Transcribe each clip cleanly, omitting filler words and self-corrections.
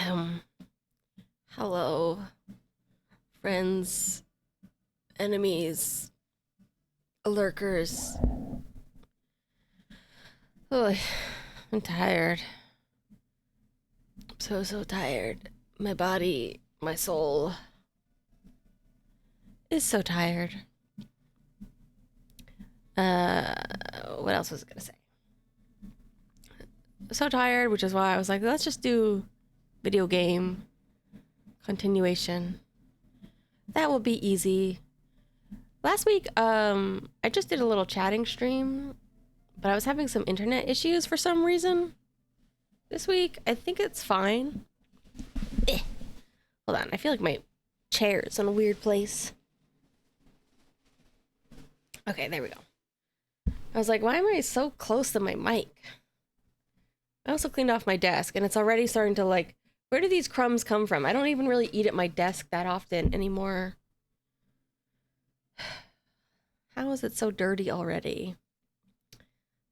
Um, Hello, friends, enemies, lurkers. Oh, I'm tired. I'm so tired. My body, my soul is so tired. Uh, what else was I gonna say? So tired, which is why I was like, let's just do video game continuation. That will be easy. Last week, I just did a little chatting stream, but I was having some internet issues for some reason. This week, I think it's fine. Eh. Hold on, I feel like my chair is in a weird place. Okay, there we go. I was like, why am I so close to my mic? I also cleaned off my desk, and it's already starting to like, where do these crumbs come from? I don't even really eat at my desk that often anymore. How is it so dirty already?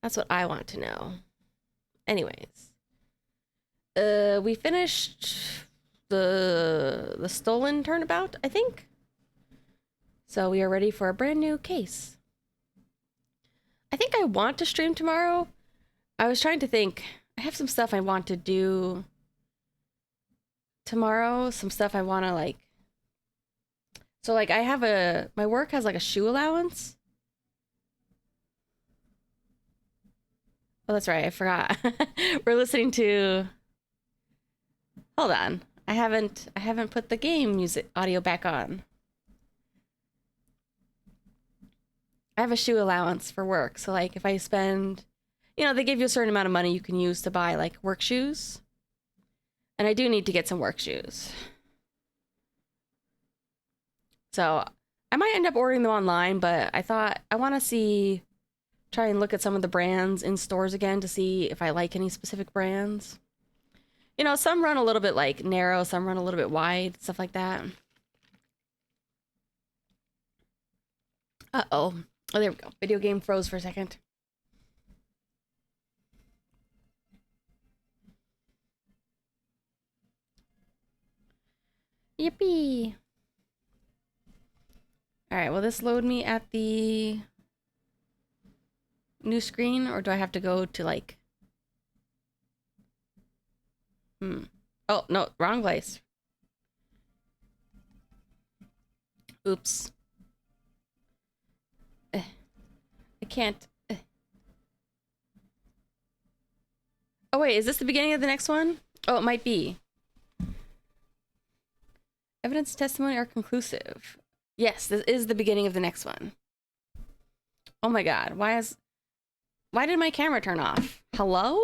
That's what I want to know. Anyways, we finished the stolen turnabout, I think. So we are ready for a brand new case. I think I want to stream tomorrow. I was trying to think. I have some stuff I want to do tomorrow. Some stuff I want to like. So like I have my work has like a shoe allowance. Oh, that's right. I forgot. We're listening to. Hold on. I haven't put the game music audio back on. I have a shoe allowance for work. So like if I spend, they give you a certain amount of money you can use to buy like work shoes. And I do need to get some work shoes. So I might end up ordering them online, but I thought I want to try and look at some of the brands in stores again to see if I like any specific brands. Some run a little bit like narrow, some run a little bit wide, stuff like that. Uh-oh. Oh, there we go. Video game froze for a second. Yippee. All right, will this load me at the new screen, or do I have to go to like... Oh, no, wrong place. Oops. I can't... Oh, wait, is this the beginning of the next one? Oh, it might be. Evidence and testimony are conclusive. Yes, this is the beginning of the next one. Oh my god, why did my camera turn off? Hello?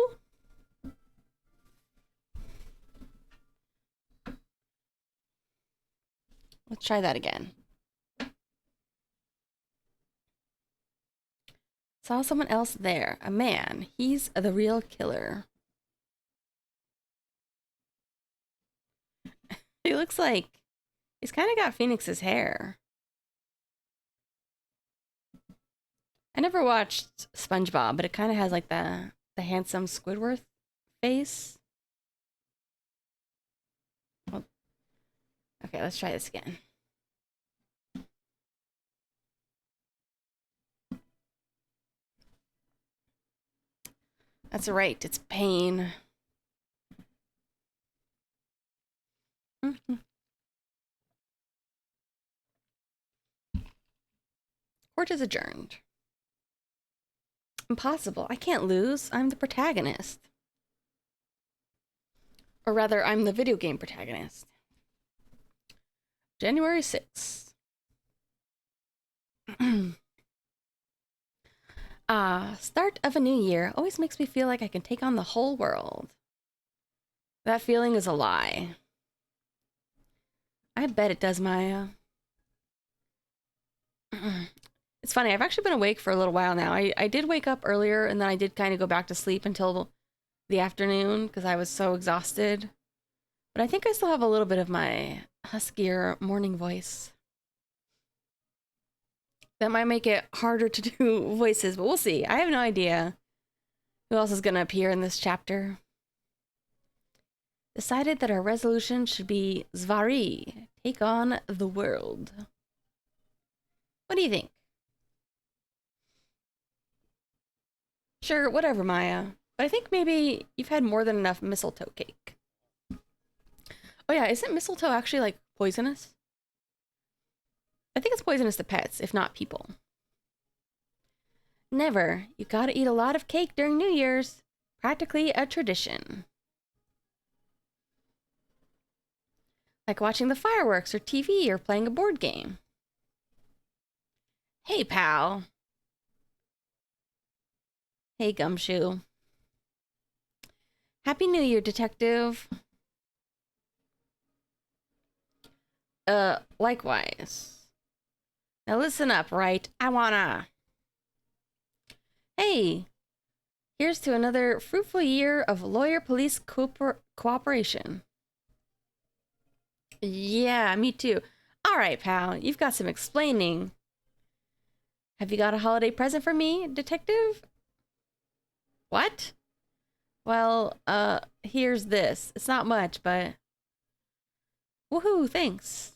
Let's try that again. Saw someone else there. A man. He's the real killer. He looks like he's kind of got Phoenix's hair. I never watched SpongeBob, but it kind of has like the handsome Squidward face. Well, okay, let's try this again. That's right, it's pain. Court is adjourned. Impossible. I can't lose. I'm the protagonist. Or rather, I'm the video game protagonist. January 6th. Start of a new year always makes me feel like I can take on the whole world. That feeling is a lie. I bet it does, Maya. It's funny, I've actually been awake for a little while now. I did wake up earlier, and then I did kind of go back to sleep until the afternoon because I was so exhausted. But I think I still have a little bit of my huskier morning voice. That might make it harder to do voices, but we'll see. I have no idea who else is going to appear in this chapter. decided that our resolution should be Zvari, take on the world. What do you think? Sure, whatever, Maya. But I think maybe you've had more than enough mistletoe cake. Oh yeah, isn't mistletoe actually like poisonous? I think it's poisonous to pets, if not people. Never. You gotta eat a lot of cake during New Year's. Practically a tradition. Like watching the fireworks or TV or playing a board game. Hey, pal. Hey, Gumshoe. Happy New Year, detective. Likewise. Now listen up, right? I wanna... Hey, here's to another fruitful year of lawyer-police cooperation. Yeah, me too. All right, pal, you've got some explaining. Have you got a holiday present for me, detective? What? Well, here's this. It's not much, but... Woohoo, thanks.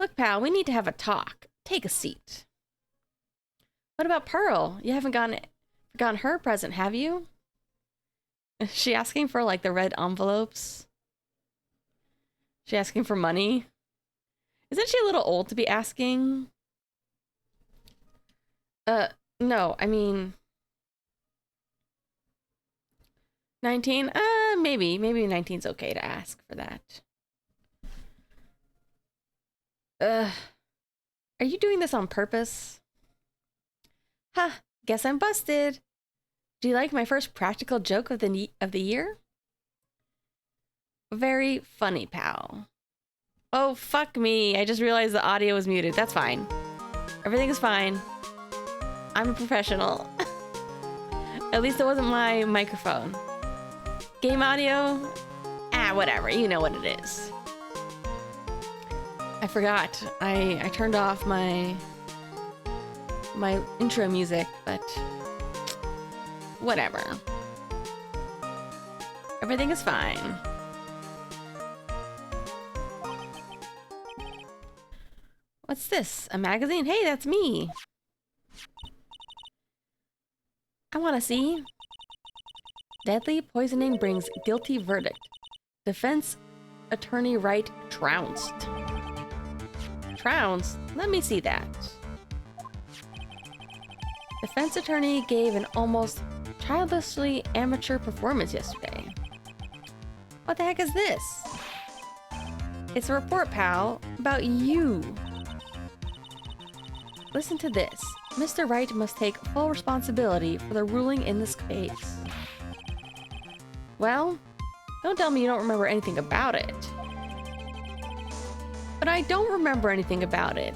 Look, pal, we need to have a talk. Take a seat. What about Pearl? You haven't forgotten her present, have you? Is she asking for, like, the red envelopes? She asking for money? Isn't she a little old to be asking? No, I mean... 19? Maybe. Maybe 19's okay to ask for that. Are you doing this on purpose? Ha! Guess I'm busted. Do you like my first practical joke of the year? Very funny, pal. Oh, fuck me. I just realized the audio was muted. That's fine. Everything is fine. I'm a professional. At least it wasn't my microphone. Game audio? Ah, whatever. You know what it is. I forgot. I turned off my intro music, but whatever. Everything is fine. What's this? A magazine? Hey, that's me. I want to see. Deadly poisoning brings guilty verdict. Defense attorney Wright trounced. Trounced? Let me see that. Defense attorney gave an almost childishly amateur performance yesterday. What the heck is this? It's a report, pal, about you. Listen to this. Mr. Wright must take full responsibility for the ruling in this case. Well, don't tell me you don't remember anything about it. But I don't remember anything about it.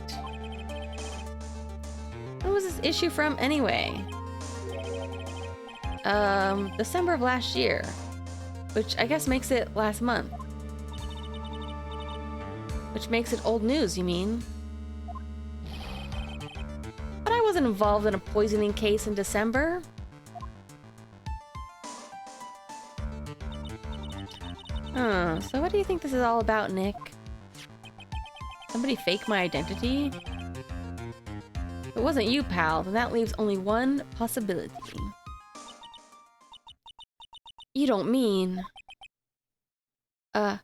When was this issue from anyway? December of last year. Which I guess makes it last month. Which makes it old news, you mean? But I wasn't involved in a poisoning case in December. So what do you think this is all about, Nick? Somebody fake my identity? If it wasn't you, pal, then that leaves only one possibility. You don't mean... A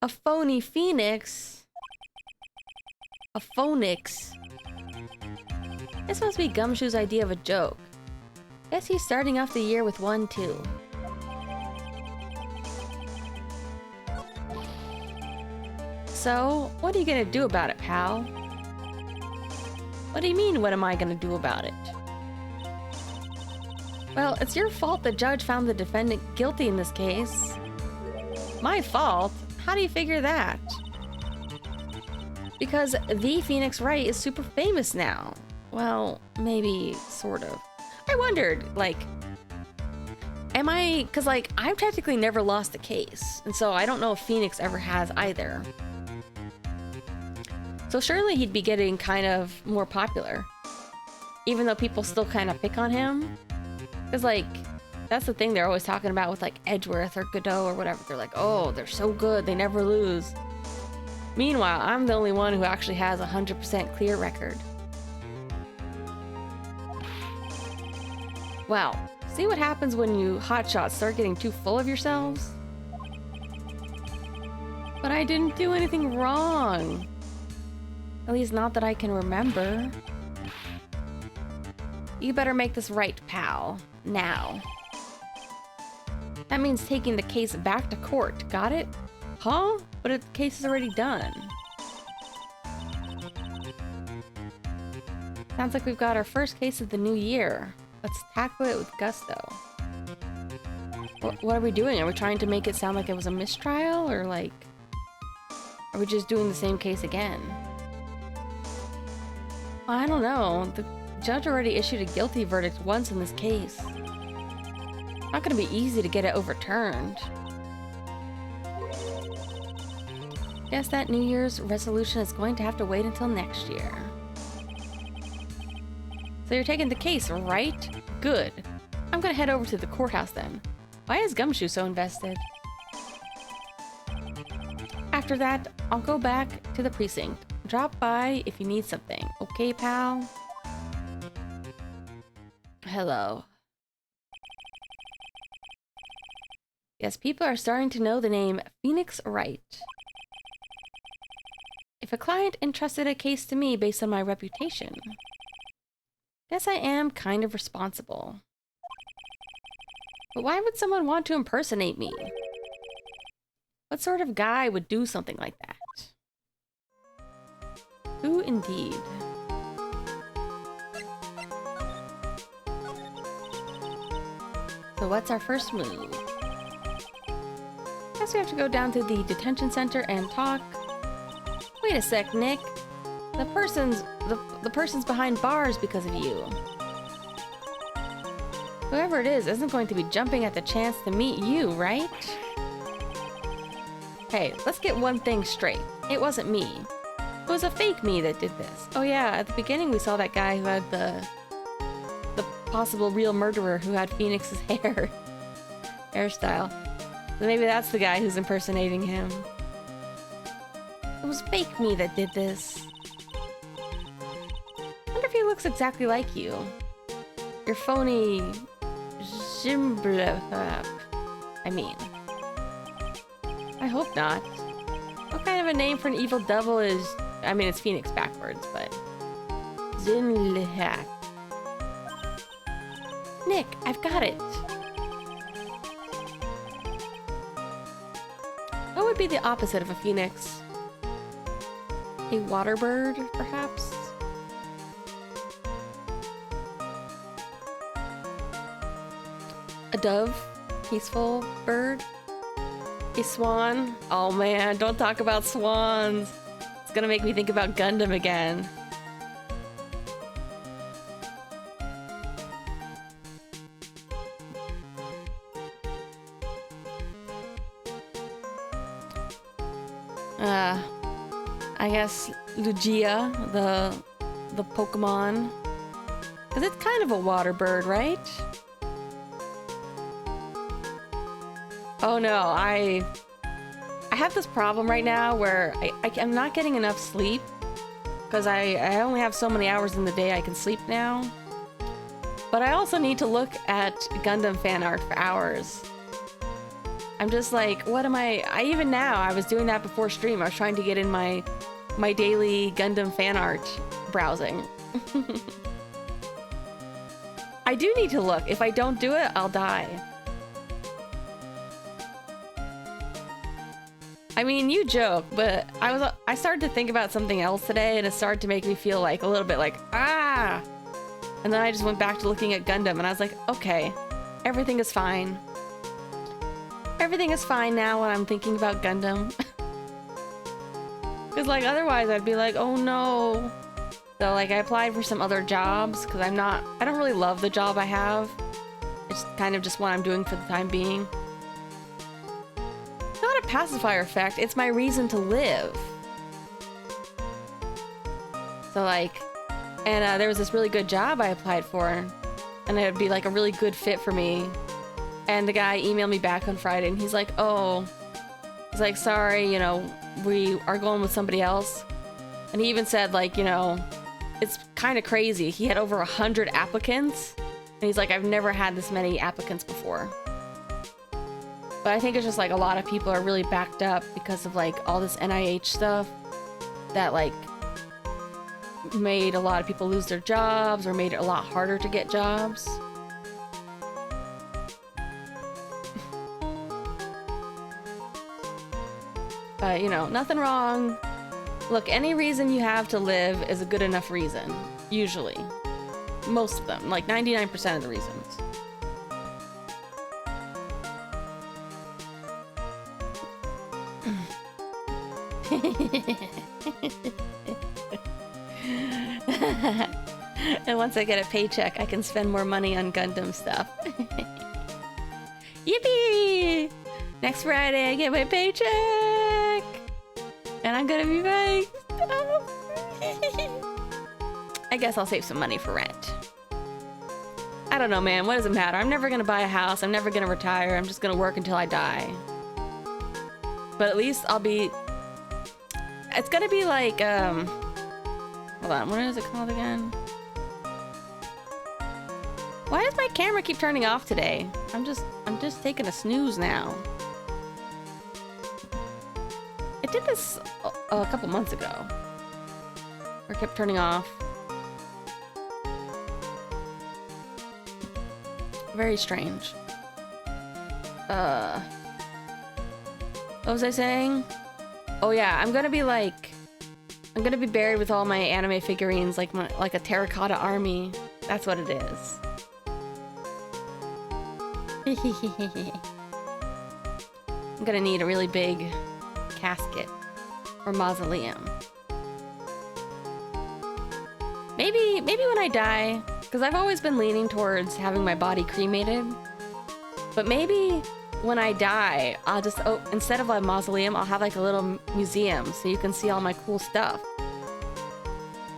phony phoenix? A phonix? This must be Gumshoe's idea of a joke. Guess he's starting off the year with one, too. So, what are you gonna do about it, pal? What do you mean, what am I gonna do about it? Well, it's your fault the judge found the defendant guilty in this case. My fault? How do you figure that? Because the Phoenix Wright is super famous now. Well, maybe, sort of. I wondered, like, am I... Because, like, I've technically never lost a case, and so I don't know if Phoenix ever has either. So surely he'd be getting kind of more popular. Even though people still kind of pick on him. Because, like, That's the thing they're always talking about with like Edgeworth or Godot or whatever. They're like, oh, they're so good, they never lose. Meanwhile, I'm the only one who actually has a 100% clear record. Wow. See what happens when you hotshots start getting too full of yourselves? But I didn't do anything wrong. At least not that I can remember. You better make this right, pal. Now. That means taking the case back to court. Got it? Huh? But the case is already done. Sounds like we've got our first case of the new year. Let's tackle it with gusto. What are we doing? Are we trying to make it sound like it was a mistrial? Or like... Are we just doing the same case again? I don't know. The judge already issued a guilty verdict once in this case. Not gonna be easy to get it overturned. Guess that New Year's resolution is going to have to wait until next year. So you're taking the case, right? Good. I'm gonna head over to the courthouse then. Why is Gumshoe so invested? After that, I'll go back to the precinct. Drop by if you need something. Okay, pal? Hello. Yes, people are starting to know the name Phoenix Wright. If a client entrusted a case to me based on my reputation, guess I am kind of responsible. But why would someone want to impersonate me? What sort of guy would do something like that? Who indeed? So what's our first move? Guess we have to go down to the detention center and talk. Wait a sec, Nick. The person's behind bars because of you. Whoever it is isn't going to be jumping at the chance to meet you, right? Hey, let's get one thing straight. It wasn't me. It was a fake me that did this. Oh yeah, at the beginning we saw that guy who had the possible real murderer who had Phoenix's hairstyle. So maybe that's the guy who's impersonating him. It was fake me that did this. I wonder if he looks exactly like you. Your phony... I mean... I hope not. What kind of a name for an evil devil is... I mean, it's Phoenix backwards, but... Zinlihak. Nick, I've got it. What would be the opposite of a phoenix? A water bird, perhaps? A dove? Peaceful bird? A swan? Oh man, don't talk about swans. It's gonna make me think about Gundam again. I guess Lugia, the Pokemon. Because it's kind of a water bird, right? Oh no, I have this problem right now where I'm not getting enough sleep. Because I only have so many hours in the day I can sleep now. But I also need to look at Gundam fan art for hours. I'm just like, what am I even now, I was doing that before stream. I was trying to get in my daily Gundam fan art browsing. I do need to look. If I don't do it, I'll die. I mean, you joke, but I started to think about something else today and it started to make me feel like a little bit like, ah! And then I just went back to looking at Gundam and I was like, okay, everything is fine. Everything is fine now when I'm thinking about Gundam. Because like otherwise I'd be like, oh no. So like I applied for some other jobs because I don't really love the job I have. It's kind of just what I'm doing for the time being. It's not a pacifier effect, it's my reason to live. So like, and there was this really good job I applied for and it would be like a really good fit for me And the guy emailed me back on Friday, and he's like, oh, he's like, sorry, you know, we are going with somebody else. And he even said, like, you know, it's kind of crazy. He had over 100 applicants. And he's like, I've never had this many applicants before. But I think it's just like a lot of people are really backed up because of like all this NIH stuff that like made a lot of people lose their jobs or made it a lot harder to get jobs. But, you know, nothing wrong. Look, any reason you have to live is a good enough reason. Usually. Most of them. Like 99% of the reasons. And once I get a paycheck, I can spend more money on Gundam stuff. Yippee! Next Friday, I get my paycheck! And I'm gonna be buying stuff. I guess I'll save some money for rent. I don't know, man. What does it matter? I'm never gonna buy a house. I'm never gonna retire. I'm just gonna work until I die. But at least I'll be... It's gonna be like, hold on, what is it called again? Why does my camera keep turning off today? I'm just taking a snooze now. It did this a couple months ago. Or kept turning off. Very strange. What was I saying? Oh yeah, I'm gonna be buried with all my anime figurines, like a terracotta army. That's what it is. I'm gonna need a really big casket or mausoleum. Maybe when I die, because I've always been leaning towards having my body cremated. But maybe when I die, I'll just, instead of a mausoleum, I'll have like a little museum so you can see all my cool stuff.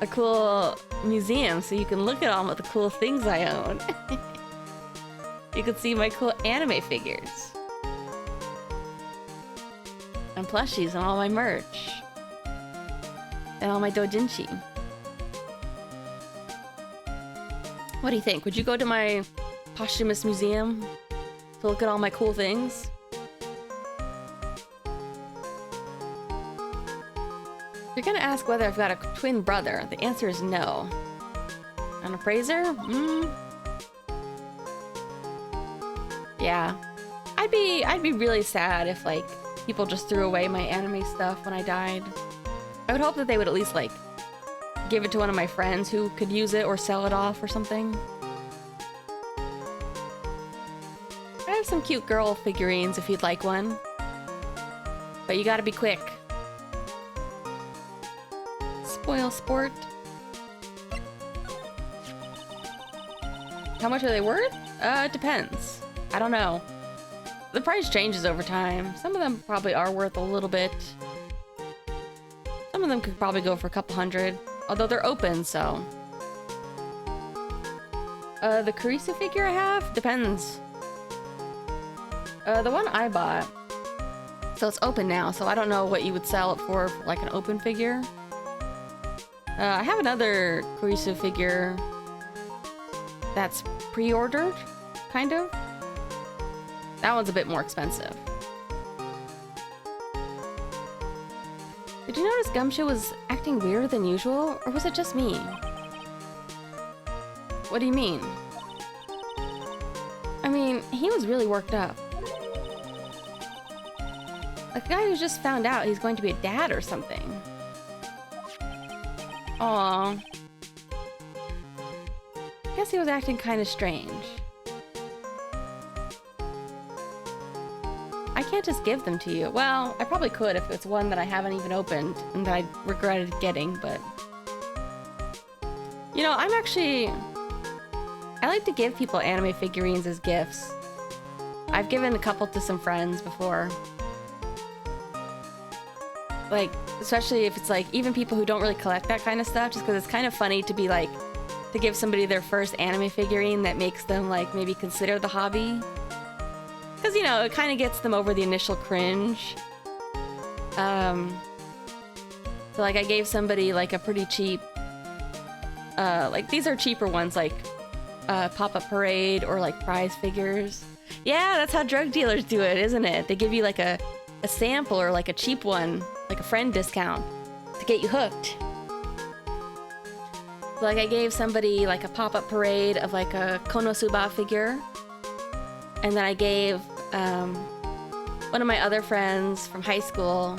A cool museum so you can look at all the cool things I own. You can see my cool anime figures. And plushies and all my merch. And all my doujinshi. What do you think? Would you go to my posthumous museum to look at all my cool things? You're gonna ask whether I've got a twin brother. The answer is no. An appraiser? Yeah. I'd be really sad if like people just threw away my anime stuff when I died. I would hope that they would at least like give it to one of my friends who could use it or sell it off or something. I have some cute girl figurines if you'd like one. But you gotta be quick. Spoil sport. How much are they worth? It depends. I don't know. The price changes over time. Some of them probably are worth a little bit. Some of them could probably go for a couple hundred. Although they're open, so. The Kurisu figure I have? Depends. The one I bought. So it's open now, so I don't know what you would sell it for like an open figure. I have another Kurisu figure that's pre-ordered, kind of. That one's a bit more expensive. Did you notice Gumshoe was acting weirder than usual, or was it just me? What do you mean? I mean, he was really worked up. Like a guy who just found out he's going to be a dad or something. Aww. I guess he was acting kind of strange. I can't just give them to you. Well, I probably could if it's one that I haven't even opened and that I regretted getting, but... You know, I like to give people anime figurines as gifts. I've given a couple to some friends before. Like, especially if it's like, even people who don't really collect that kind of stuff, just because it's kind of funny to be like, to give somebody their first anime figurine that makes them like maybe consider the hobby. Because, you know, it kind of gets them over the initial cringe. So, like, I gave somebody, like, a pretty cheap... like, these are cheaper ones, like, Pop-Up Parade or, like, prize figures. Yeah, that's how drug dealers do it, isn't it? They give you, like, a sample or, like, a cheap one, like a friend discount to get you hooked. So, like, I gave somebody, like, a Pop-Up Parade of, like, a Konosuba figure. And then I gave one of my other friends from high school...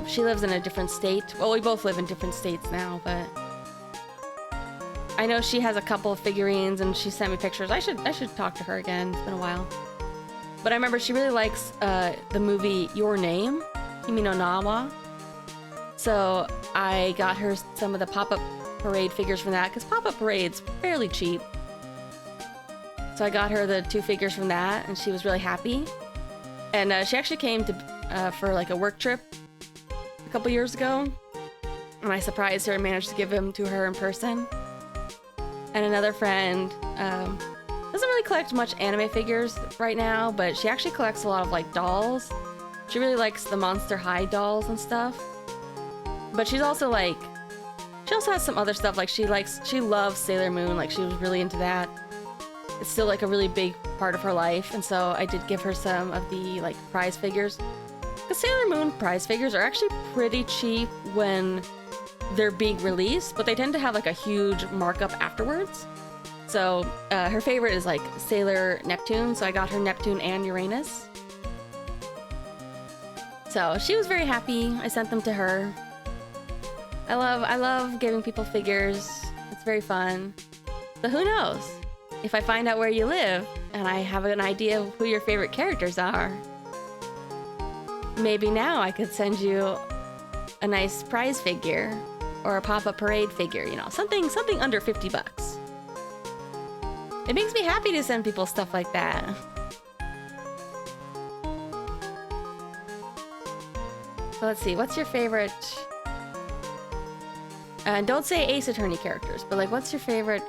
she lives in a different state. Well, we both live in different states now, but I know she has a couple of figurines and she sent me pictures. I should talk to her again. It's been a while. But I remember she really likes the movie Your Name, Kimi no Na wa. So I got her some of the Pop-Up Parade figures from that, because Pop-Up Parade's fairly cheap. So I got her the 2 figures from that, and she was really happy. And she actually came to for like a work trip a couple years ago, and I surprised her and managed to give them to her in person. And another friend doesn't really collect much anime figures right now, but she actually collects a lot of like dolls. She really likes the Monster High dolls and stuff. But she's also like, she also has some other stuff, like she loves Sailor Moon, like she was really into that. It's still like a really big part of her life, and so I did give her some of the like prize figures. The Sailor Moon prize figures are actually pretty cheap when they're being released, but they tend to have like a huge markup afterwards. So her favorite is like Sailor Neptune, so I got her Neptune and Uranus. So she was very happy. I sent them to her. I love giving people figures. It's very fun. So who knows? If I find out where you live and I have an idea of who your favorite characters are, maybe now I could send you a nice prize figure or a Pop-Up Parade figure, you know, something under 50 bucks. It makes me happy to send people stuff like that. So let's see, what's your favorite? Don't say Ace Attorney characters, but like, what's your favorite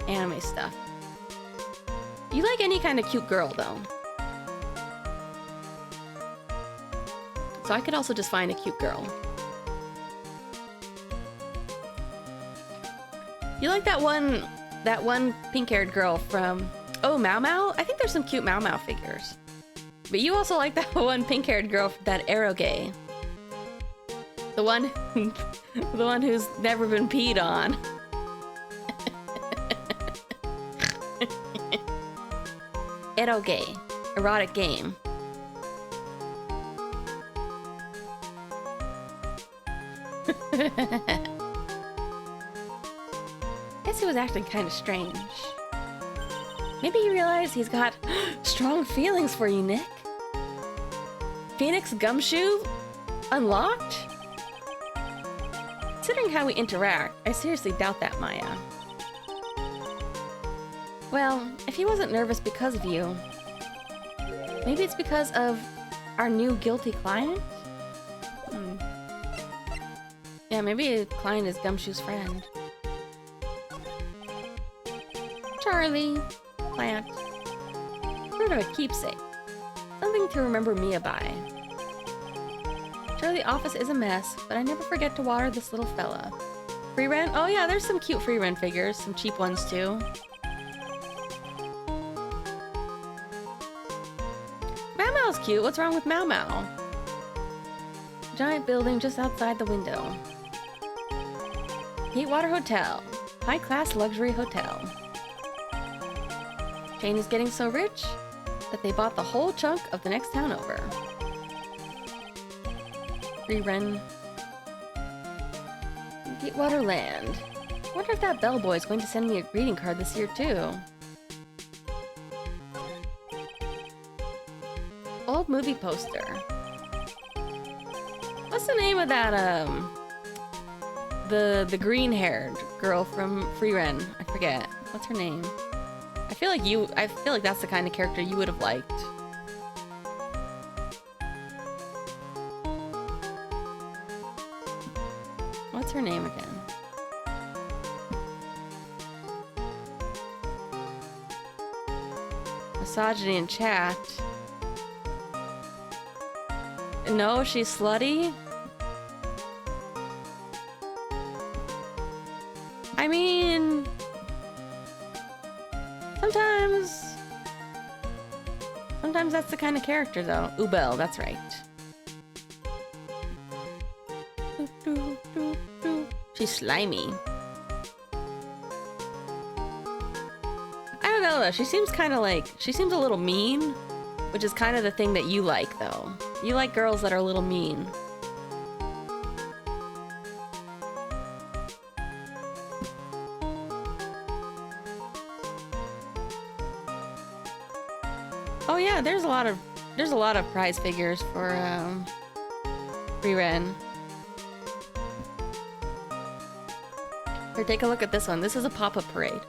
anime stuff? You like any kind of cute girl, though. So I could also just find a cute girl. You like that one pink-haired girl from... Oh, Mao Mao? I think there's some cute Mao Mao figures. But you also like that one pink-haired girl from that eroge. The one who's never been peed on. Eroge, erotic game. Guess he was acting kind of strange. Maybe he realized he's got strong feelings for you, Nick. Phoenix Gumshoe unlocked? Considering how we interact, I seriously doubt that, Maya. Well, if he wasn't nervous because of you, maybe it's because of our new guilty client? Yeah, maybe a client is Gumshoe's friend. Charlie. Plant. Sort of a keepsake. Something to remember Mia by. Sure, the office is a mess, but I never forget to water this little fella. Free rent? Oh yeah, there's some cute free rent figures. Some cheap ones too. Mau Mau's cute. What's wrong with Mau Mau? Giant building just outside the window. Heatwater Hotel. High-class luxury hotel. Jane is getting so rich that they bought the whole chunk of the next town over. Rerun. Deepwater Land. Wonder if that bellboy is going to send me a greeting card this year too. Old movie poster. What's the name of that the green-haired girl from Free Ren? I forget. What's her name? I feel like that's the kind of character you would have liked. What's her name again? misogyny in chat. No, she's slutty? I mean... Sometimes that's the kind of character, though. Ubel, that's right. She's slimy. I don't know, though. She seems kind of like... She seems a little mean, which is kind of the thing that you like, though. You like girls that are a little mean. Oh yeah, there's a lot of prize figures for Re-Ren. Here, take a look at this one. This is a pop-up parade.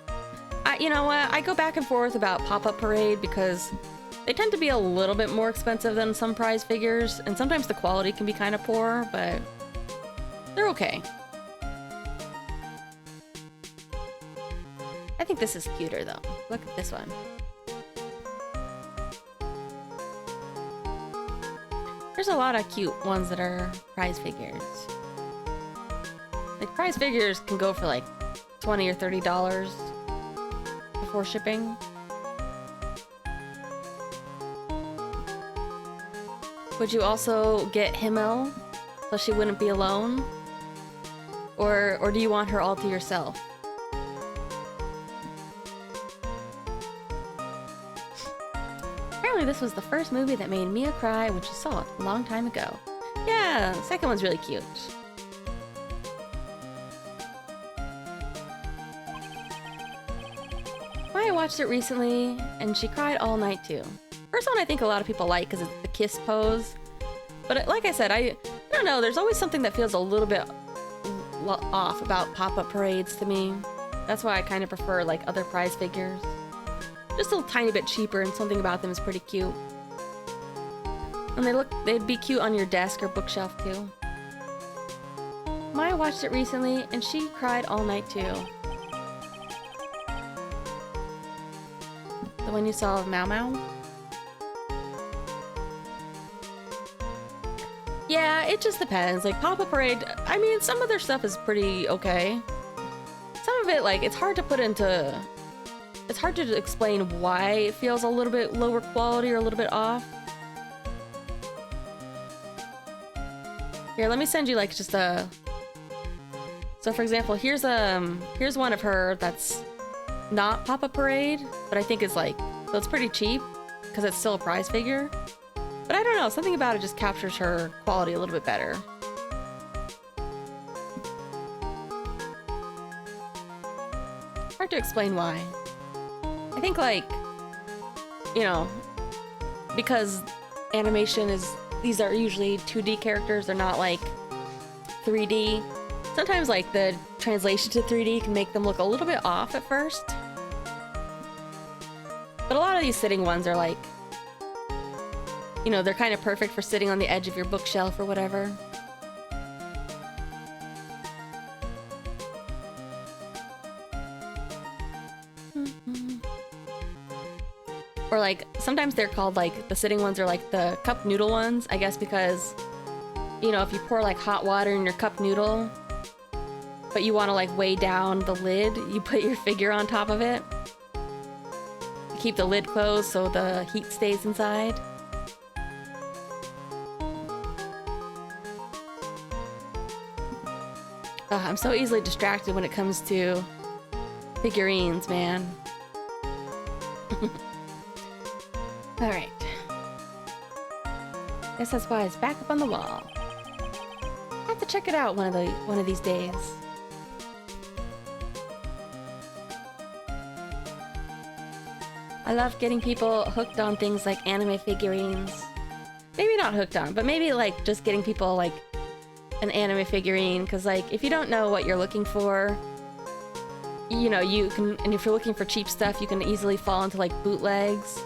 You know what? I go back and forth about pop-up parade because they tend to be a little bit more expensive than some prize figures, and sometimes the quality can be kind of poor, but they're okay. I think this is cuter though. Look at this one. There's a lot of cute ones that are prize figures. Like, prize figures can go for like $20 or $30 before shipping. Would you also get Himmel so she wouldn't be alone? Or do you want her all to yourself? Apparently this was the first movie that made Mia cry when she saw it a long time ago. Yeah, the second one's really cute. I watched it recently, and she cried all night too. First one I think a lot of people like because it's the kiss pose. But like I said, I don't know, there's always something that feels a little bit off about pop-up parades to me. That's why I kind of prefer like other prize figures. Just a tiny bit cheaper, and something about them is pretty cute. And they'd be cute on your desk or bookshelf too. Maya watched it recently, and she cried all night too. The one you saw of Mau Mau? Yeah, it just depends. Like, Pop-Up Parade, I mean, some of their stuff is pretty okay. Some of it, like, it's hard to put into... It's hard to explain why it feels a little bit lower quality or a little bit off. Here, let me send you, like, just a... So, for example, here's one of her that's not Pop-Up Parade, but I think it's, like... So it's pretty cheap, because it's still a prize figure. But I don't know, something about it just captures her quality a little bit better. Hard to explain why. I think, like, you know, because animation is, these are usually 2D characters, they're not like 3D. Sometimes, like, the translation to 3D can make them look a little bit off at first. But a lot of these sitting ones are like, you know, they're kind of perfect for sitting on the edge of your bookshelf or whatever. Or like, sometimes they're called like, the sitting ones are like the cup noodle ones, I guess because, you know, if you pour like hot water in your cup noodle, but you want to like weigh down the lid, you put your figure on top of it. Keep the lid closed so the heat stays inside. I'm so easily distracted when it comes to figurines, man. Alright. Guess that's why it's back up on the wall. I have to check it out one of these days. I love getting people hooked on things like anime figurines. Maybe not hooked on, but maybe like just getting people like an anime figurine, because like if you don't know what you're looking for, you know, you can, and if you're looking for cheap stuff, you can easily fall into like bootlegs.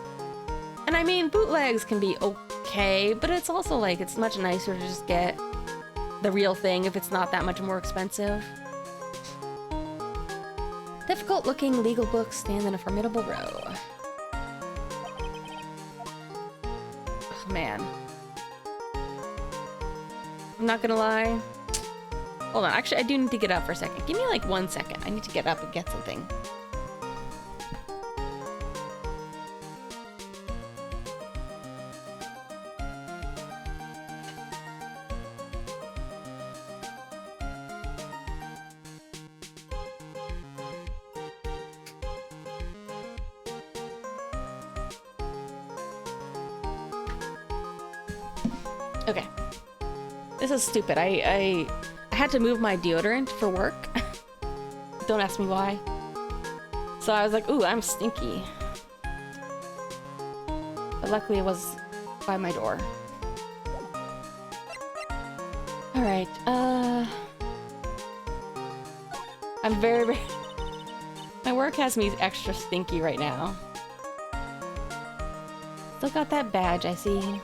And I mean, bootlegs can be okay, but it's also like, it's much nicer to just get the real thing if it's not that much more expensive. Difficult looking legal books stand in a formidable row. man. I'm not gonna lie. Hold on, actually I do need to get up for a second. Give me like 1 second. I need to get up and get something. Okay. This is stupid. I had to move my deodorant for work. Don't ask me why. So I was like, ooh, I'm stinky. But luckily it was by my door. Alright, I'm very... My work has me extra stinky right now. Still got that badge, I see.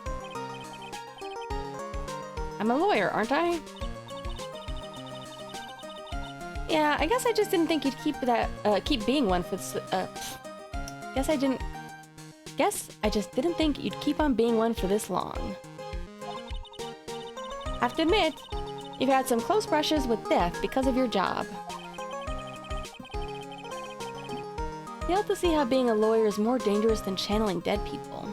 I'm a lawyer, aren't I? Yeah, I guess I just didn't think you'd keep that, keep being one for, Guess I just didn't think you'd keep on being one for this long. Have to admit, you've had some close brushes with death because of your job. Fail to see how being a lawyer is more dangerous than channeling dead people.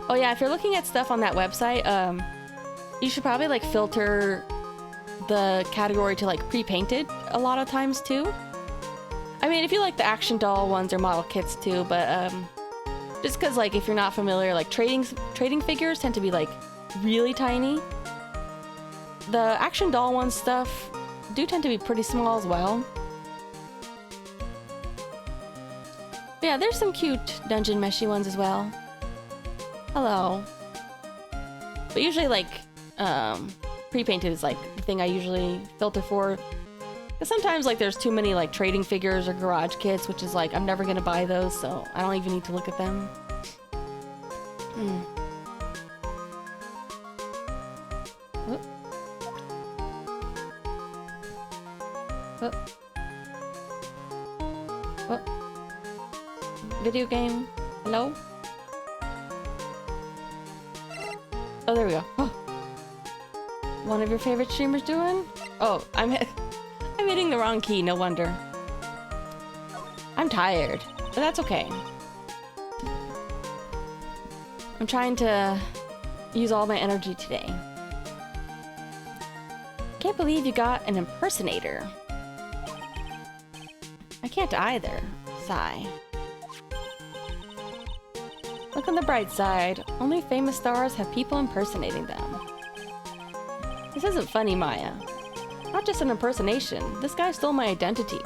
Oh yeah, if you're looking at stuff on that website, you should probably like filter the category to like pre-painted a lot of times too. I mean, if you like the action doll ones or model kits too, but just because like if you're not familiar, like trading figures tend to be like really tiny. The action doll ones stuff do tend to be pretty small as well. But yeah, there's some cute dungeon meshy ones as well. Hello. But usually like pre-painted is like the thing I usually filter for. Because sometimes like there's too many like trading figures or garage kits, which is like I'm never gonna buy those, so I don't even need to look at them. Whoop. Whoop. Whoop. Video game. Hello? Oh, there we go. Oh. One of your favorite streamers doing? Oh, I'm hitting the wrong key, no wonder. I'm tired, but that's okay. I'm trying to use all my energy today. Can't believe you got an impersonator. I can't either. Sigh. Look on the bright side. Only famous stars have people impersonating them. This isn't funny, Maya. Not just an impersonation. This guy stole my identity.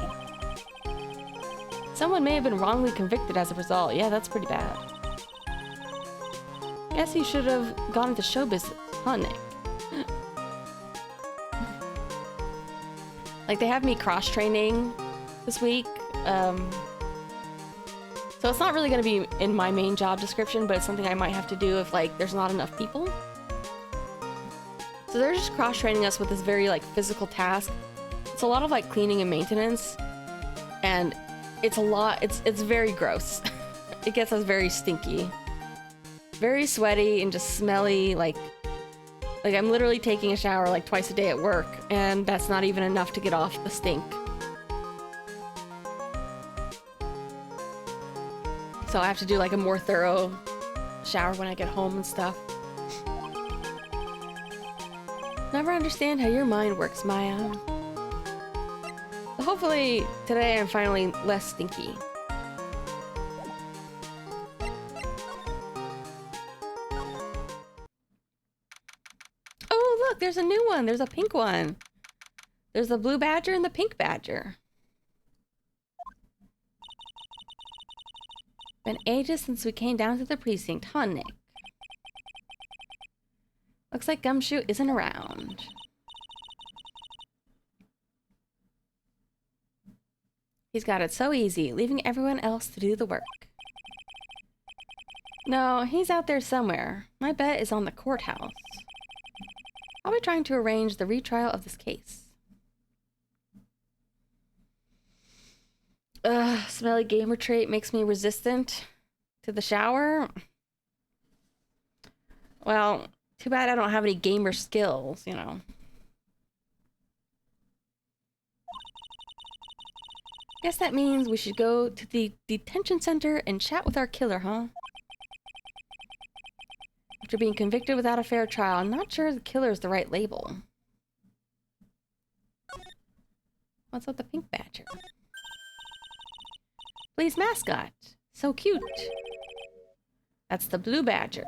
Someone may have been wrongly convicted as a result. Yeah, that's pretty bad. Guess you should have gone into show business, huh, Nick? Like, they have me cross-training this week. So it's not really going to be in my main job description, but it's something I might have to do if, like, there's not enough people. So they're just cross-training us with this very, like, physical task. It's a lot of, like, cleaning and maintenance. And it's a lot, it's very gross. It gets us very stinky. Very sweaty and just smelly, like I'm literally taking a shower, like, twice a day at work. And that's not even enough to get off the stink. So I have to do, like, a more thorough shower when I get home and stuff. Never understand how your mind works, Maya. But hopefully today I'm finally less stinky. Oh, look, there's a new one. There's a pink one. There's the blue badger and the pink badger. Been ages since we came down to the precinct, huh, Nick? Looks like Gumshoe isn't around. He's got it so easy, leaving everyone else to do the work. No, he's out there somewhere. My bet is on the courthouse. I'll be trying to arrange the retrial of this case. Ugh, smelly gamer trait makes me resistant to the shower. Well, too bad I don't have any gamer skills, you know. Guess that means we should go to the detention center and chat with our killer, huh? After being convicted without a fair trial, I'm not sure the killer is the right label. What's with the pink badger? Police mascot. So cute. That's the blue badger.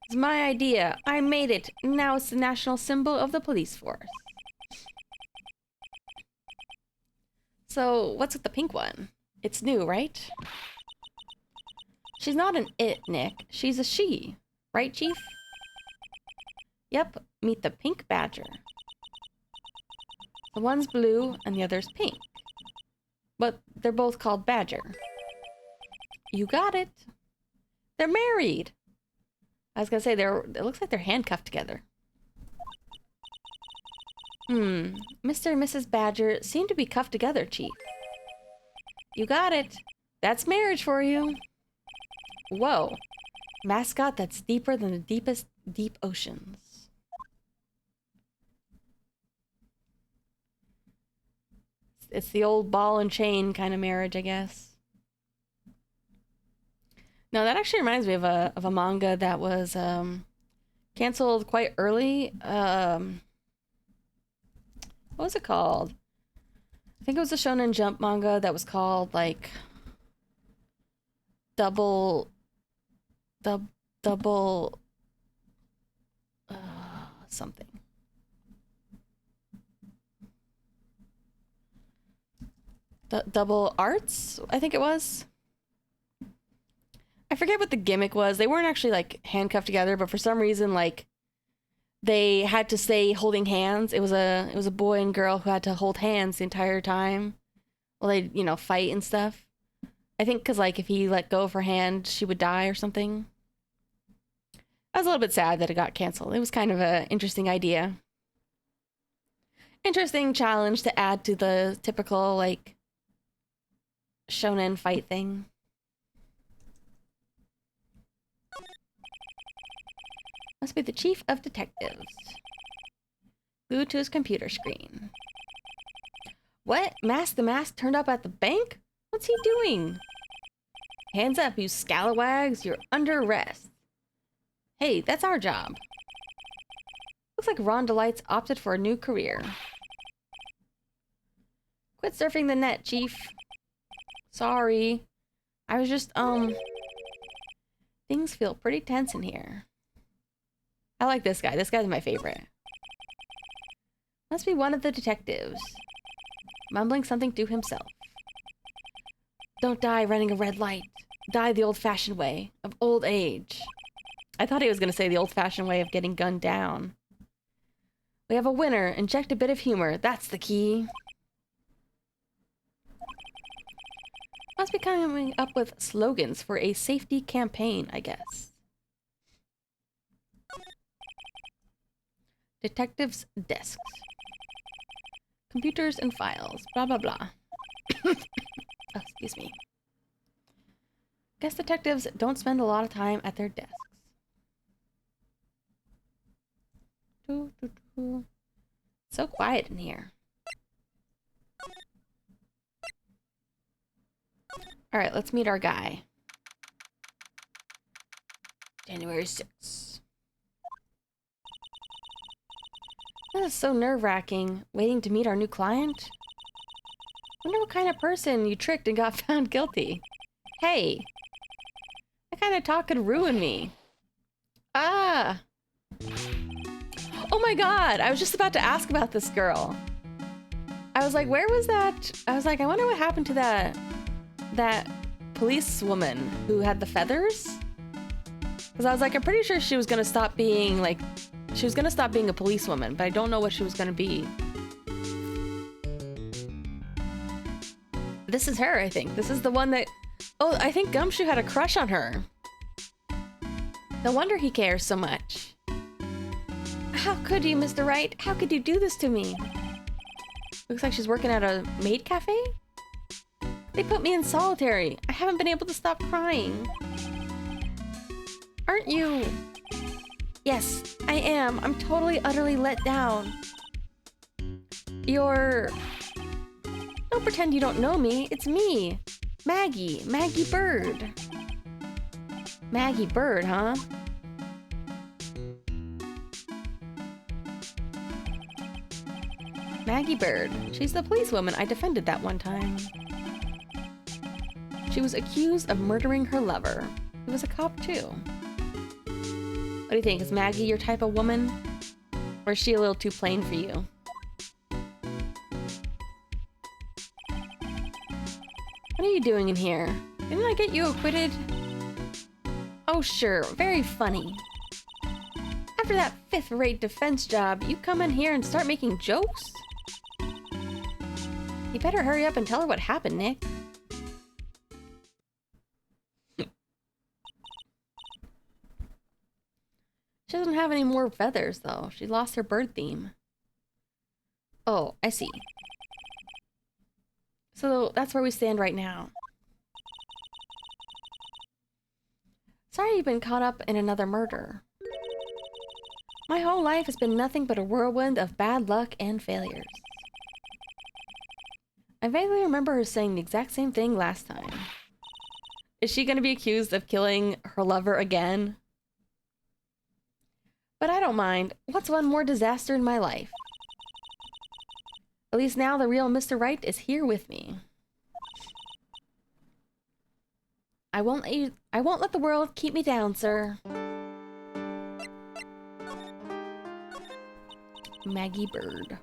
It's my idea. I made it. Now it's the national symbol of the police force. So, what's with the pink one? It's new, right? She's not an it, Nick. She's a she. Right, Chief? Yep, meet the pink badger. The one's blue and the other's pink. But they're both called Badger. You got it. They're married. I was gonna say, it looks like they're handcuffed together. Mr. and Mrs. Badger seem to be cuffed together, Chief. You got it. That's marriage for you. Whoa. Mascot that's deeper than the deepest deep oceans. It's the old ball and chain kind of marriage, I guess. No, that actually reminds me of a manga that was canceled quite early. What was it called? I think it was a Shonen Jump manga that was called like double something. Double Arts, I think it was. I forget what the gimmick was. They weren't actually like handcuffed together, but for some reason, like they had to stay holding hands. It was a boy and girl who had to hold hands the entire time while they, you know, fight and stuff. I think because like if he let go of her hand, she would die or something. I was a little bit sad that it got canceled. It was kind of an interesting idea. Interesting challenge to add to the typical like shonen fight thing. Must be the chief of detectives. Glued to his computer screen. What? The mask turned up at the bank? What's he doing? Hands up, you scalawags. You're under arrest. Hey, that's our job. Looks like Ron Delight's opted for a new career. Quit surfing the net, Chief. Sorry. I was just, Things feel pretty tense in here. I like this guy. This guy's my favorite. Must be one of the detectives. Mumbling something to himself. Don't die running a red light. Die the old-fashioned way of old age. I thought he was going to say the old-fashioned way of getting gunned down. We have a winner. Inject a bit of humor. That's the key. Must be coming up with slogans for a safety campaign, I guess. Detectives' desks. Computers and files. Blah, blah, blah. Oh, excuse me. Guess detectives don't spend a lot of time at their desks. So quiet in here. Alright, let's meet our guy. January 6th. This is so nerve-wracking, waiting to meet our new client. Wonder what kind of person you tricked and got found guilty. Hey! That kind of talk could ruin me. Ah! Oh my god! I was just about to ask about this girl. I was like, where was that? I was like, I wonder what happened to that police woman who had the feathers? Because I was like, I'm pretty sure she was gonna stop being like, she was gonna stop being a policewoman, but I don't know what she was gonna be. This is her, I think. This is the one that... Oh, I think Gumshoe had a crush on her. No wonder he cares so much. How could you, Mr. Wright? How could you do this to me? Looks like she's working at a maid cafe? They put me in solitary. I haven't been able to stop crying. Aren't you? Yes, I am. I'm totally, utterly let down. You're... Don't pretend you don't know me. It's me. Maggie. Maggie Bird. Maggie Bird, huh? Maggie Bird. She's the policewoman I defended that one time. She was accused of murdering her lover. He was a cop too. What do you think? Is Maggie your type of woman? Or is she a little too plain for you? What are you doing in here? Didn't I get you acquitted? Oh sure, very funny. After that fifth-rate defense job, you come in here and start making jokes? You better hurry up and tell her what happened, Nick. She doesn't have any more feathers, though. She lost her bird theme. Oh, I see. So that's where we stand right now. Sorry you've been caught up in another murder. My whole life has been nothing but a whirlwind of bad luck and failures. I vaguely remember her saying the exact same thing last time. Is she gonna be accused of killing her lover again? But I don't mind. What's one more disaster in my life? At least now the real Mr. Right is here with me. I won't let the world keep me down, sir. Maggie Bird.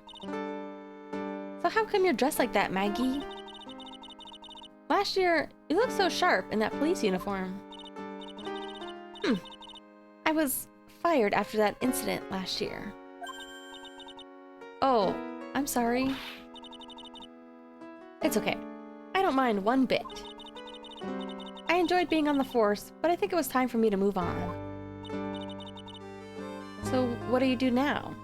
So how come you're dressed like that, Maggie? Last year, you looked so sharp in that police uniform. I was fired after that incident last year. Oh, I'm sorry. It's okay. I don't mind one bit. I enjoyed being on the force, but I think it was time for me to move on. So, what do you do now?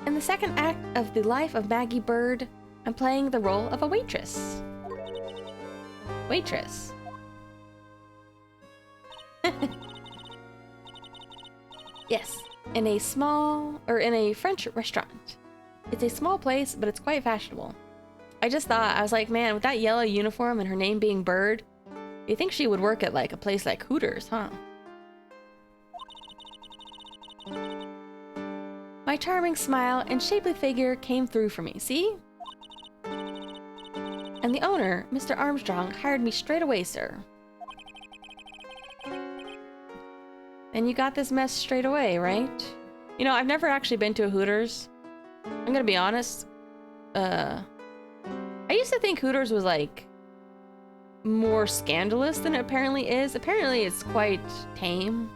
In the second act of The Life of Maggie Bird, I'm playing the role of a waitress. Waitress. Yes, in a French restaurant. It's a small place, but it's quite fashionable. I was like, man, with that yellow uniform and her name being Bird, you think she would work at like a place like Hooters, huh? My charming smile and shapely figure came through for me, see? And the owner, Mr. Armstrong, hired me straight away, sir. And you got this mess straight away, right? You know, I've never actually been to a Hooters. I'm gonna be honest. I used to think Hooters was like more scandalous than it apparently is. Apparently it's quite tame.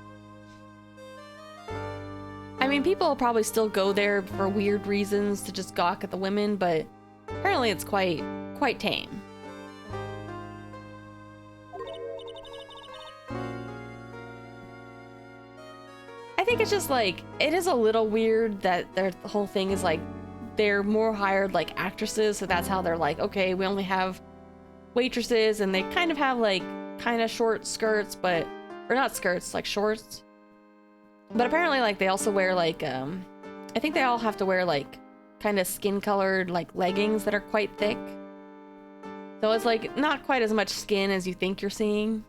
I mean, people probably still go there for weird reasons to just gawk at the women, but apparently it's quite tame. I think it's just like, it is a little weird that the whole thing is like, they're more hired like actresses, so that's how they're like, okay, we only have waitresses, and they kind of have like kind of short skirts, or not skirts, like shorts. But apparently like they also wear like, I think they all have to wear like kind of skin colored like leggings that are quite thick. So it's like not quite as much skin as you think you're seeing.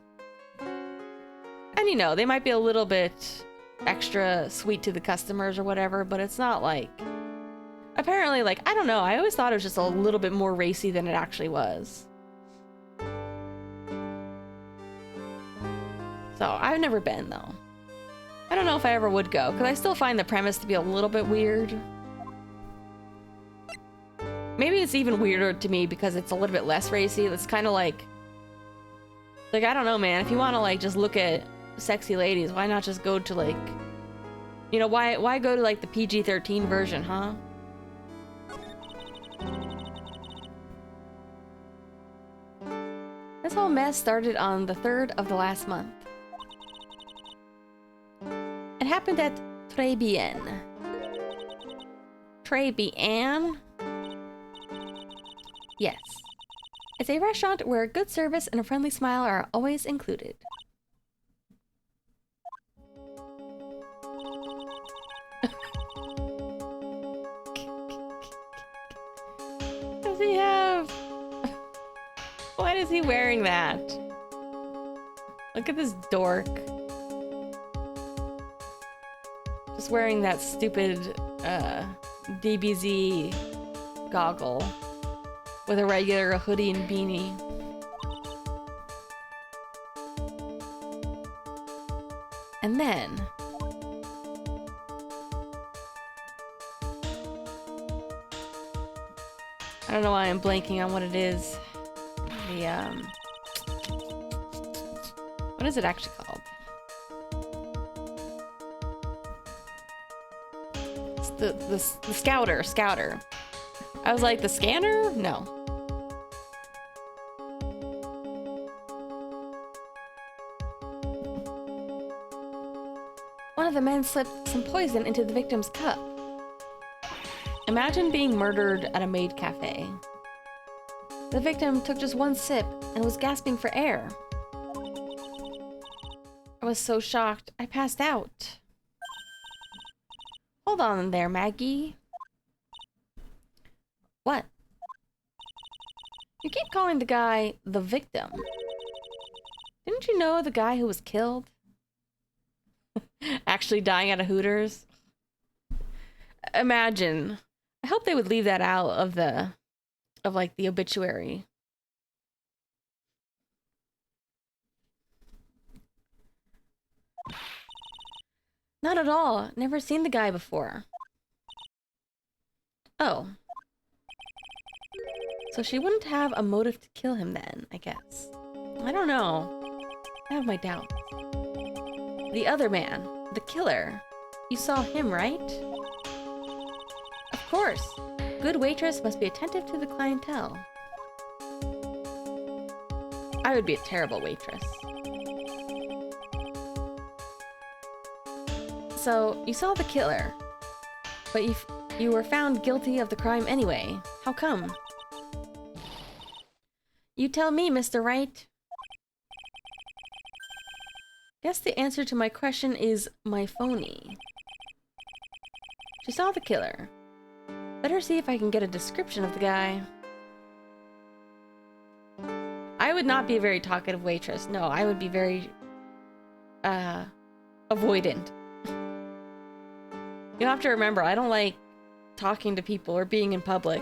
And you know, they might be a little bit extra sweet to the customers or whatever, but it's not like, apparently like, I don't know, I always thought it was just a little bit more racy than it actually was. So I've never been though. I don't know if I ever would go, because I still find the premise to be a little bit weird. Maybe it's even weirder to me because it's a little bit less racy. It's kind of like, I don't know, man. If you want to like just look at sexy ladies, why not just go to like, you know, why go to like the PG-13 version, huh? This whole mess started on the 3rd of the last month. It happened at Tribulations. Tribulations? Yes. It's a restaurant where good service and a friendly smile are always included. What does he have? Why is he wearing that? Look at this dork. Just wearing that stupid DBZ goggle with a regular hoodie and beanie. And then I don't know why I'm blanking on what it is. The what is it actually called? It's the scouter. I was like, the scanner? No. One of the men slipped some poison into the victim's cup. Imagine being murdered at a maid cafe. The victim took just one sip and was gasping for air. I was so shocked, I passed out. Hold on there, Maggie. What? You keep calling the guy the victim. Didn't you know the guy who was killed? Actually dying at a Hooters? Imagine. I hope they would leave that out of the obituary. Not at all. Never seen the guy before. Oh. So she wouldn't have a motive to kill him then, I guess. I don't know. I have my doubts. The other man, the killer. You saw him, right? Of course. Good waitress must be attentive to the clientele. I would be a terrible waitress. So, you saw the killer, but you were found guilty of the crime anyway. How come? You tell me, Mr. Wright. Guess the answer to my question is my phony. She saw the killer. Better see if I can get a description of the guy. I would not be a very talkative waitress. No, I would be very avoidant. You have to remember, I don't like talking to people or being in public.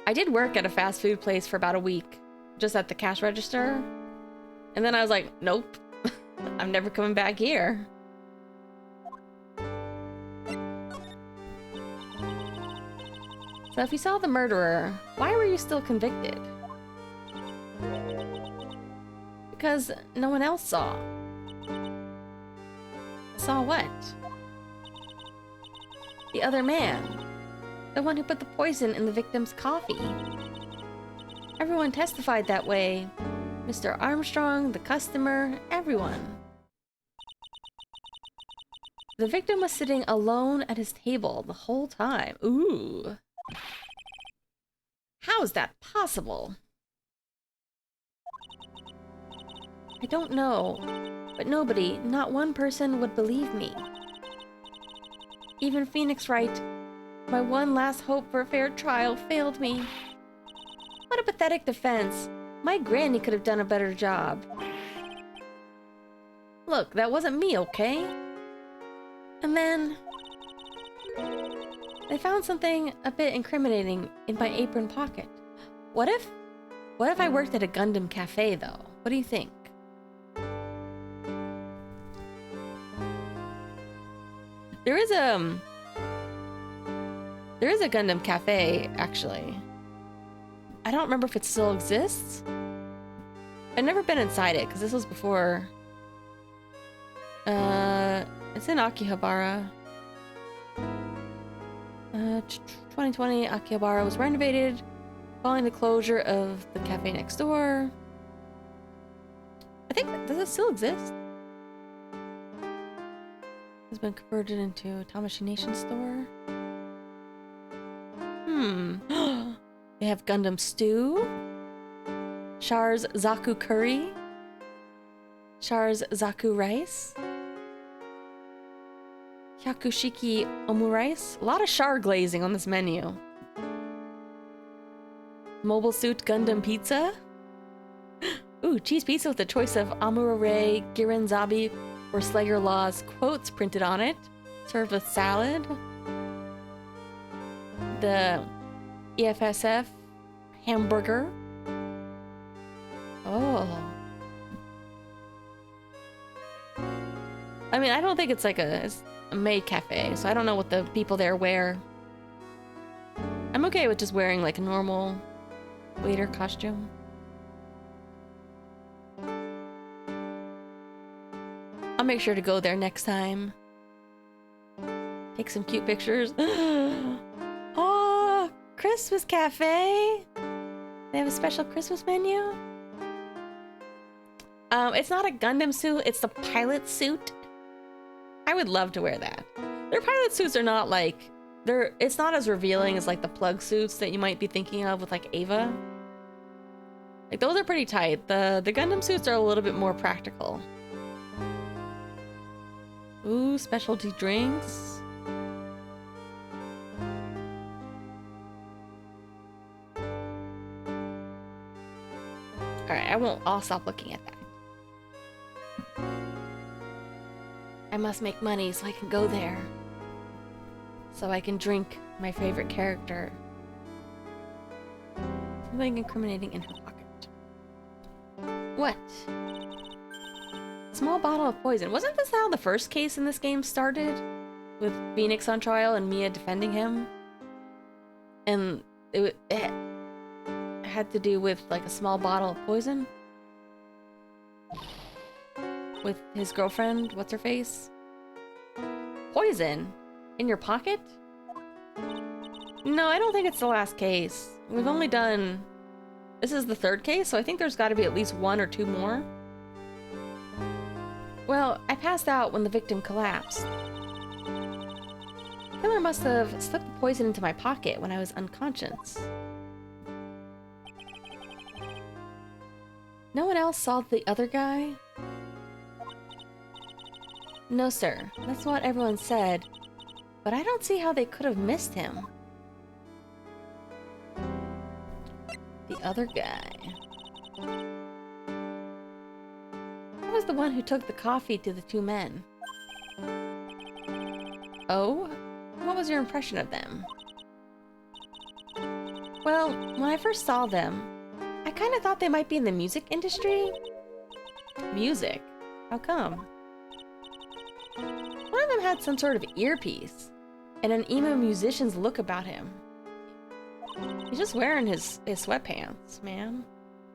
I did work at a fast food place for about a week, just at the cash register. And then I was like, nope, I'm never coming back here. So if you saw the murderer, why were you still convicted? Because no one else saw. Saw what? The other man. The one who put the poison in the victim's coffee. Everyone testified that way. Mr. Armstrong, the customer, everyone. The victim was sitting alone at his table the whole time. Ooh. How is that possible? I don't know, but nobody, not one person, would believe me. Even Phoenix Wright, my one last hope for a fair trial, failed me. What a pathetic defense. My granny could have done a better job. Look, that wasn't me, okay? And then they found something a bit incriminating in my apron pocket. What if I worked at a Gundam cafe, though? What do you think? There is a Gundam cafe, actually. I don't remember if it still exists. I've never been inside it, because this was before... it's in Akihabara. 2020, Akihabara was renovated following the closure of the cafe next door. I think, does it still exist? Has been converted into a Tamashii Nation store. They have Gundam Stew, Char's Zaku Curry, Char's Zaku Rice, Hyakushiki Omurice. A lot of char glazing on this menu. Mobile Suit Gundam Pizza. Ooh, cheese pizza with a choice of Amurare, Giranzabi, or Slayer Law's quotes printed on it, served with salad. The EFSF hamburger. Oh. I mean, I don't think it's like it's a maid cafe, so I don't know what the people there wear. I'm okay with just wearing like a normal waiter costume. I'll make sure to go there next time. Take some cute pictures. Oh, Christmas cafe. They have a special Christmas menu. It's not a Gundam suit, it's the pilot suit. I would love to wear that. Their pilot suits are not like, it's not as revealing as like the plug suits that you might be thinking of with like Ava. Like those are pretty tight. The Gundam suits are a little bit more practical. Ooh, specialty drinks. Alright, I'll stop looking at that. I must make money so I can go there. So I can drink my favorite character. Something incriminating in her pocket. What? Small bottle of poison. Wasn't this how the first case in this game started? With Phoenix on trial and Mia defending him? And it had to do with like a small bottle of poison? With his girlfriend, what's her face? Poison? In your pocket? No, I don't think it's the last case. We've only done... This is the third case, so I think there's got to be at least one or two more. Well, I passed out when the victim collapsed. Killer must have slipped the poison into my pocket when I was unconscious. No one else saw the other guy? No, sir. That's what everyone said. But I don't see how they could have missed him. The other guy. I was the one who took the coffee to the two men. Oh? What was your impression of them? Well, when I first saw them, I kind of thought they might be in the music industry. Music? How come? One of them had some sort of earpiece, and an emo musician's look about him. He's just wearing his sweatpants, man.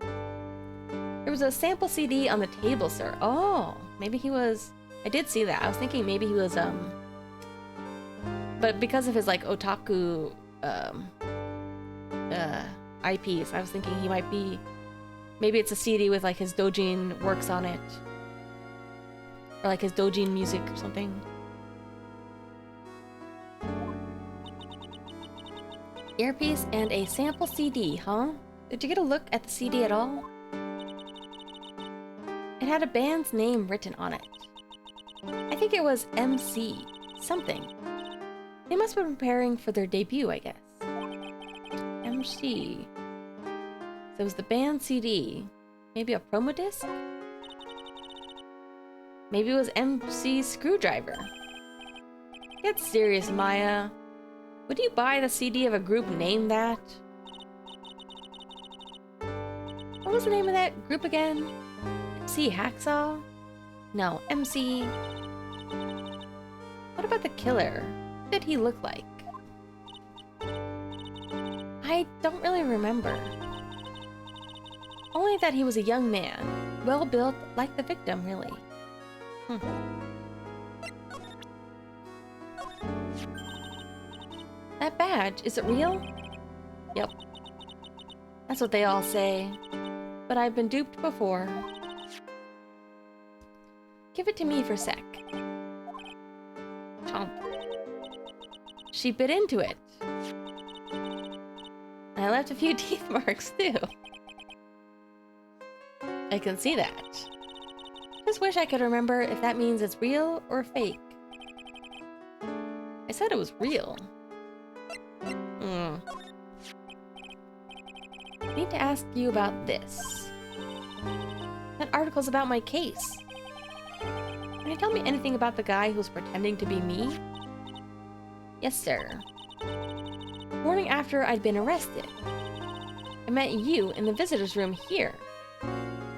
There was a sample CD on the table, sir. Oh, maybe he was... I did see that. I was thinking maybe he was, But because of his, like, otaku, IPs, I was thinking he might be... Maybe it's a CD with, like, his doujin works on it. Or, like, his doujin music or something. Earpiece and a sample CD, huh? Did you get a look at the CD at all? It had a band's name written on it. I think it was MC something. They must be preparing for their debut, I guess. MC. So it was the band CD. Maybe a promo disc? Maybe it was MC Screwdriver. Get serious, Maya. Would you buy the CD of a group named that? What was the name of that group again? MC Hacksaw? No, MC... What about the killer? What did he look like? I don't really remember. Only that he was a young man. Well built, like the victim, really. That badge, is it real? Yep. That's what they all say. But I've been duped before. Give it to me for a sec. Chomp. She bit into it. I left a few teeth marks too. I can see that. Just wish I could remember if that means it's real or fake. I said it was real. I need to ask you about this. That article's about my case. Can you tell me anything about the guy who's pretending to be me? Yes, sir. The morning after I'd been arrested, I met you in the visitor's room here.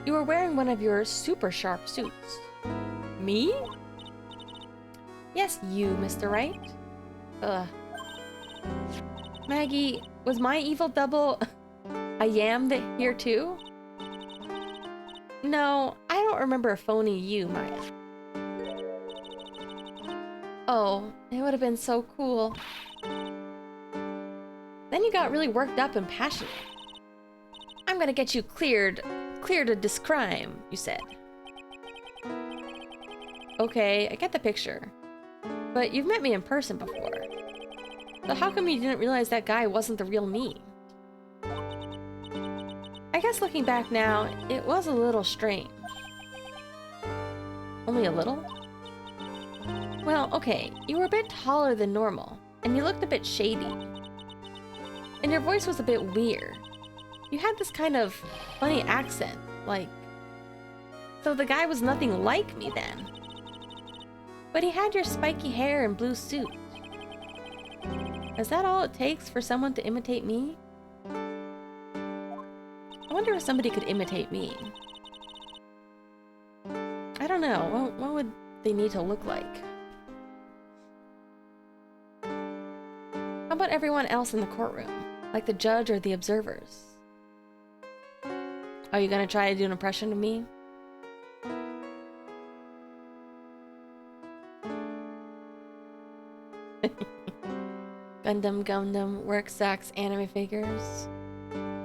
You were wearing one of your super sharp suits. Me? Yes, you, Mr. Wright. Ugh. Maggie, was my evil double a yam here too? No, I don't remember a phony you, Maya. Oh, it would have been so cool. Then you got really worked up and passionate. I'm gonna get you cleared of this crime, you said. Okay, I get the picture. But you've met me in person before. So how come you didn't realize that guy wasn't the real me? I guess looking back now, it was a little strange. Only a little? Well, okay, you were a bit taller than normal, and you looked a bit shady. And your voice was a bit weird. You had this kind of funny accent, like... So the guy was nothing like me then. But he had your spiky hair and blue suit. Is that all it takes for someone to imitate me? I wonder if somebody could imitate me. I don't know. What would they need to look like? How about everyone else in the courtroom? Like the judge or the observers? Are you gonna try to do an impression of me? Gundam, work sucks, anime figures.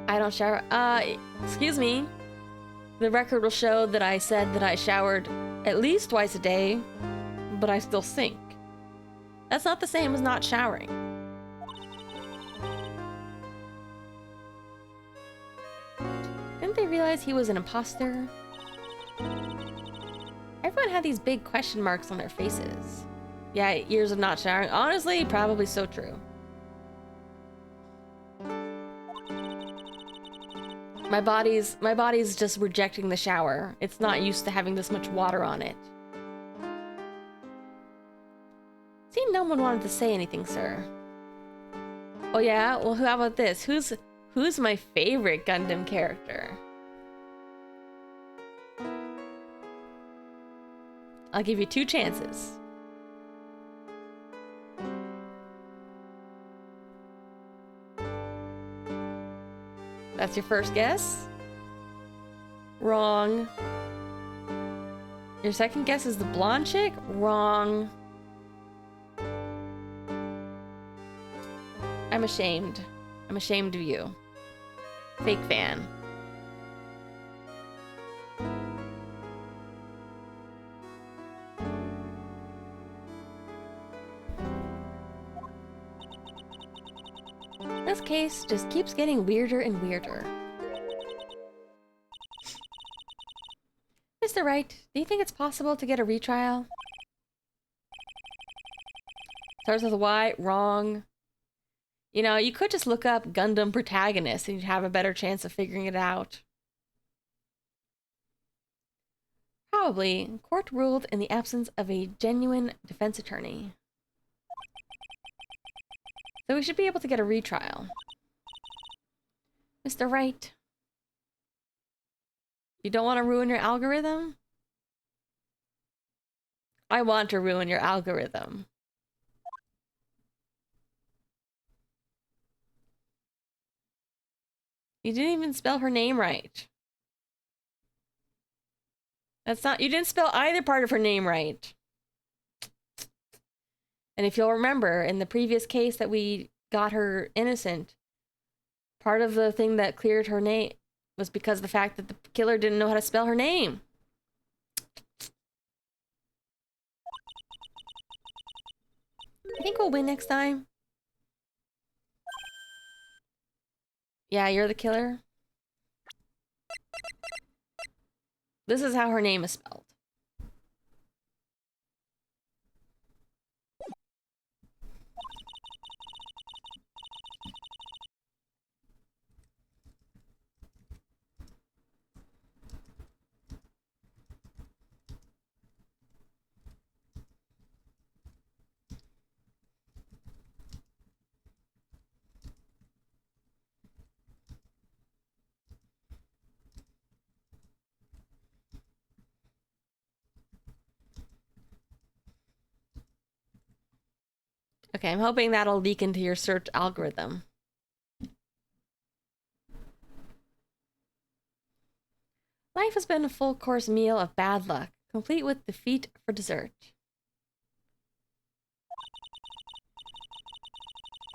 I don't shower. Excuse me. The record will show that I said that I showered at least twice a day, but I still stink. That's not the same as not showering. Didn't they realize he was an imposter? Everyone had these big question marks on their faces. Yeah, years of not showering. Honestly, probably so true. My body's just rejecting the shower. It's not used to having this much water on it. See, no one wanted to say anything, sir. Oh yeah? Well, how about this? Who's my favorite Gundam character? I'll give you 2 chances. That's your first guess? Wrong. Your second guess is the blonde chick? Wrong. I'm ashamed. I'm ashamed of you. Fake fan. This case just keeps getting weirder and weirder. Mr. Wright, do you think it's possible to get a retrial? Starts with a Y. Wrong. You know, you could just look up Gundam protagonist and you'd have a better chance of figuring it out. Probably. Court ruled in the absence of a genuine defense attorney. So we should be able to get a retrial. Mr. Wright. You don't want to ruin your algorithm? I want to ruin your algorithm. You didn't even spell her name right. That's not... You didn't spell either part of her name right. And if you'll remember, in the previous case that we got her innocent, part of the thing that cleared her name was because of the fact that the killer didn't know how to spell her name. I think we'll win next time. Yeah, you're the killer? This is how her name is spelled. Okay, I'm hoping that'll leak into your search algorithm. Life has been a full-course meal of bad luck, complete with defeat for dessert.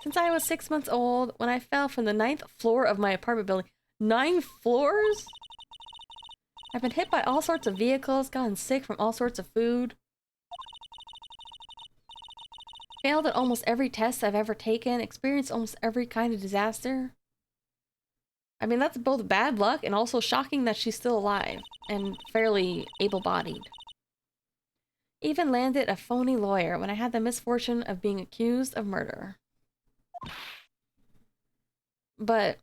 Since I was 6 months old, when I fell from the 9th floor of my apartment building. 9 floors? I've been hit by all sorts of vehicles, gotten sick from all sorts of food. Failed at almost every test I've ever taken, experienced almost every kind of disaster. I mean, that's both bad luck and also shocking that she's still alive and fairly able-bodied. Even landed a phony lawyer when I had the misfortune of being accused of murder. But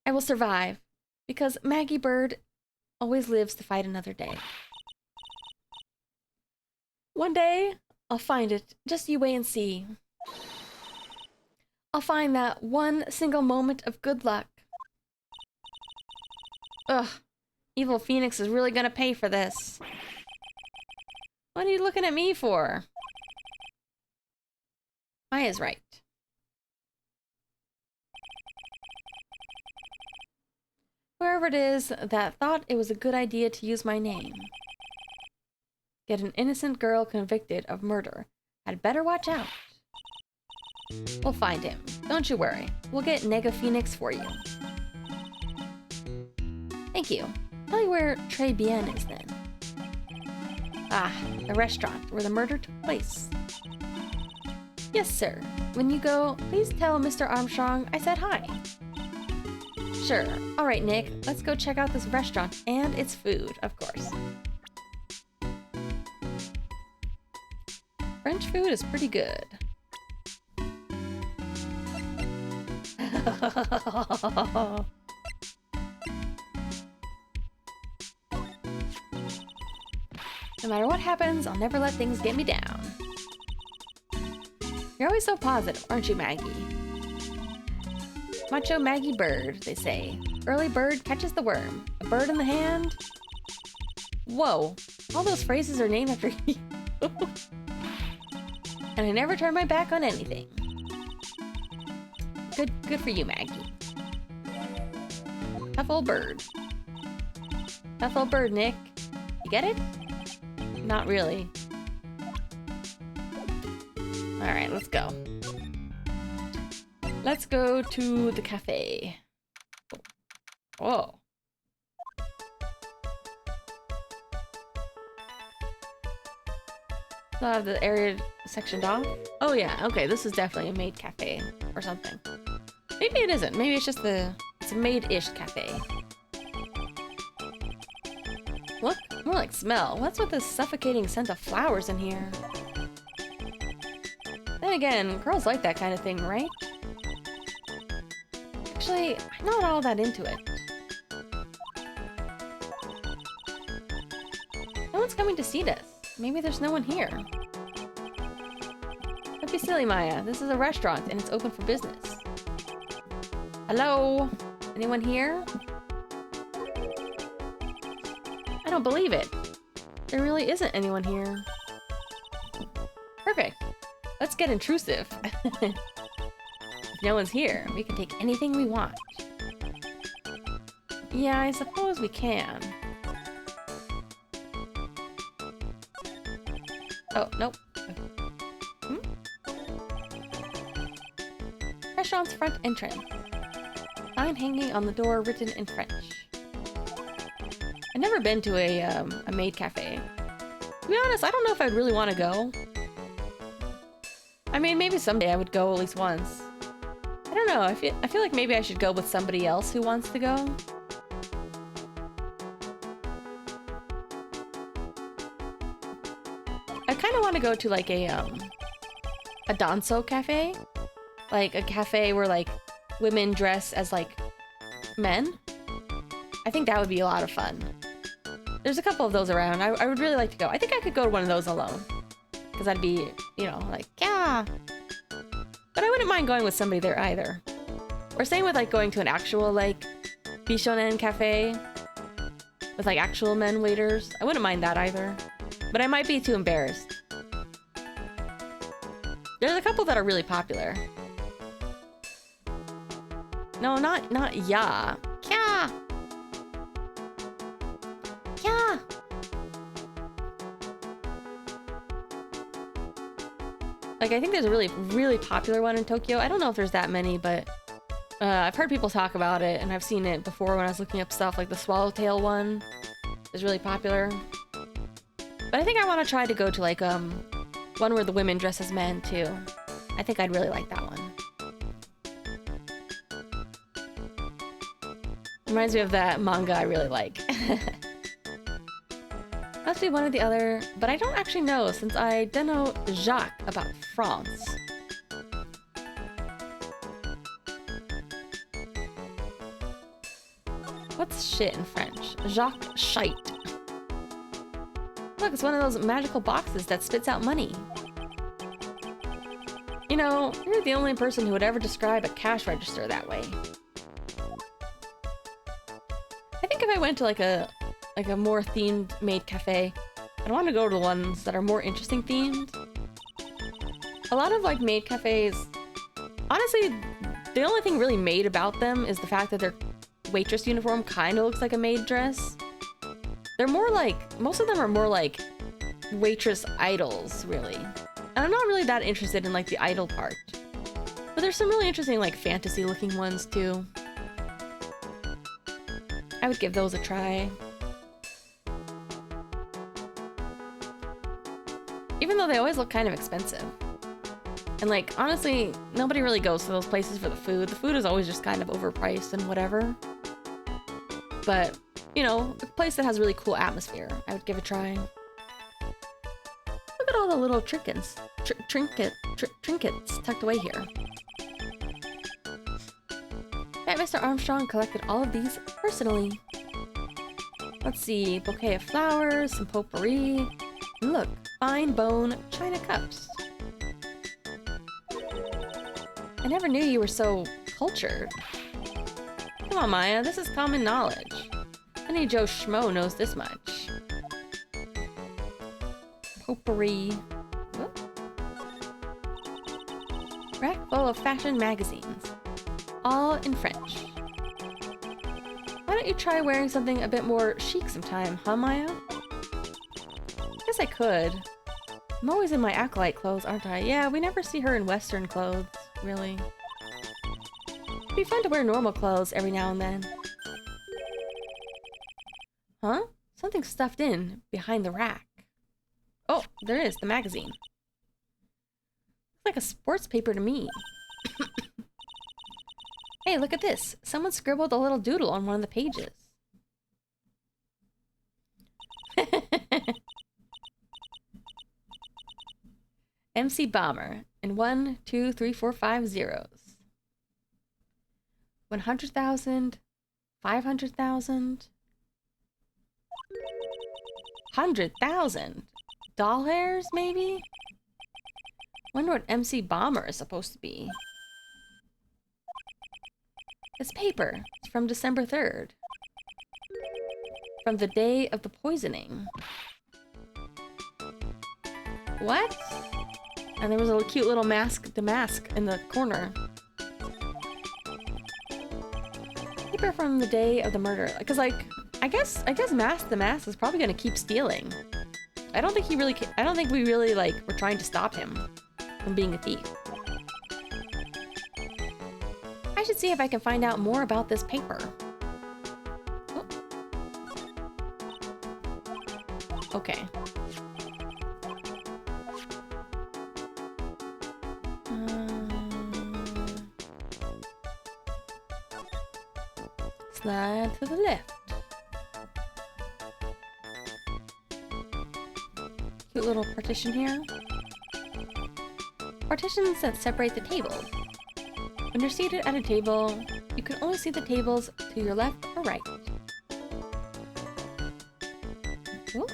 I will survive because Maggie Bird always lives to fight another day. One day, I'll find it. Just you wait and see. I'll find that one single moment of good luck. Ugh. Evil Phoenix is really gonna pay for this. What are you looking at me for? Maya's right. Whoever it is that thought it was a good idea to use my name. Get an innocent girl convicted of murder. I'd better watch out. We'll find him. Don't you worry. We'll get Nega Phoenix for you. Thank you. Tell me where Très Bien is then. Ah, the restaurant where the murder took place. Yes, sir. When you go, please tell Mr. Armstrong I said hi. Sure. All right, Nick. Let's go check out this restaurant and its food, of course. French food is pretty good. No matter what happens, I'll never let things get me down. You're always so positive, aren't you, Maggie? Macho Maggie Bird, they say. Early bird catches the worm. A bird in the hand. Whoa, all those phrases are named after you. And I never turn my back on anything. Good for you, Maggie. Tough old bird. Tough old bird, Nick. You get it? Not really. Alright, let's go. Let's go to the cafe. Whoa. Still have the area sectioned off? Oh yeah, okay, this is definitely a maid cafe or something. Maybe it isn't. Maybe it's just it's a maid-ish cafe. Look, more like smell. What's with this suffocating scent of flowers in here? Then again, girls like that kind of thing, right? Actually, I'm not all that into it. No one's coming to see this. Maybe there's no one here. Don't be silly, Maya. This is a restaurant and it's open for business. Hello? Anyone here? I don't believe it. There really isn't anyone here. Perfect. Let's get intrusive. If no one's here, we can take anything we want. Yeah, I suppose we can. Oh, nope. Hmm? Restaurant's front entrance. Sign hanging on the door written in French. I've never been to a maid cafe. To be honest, I don't know if I'd really want to go. I mean, maybe someday I would go at least once. I don't know. I feel like maybe I should go with somebody else who wants to go. I kind of want to go to like a danso cafe, like a cafe where like women dress as like men. I think that would be a lot of fun. There's a couple of those around. I would really like to go. I think I could go to one of those alone. Because I'd be, you know, like, yeah. But I wouldn't mind going with somebody there either. Or same with like going to an actual like Bishonen cafe with like actual men waiters. I wouldn't mind that either. But I might be too embarrassed. There's a couple that are really popular. No, not ya. Kya. Kya. Like, I think there's a really popular one in Tokyo. I don't know if there's that many, but I've heard people talk about it, and I've seen it before when I was looking up stuff. Like the Swallowtail one is really popular. But I think I want to try to go to like one where the women dress as men too. I think I'd really like that one. Reminds me of that manga I really like. Must be one or the other, but I don't actually know since I don't know Jacques about France. What's shit in French? Jacques shite. Look, it's one of those magical boxes that spits out money. You know, you're the only person who would ever describe a cash register that way. I think if I went to like a more themed maid cafe, I'd want to go to the ones that are more interesting themed. A lot of like maid cafes, honestly, the only thing really made about them is the fact that their waitress uniform kind of looks like a maid dress. They're more like, most of them are more like waitress idols, really. And I'm not really that interested in like the idol part. But there's some really interesting like fantasy looking ones too. I would give those a try. Even though they always look kind of expensive. And like, honestly, nobody really goes to those places for the food. The food is always just kind of overpriced and whatever. But, you know, a place that has really cool atmosphere, I would give a try. Look at all the little trinkets tucked away here. Bet Mr. Armstrong collected all of these personally. Let's see, bouquet of flowers, some potpourri. Look, fine bone china cups. I never knew you were so cultured. Come on, Maya, this is common knowledge. Any Joe Schmo knows this much. Potpourri. Whoop. Rack full of fashion magazines. All in French. Why don't you try wearing something a bit more chic sometime, huh, Maya? Guess I could. I'm always in my acolyte clothes, aren't I? Yeah, we never see her in Western clothes, really. It'd be fun to wear normal clothes every now and then. Huh? Something stuffed in behind the rack. Oh, there is, the magazine. Looks like a sports paper to me. Hey, look at this. Someone scribbled a little doodle on one of the pages. MC Bomber and 1, 2, 3, 4, 5 zeros. 100,000, 500,000, 100,000. Doll hairs, maybe? Wonder what MC Bomber is supposed to be. This paper is from December 3rd. From the day of the poisoning. What? And there was a cute little mask in the corner. Paper from the day of the murder. Because, like, I guess Mask the Mask is probably gonna keep stealing. I don't think we really, like, were trying to stop him from being a thief. I should see if I can find out more about this paper. Oh. Okay. Slide to the left. Cute little partition here. Partitions that separate the tables. When you're seated at a table, you can only see the tables to your left or right. Ooh.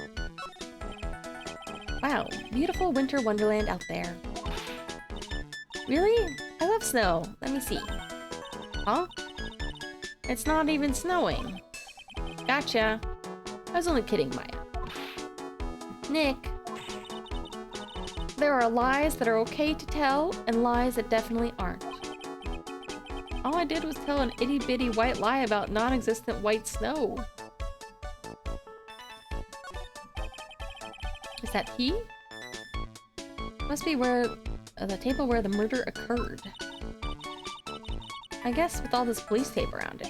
Wow, beautiful winter wonderland out there. Really? I love snow. Let me see. Huh? It's not even snowing. Gotcha. I was only kidding, Maya. Nick. There are lies that are okay to tell, and lies that definitely aren't. All I did was tell an itty-bitty white lie about non-existent white snow. Is that he? Must be where the table where the murder occurred. I guess with all this police tape around it.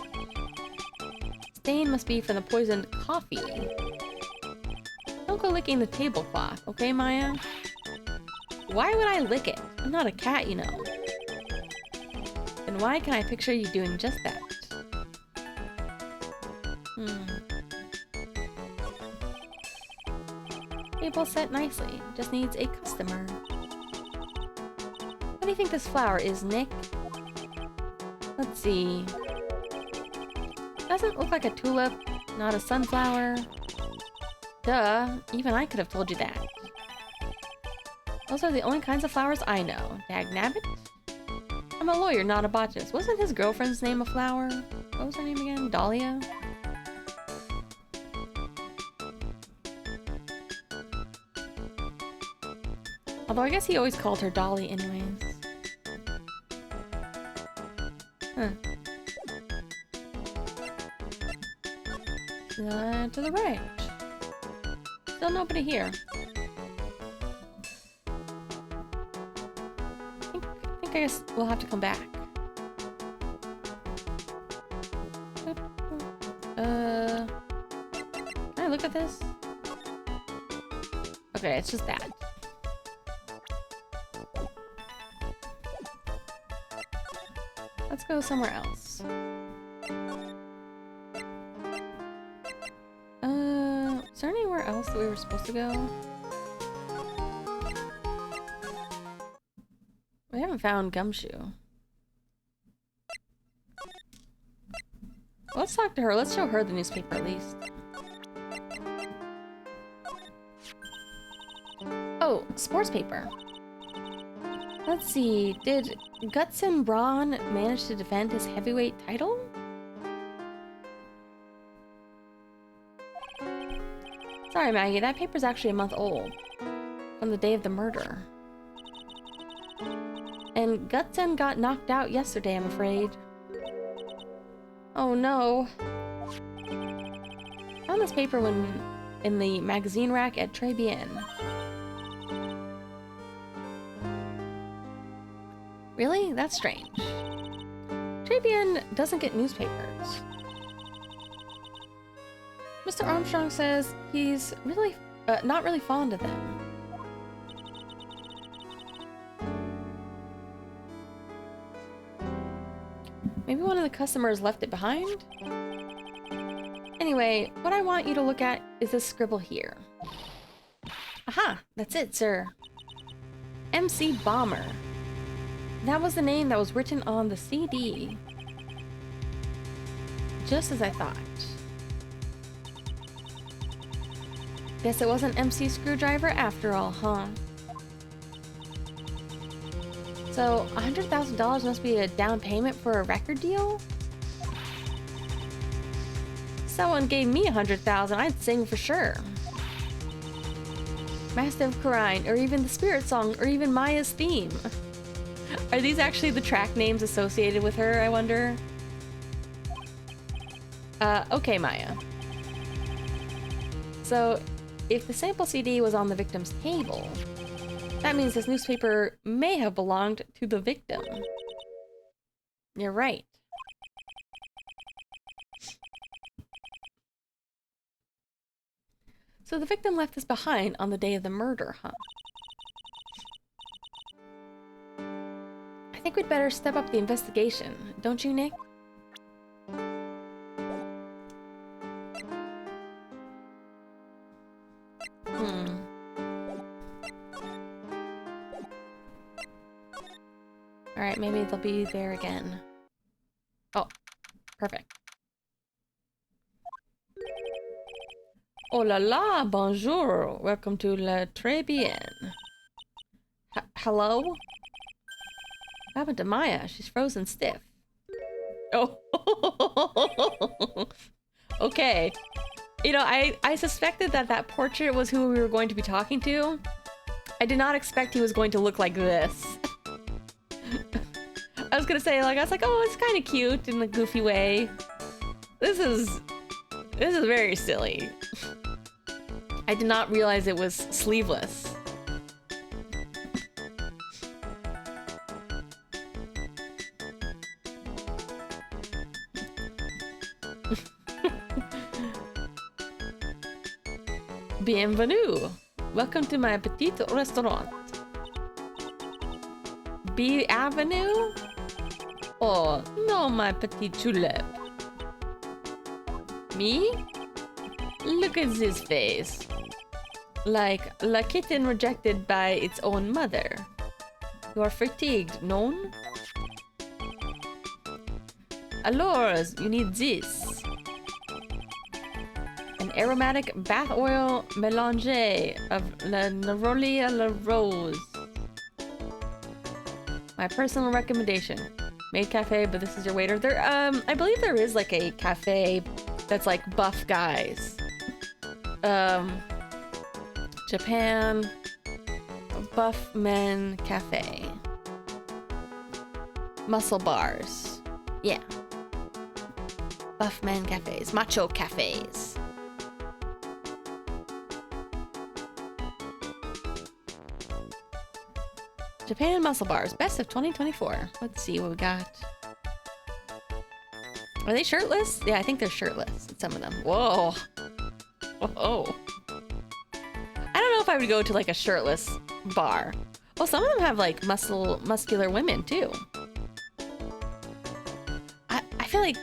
Stain must be from the poisoned coffee. Don't go licking the tablecloth, okay, Maya? Why would I lick it? I'm not a cat, you know. And why can I picture you doing just that? Table set nicely. Just needs a customer. What do you think this flower is, Nick? Let's see. Doesn't look like a tulip, not a sunflower. Duh, even I could have told you that. Those are the only kinds of flowers I know. Dagnabbit? I'm a lawyer, not a botanist. Wasn't his girlfriend's name a flower? What was her name again? Dahlia? Although I guess he always called her Dolly anyways. Huh. To the right. Still nobody here. I guess we'll have to come back. Can I look at this? Okay, it's just that. Let's go somewhere else. Is there anywhere else that we were supposed to go? We haven't found Gumshoe. Let's talk to her. Let's show her the newspaper at least. Oh, sports paper. Let's see. Did Gutson Braun manage to defend his heavyweight title? Sorry, Maggie. That paper's actually a month old. From the day of the murder. And Gutson got knocked out yesterday, I'm afraid. Oh no. Found this paper in the magazine rack at Tribulations. Really? That's strange. Tribulations doesn't get newspapers. Mr. Armstrong says he's really not really fond of them. Maybe one of the customers left it behind? Anyway, what I want you to look at is this scribble here. Aha! That's it, sir. MC Bomber. That was the name that was written on the CD. Just as I thought. Guess it wasn't MC Screwdriver after all, huh? So, $100,000 must be a down payment for a record deal? Someone gave me $100,000, I'd sing for sure. Master of Karine, or even the Spirit Song, or even Maya's theme. Are these actually the track names associated with her, I wonder? Okay, Maya. So, if the sample CD was on the victim's table, that means this newspaper may have belonged to the victim. You're right. So the victim left this behind on the day of the murder, huh? I think we'd better step up the investigation, don't you, Nick? Alright, maybe they'll be there again. Oh, perfect. Oh la la, bonjour. Welcome to La Tribulations. Hello? What happened to Maya? She's frozen stiff. Oh. Okay. You know, I suspected that that portrait was who we were going to be talking to. I did not expect he was going to look like this. I was gonna say, like, I was like, oh, it's kind of cute in a goofy way. This is very silly. I did not realize it was sleeveless. Bienvenue. Welcome to my petit restaurant. B Avenue? Oh, no, my petit tulip. Me? Look at this face. Like a kitten rejected by its own mother. You are fatigued, non? Alors, you need this. An aromatic bath oil mélange of La Neroli à la Rose. My personal recommendation. Made cafe, but this is your waiter. There, I believe there is like a cafe that's like buff guys. Japan Buff Men Cafe. Muscle bars. Yeah. Buff men cafes. Macho cafes. Japan muscle bars. Best of 2024. Let's see what we got. Are they shirtless? Yeah, I think they're shirtless. Some of them. Whoa. Whoa. I don't know if I would go to like a shirtless bar. Well, some of them have like muscular women too. I feel like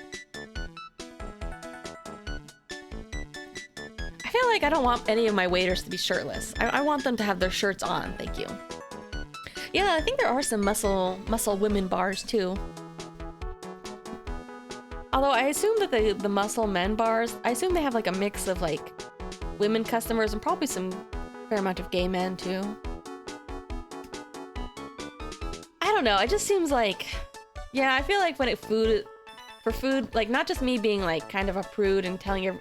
I don't want any of my waiters to be shirtless. I want them to have their shirts on. Thank you. Yeah, I think there are some muscle women bars too. Although I assume that the muscle men bars, I assume they have like a mix of like women customers and probably some fair amount of gay men too. I don't know, it just seems like, yeah, I feel like when for food, like not just me being like kind of a prude and telling you,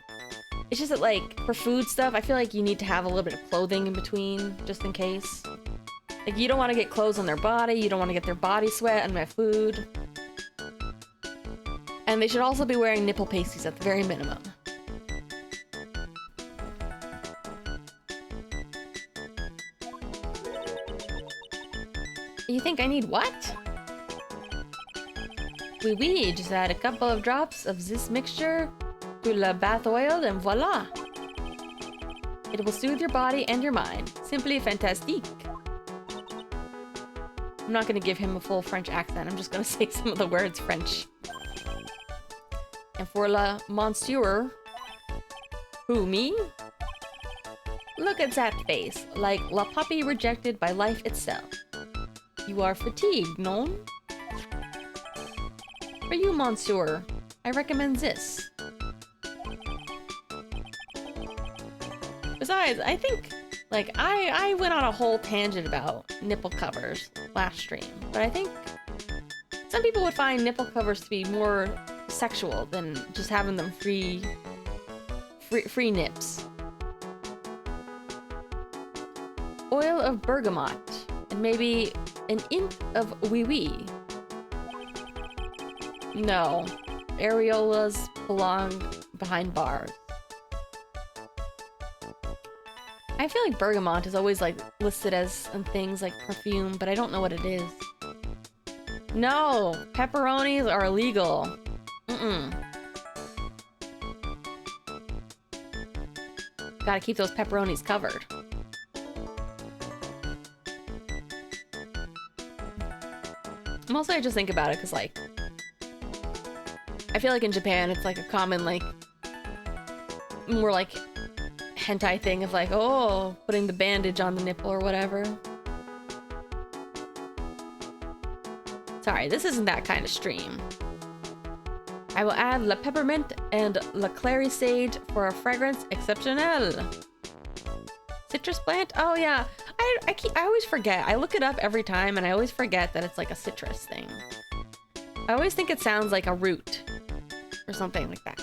it's just that like for food stuff, I feel like you need to have a little bit of clothing in between just in case. Like you don't want to get clothes on their body, you don't want to get their body sweat on my food. And they should also be wearing nipple pasties at the very minimum. You think I need what? Oui, just add a couple of drops of this mixture to la bath oil and voila! It will soothe your body and your mind. Simply fantastique. I'm not gonna give him a full French accent, I'm just gonna say some of the words French. And for la monsieur, who, me? Look at that face, like la puppy rejected by life itself. You are fatigued, non? For you, monsieur, I recommend this. Besides, I think, like, I went on a whole tangent about nipple covers last stream, but I think some people would find nipple covers to be more sexual than just having them free nips. Oil of bergamot, and maybe an hint of wee-wee. No, areolas belong behind bars. I feel like bergamot is always like listed as things like perfume, but I don't know what it is. No, pepperonis are illegal. Gotta keep those pepperonis covered. Mostly I just think about it because, like, I feel like in Japan it's like a common, like, more like hentai thing of like, oh, putting the bandage on the nipple or whatever. Sorry, this isn't that kind of stream. I will add La Peppermint and La Clary Sage for a fragrance exceptionnel. Citrus plant? Oh yeah. I always forget. I look it up every time and I always forget that it's like a citrus thing. I always think it sounds like a root or something like that.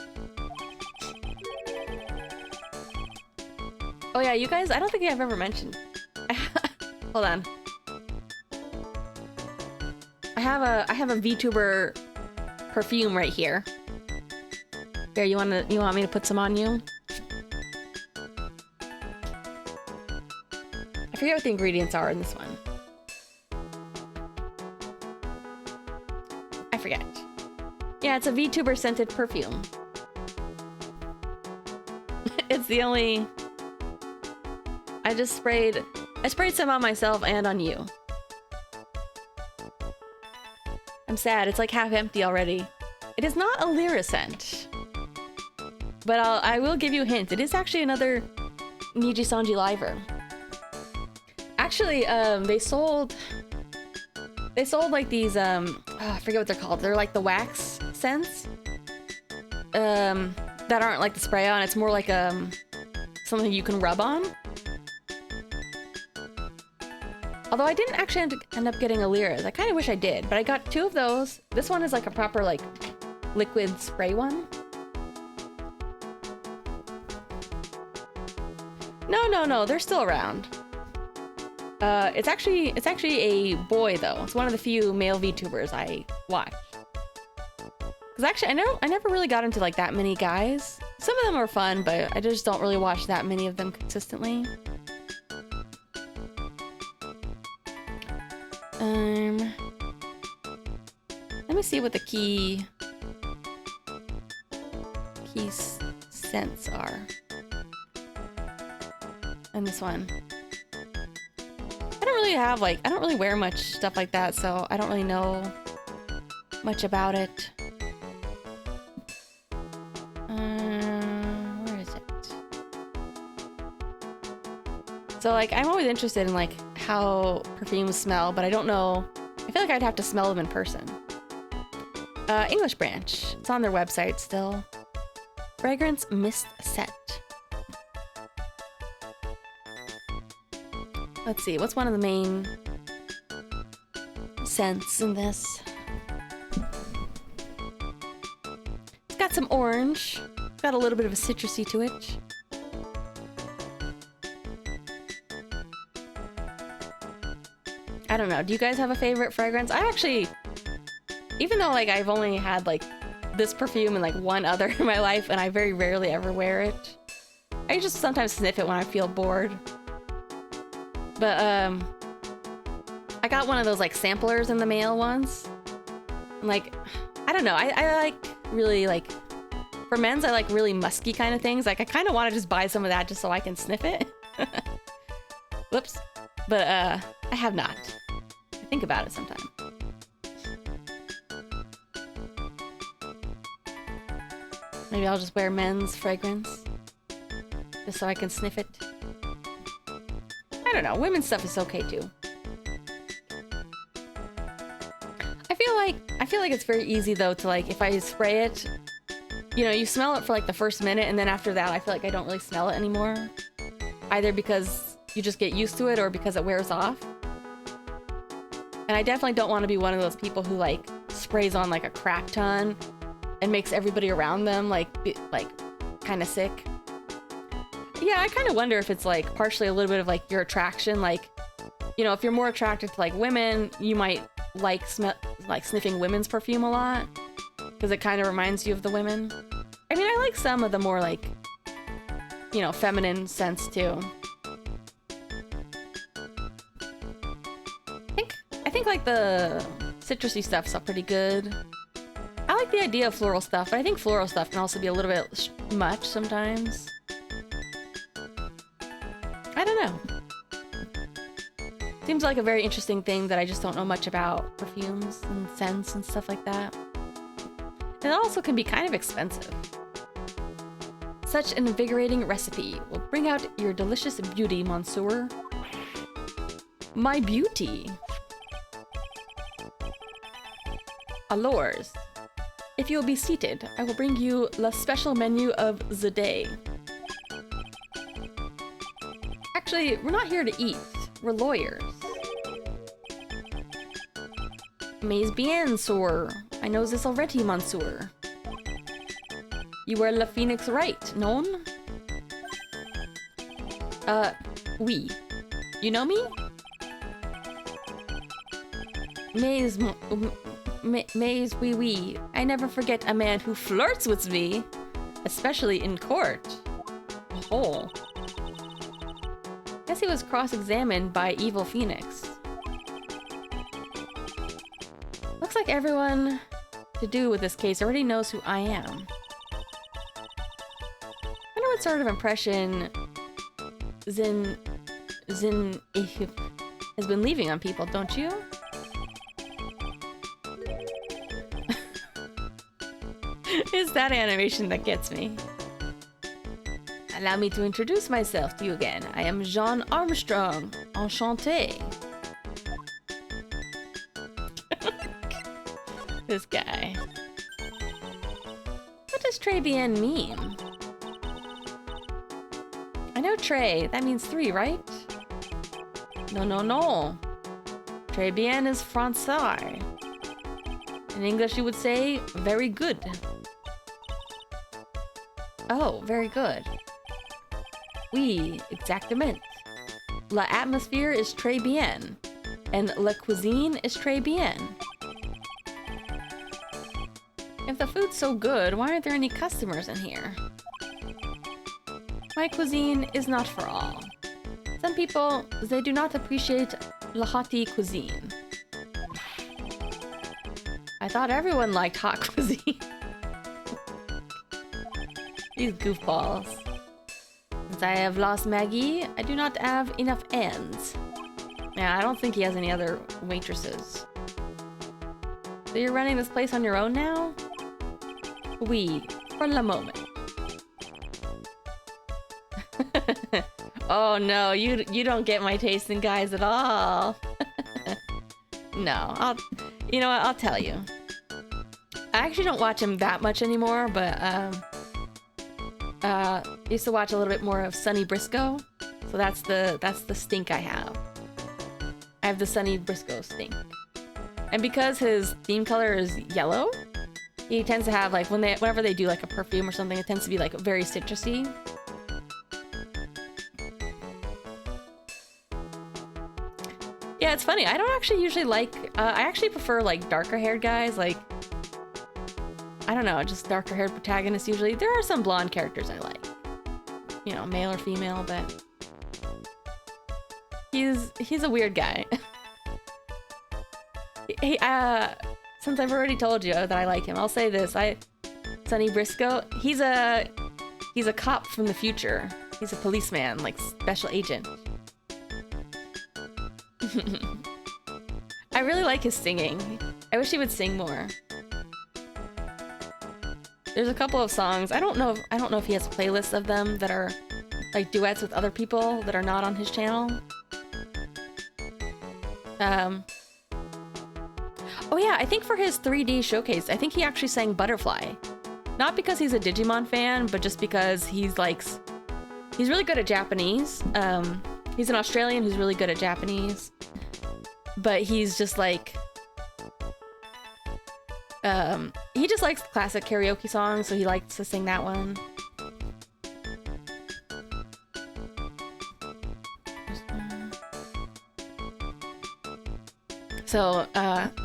Oh yeah, you guys, I don't think I've ever mentioned. Hold on. I have a VTuber perfume right here. Here, you want me to put some on you? I forget what the ingredients are in this one. I forget. Yeah, it's a VTuber scented perfume. It's the only... I sprayed some on myself and on you. I'm sad, it's like half empty already. It is not a Lyra scent. But I will give you a hint. It is actually another Niji Sanji Liver. Actually, they sold like these, I forget what they're called. They're like the wax scents. That aren't like the spray on. It's more like something you can rub on. Although I didn't actually end up getting a Lyra's. I kind of wish I did, but I got 2 of those. This one is like a proper like liquid spray one. No, they're still around. It's actually a boy though. It's one of the few male VTubers I watch. Cause actually I never really got into like that many guys. Some of them are fun, but I just don't really watch that many of them consistently. Let me see what the key scents are. And this one. I don't really wear much stuff like that, so I don't really know much about it. Where is it? So like, I'm always interested in like how perfumes smell, but I don't know. I feel like I'd have to smell them in person. English branch. It's on their website still. Fragrance Mist Set. Let's see, what's one of the main scents in this? It's got some orange. It's got a little bit of a citrusy to it. I don't know, do you guys have a favorite fragrance? I actually, even though like I've only had like this perfume and like one other in my life and I very rarely ever wear it, I just sometimes sniff it when I feel bored. But I got one of those like samplers in the mail once. And, like, I don't know, I like really like, for men's I like really musky kind of things. Like I kind of want to just buy some of that just so I can sniff it. Whoops. But I have not. I think about it sometime. Maybe I'll just wear men's fragrance just so I can sniff it. I don't know, women's stuff is okay too. I feel like it's very easy though to like, if I spray it, you know, you smell it for like the first minute and then after that I feel like I don't really smell it anymore. Either because you just get used to it or because it wears off. And I definitely don't want to be one of those people who like sprays on like a crap ton and makes everybody around them like kind of sick. Yeah, I kind of wonder if it's like partially a little bit of like your attraction. Like, you know, if you're more attracted to like women, you might like sniffing women's perfume a lot because it kind of reminds you of the women. I mean, I like some of the more like, you know, feminine scents too. I think like the citrusy stuff's pretty good. I like the idea of floral stuff, but I think floral stuff can also be a little bit much sometimes. I don't know. Seems like a very interesting thing that I just don't know much about perfumes and scents and stuff like that. And it also can be kind of expensive. Such an invigorating recipe will bring out your delicious beauty, monsieur. My beauty. Alors, if you will be seated, I will bring you the special menu of the day. Actually, we're not here to eat. We're lawyers. Mais bien, sir. I know this already, monsieur. You were La Phoenix right, non? Oui. You know me? Mais, oui. I never forget a man who flirts with me, especially in court. Oh. Guess he was cross-examined by Evil Phoenix. Looks like everyone to do with this case already knows who I am. I wonder what sort of impression Zin has been leaving on people, don't you? It's that animation that gets me. Allow me to introduce myself to you again. I am Jean Armstrong. Enchanté. This guy. What does très bien mean? I know très, that means 3, right? No. Très bien is français. In English you would say, very good. Oh, very good. Oui, exactement. La atmosphere is très bien. And la cuisine is très bien. If the food's so good, why aren't there any customers in here? My cuisine is not for all. Some people, they do not appreciate la haughty cuisine. I thought everyone liked hot cuisine. These goofballs. Since I have lost Maggie, I do not have enough ends. Yeah, I don't think he has any other waitresses. So you're running this place on your own now? Oui, for the moment. Oh no, you don't get my taste in guys at all. No, you know what, I'll tell you. I actually don't watch him that much anymore, but used to watch a little bit more of Sonny Briscoe. So that's the stink I have. I have the Sonny Briscoe stink. And because his theme color is yellow, he tends to have like whenever they do like a perfume or something, it tends to be like very citrusy. Yeah, it's funny. I don't actually usually like, I actually prefer like darker haired guys, like, I don't know, just darker haired protagonists usually. There are some blonde characters I like, you know, male or female, but he's a weird guy. Hey, since I've already told you that I like him, I'll say this, Sonny Briscoe, he's a cop from the future. He's a policeman, like special agent. I really like his singing. I wish he would sing more. There's a couple of songs. I don't know if he has playlists of them that are like duets with other people that are not on his channel. Oh yeah, I think for his 3D showcase, I think he actually sang Butterfly. Not because he's a Digimon fan, but just because he's really good at Japanese. He's an Australian who's really good at Japanese. But he's just like, he just likes classic karaoke songs, so he likes to sing that one. So,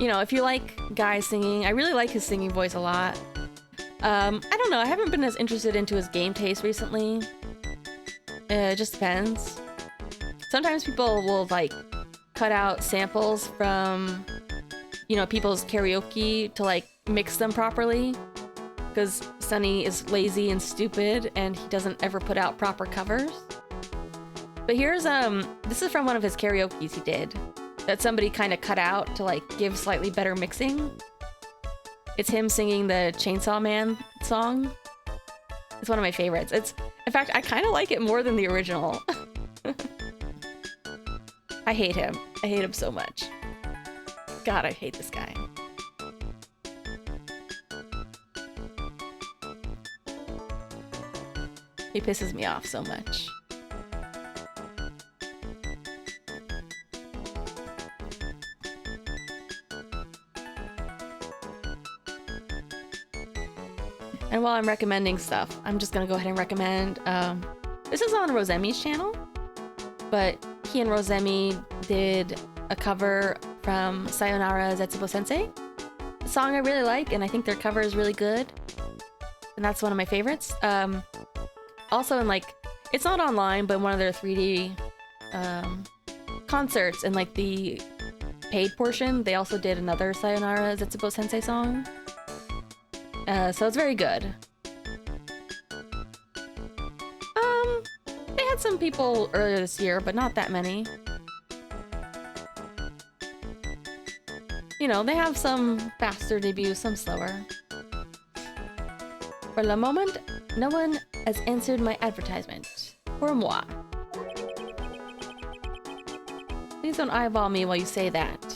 you know, if you like guys singing, I really like his singing voice a lot. I don't know, I haven't been as interested into his game taste recently. It just depends. Sometimes people will like cut out samples from, you know, people's karaoke to like mix them properly, because Sonny is lazy and stupid and he doesn't ever put out proper covers. But here's this is from one of his karaoke's he did that somebody kind of cut out to like give slightly better mixing. It's him singing the Chainsaw Man song. It's one of my favorites. In fact, I kind of like it more than the original. I hate him. I hate him so much. God, I hate this guy. He pisses me off so much. And while I'm recommending stuff, I'm just gonna go ahead and recommend, this is on Rosemi's channel, but he and Rosemi did a cover from Sayonara Zetsubo Sensei. A song I really like, and I think their cover is really good. And that's one of my favorites. Also in like, it's not online, but one of their 3D concerts, and like the paid portion, they also did another Sayonara Zetsubo Sensei song. So it's very good. They had some people earlier this year, but not that many. You know, they have some faster debuts, some slower. For the moment, no one has answered my advertisement. Pour moi. Please don't eyeball me while you say that.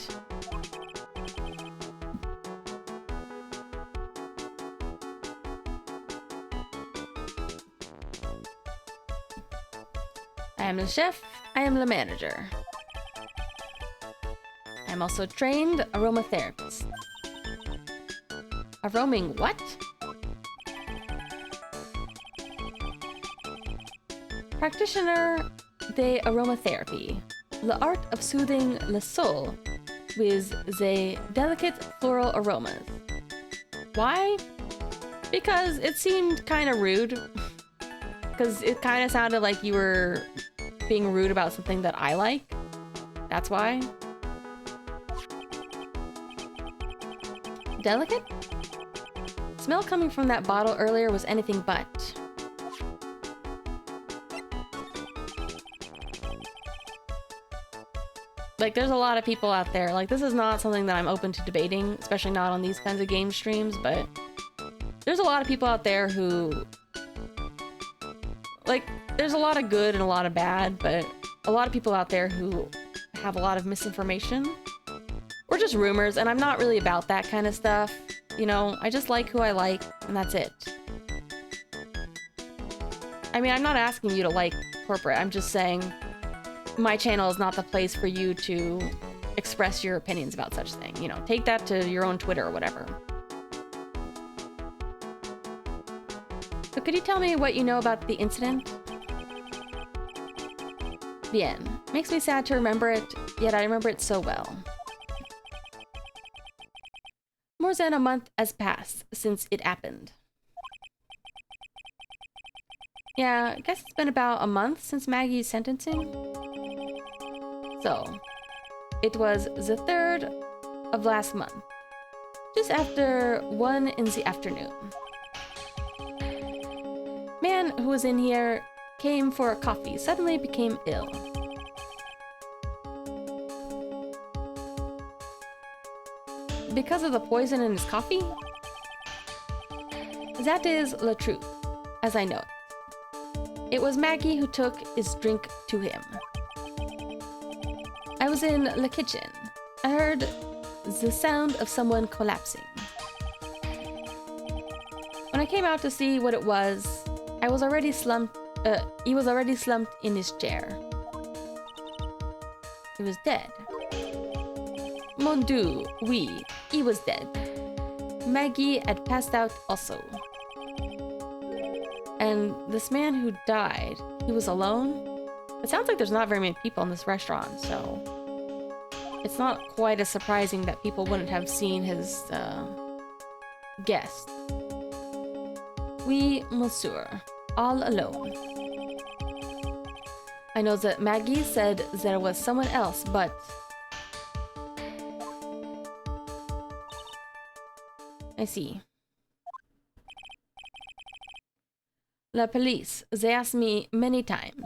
I am the chef, I am the manager. I am also trained aromatherapist. Aroming what? Practitioner de aromatherapy. The art of soothing the soul with the delicate floral aromas. Why? Because it seemed kind of rude. Because it kind of sounded like you were being rude about something that I like. That's why. Delicate? Smell coming from that bottle earlier was anything but. Like, there's a lot of people out there. Like, this is not something that I'm open to debating, especially not on these kinds of game streams, but there's a lot of people out there who, like, there's a lot of good and a lot of bad, but a lot of people out there who have a lot of misinformation or just rumors, and I'm not really about that kind of stuff. You know, I just like who I like, and that's it. I mean, I'm not asking you to like corporate. I'm just saying my channel is not the place for you to express your opinions about such thing. You know, take that to your own Twitter or whatever. So could you tell me what you know about the incident? Bien. Makes me sad to remember it, yet I remember it so well. More than a month has passed since it happened. Yeah, I guess it's been about a month since Maggie's sentencing. So, it was the 3rd of last month, just after 1 in the afternoon. Man who was in here came for a coffee, suddenly became ill. Because of the poison in his coffee? That is the truth, as I know it. It was Maggie who took his drink to him. I was in the kitchen. I heard the sound of someone collapsing. When I came out to see what it was, he was already slumped in his chair. He was dead. Mon Dieu, oui, he was dead. Maggie had passed out also. And this man who died, he was alone? It sounds like there's not very many people in this restaurant, so it's not quite as surprising that people wouldn't have seen his guest. Oui, monsieur. All alone. I know that Maggie said there was someone else, but I see. The police, they asked me many times.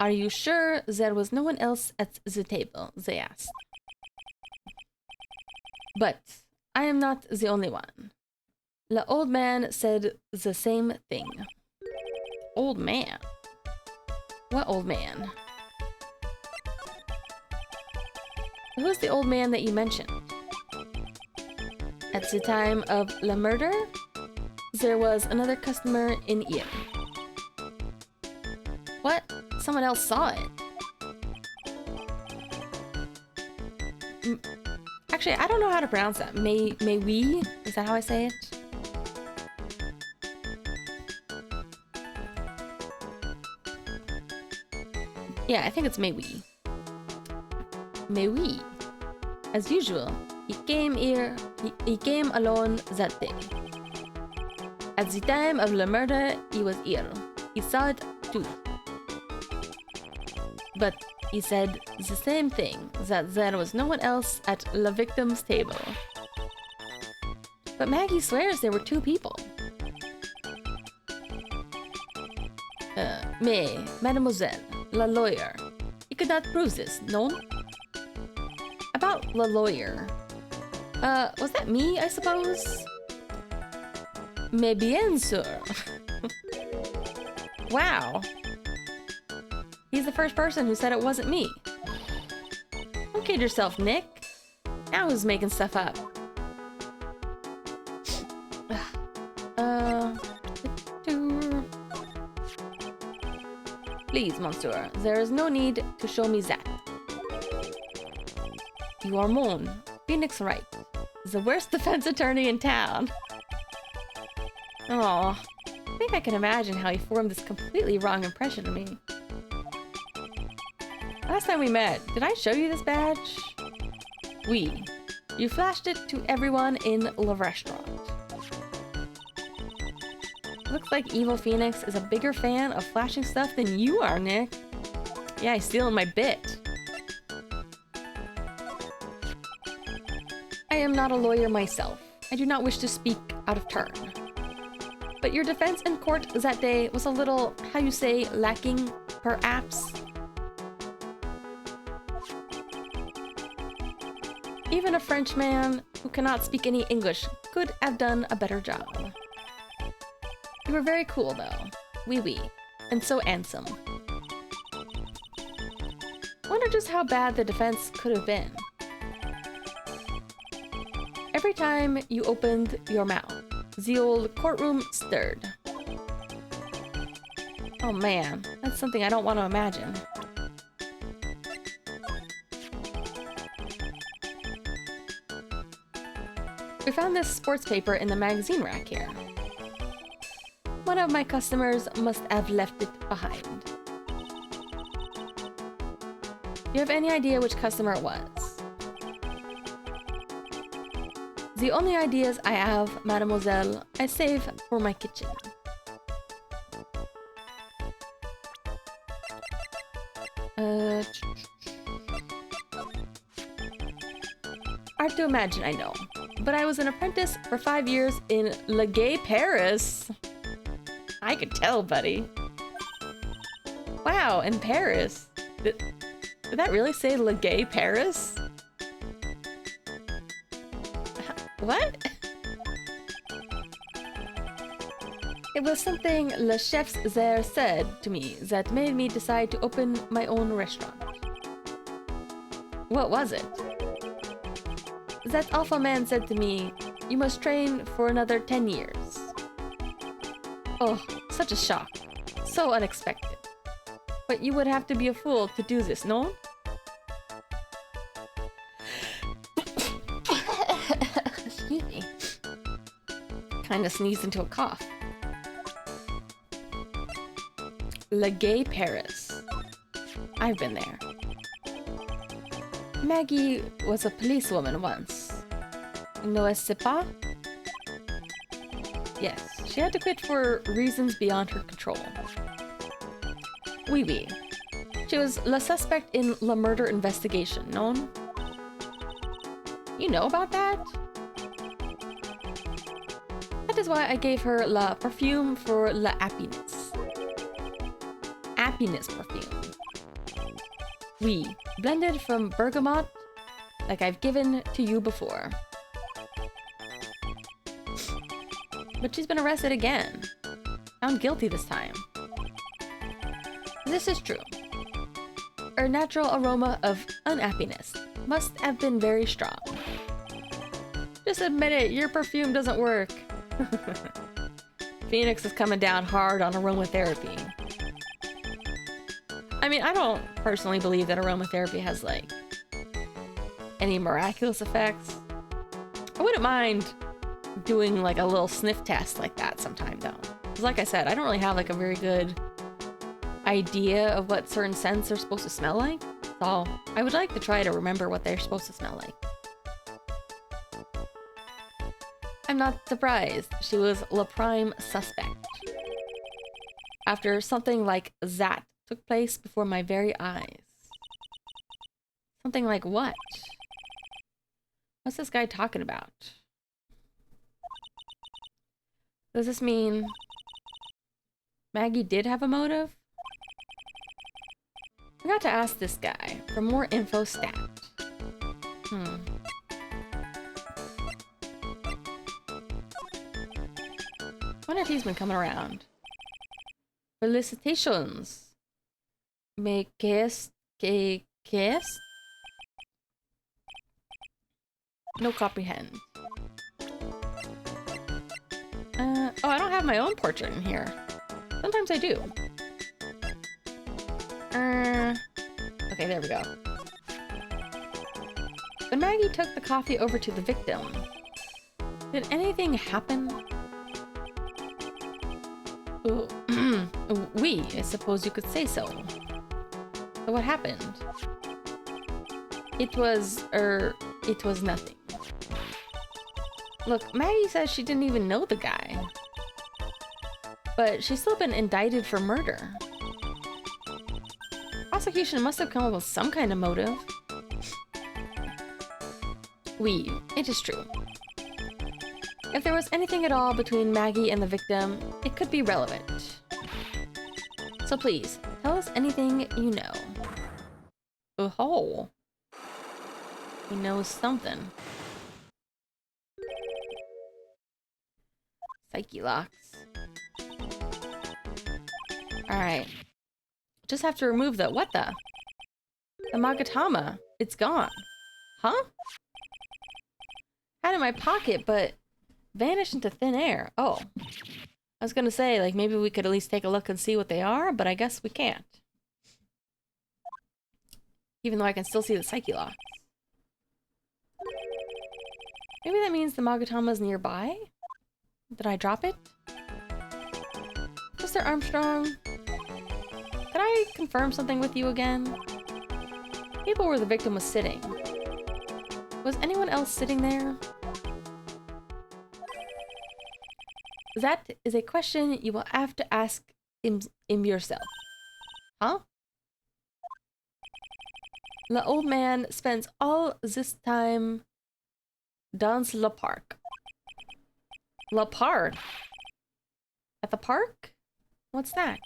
Are you sure there was no one else at the table? They asked. But I am not the only one. The old man said the same thing. Old man? What old man? Who's the old man that you mentioned? At the time of the murder? there was another customer in here. What? Someone else saw it. Actually, I don't know how to pronounce that. May we? Is that how I say it? Yeah, I think it's may we. May we. As usual, he came here. He came alone that day. At the time of the murder, he was here. He saw it too. But he said the same thing, that there was no one else at the victim's table. But Maggie swears there were two people. Mademoiselle, la lawyer. You could not prove this, no? About la lawyer. Was that me, I suppose? Mais bien sûr. Wow. He's the first person who said it wasn't me. Don't kid yourself, Nick. Now who's making stuff up? Please, monsieur, there is no need to show me that. You are Moon, Phoenix Wright, the worst defense attorney in town. Oh, I think I can imagine how he formed this completely wrong impression of me. Last time we met, did I show you this badge? Oui. You flashed it to everyone in the restaurant. Looks like Evil Phoenix is a bigger fan of flashing stuff than you are, Nick. Yeah, he's stealing my bit. I am not a lawyer myself. I do not wish to speak out of turn. But your defense in court that day was a little, how you say, lacking, perhaps? Even a Frenchman who cannot speak any English could have done a better job. You were very cool, though. Oui, oui. And so handsome. Wonder just how bad the defense could have been. Every time you opened your mouth, the old courtroom stirred. Oh man, that's something I don't want to imagine. We found this sports paper in the magazine rack here. One of my customers must have left it behind. Do you have any idea which customer it was? The only ideas I have, mademoiselle, I save for my kitchen. Hard to imagine, I know. But I was an apprentice for 5 years in Le Gay Paris. I could tell, buddy. Wow, in Paris. Did that really say Le Gay Paris? What? It was something le chef there said to me that made me decide to open my own restaurant. What was it? That alpha man said to me, you must train for another 10 years. Oh, such a shock. So unexpected. But you would have to be a fool to do this, no? Excuse me. Kinda sneezed into a cough. Le Gay Paris. I've been there. Maggie was a policewoman once. N'est-ce pas? Yes, she had to quit for reasons beyond her control. Oui, oui. She was la suspect in la murder investigation, non? You know about that? That is why I gave her la perfume for la happiness. Happiness perfume. Oui, blended from bergamot, like I've given to you before. But she's been arrested again. Found guilty this time. This is true. Her natural aroma of unhappiness must have been very strong. Just admit it, your perfume doesn't work. Phoenix is coming down hard on aromatherapy. I mean, I don't personally believe that aromatherapy has, like, any miraculous effects. I wouldn't mind doing, like, a little sniff test like that sometime, though. Because, like I said, I don't really have, like, a very good idea of what certain scents are supposed to smell like. So I would like to try to remember what they're supposed to smell like. I'm not surprised she was la prime suspect. After something like that took place before my very eyes. Something like what? What's this guy talking about? Does this mean Maggie did have a motive? I forgot to ask this guy for more info stat. Wonder if he's been coming around. Felicitations. Me guess? No comprehend. Oh, I don't have my own portrait in here. Sometimes I do. Okay, there we go. When Maggie took the coffee over to the victim, did anything happen? Oui, I suppose you could say so. So what happened? It was nothing. Look, Maggie says she didn't even know the guy. But she's still been indicted for murder. Prosecution must have come up with some kind of motive. Oui, it is true. If there was anything at all between Maggie and the victim, it could be relevant. So please, tell us anything you know. Oh. He knows something. Psyche locks. Alright. Just have to remove the... What the? The Magatama. It's gone. Huh? Had it in my pocket, but vanished into thin air. Oh. I was gonna say, like, maybe we could at least take a look and see what they are, but I guess we can't. Even though I can still see the Psyche locks. Maybe that means the Magatama's nearby? Did I drop it? Mr. Armstrong? Could I confirm something with you again? People where the victim was sitting. Was anyone else sitting there? That is a question you will have to ask him yourself. Huh? The old man spends all this time dans le parc. Le parc? At the park? What's that?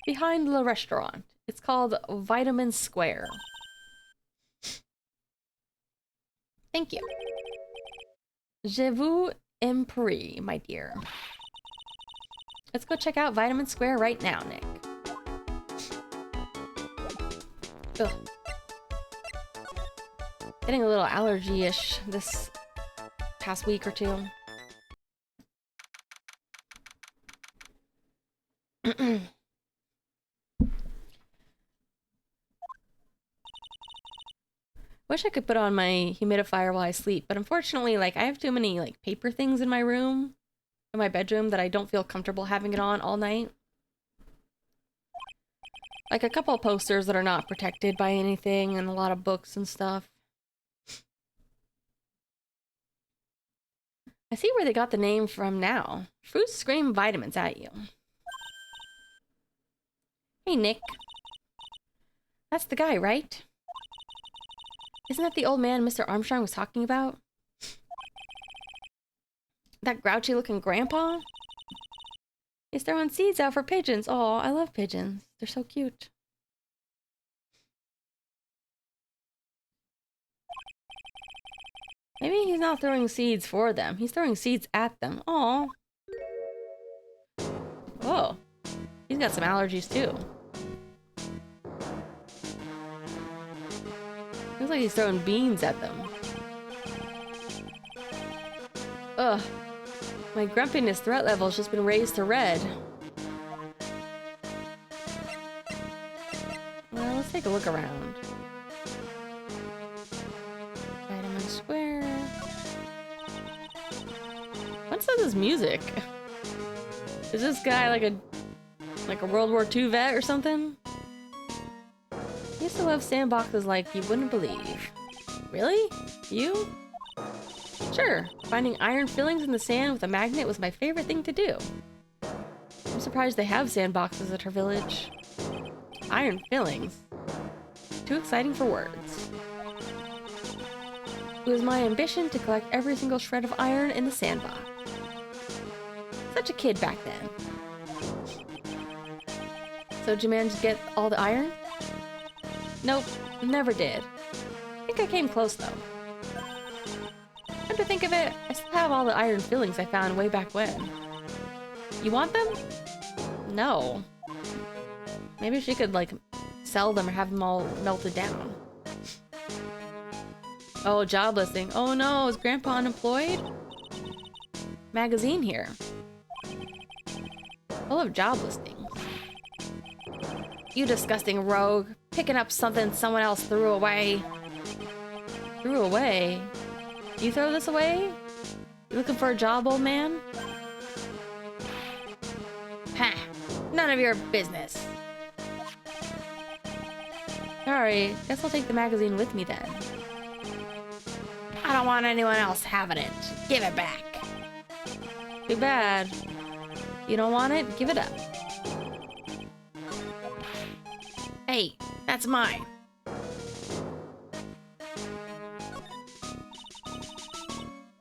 Behind the restaurant. It's called Vitamin Square. Thank you. Je vous en prie, my dear. Let's go check out Vitamin Square right now, Nick. Ugh. Getting a little allergy-ish this past week or two. Wish I could put on my humidifier while I sleep, but unfortunately, like, I have too many, like, paper things in my room, in my bedroom, that I don't feel comfortable having it on all night. Like, a couple of posters that are not protected by anything, and a lot of books and stuff. I see where they got the name from now. Fruits scream vitamins at you. Hey, Nick. That's the guy, right? Isn't that the old man Mr. Armstrong was talking about? That grouchy-looking grandpa? He's throwing seeds out for pigeons. Oh, I love pigeons. They're so cute. Maybe he's not throwing seeds for them. He's throwing seeds at them. Aw. Whoa. He's got some allergies, too. Looks like he's throwing beans at them. Ugh. My grumpiness threat level has just been raised to red. Well, let's take a look around. Vitamin Square. What's with this music? Is this guy like a World War II vet or something? I used to love sandboxes like you wouldn't believe. Really? You? Sure. Finding iron fillings in the sand with a magnet was my favorite thing to do. I'm surprised they have sandboxes at her village. Iron fillings? Too exciting for words. It was my ambition to collect every single shred of iron in the sandbox. Such a kid back then. So did you manage to get all the iron? Nope, never did. I think I came close though. Come to think of it, I still have all the iron fillings I found way back when. You want them? No. Maybe she could like sell them or have them all melted down. Oh, job listing. Oh no, is Grandpa unemployed? Magazine here. Full of job listings. You disgusting rogue. Picking up something someone else threw away. Threw away? You throw this away? You looking for a job, old man? Ha! None of your business. Sorry, guess I'll take the magazine with me then. I don't want anyone else having it. Give it back. Too bad. You don't want it? Give it up. Hey, that's mine.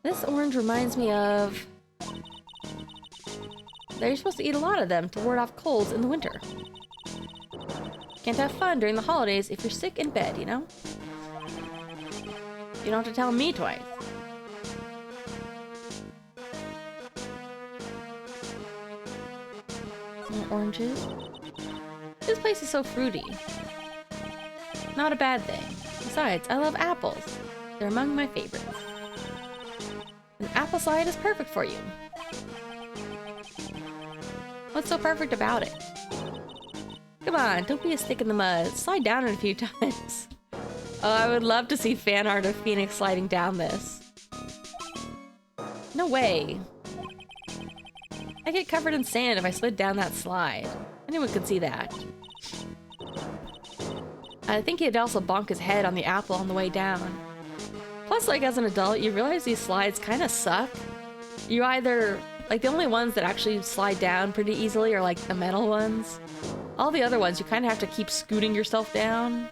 This orange reminds me of... You're supposed to eat a lot of them to ward off colds in the winter. Can't have fun during the holidays if you're sick in bed, you know? You don't have to tell me twice. More oranges. This place is so fruity. Not a bad thing. Besides, I love apples. They're among my favorites. An apple slide is perfect for you. What's so perfect about it? Come on, don't be a stick in the mud. Slide down it a few times. Oh, I would love to see fan art of Phoenix sliding down this. No way. I get covered in sand if I slid down that slide. Anyone could see that. I think he'd also bonk his head on the apple on the way down. Plus, like, as an adult, you realize these slides kind of suck. You either... Like, the only ones that actually slide down pretty easily are, like, the metal ones. All the other ones, you kind of have to keep scooting yourself down.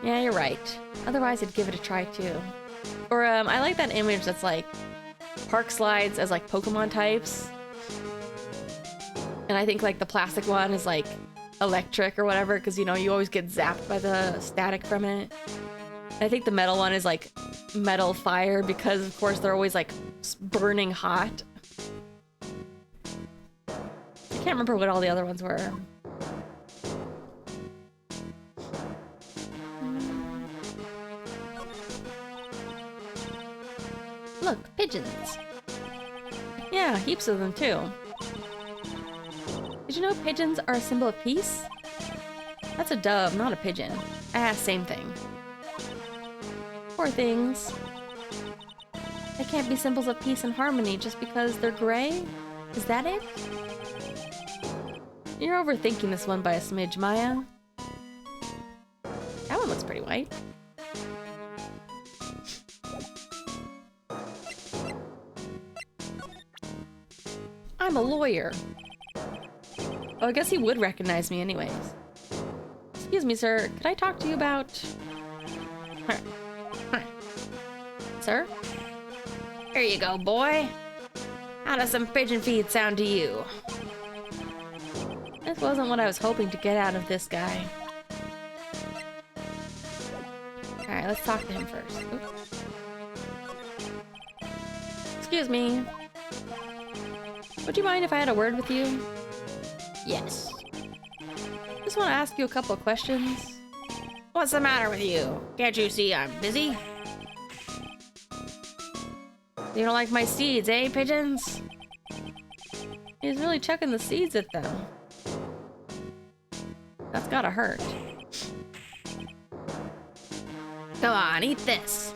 Yeah, you're right. Otherwise, I'd give it a try, too. Or, I like that image that's, like, park slides as, like, Pokemon types. And I think, like, the plastic one is, like, electric or whatever, because, you know, you always get zapped by the static from it. I think the metal one is, like, metal fire, because, of course, they're always, like, burning hot. I can't remember what all the other ones were. Look, pigeons. Yeah, heaps of them, too. Did you know pigeons are a symbol of peace? That's a dove, not a pigeon. Ah, same thing. Poor things. They can't be symbols of peace and harmony just because they're gray? Is that it? You're overthinking this one by a smidge, Maya. That one looks pretty white. I'm a lawyer. Oh, I guess he would recognize me anyways. Excuse me, sir. Could I talk to you about... Sir? Here you go, boy. How does some pigeon feed sound to you? This wasn't what I was hoping to get out of this guy. Alright, let's talk to him first. Oops. Excuse me. Would you mind if I had a word with you? Yes. Just want to ask you a couple of questions. What's the matter with you? Can't you see I'm busy? You don't like my seeds, eh, pigeons? He's really chucking the seeds at them. That's gotta hurt. Come on, eat this.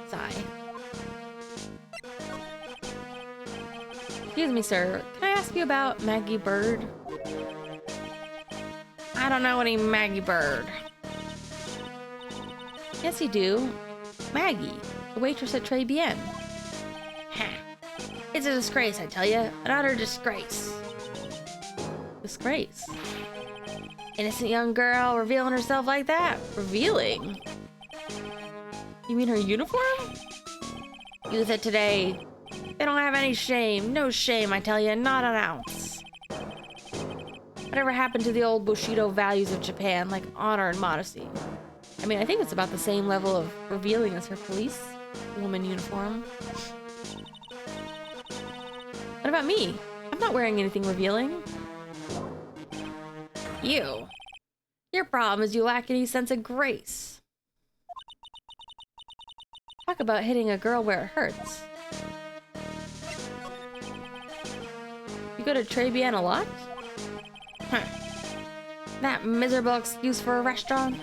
Sigh. Excuse me, sir. Can I ask you about Maggie Bird? I don't know any Maggie Bird. Yes, you do. Maggie, the waitress at Tribulations. Ha! It's a disgrace, I tell you. An utter disgrace. Disgrace? Innocent young girl revealing herself like that? Revealing? You mean her uniform? Youth of today. They don't have any shame. No shame, I tell you. Not an ounce. Whatever happened to the old Bushido values of Japan, like honor and modesty? I mean, I think it's about the same level of revealing as her police woman uniform. What about me? I'm not wearing anything revealing. You. Your problem is you lack any sense of grace. Talk about hitting a girl where it hurts. You go to Tribulations a lot? Huh. That miserable excuse for a restaurant?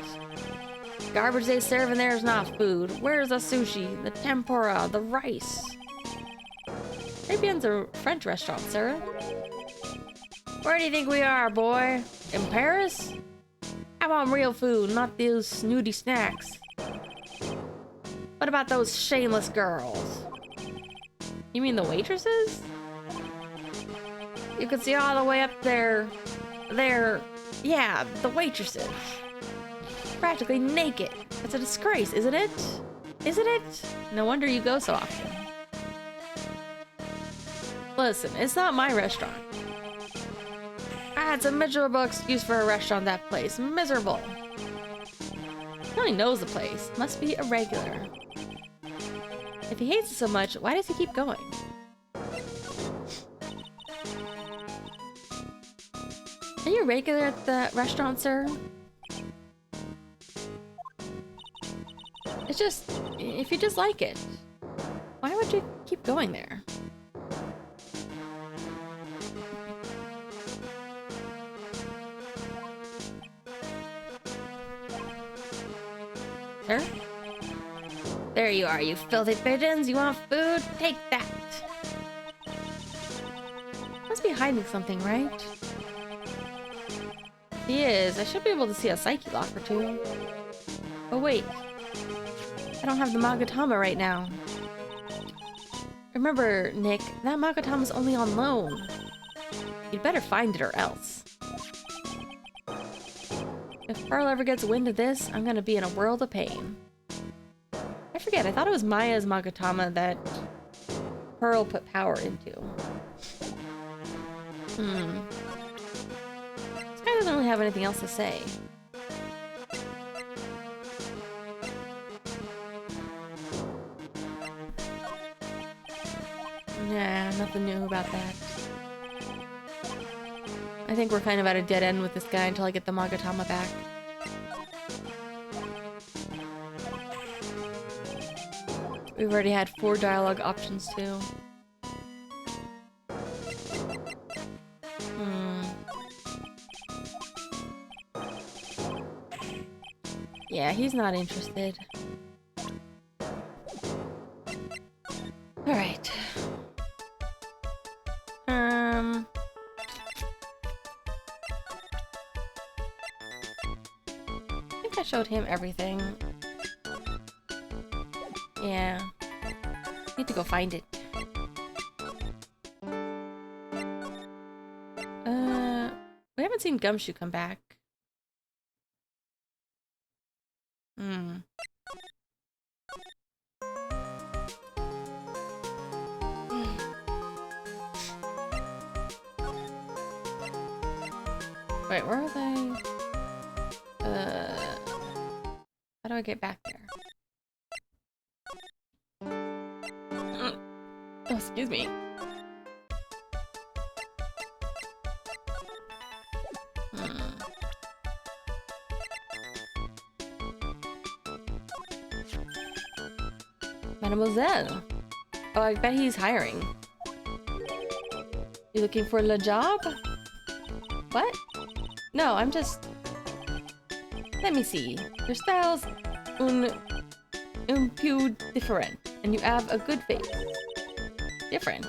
Garbage they serve in there is not food. Where's the sushi, the tempura, the rice? Tribulations a French restaurant, sir. Where do you think we are, boy? In Paris? I want real food, not those snooty snacks. What about those shameless girls? You mean the waitresses? You can see all the way up there. Yeah, the waitresses. Practically naked. It's a disgrace, isn't it? Isn't it? No wonder you go so often. Listen, it's not my restaurant. It's a miserable excuse for a restaurant, that place. Miserable. He only knows the place. Must be a regular. If he hates it so much, why does he keep going? Are you a regular at the restaurant, sir? It's just, if you just like it, why would you keep going there? Sir? There you are, you filthy pigeons. You want food? Take that. Must be hiding something, right? If he is, I should be able to see a psyche lock or two. Oh wait. I don't have the Magatama right now. Remember, Nick, that Magatama's only on loan. You'd better find it or else. If Pearl ever gets wind of this, I'm gonna be in a world of pain. I forget, I thought it was Maya's Magatama that Pearl put power into. This guy doesn't really have anything else to say. Nah, nothing new about that. I think we're kind of at a dead end with this guy until I get the Magatama back. We've already had 4 dialogue options too. Yeah, he's not interested. Alright. I think I showed him everything. Yeah. Need to go find it. We haven't seen Gumshoe come back. Wait, where are they? How do I get back there? Oh, excuse me. Mademoiselle. Oh, I bet he's hiring. You looking for a job? What? No, I'm just... Let me see. Your style's un peu different, and you have a good face. Different?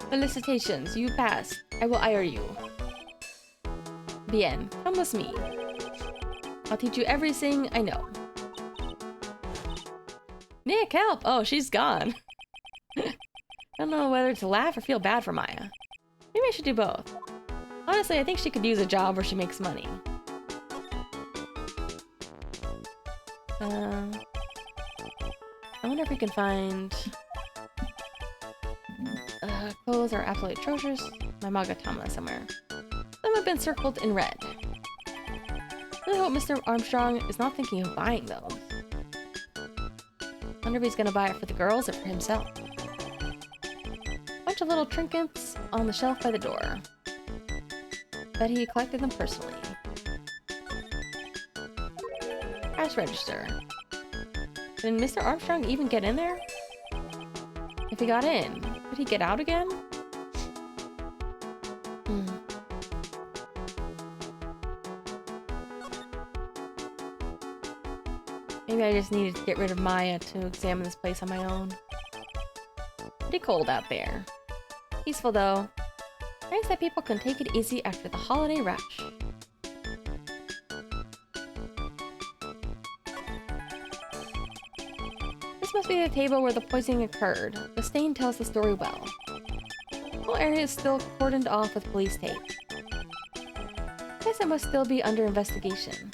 Felicitations, you passed. I will hire you. Bien, come with me. I'll teach you everything I know. Nick, help! Oh, she's gone. I don't know whether to laugh or feel bad for Maya. Maybe I should do both. Honestly, I think she could use a job where she makes money. I wonder if we can find... clothes are absolutely atrocious. My Magatama somewhere. Some have been circled in red. I really hope Mr. Armstrong is not thinking of buying those. Wonder if he's gonna buy it for the girls or for himself. Bunch of little trinkets on the shelf by the door. Bet he collected them personally. Cash register. Did Mr. Armstrong even get in there? If he got in, would he get out again? Maybe I just needed to get rid of Maya to examine this place on my own. Pretty cold out there. Peaceful though. Nice that people can take it easy after the holiday rush. This must be the table where the poisoning occurred. The stain tells the story well. The whole area is still cordoned off with police tape. Guess it must still be under investigation.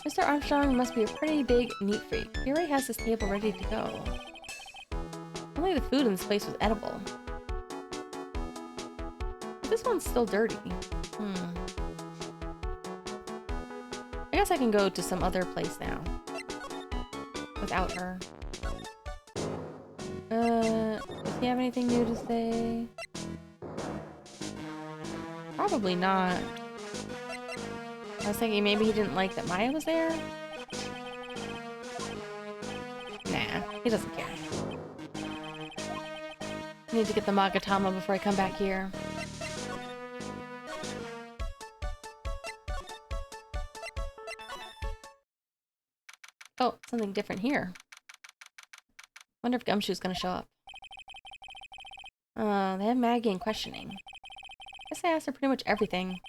Mr. Armstrong must be a pretty big neat freak. He already has this table ready to go. Only the food in this place was edible. But this one's still dirty. I guess I can go to some other place now. Without her. Does he have anything new to say? Probably not. I was thinking maybe he didn't like that Maya was there? Nah, he doesn't care. I need to get the Magatama before I come back here. Oh, something different here. Wonder if Gumshoe's gonna show up. They have Maggie in questioning. Guess I asked her pretty much everything.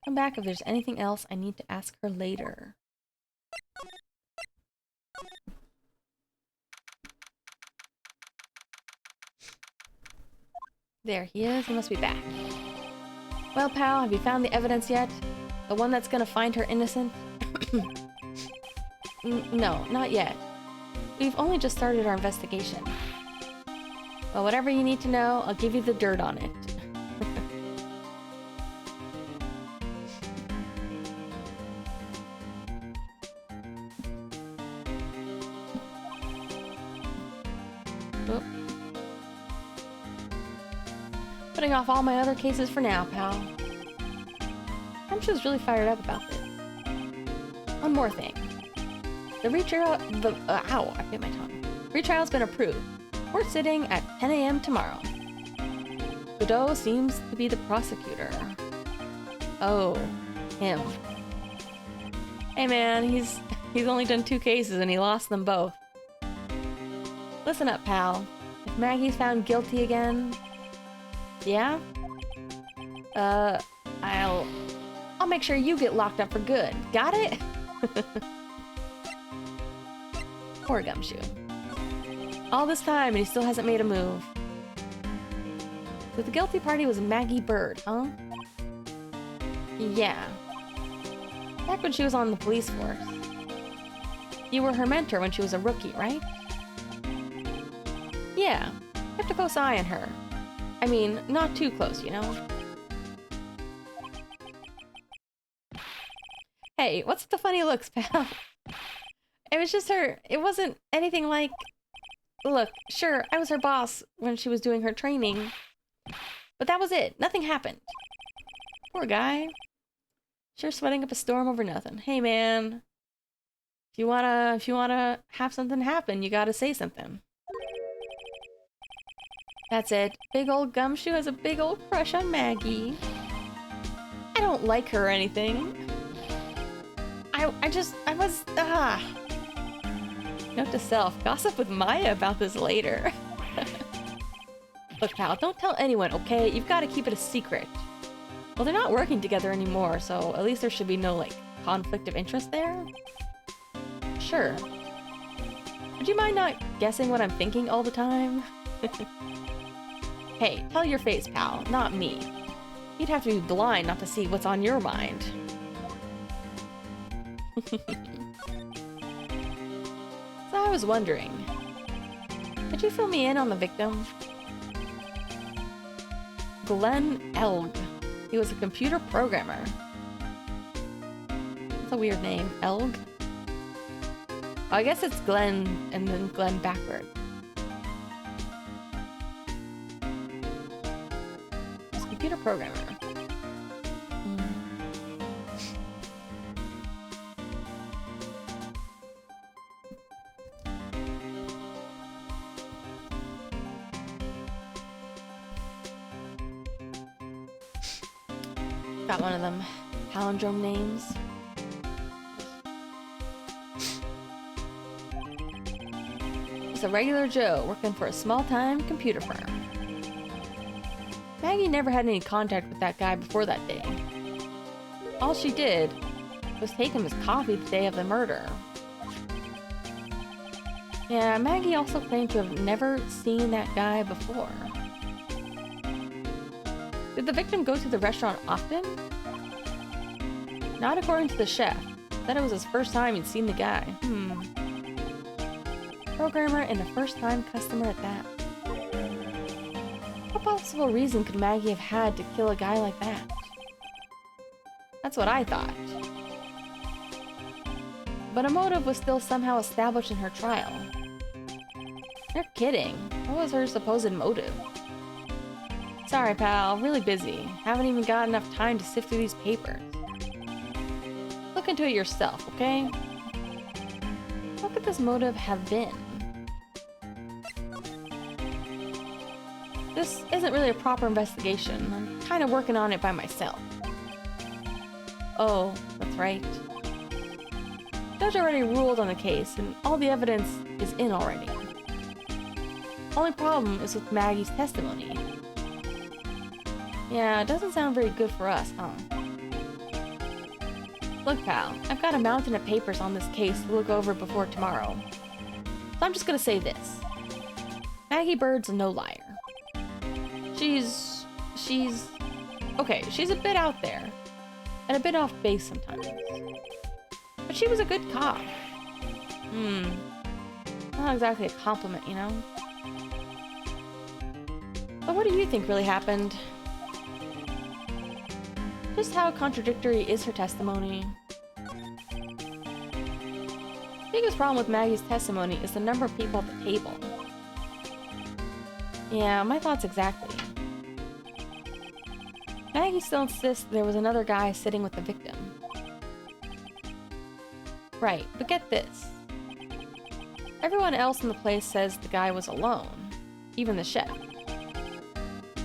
Come back if there's anything else I need to ask her later. There he is. He must be back. Well, pal, have you found the evidence yet? The one that's gonna find her innocent? No, not yet. We've only just started our investigation. Well, whatever you need to know, I'll give you the dirt on it. Putting off all my other cases for now, pal. I'm just really fired up about this. One more thing. The retrial... ow, I bit my tongue. Retrial's been approved. We're sitting at 10 AM tomorrow. Godot seems to be the prosecutor. Oh, him. Hey man, he's only done 2 cases and he lost them both. Listen up, pal. If Maggie's found guilty again... Yeah? I'll make sure you get locked up for good. Got it? Poor Gumshoe. All this time and he still hasn't made a move. So the guilty party was Maggie Bird, huh? Yeah. Back when she was on the police force. You were her mentor when she was a rookie, right? Yeah. Kept a close eye on her. I mean, not too close, you know? Hey, what's the funny looks, pal? It was just her. It wasn't anything like... Look, sure, I was her boss when she was doing her training. But that was it. Nothing happened. Poor guy. Sure sweating up a storm over nothing. Hey, man. If you wanna have something happen, you gotta say something. That's it. Big old Gumshoe has a big old crush on Maggie. I don't like her or anything. Note to self, gossip with Maya about this later. Look, pal, don't tell anyone, okay? You've got to keep it a secret. Well, they're not working together anymore, so at least there should be no, like, conflict of interest there. Sure. Would you mind not guessing what I'm thinking all the time? Hey, tell your face, pal, not me. You'd have to be blind not to see what's on your mind. So I was wondering, could you fill me in on the victim? Glenn Elg. He was a computer programmer. That's a weird name. Elg? Oh, I guess it's Glenn and then Glenn backward. He's a computer programmer. Got one of them palindrome names. It's a regular Joe working for a small-time computer firm. Maggie never had any contact with that guy before that day. All she did was take him his coffee the day of the murder. Yeah, Maggie also claimed to have never seen that guy before. Did the victim go to the restaurant often? Not according to the chef. Said it was his first time he'd seen the guy. Programmer and a first-time customer at that. What possible reason could Maggie have had to kill a guy like that? That's what I thought. But a motive was still somehow established in her trial. You're kidding. What was her supposed motive? Sorry, pal. Really busy. Haven't even got enough time to sift through these papers. Look into it yourself, okay? What could this motive have been? This isn't really a proper investigation. I'm kind of working on it by myself. Oh, that's right. Judge already ruled on the case, and all the evidence is in already. Only problem is with Maggie's testimony. Yeah, it doesn't sound very good for us, huh? Look, pal, I've got a mountain of papers on this case to look over before tomorrow. So I'm just gonna say this. Maggie Bird's no liar. Okay, she's a bit out there. And a bit off base sometimes. But she was a good cop. Not exactly a compliment, you know? But what do you think really happened? Just how contradictory is her testimony? Biggest problem with Maggie's testimony is the number of people at the table. Yeah, my thoughts exactly. Maggie still insists there was another guy sitting with the victim. Right, but get this. Everyone else in the place says the guy was alone, even the chef.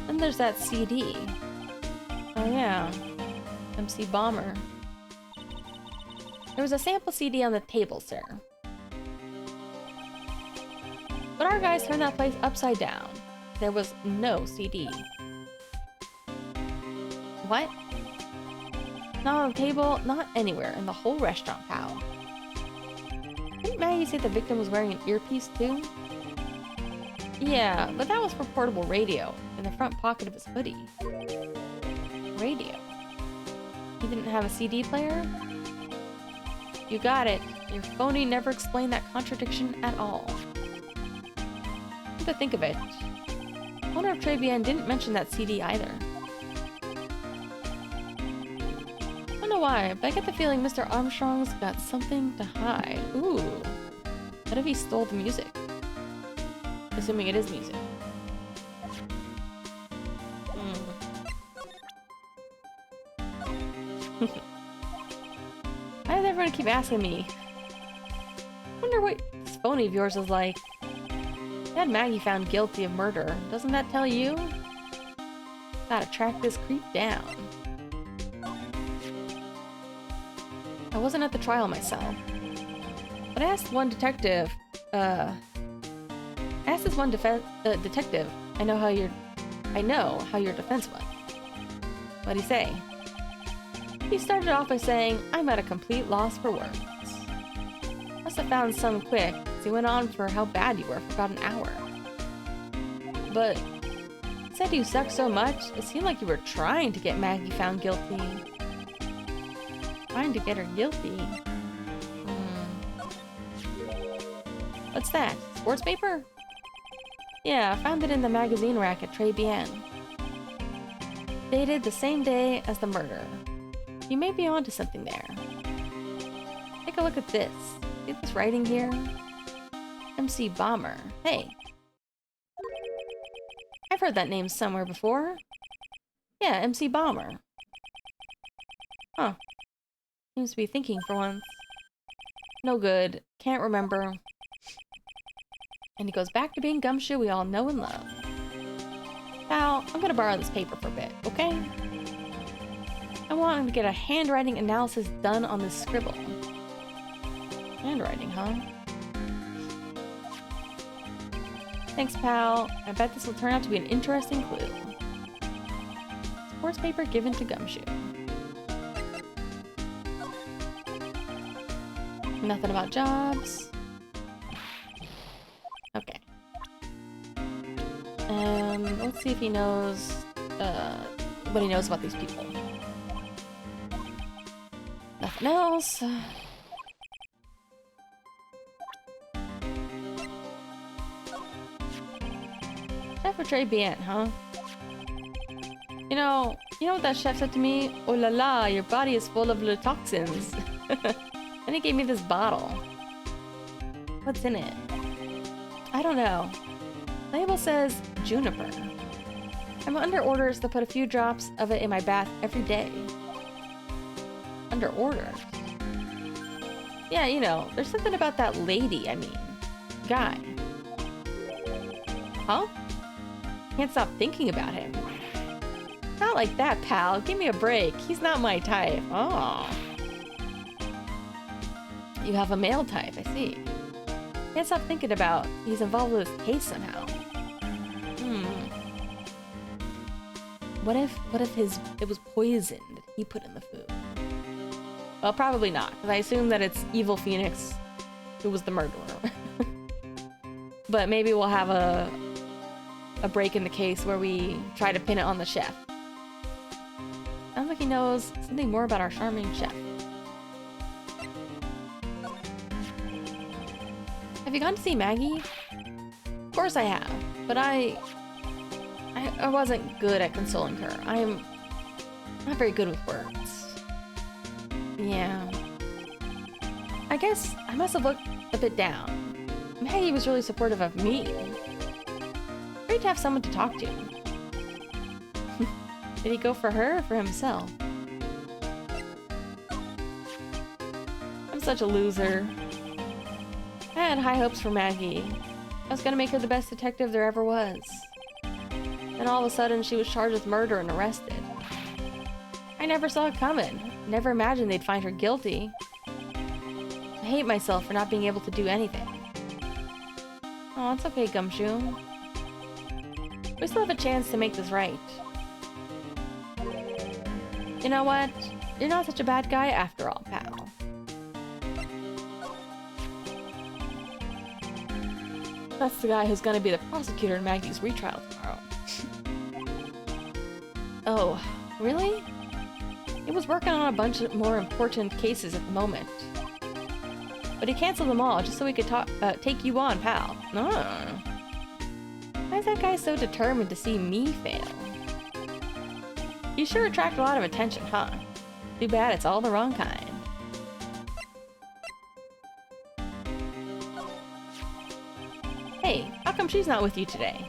Then there's that CD. Oh yeah, MC Bomber. There was a sample CD on the table, sir. But our guys turned that place upside down. There was no CD. What? Not on the table, not anywhere in the whole restaurant, pal. Didn't Maggie say the victim was wearing an earpiece too? Yeah, but that was for portable radio in the front pocket of his hoodie. Radio? He didn't have a CD player? You got it. Your phony never explained that contradiction at all. Come to think of it, owner of Tribulations didn't mention that CD either. I don't know why, but I get the feeling Mr. Armstrong's got something to hide. Ooh. What if he stole the music? Assuming it is music. Why does everyone keep asking me? Wonder what this phony of yours is like. Had Maggie found guilty of murder. Doesn't that tell you? Gotta track this creep down. I wasn't at the trial myself, but I asked one detective, detective, I know how your defense was. What'd he say? He started off by saying, I'm at a complete loss for words. Must have found some quick, as he went on for how bad you were for about an hour. But said you sucked so much, it seemed like you were trying to get Maggie found guilty. Trying to get her guilty. What's that? Sports paper? Yeah, I found it in the magazine rack at Tribulations. Dated the same day as the murder. You may be onto something there. Take a look at this. See this writing here? MC Bomber. Hey. I've heard that name somewhere before. Yeah, MC Bomber. Huh. Seems to be thinking for once. No good. Can't remember. And he goes back to being Gumshoe we all know and love. Now, I'm gonna borrow this paper for a bit, okay? I want to get a handwriting analysis done on this scribble. Handwriting, huh? Thanks, pal. I bet this will turn out to be an interesting clue. Sports paper given to Gumshoe. Nothing about jobs. Okay. Let's see if he knows what he knows about these people. Nothing else. Chef of Tribulations, huh? You know what that chef said to me? Oh la la, your body is full of little toxins. And he gave me this bottle. What's in it? I don't know. Label says juniper. I'm under orders to put a few drops of it in my bath every day. Under orders? Yeah, you know, there's something about that lady, guy. Huh? Can't stop thinking about him. Not like that, pal. Give me a break. He's not my type. Oh. You have a male type, I see. Can't stop thinking about he's involved with this case somehow. What if it was poison that he put in the food? Well, probably not, because I assume that it's Evil Phoenix who was the murderer. But maybe we'll have a break in the case where we try to pin it on the chef. Sounds like he knows something more about our charming chef. Have you gone to see Maggie? Of course I have, but I wasn't good at consoling her. I am not very good with words. Yeah. I guess I must have looked a bit down. Maggie was really supportive of me. Great to have someone to talk to. Did he go for her or for himself? I'm such a loser. I had high hopes for Maggie. I was gonna make her the best detective there ever was. Then all of a sudden she was charged with murder and arrested. I never saw it coming. Never imagined they'd find her guilty. I hate myself for not being able to do anything. Oh, it's okay, Gumshoe. We still have a chance to make this right. You know what? You're not such a bad guy after all, pal. That's the guy who's gonna be the prosecutor in Maggie's retrial tomorrow. Oh, really? He was working on a bunch of more important cases at the moment. But he canceled them all just so he could take you on, pal. Oh. Why is that guy so determined to see me fail? You sure attract a lot of attention, huh? Too bad it's all the wrong kind. Hey, how come she's not with you today?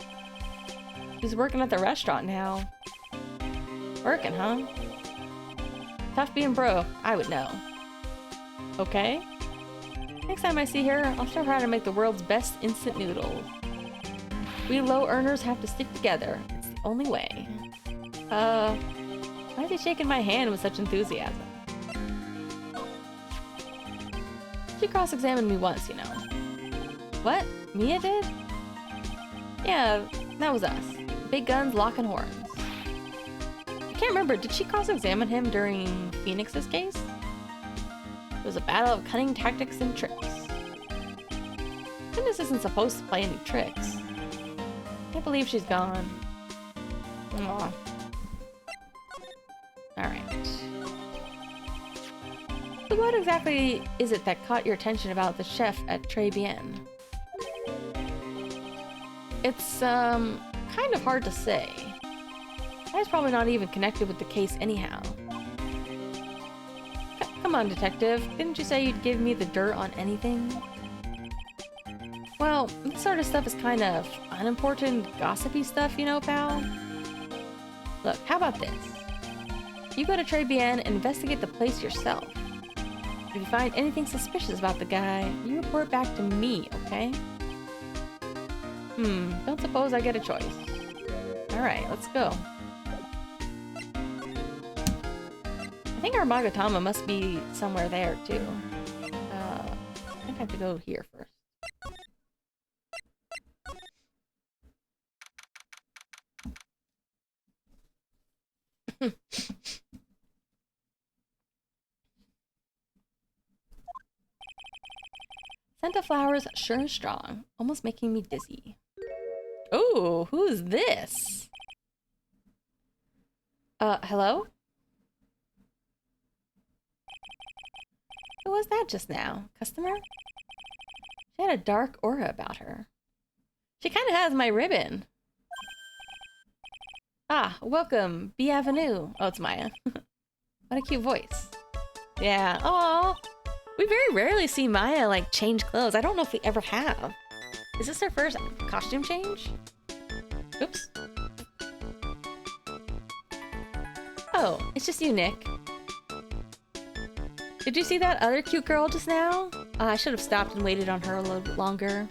She's working at the restaurant now. Working, huh? Tough being broke, I would know. Okay? Next time I see her, I'll show her how to make the world's best instant noodle. We low earners have to stick together. It's the only way. Why is he shaking my hand with such enthusiasm? She cross-examined me once, you know. What? Mia did? Yeah, that was us. Big guns, locking horns. I can't remember, did she cross-examine him during Phoenix's case? It was a battle of cunning tactics and tricks. Goodness isn't supposed to play any tricks. Can't believe she's gone. Aw. Alright. So what exactly is it that caught your attention about the chef at Tribulations? It's, kind of hard to say. Guy's probably not even connected with the case anyhow. Come on, detective. Didn't you say you'd give me the dirt on anything? Well, this sort of stuff is kind of unimportant, gossipy stuff, you know, pal? Look, how about this? You go to Tribulations and investigate the place yourself. If you find anything suspicious about the guy, you report back to me, okay? Don't suppose I get a choice. Alright, let's go. I think our Magatama must be somewhere there, too. I think I have to go here first. Scent of flowers, sure and strong, almost making me dizzy. Oh, who's this? Hello? Who was that just now? Customer? She had a dark aura about her. She kind of has my ribbon. Ah, welcome, Bienvenue. Oh, it's Maya. What a cute voice. Yeah, oh, we very rarely see Maya, like, change clothes. I don't know if we ever have. Is this her first costume change? Oops. Oh, it's just you, Nick. Did you see that other cute girl just now? I should have stopped and waited on her a little bit longer.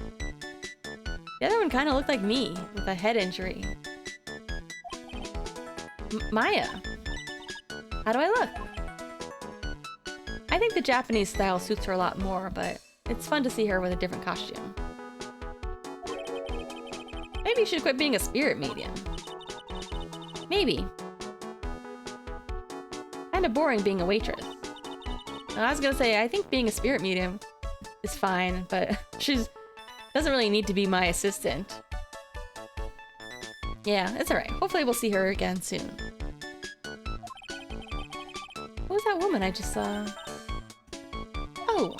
The other one kind of looked like me, with a head injury. Maya. How do I look? I think the Japanese style suits her a lot more, but it's fun to see her with a different costume. Maybe you should quit being a spirit medium. Maybe. Kinda boring being a waitress. I was gonna say, I think being a spirit medium is fine, but she's doesn't really need to be my assistant. Yeah, it's alright. Hopefully we'll see her again soon. What was that woman I just saw? Oh,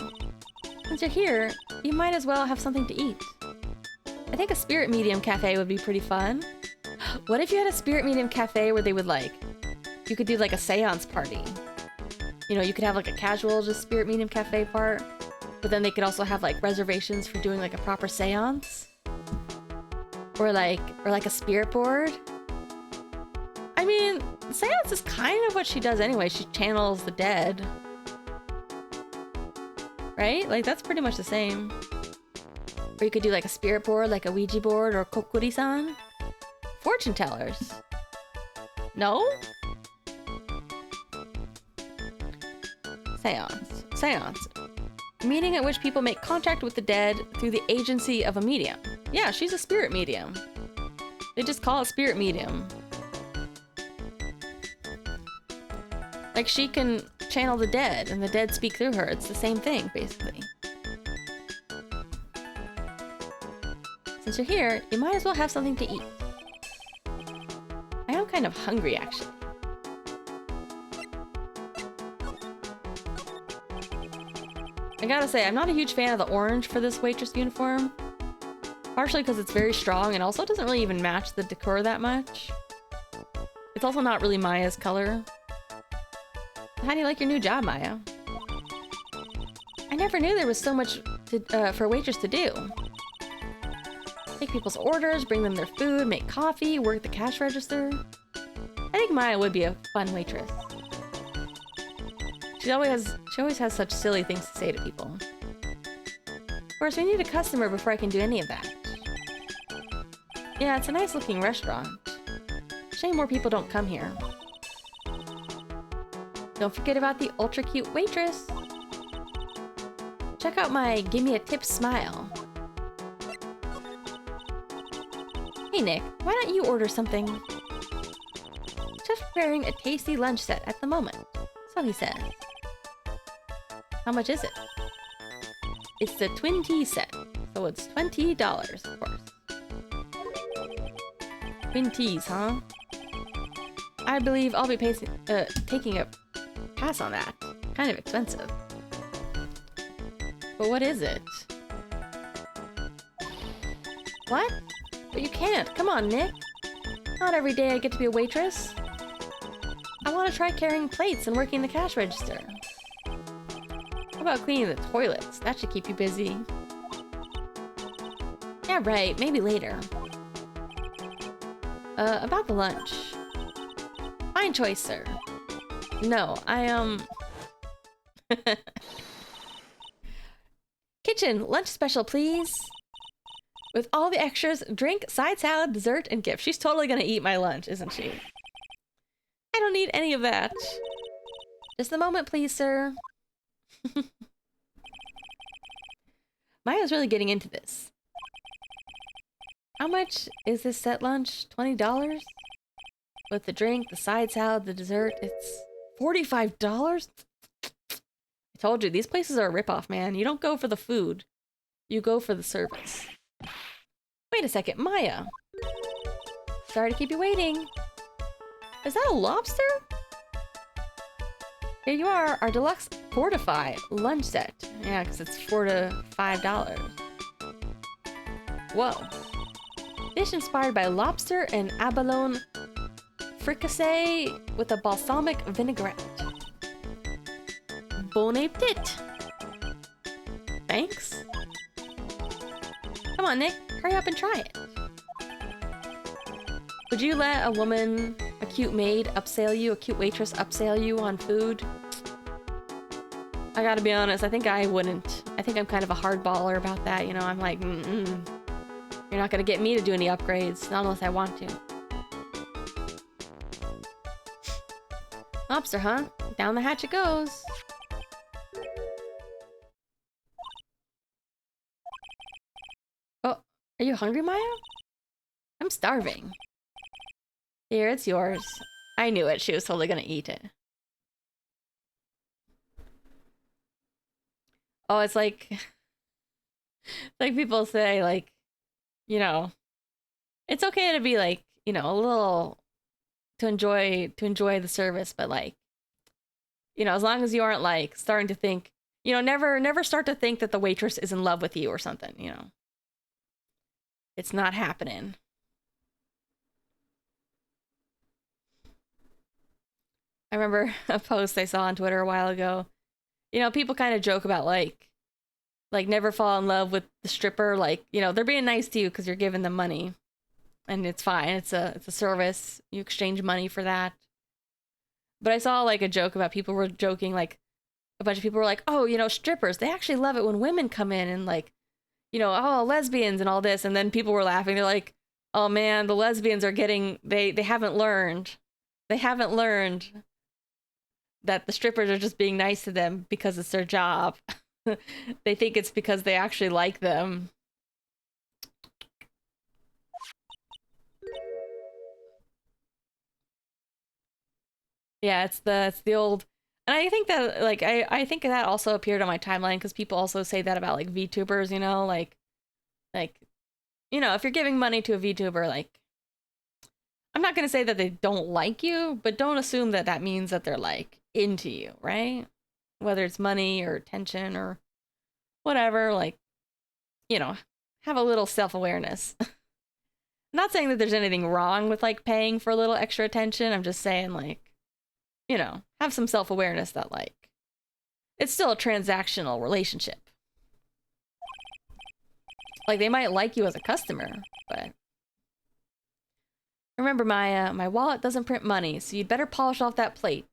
since you're here, you might as well have something to eat. I think a spirit medium cafe would be pretty fun. What if you had a spirit medium cafe where they would, like, you could do like a seance party? You know, you could have like a casual just spirit medium cafe part, but then they could also have like reservations for doing like a proper seance. Or like a spirit board. I mean, seance is kind of what she does anyway. She channels the dead. Right? Like, that's pretty much the same. Or you could do like a spirit board, like a Ouija board or kokuri-san. Fortune tellers. No? Seance. Seance. A meeting at which people make contact with the dead through the agency of a medium. Yeah, she's a spirit medium. They just call it spirit medium. Like, she can channel the dead and the dead speak through her. It's the same thing, basically. Since you're here, you might as well have something to eat. I am kind of hungry, actually. I gotta say, I'm not a huge fan of the orange for this waitress uniform. Partially because it's very strong and also doesn't really even match the decor that much. It's also not really Maya's color. How do you like your new job, Maya? I never knew there was so much for a waitress to do. Take people's orders, bring them their food, make coffee, work the cash register. I think Maya would be a fun waitress. She always has such silly things to say to people. Of course, we need a customer before I can do any of that. Yeah, it's a nice looking restaurant. Shame more people don't come here. Don't forget about the ultra cute waitress. Check out my gimme a tip smile. Hey Nick, why don't you order something? Just preparing a tasty lunch set at the moment, so he says. How much is it? It's the twin tea set, so it's $20, of course. Twin teas, huh? I believe I'll be taking a pass on that. Kind of expensive. But what is it? What? But you can't. Come on, Nick. Not every day I get to be a waitress. I want to try carrying plates and working the cash register. How about cleaning the toilets? That should keep you busy. Yeah, right. Maybe later. About the lunch. Fine choice, sir. No, Kitchen, lunch special, please. With all the extras, drink, side salad, dessert, and gift. She's totally gonna eat my lunch, isn't she? I don't need any of that. Just a moment, please, sir. Maya's really getting into this. How much is this set lunch? $20? With the drink, the side salad, the dessert, it's $45? I told you, these places are a ripoff, man. You don't go for the food. You go for the service. Wait a second, Maya. Sorry to keep you waiting. Is that a lobster? Here you are, our deluxe Fortify lunch set. Yeah, because it's $4 to $5. Whoa. Dish inspired by lobster and abalone fricassee with a balsamic vinaigrette. Bon appetit. Thanks. Come on, Nick. Hurry up and try it. Would you let a woman, a cute maid, upsell you, a cute waitress upsell you on food? I gotta be honest, I think I wouldn't. I think I'm kind of a hardballer about that, you know? I'm like, You're not gonna get me to do any upgrades, not unless I want to. Lobster, huh? Down the hatch it goes. Oh, are you hungry, Maya? I'm starving. Here, it's yours. I knew it. She was totally gonna eat it. Oh, it's like... like people say, like, you know, it's okay to be like, you know, a little... to enjoy the service, but like, you know, as long as you aren't like starting to think, you know, never start to think that the waitress is in love with you or something, you know. It's not happening. I remember a post I saw on Twitter a while ago. You know, people kind of joke about like never fall in love with the stripper, like, you know, they're being nice to you because you're giving them money. And it's fine. It's a service. You exchange money for that. But I saw like a joke about people were joking, like a bunch of people were like, oh, you know, strippers, they actually love it when women come in and like, you know, oh, lesbians and all this. And then people were laughing. They're like, oh man, the lesbians are getting, they haven't learned. They haven't learned that the strippers are just being nice to them because it's their job. They think it's because they actually like them. Yeah, it's the old, and I think that like I think that also appeared on my timeline because people also say that about like VTubers, you know, like you know, if you're giving money to a VTuber, like I'm not gonna say that they don't like you, but don't assume that that means that they're like into you, right? Whether it's money or attention or whatever, like, you know, have a little self-awareness. I'm not saying that there's anything wrong with like paying for a little extra attention. I'm just saying like, you know, have some self-awareness that like it's still a transactional relationship. Like they might like you as a customer, but remember my wallet doesn't print money, so you'd better polish off that plate.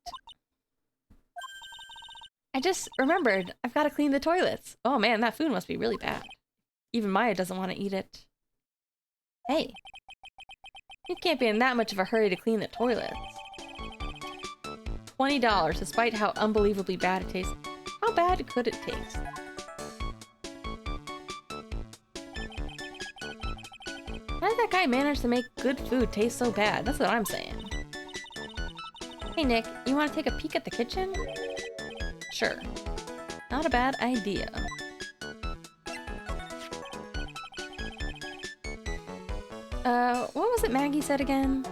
I just remembered I've got to clean the toilets. Oh man, that food must be really bad. Even Maya doesn't want to eat it. Hey, you can't be in that much of a hurry to clean the toilets. $20, despite how unbelievably bad it tastes. How bad could it taste? How did that guy manage to make good food taste so bad? That's what I'm saying. Hey Nick, you want to take a peek at the kitchen? Sure. Not a bad idea. What was it Maggie said again?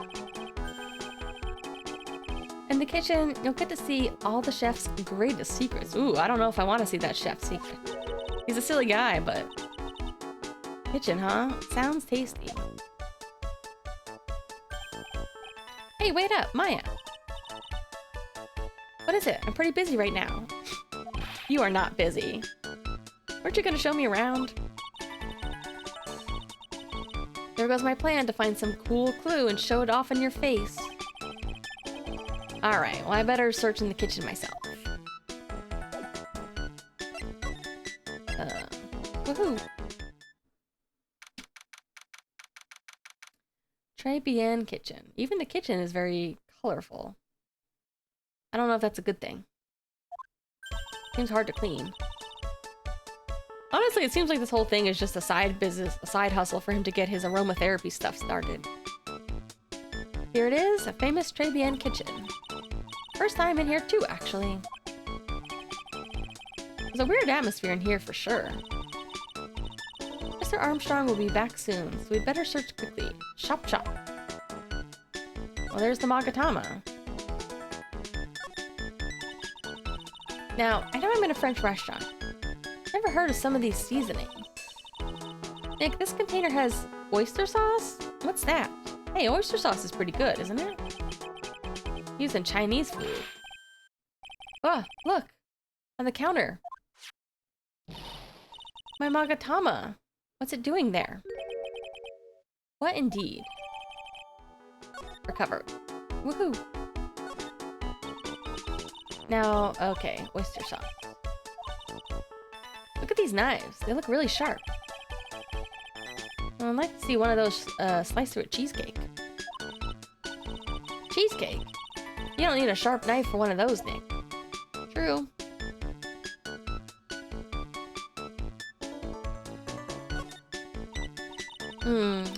In the kitchen, you'll get to see all the chef's greatest secrets. Ooh, I don't know if I want to see that chef's secret. He's a silly guy, but... Kitchen, huh? Sounds tasty. Hey, wait up, Maya. What is it? I'm pretty busy right now. You are not busy. Weren't you gonna show me around? There goes my plan to find some cool clue and show it off in your face. Alright, well I better search in the kitchen myself. Woohoo! Tribulations kitchen. Even the kitchen is very colorful. I don't know if that's a good thing. Seems hard to clean. Honestly, it seems like this whole thing is just a side business, a side hustle for him to get his aromatherapy stuff started. Here it is, a famous Tribulations kitchen. First time in here too, actually. There's a weird atmosphere in here for sure. Mr. Armstrong will be back soon, so we'd better search quickly. Shop, shop. Well, there's the Magatama. Now, I know I'm in a French restaurant. Never heard of some of these seasonings. Nick, this container has oyster sauce? What's that? Hey, oyster sauce is pretty good, isn't it? Used in Chinese food. Oh, look! On the counter. My Magatama. What's it doing there? What indeed? Recovered. Woohoo! Now, okay, oyster sauce. Look at these knives. They look really sharp. Well, I'd like to see one of those sliced through a cheesecake. Cheesecake? You don't need a sharp knife for one of those, Nick. True.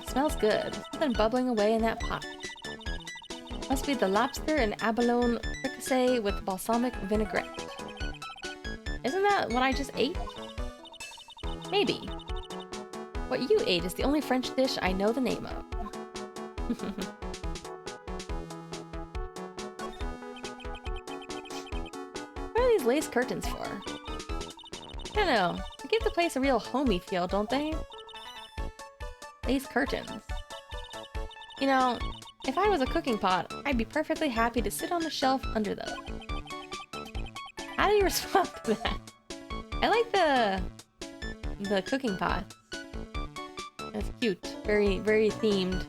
Smells good. Something bubbling away in that pot. Must be the lobster and abalone fricassee with balsamic vinaigrette. Isn't that what I just ate? Maybe. What you ate is the only French dish I know the name of. What are these lace curtains for? I don't know. They give the place a real homey feel, don't they? Lace curtains. You know, if I was a cooking pot, I'd be perfectly happy to sit on the shelf under them. How do you respond to that? I like the cooking pots. It's cute. Very, very themed.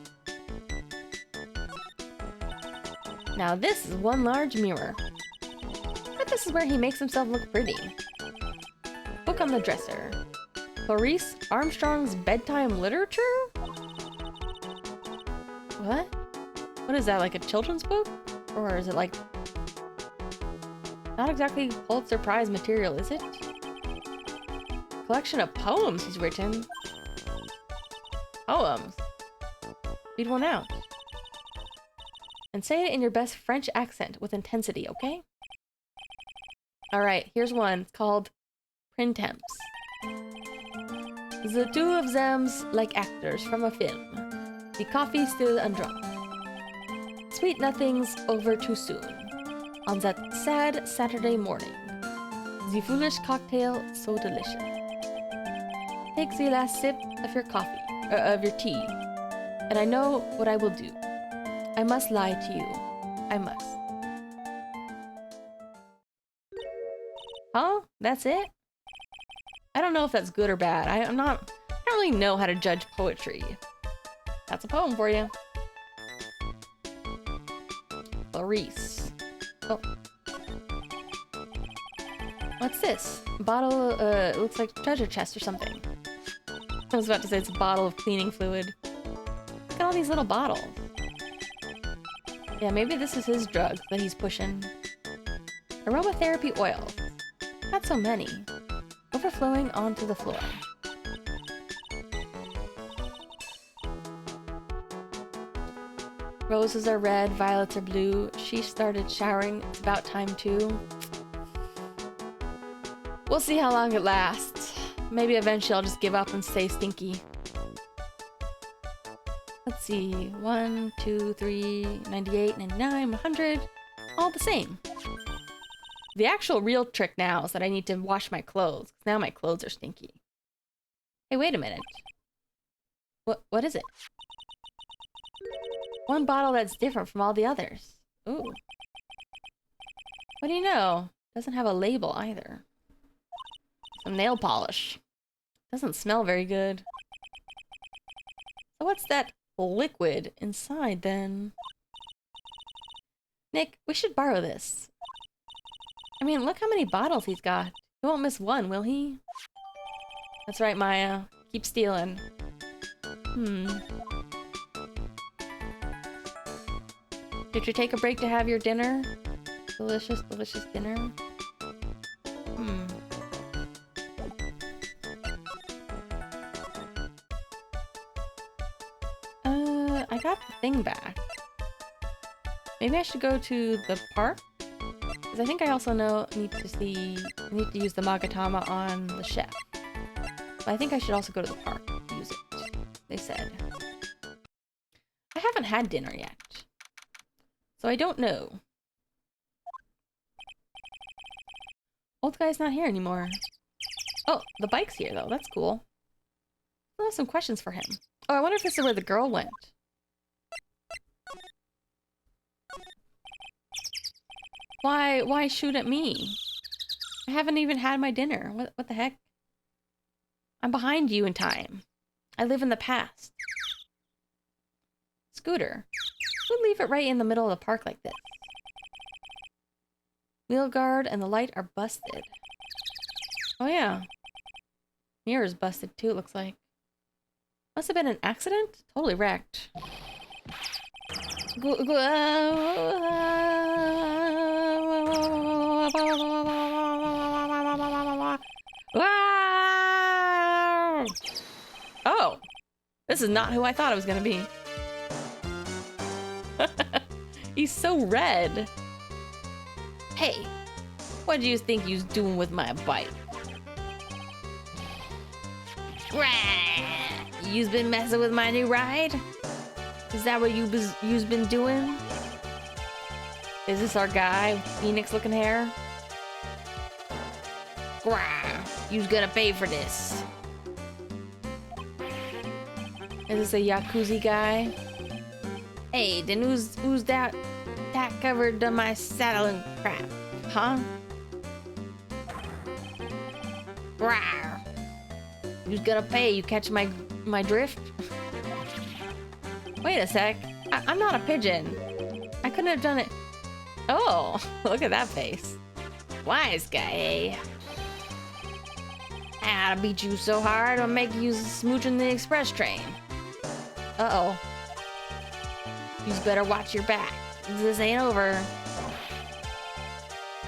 Now this is one large mirror. But this is where he makes himself look pretty. Book on the dresser. Clarice Armstrong's bedtime literature? What? What is that, like a children's book? Or is it like... Not exactly Pulitzer Prize material, is it? Collection of poems he's written. Poems. Read one out. And say it in your best French accent with intensity, okay? Alright, here's one. It's called Printemps. The two of them's like actors from a film. The coffee still undrunk. Sweet nothings over too soon. On that sad Saturday morning. The foolish cocktail so delicious. Take the last sip of your coffee, of your tea. And I know what I will do. I must lie to you. I must. Huh? That's it? I don't know if that's good or bad. I don't really know how to judge poetry. That's a poem for you. Clarice. Oh. What's this? Bottle, it looks like treasure chest or something. I was about to say it's a bottle of cleaning fluid. Look at all these little bottles. Yeah, maybe this is his drug that he's pushing. Aromatherapy oil. Not so many. Overflowing onto the floor. Roses are red, violets are blue. She started showering. It's about time too. We'll see how long it lasts. Maybe eventually I'll just give up and stay stinky. Let's see. 1, 2, 3, 98, 99, 100. All the same. The actual real trick now is that I need to wash my clothes. Because now my clothes are stinky. Hey, wait a minute. What is it? One bottle that's different from all the others. Ooh. What do you know? Doesn't have a label either. Some nail polish. Doesn't smell very good. So what's that liquid inside then? Nick, we should borrow this. I mean, look how many bottles he's got. He won't miss one, will he? That's right, Maya. Keep stealing. Did you take a break to have your dinner? Delicious, delicious dinner. I got the thing back. Maybe I should go to the park? Because I think I also need to use the Magatama on the chef. But I think I should also go to the park to use it, they said. I haven't had dinner yet. So I don't know. Old guy's not here anymore. Oh, the bike's here though. That's cool. I have some questions for him. Oh, I wonder if this is where the girl went. Why shoot at me? I haven't even had my dinner. What the heck? I'm behind you in time. I live in the past. Scooter. Who'd leave it right in the middle of the park like this? Wheel guard and the light are busted. Oh yeah. Mirror's busted too, it looks like. Must have been an accident? Totally wrecked. Oh! This is not who I thought it was gonna be. He's so red. Hey, what do you think you's doing with my bike? You's been messing with my new ride? Is that what you's been doing? Is this our guy with phoenix looking hair? You's gonna pay for this. Is this a Yakuza guy? Hey, then who's that covered on my saddle and crap? Huh? Rawr. Who's gonna pay? You catch my drift? Wait a sec. I'm not a pigeon. I couldn't have done it. Oh, look at that face. Wise guy, eh? I'll beat you so hard I'll make you smooching the express train. Uh-oh. You's better watch your back. This ain't over.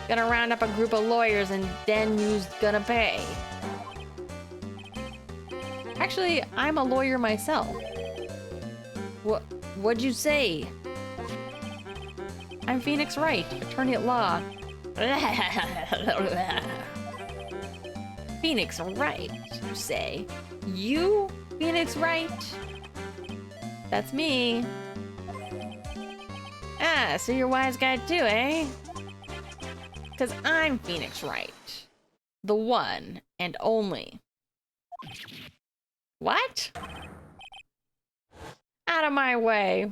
Gonna round up a group of lawyers and then you's gonna pay. Actually, I'm a lawyer myself. What'd you say? I'm Phoenix Wright, attorney at law. Phoenix Wright, you say? You, Phoenix Wright? That's me. Ah, so you're a wise guy too, eh? 'Cause I'm Phoenix Wright. The one and only. What? Out of my way.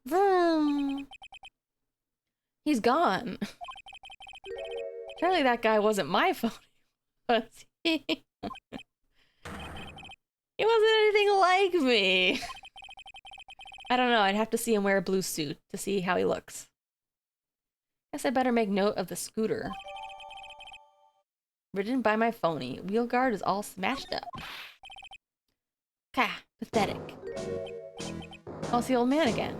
Vroom. He's gone. Apparently that guy wasn't my phone. Was he? He wasn't anything like me. I don't know. I'd have to see him wear a blue suit to see how he looks. Guess I better make note of the scooter. Ridden by my phony. Wheel guard is all smashed up. Ka, pathetic. Oh, it's the old man again.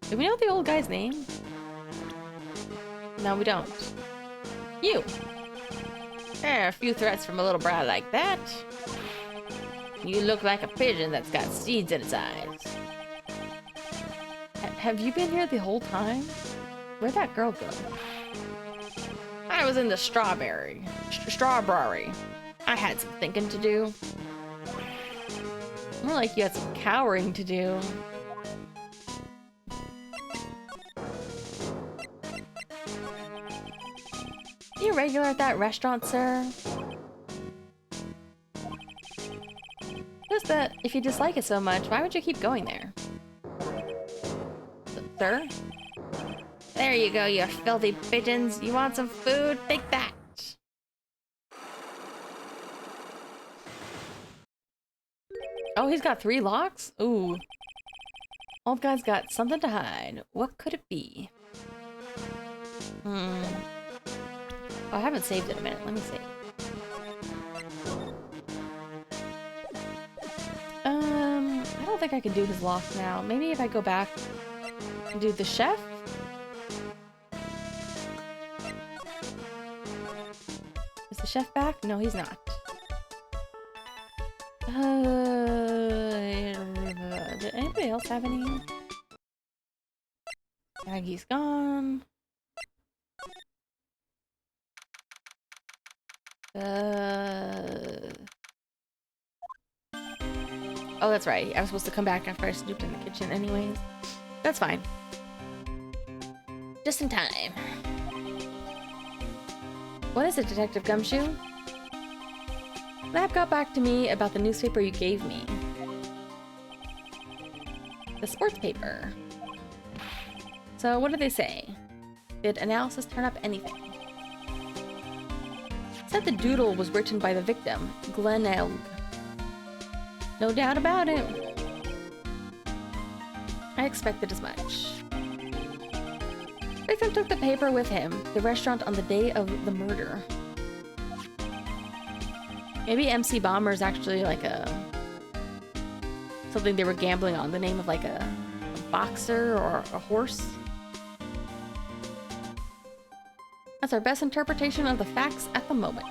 Do we know the old guy's name? No, we don't. You! A few threats from a little brat like that. You look like a pigeon that's got seeds in its eyes. Have you been here the whole time? Where'd that girl go? I was in the strawberry. I had some thinking to do. More like you had some cowering to do. You a regular at that restaurant, sir? Just that, if you dislike it so much, why would you keep going there? Sir? There you go, you filthy pigeons. You want some food? Take that. Oh, he's got 3 locks? Ooh. Old guy's got something to hide. What could it be? Oh, I haven't saved in a minute. Let me see. I don't think I can do his lock now. Maybe if I go back and do the chef? Is the chef back? No, he's not. Did anybody else have any? Maggie's gone. Oh, that's right. I was supposed to come back after I snooped in the kitchen anyways. That's fine. Just in time. What is it, Detective Gumshoe? Lab got back to me about the newspaper you gave me. The sports paper. So, what did they say? Did analysis turn up anything? Said the doodle was written by the victim, Glenn Elg. No doubt about it. I expected as much. Victim took the paper with him to the restaurant on the day of the murder. Maybe MC Bomber is actually like something they were gambling on, the name of like a boxer or a horse. That's our best interpretation of the facts at the moment.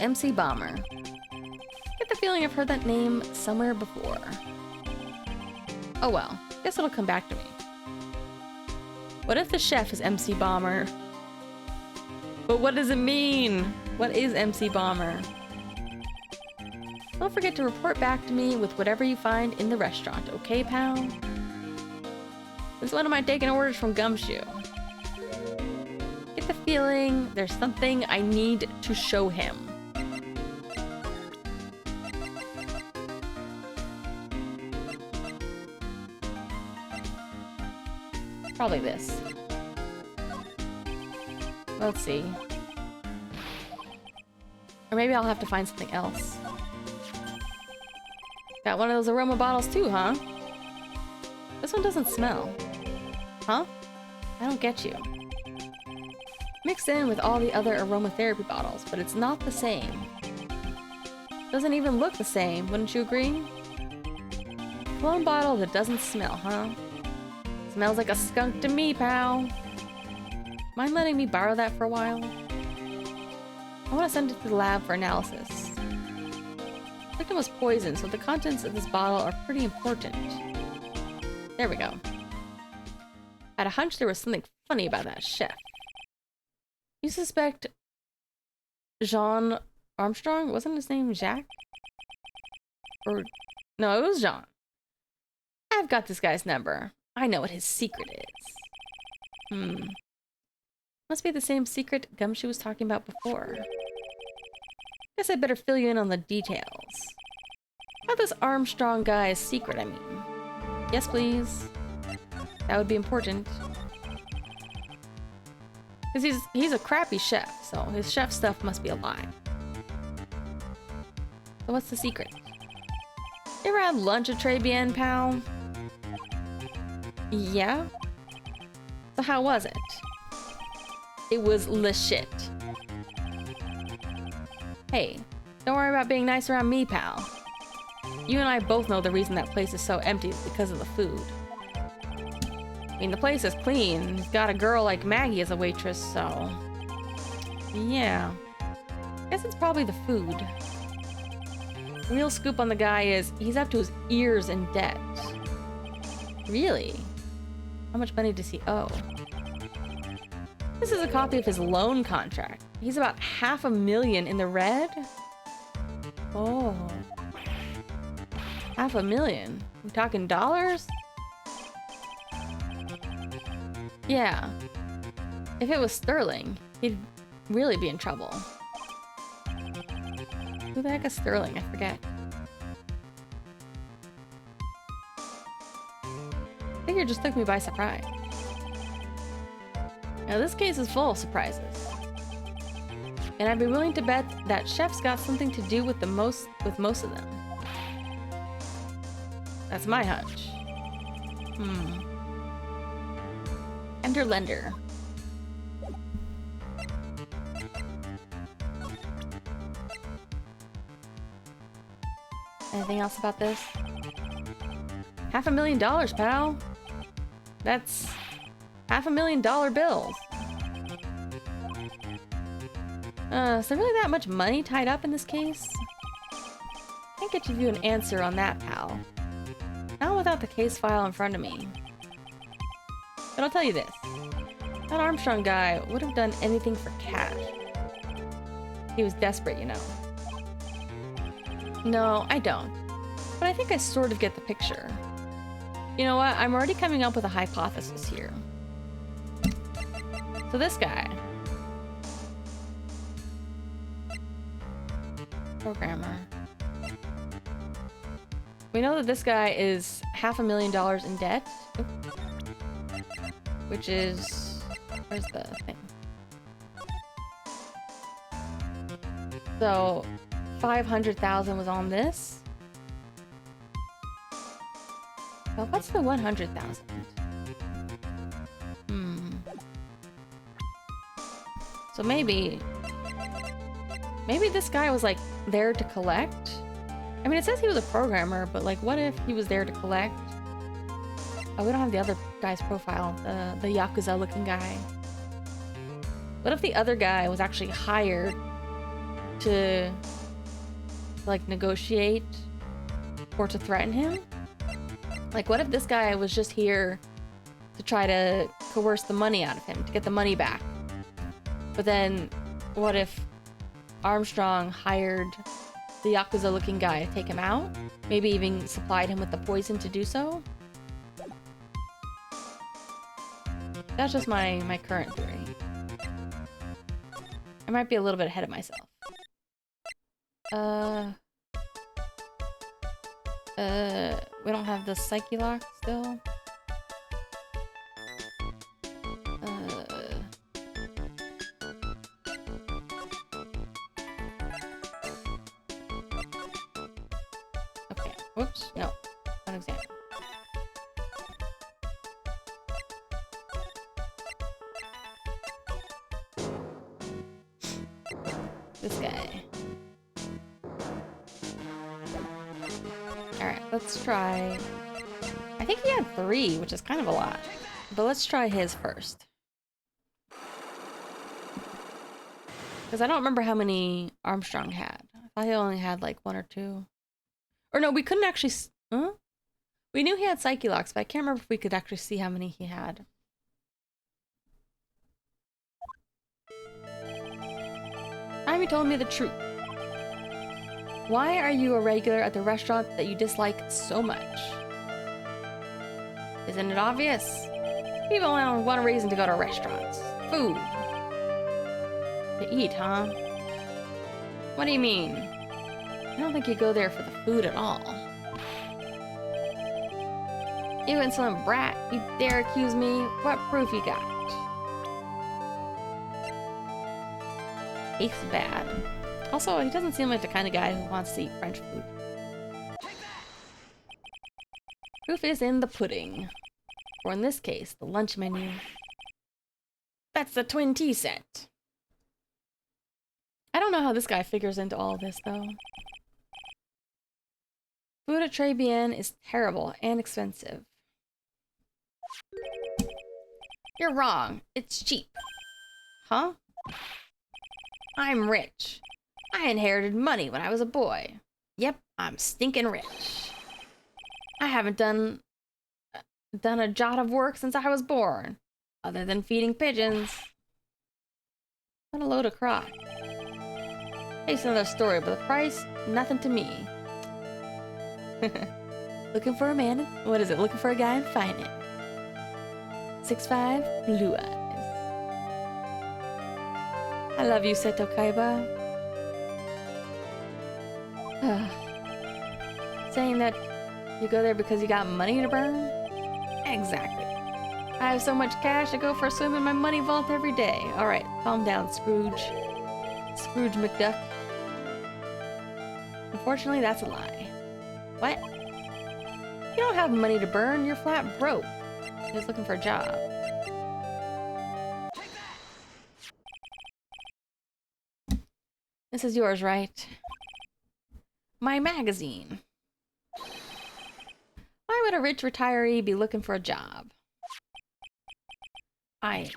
MC Bomber. Get the feeling I've heard that name somewhere before. Oh well, guess it'll come back to me. What if the chef is MC Bomber? But what does it mean? What is MC Bomber? Don't forget to report back to me with whatever you find in the restaurant, okay, pal? Since when am I taking orders from Gumshoe? Get the feeling there's something I need to show him. Probably this. Let's see. Or maybe I'll have to find something else. Got one of those aroma bottles too, huh? This one doesn't smell. Huh? I don't get you. Mixed in with all the other aromatherapy bottles, but it's not the same. Doesn't even look the same, wouldn't you agree? Cologne bottle that doesn't smell, huh? Smells like a skunk to me, pal. Mind letting me borrow that for a while? I want to send it to the lab for analysis. The victim was poisoned, so the contents of this bottle are pretty important. There we go. I had a hunch there was something funny about that chef. You suspect Jean Armstrong? Wasn't his name Jacques? Or no, it was Jean. I've got this guy's number. I know what his secret is. Must be the same secret Gumshoe was talking about before. Guess I better fill you in on the details. About this Armstrong guy's secret, I mean. Yes, please. That would be important. Because he's a crappy chef, so his chef stuff must be a lie. So what's the secret? You ever had lunch at Tribulations, pal? Yeah? So how was it? It was le shit. Hey, don't worry about being nice around me, pal. You and I both know the reason that place is so empty is because of the food. I mean, the place is clean. He's got a girl like Maggie as a waitress, so... yeah. Guess it's probably the food. The real scoop on the guy is he's up to his ears in debt. Really? How much money does he owe? This is a copy of his loan contract. He's about $500,000 in the red? Oh. $500,000? We talking dollars? Yeah. If it was sterling, he'd really be in trouble. Who the heck is Sterling? I forget. Figure just took me by surprise. Now this case is full of surprises. And I'd be willing to bet that Chef's got something to do with most of them. That's my hunch. Enter lender. Anything else about this? $500,000, pal. That's $500,000 bills. Is there really that much money tied up in this case? Can't get you an answer on that, pal. Not without the case file in front of me. But I'll tell you this. That Armstrong guy would have done anything for cash. He was desperate, you know. No, I don't. But I think I sort of get the picture. You know what? I'm already coming up with a hypothesis here. So this guy. Programmer. We know that this guy is $500,000 in debt. Which is... where's the thing? So... 500,000 was on this. But what's the 100,000? So maybe this guy was like there to collect. I mean, it says he was a programmer, but like, what if he was there to collect? Oh, we don't have the other guy's profile, the Yakuza-looking guy. What if the other guy was actually hired to like negotiate or to threaten him? Like, what if this guy was just here to try to coerce the money out of him, to get the money back? But then what if Armstrong hired the Yakuza-looking guy to take him out? Maybe even supplied him with the poison to do so? That's just my current theory. I might be a little bit ahead of myself. We don't have the Psyche lock still. Okay, whoops, no, not exam. This guy. Alright, let's try... I think he had 3, which is kind of a lot. But let's try his first. Because I don't remember how many Armstrong had. I thought he only had like 1 or 2. Or no, we couldn't actually... Huh? We knew he had Psyche locks, but I can't remember if we could actually see how many he had. Amy told me the truth. Why are you a regular at the restaurant that you dislike so much? Isn't it obvious? People only have one reason to go to restaurants. Food. To eat, huh? What do you mean? I don't think you go there for the food at all. You insolent brat, you dare accuse me? What proof you got? Tastes bad. Also, he doesn't seem like the kind of guy who wants to eat French food. Proof is in the pudding. Or in this case, the lunch menu. That's the twin tea set. I don't know how this guy figures into all of this, though. Food at Très Bien is terrible and expensive. You're wrong. It's cheap. Huh? I'm rich. I inherited money when I was a boy. Yep, I'm stinking rich. I haven't done a jot of work since I was born, other than feeding pigeons. What a load of crap. It's another story, but the price, nothing to me. Looking for a man? What is it? Looking for a guy in finance. 6'5", blue eyes. I love you, Seto Kaiba. Saying that you go there because you got money to burn? Exactly. I have so much cash, I go for a swim in my money vault every day. Alright, calm down, Scrooge. Scrooge McDuck. Unfortunately, that's a lie. What? You don't have money to burn, you're flat broke. You're just looking for a job. This is yours, right? My magazine. Why would a rich retiree be looking for a job? It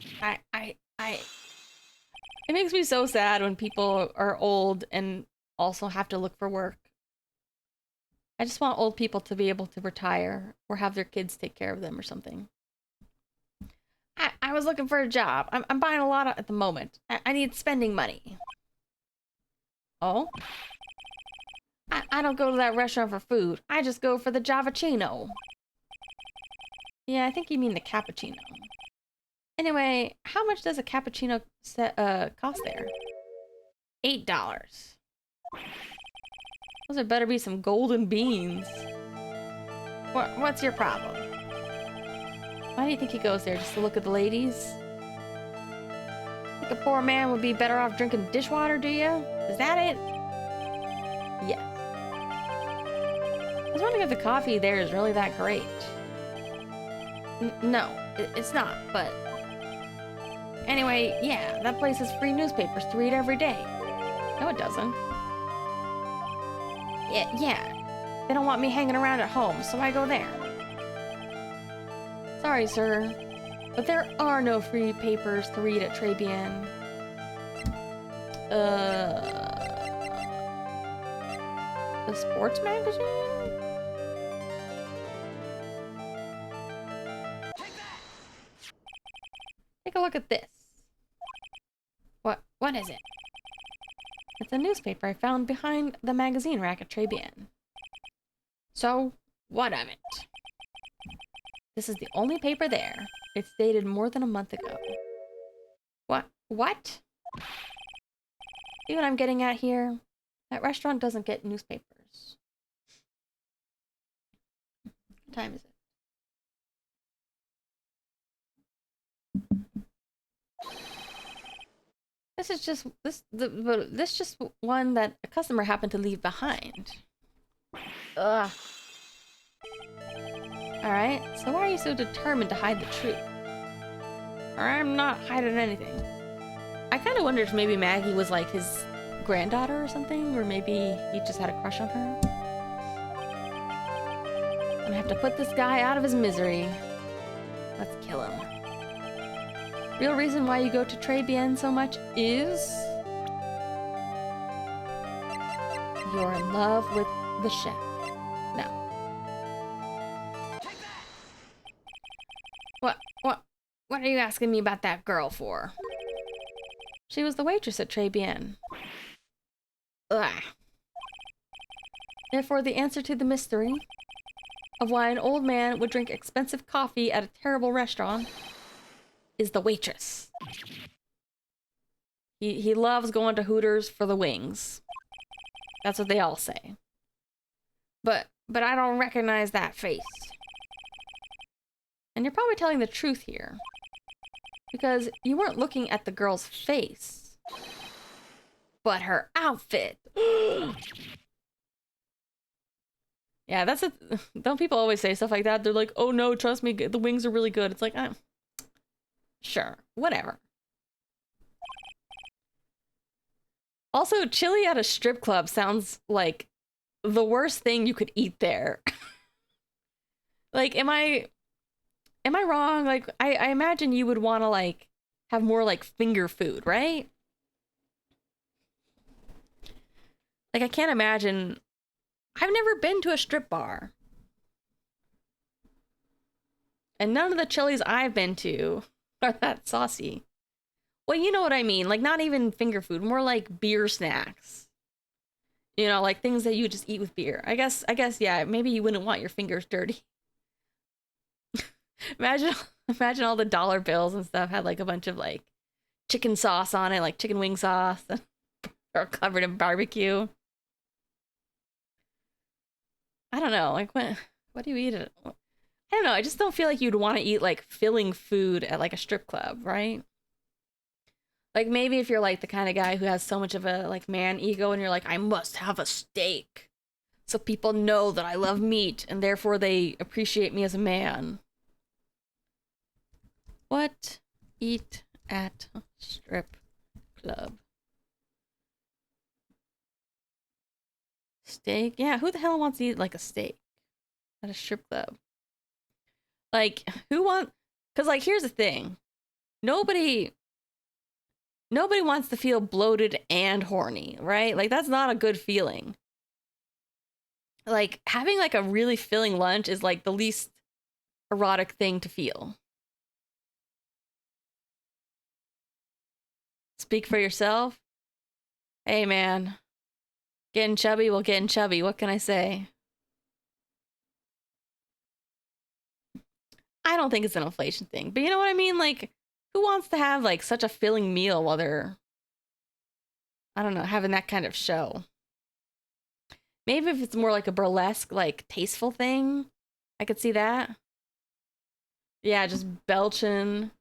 makes me so sad when people are old and also have to look for work. I just want old people to be able to retire or have their kids take care of them or something. I was looking for a job. I'm buying a lot at the moment. I need spending money. Oh? I don't go to that restaurant for food. I just go for the Javachino. Yeah, I think you mean the cappuccino. Anyway, how much does a cappuccino cost there? $8. Those better be some golden beans. What's your problem? Why do you think he goes there? Just to look at the ladies? Think a poor man would be better off drinking dishwater, do you? Is that it? Yes. I was wondering if the coffee there is really that great. No, it's not, but... Anyway, yeah, that place has free newspapers to read every day. No, it doesn't. Yeah. They don't want me hanging around at home, so I go there. Sorry, sir, but there are no free papers to read at Très Bien. The sports magazine? Take a look at this. What is it? It's a newspaper I found behind the magazine rack at Très Bien. So, what of it? This is the only paper there. It's dated more than a month ago. What? See what I'm getting at here? That restaurant doesn't get newspapers. What time is it? This is just this just one that a customer happened to leave behind. Ugh. Alright, so why are you so determined to hide the truth? I'm not hiding anything. I kind of wonder if maybe Maggie was like his granddaughter or something, or maybe he just had a crush on her. I'm gonna have to put this guy out of his misery. Let's kill him. Real reason why you go to Très Bien so much is... you're in love with the chef. No. What are you asking me about that girl for? She was the waitress at Très Bien. Ugh. Therefore, the answer to the mystery of why an old man would drink expensive coffee at a terrible restaurant is the waitress. He loves going to Hooters for the wings. That's what they all say. But I don't recognize that face. And you're probably telling the truth here. Because you weren't looking at the girl's face, but her outfit. Yeah, that's a... Don't people always say stuff like that? They're like, oh no, trust me, the wings are really good. It's like, sure, whatever. Also, chili at a strip club sounds like the worst thing you could eat there. Like, am I wrong? Like, I imagine you would want to like have more like finger food, right? Like, I can't imagine. I've never been to a strip bar. And none of the chilies I've been to are that saucy. Well, you know what I mean. Like, not even finger food, more like beer snacks. You know, like things that you just eat with beer. I guess, yeah, maybe you wouldn't want your fingers dirty. Imagine all the dollar bills and stuff had like a bunch of like chicken sauce on it, like chicken wing sauce, or covered in barbecue. I don't know, like what do you eat it? I don't know. I just don't feel like you'd want to eat like filling food at like a strip club, right? Like maybe if you're like the kind of guy who has so much of a like man ego and you're like, I must have a steak so people know that I love meat and therefore they appreciate me as a man. What eat at strip club? Steak? Yeah, who the hell wants to eat like a steak at a strip club? Like, who want? Because like, here's the thing: nobody wants to feel bloated and horny, right? Like, that's not a good feeling. Like, having like a really filling lunch is like the least erotic thing to feel. Speak for yourself. Hey, man. Getting chubby? Well, getting chubby. What can I say? I don't think it's an inflation thing. But you know what I mean? Like, who wants to have, like, such a filling meal while they're, I don't know, having that kind of show? Maybe if it's more like a burlesque, like, tasteful thing, I could see that. Yeah, just belching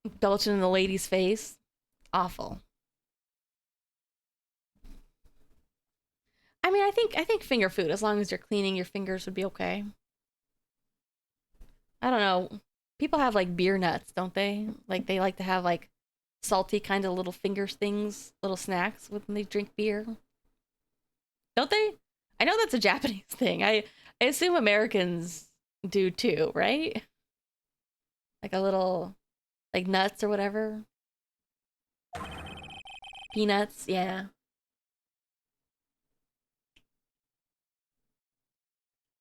in the lady's face. Awful. I mean, I think finger food, as long as you're cleaning your fingers, would be okay. I don't know. People have like beer nuts, don't they? Like they like to have like salty kind of little fingers things, little snacks when they drink beer. Don't they? I know that's a Japanese thing. I assume Americans do too, right? Like a little like nuts or whatever. Peanuts, yeah.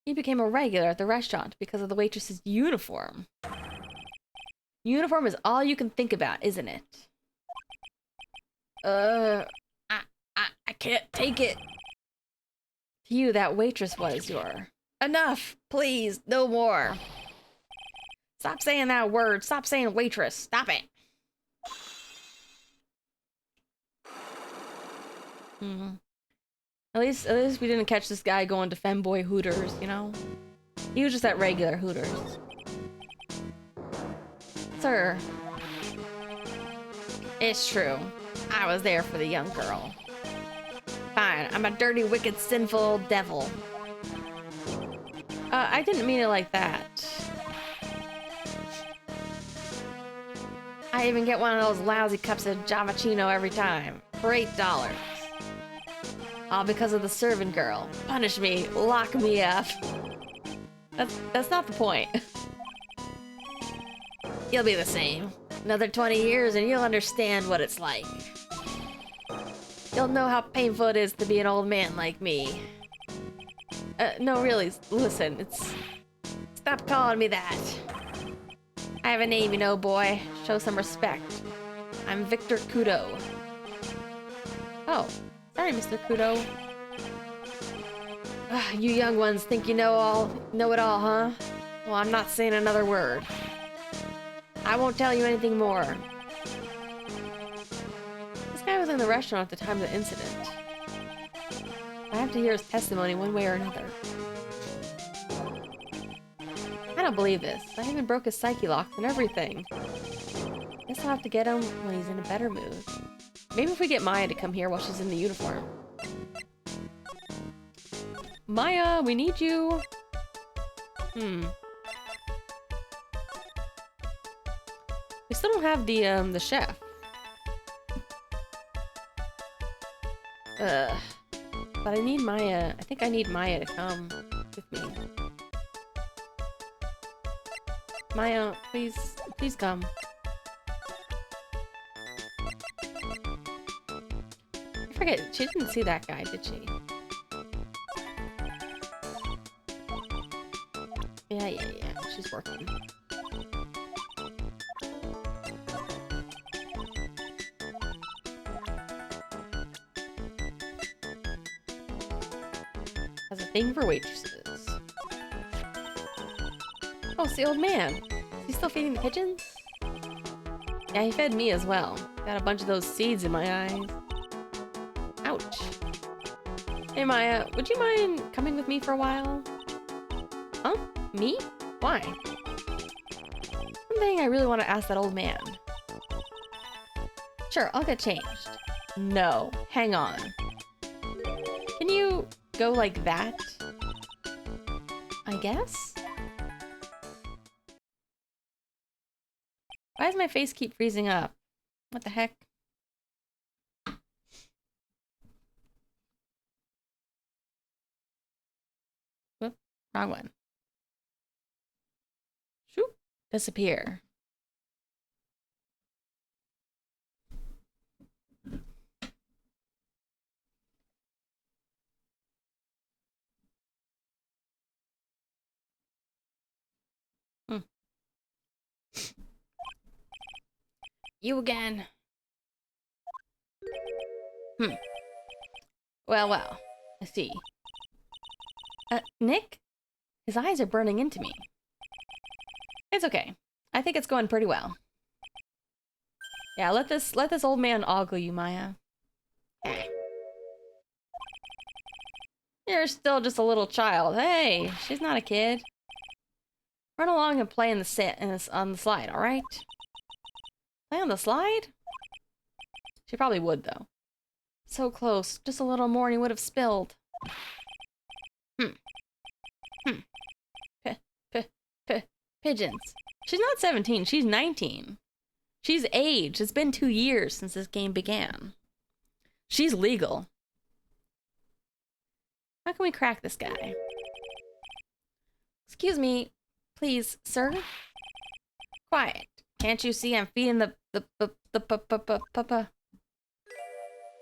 He became a regular at the restaurant because of the waitress's uniform. Uniform is all you can think about, isn't it? I, I can't take it. To you, that waitress was your... Enough! Please, no more. Stop saying that word. Stop saying waitress. Stop it. Hmm. At least we didn't catch this guy going to femboy Hooters, you know? He was just at regular Hooters. Sir. It's true. I was there for the young girl. Fine, I'm a dirty, wicked, sinful devil. I didn't mean it like that. I even get one of those lousy cups of Javachino every time. For $8. All because of the servant girl. Punish me. Lock me up. That's not the point. You'll be the same. Another 20 years and you'll understand what it's like. You'll know how painful it is to be an old man like me. No, really, listen, Stop calling me that. I have a name, you know, boy. Show some respect. I'm Victor Kudo. Oh, sorry, Mr. Kudo. You young ones think you know it all, huh? Well, I'm not saying another word. I won't tell you anything more. This guy was in the restaurant at the time of the incident. I have to hear his testimony one way or another. I don't believe this. I even broke his psyche locks and everything. Guess I'll have to get him when he's in a better mood. Maybe if we get Maya to come here while she's in the uniform. Maya, we need you. We still don't have the chef. Ugh. But I need Maya. I think I need Maya to come with me. Maya, please, please come. I forget, she didn't see that guy, did she? Yeah, she's working. Has a thing for waitresses. Oh, it's the old man. Is he still feeding the pigeons? Yeah, he fed me as well. Got a bunch of those seeds in my eyes. Ouch. Hey Maya, would you mind coming with me for a while? Huh? Me? Why? Something I really want to ask that old man. Sure, I'll get changed. No, hang on. Can you go like that? I guess? Why does my face keep freezing up? What the heck? Whoop, wrong one. Shoop, disappear. You again. Well, I see. Nick? His eyes are burning into me. It's okay. I think it's going pretty well. Yeah, let this old man ogle you, Maya. You're still just a little child. Hey, she's not a kid. Run along and play in the on the slide, all right? Play on the slide? She probably would, though. So close. Just a little more and he would have spilled. Pigeons. She's not 17. She's 19. She's aged. It's been 2 years since this game began. She's legal. How can we crack this guy? Excuse me, please, sir? Quiet. Can't you see I'm feeding the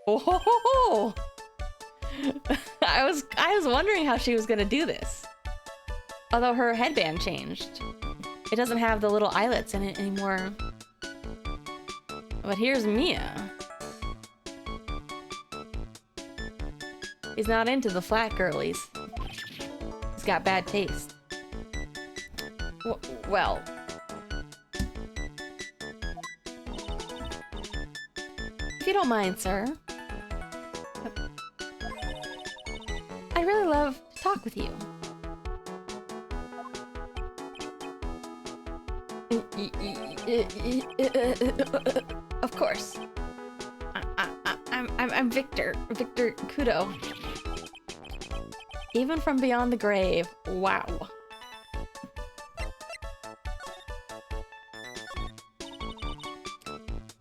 Oh ho ho ho! I was wondering how she was gonna do this. Although her headband changed. It doesn't have the little eyelets in it anymore. But here's Mia. He's not into the flat girlies. He's got bad taste. Well. If you don't mind, sir. I'd really love to talk with you. Of course. I'm Victor Kudo. Even from beyond the grave. Wow.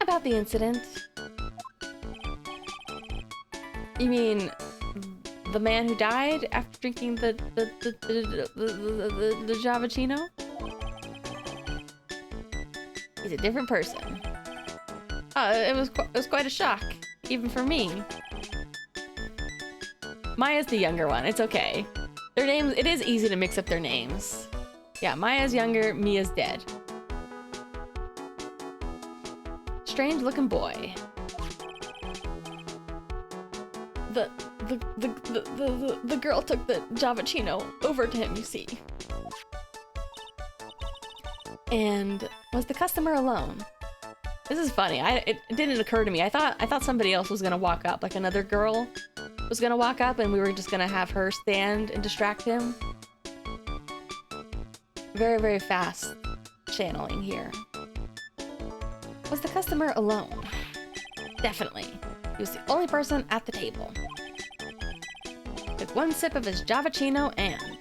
About the incident. You mean the man who died after drinking the Javachino? He's a different person. It was quite a shock, even for me. Maya's the younger one. It's okay. Their names. It is easy to mix up their names. Yeah, Maya's younger. Mia's dead. Strange-looking boy. The girl took the Javachino over to him, you see. And was the customer alone? This is funny. It didn't occur to me. I thought somebody else was gonna walk up, like another girl was gonna walk up, and we were just gonna have her stand and distract him. Very, very fast channeling here. Was the customer alone? Definitely. He was the only person at the table. Took one sip of his Javachino and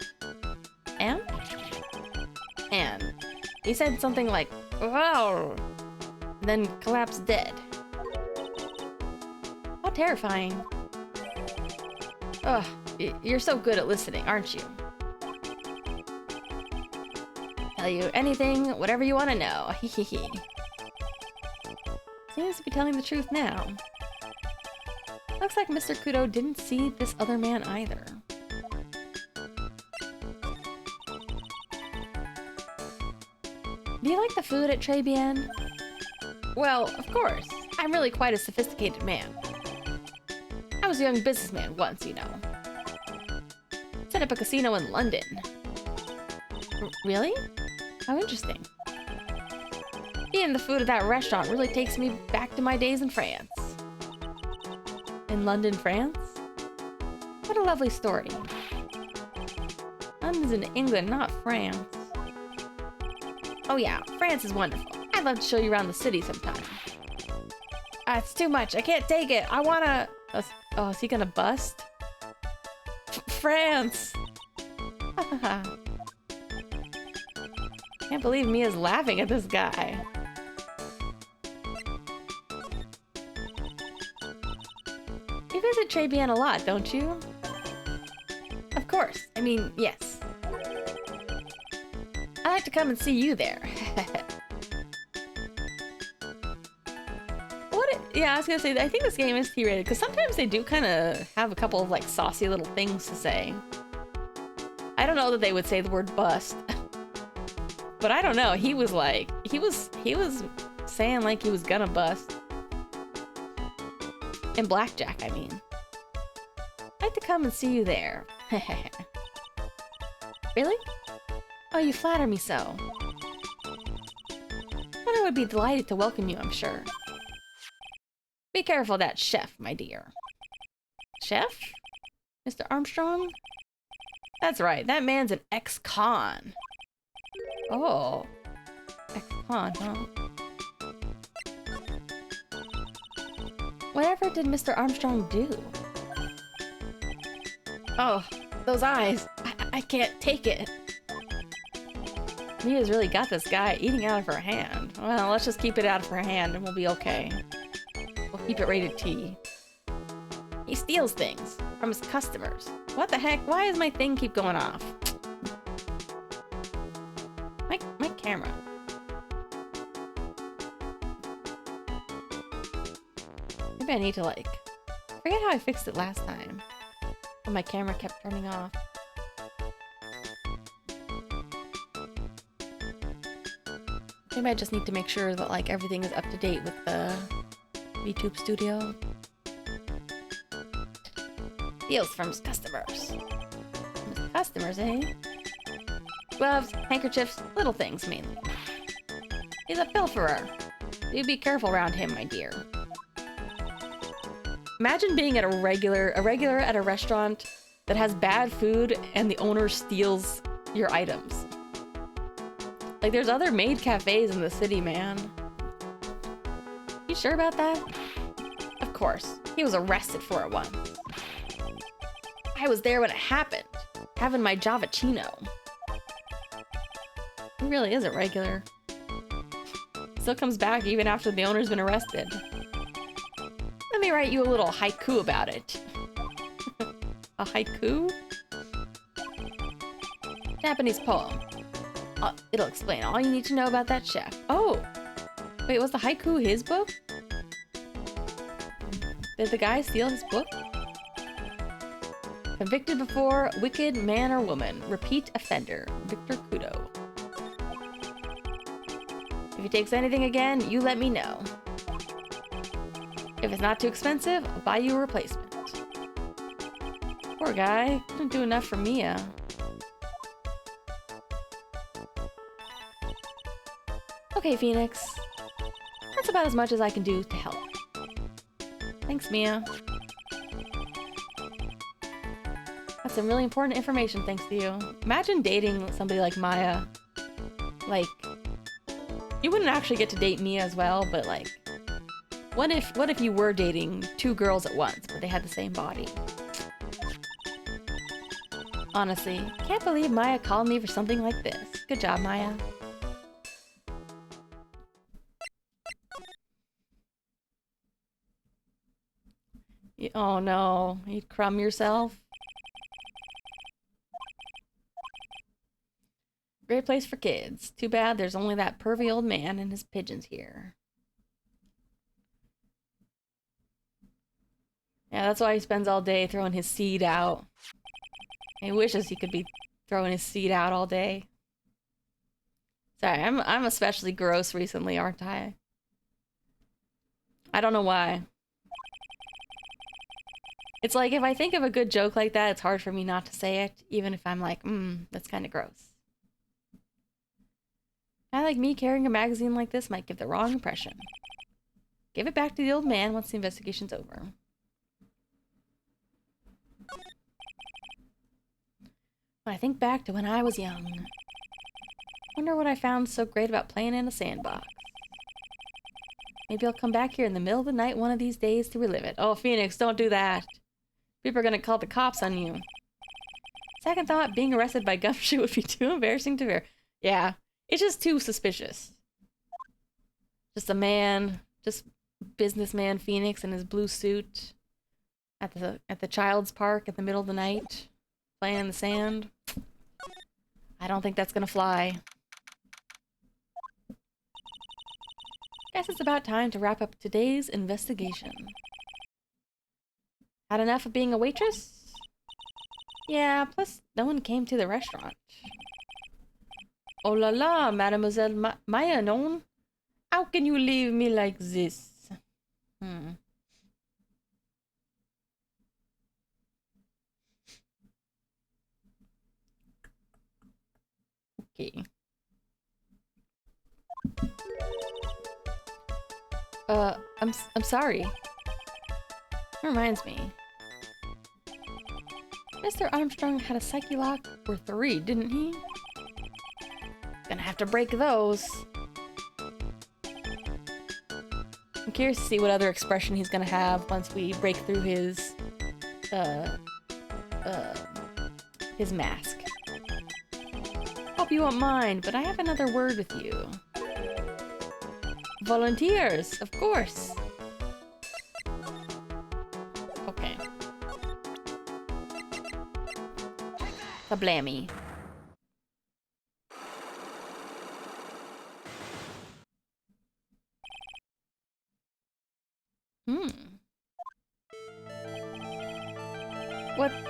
he said something like, wow, then collapsed dead. How terrifying. Ugh, you're so good at listening, aren't you? Tell you anything, whatever you want to know. Hehehe. Seems to be telling the truth now. Looks like Mr. Kudo didn't see this other man either. Do you like the food at Tribulations? Well, of course. I'm really quite a sophisticated man. I was a young businessman once, you know. Set up a casino in London. Really? How interesting. Eating the food at that restaurant really takes me back to my days in France. In London, France? What a lovely story. London's in England, not France. Oh yeah, France is wonderful. I'd love to show you around the city sometime. It's too much. I can't take it. I wanna... Oh, is he gonna bust? France! Can't believe Mia's laughing at this guy. You visit Tribulations a lot, don't you? Of course. I mean, yes. I like to come and see you there. Yeah, I was gonna say, I think this game is T-rated, because sometimes they do kind of have a couple of, like, saucy little things to say. I don't know that they would say the word bust. But I don't know, he was like, he was saying like he was gonna bust. In blackjack, I mean. I'd like to come and see you there. Really? Oh, you flatter me so. Well, I would be delighted to welcome you, I'm sure. Be careful of that chef, my dear. Chef? Mr. Armstrong? That's right, that man's an ex-con. Oh. Ex-con, huh? Whatever did Mr. Armstrong do? Oh, those eyes. I can't take it. Mia's really got this guy eating out of her hand. Well, let's just keep it out of her hand and we'll be okay. We'll keep it rated T. He steals things from his customers. What the heck? Why does my thing keep going off? My camera. Maybe I need to, like... I forget how I fixed it last time. When my camera kept turning off. Maybe I just need to make sure that, like, everything is up to date with the YouTube Studio. Deals from his customers. From his customers, eh? Gloves, handkerchiefs, little things mainly. He's a pilferer. Do be careful around him, my dear. Imagine being at a regular at a restaurant that has bad food and the owner steals your items. Like, there's other maid cafes in the city, man. You sure about that? Of course. He was arrested for it once. I was there when it happened, having my Javachino. He really is a regular. Still comes back even after the owner's been arrested. Let me write you a little haiku about it. A haiku? Japanese poem. It'll explain all you need to know about that chef. Oh! Wait, was the haiku his book? Did the guy steal his book? Convicted before, wicked man or woman. Repeat offender. Victor Kudo. If he takes anything again, you let me know. If it's not too expensive, I'll buy you a replacement. Poor guy. Couldn't do enough for Mia. Okay, Phoenix. That's about as much as I can do to help. Thanks, Mia. That's some really important information thanks to you. Imagine dating somebody like Maya. Like, you wouldn't actually get to date Mia as well, but like, what if you were dating two girls at once, but they had the same body? Honestly, can't believe Maya called me for something like this. Good job, Maya. Oh no, you'd crumb yourself? Great place for kids. Too bad there's only that pervy old man and his pigeons here. Yeah, that's why he spends all day throwing his seed out. He wishes he could be throwing his seed out all day. Sorry, I'm especially gross recently, aren't I? I don't know why. It's like if I think of a good joke like that, it's hard for me not to say it, even if I'm like, that's kind of gross. A guy like me carrying a magazine like this might give the wrong impression. Give it back to the old man once the investigation's over. When I think back to when I was young, wonder what I found so great about playing in a sandbox. Maybe I'll come back here in the middle of the night one of these days to relive it. Oh, Phoenix, don't do that. People are gonna call the cops on you. Second thought, being arrested by Gumshoe would be too embarrassing to bear. Yeah, it's just too suspicious. Just a man, just businessman Phoenix in his blue suit at the child's park in the middle of the night, playing in the sand. I don't think that's gonna fly. Guess it's about time to wrap up today's investigation. Had enough of being a waitress? Yeah, plus no one came to the restaurant. Oh la la, Mademoiselle Mayanon. How can you leave me like this? Okay. I'm sorry. That reminds me. Mr. Armstrong had a psyche lock for 3, didn't he? Gonna have to break those. I'm curious to see what other expression he's gonna have once we break through his mask. Hope you won't mind, but I have another word with you. Volunteers, of course. Okay. Kablammy.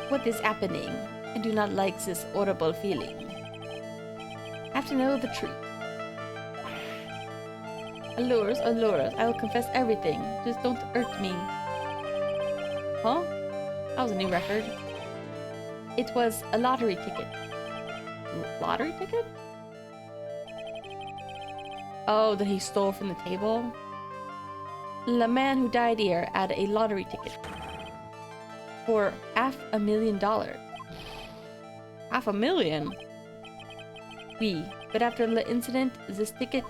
What is happening? I do not like this horrible feeling. I have to know the truth. Allures, allures. I will confess everything. Just don't hurt me. Huh? That was a new record. It was a lottery ticket. Lottery ticket? Oh, that he stole from the table? The man who died here had a lottery ticket. For $500,000. $500,000? Oui, but after the incident, this ticket...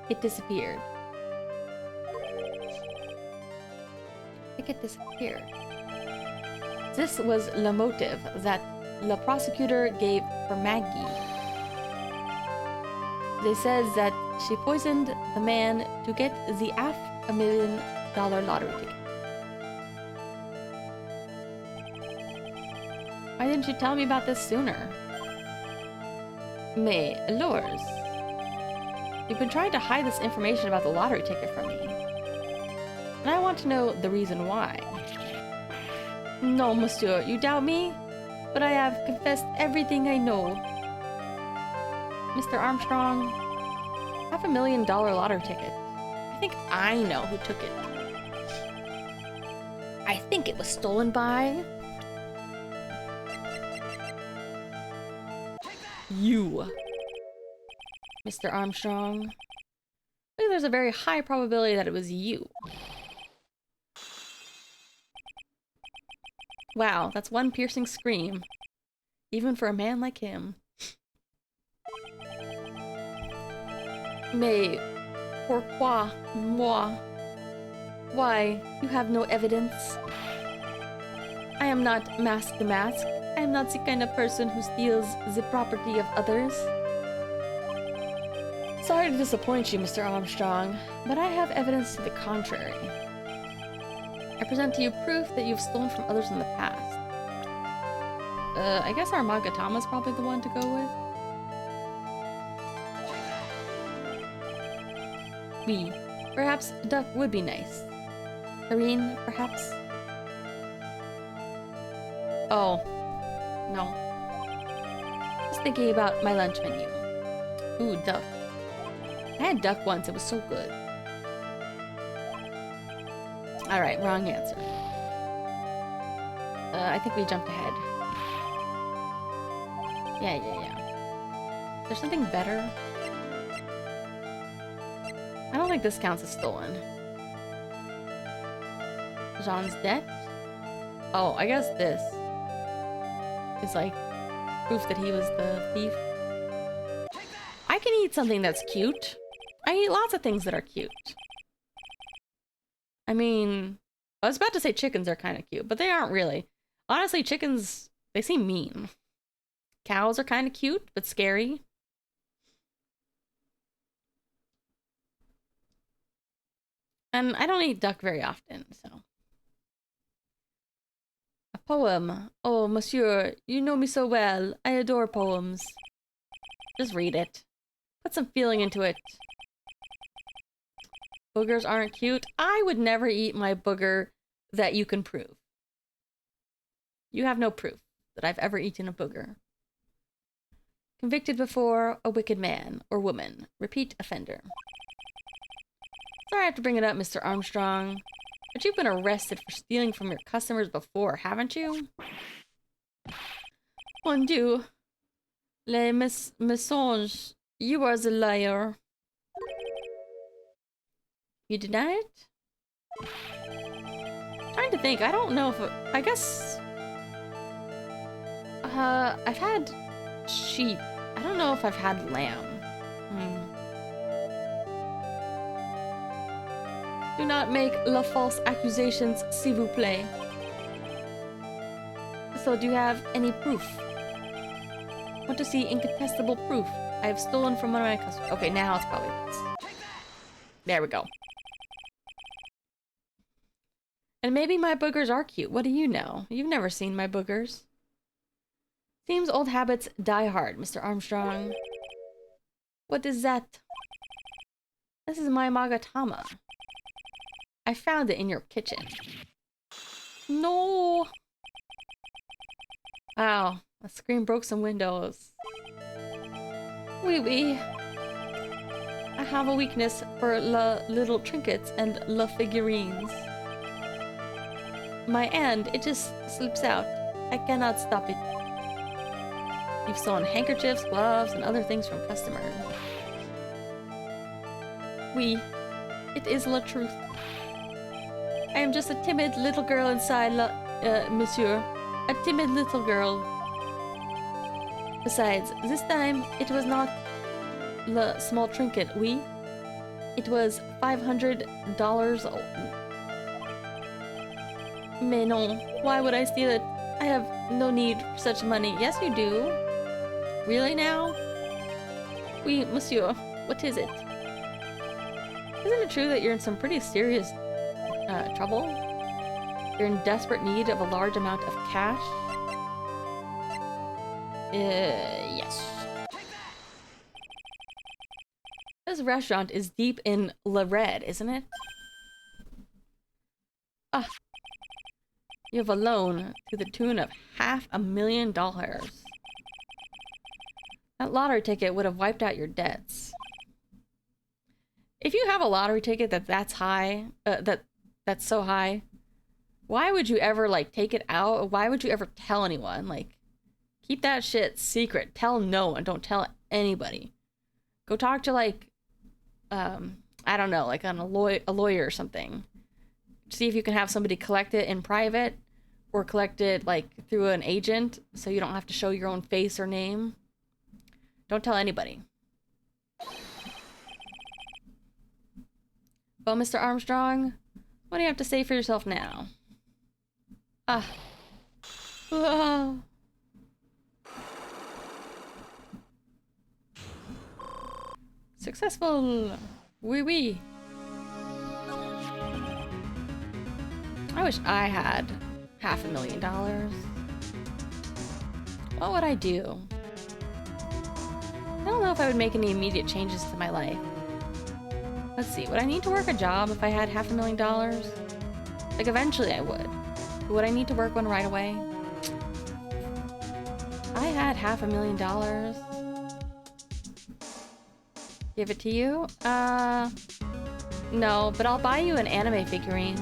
it disappeared. Ticket disappeared. This was the motive that the prosecutor gave for Maggie. They said that she poisoned the man to get the $500,000 lottery ticket. Why didn't you tell me about this sooner? Mais, allures. You've been trying to hide this information about the lottery ticket from me. And I want to know the reason why. No, monsieur, you doubt me? But I have confessed everything I know. Mr. Armstrong, $500,000 lottery ticket. I think I know who took it. I think it was stolen by... you. Mr. Armstrong. I think there's a very high probability that it was you. Wow, that's one piercing scream. Even for a man like him. Mais, pourquoi moi? Why, you have no evidence. I am not Mask the Mask. I am not the kind of person who steals the property of others. Sorry to disappoint you, Mr. Armstrong, but I have evidence to the contrary. I present to you proof that you've stolen from others in the past. I guess our Magatama's probably the one to go with. Me. Perhaps a duck would be nice. Irene, perhaps? Oh. No. Just thinking about my lunch menu. Ooh, duck. I had duck once, it was so good. Alright, wrong answer. I think we jumped ahead. Yeah. There's something better? I don't think this counts as stolen. Jean's debt? Oh, I guess this is like proof that he was the thief. I can eat something that's cute. I eat lots of things that are cute. I mean, I was about to say chickens are kind of cute, but they aren't really. Honestly, chickens, they seem mean. Cows are kind of cute, but scary. And I don't eat duck very often, so. A poem. Oh, monsieur, you know me so well. I adore poems. Just read it. Put some feeling into it. Boogers aren't cute. I would never eat my booger that you can prove. You have no proof that I've ever eaten a booger. Convicted before, a wicked man or woman. Repeat offender. Sorry I have to bring it up, Mr. Armstrong, but you've been arrested for stealing from your customers before, haven't you? Mon Dieu. Les mensonges. You are the liar. You deny it? Trying to think. I don't know if... I guess... I've had sheep. I don't know if I've had lamb. Do not make la false accusations, s'il vous plaît. So, do you have any proof? Want to see incontestable proof? I have stolen from one of my customers. Okay, now it's probably this. There we go. And maybe my boogers are cute. What do you know? You've never seen my boogers. Seems old habits die hard, Mr. Armstrong. What is that? This is my Magatama. I found it in your kitchen. No! Wow, a scream broke some windows. Oui. I have a weakness for little trinkets and figurines. My hand, it just slips out. I cannot stop it. You've stolen handkerchiefs, gloves, and other things from customers. Oui, it is la truth. I am just a timid little girl inside monsieur. A timid little girl. Besides, this time, it was not the small trinket, oui? It was $500. Mais non, why would I steal it? I have no need for such money. Yes, you do. Really now? Oui, monsieur. What is it? Isn't it true that you're in some pretty serious trouble? You're in desperate need of a large amount of cash? Yes. This restaurant is deep in La Red, isn't it? Ah. You have a loan to the tune of $500,000. That lottery ticket would have wiped out your debts. If you have a lottery ticket that's high, that's so high, why would you ever, like, take it out? Why would you ever tell anyone? Like, keep that shit secret. Tell no one. Don't tell anybody. Go talk to, like, I don't know, like a lawyer or something. See if you can have somebody collect it in private or collect it, like, through an agent so you don't have to show your own face or name. Don't tell anybody. Well, Mr. Armstrong, what do you have to say for yourself now? Successful! Oui. I wish I had $500,000. What would I do? I don't know if I would make any immediate changes to my life. Let's see, would I need to work a job if I had $500,000? Like, eventually I would. Would I need to work one right away? I had $500,000. Give it to you? No, but I'll buy you an anime figurine.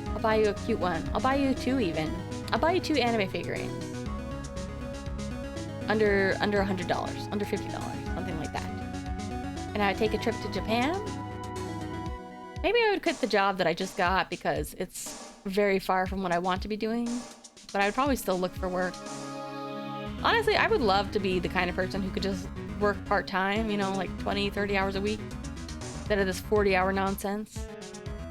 I'll buy you a cute one. I'll buy you 2 even. I'll buy you 2 anime figurines. Under $100, under $50, something like that. And I'd take a trip to Japan. Maybe I would quit the job that I just got because it's very far from what I want to be doing. But I would probably still look for work. Honestly, I would love to be the kind of person who could just work part-time, you know, like 20, 30 hours a week. Instead of this 40-hour nonsense.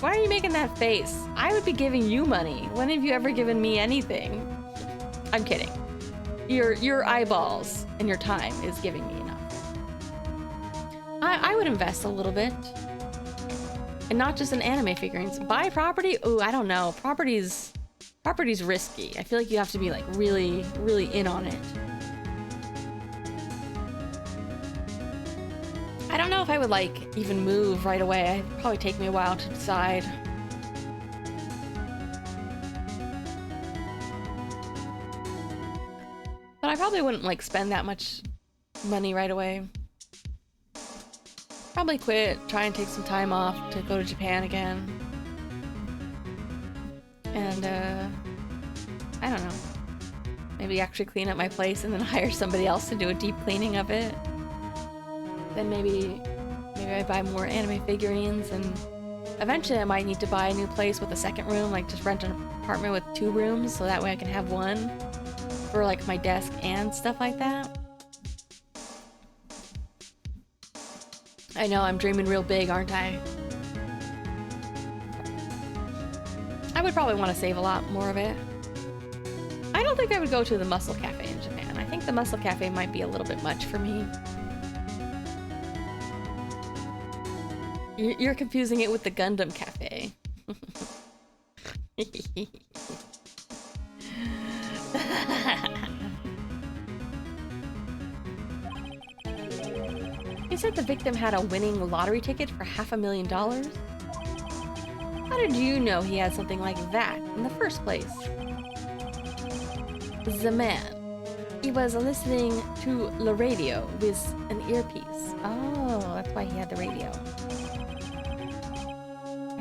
Why are you making that face? I would be giving you money. When have you ever given me anything? I'm kidding. Your eyeballs and your time is giving me enough. I would invest a little bit. And not just in anime figurines. Buy property? Ooh, I don't know. Property's risky. I feel like you have to be like really, really in on it. I don't know if I would like even move right away. It'd probably take me a while to decide. But I probably wouldn't like spend that much money right away. Probably quit, try and take some time off to go to Japan again. And I don't know. Maybe actually clean up my place and then hire somebody else to do a deep cleaning of it. Then maybe I buy more anime figurines, and eventually I might need to buy a new place with a second room, like just rent an apartment with 2 rooms so that way I can have one for like my desk and stuff like that. I know, I'm dreaming real big, aren't I? I would probably want to save a lot more of it. I don't think I would go to the Muscle Cafe in Japan. I think the Muscle Cafe might be a little bit much for me. You're confusing it with the Gundam Cafe. He said the victim had a winning lottery ticket for $500,000. How did you know he had something like that in the first place? The man. He was listening to the radio with an earpiece. Oh, that's why he had the radio.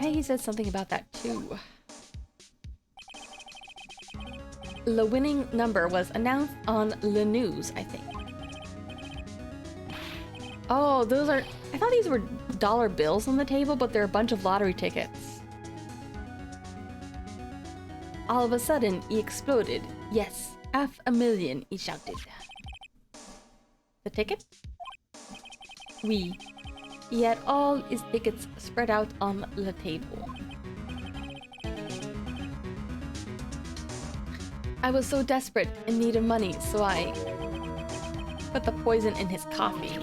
He said something about that too. The winning number was announced on the news, I think. Oh, those are... I thought these were dollar bills on the table, but they're a bunch of lottery tickets. All of a sudden, he exploded. Yes, $500,000, he shouted. The ticket? Oui. He had all his tickets spread out on the table. I was so desperate in need of money, so I put the poison in his coffee.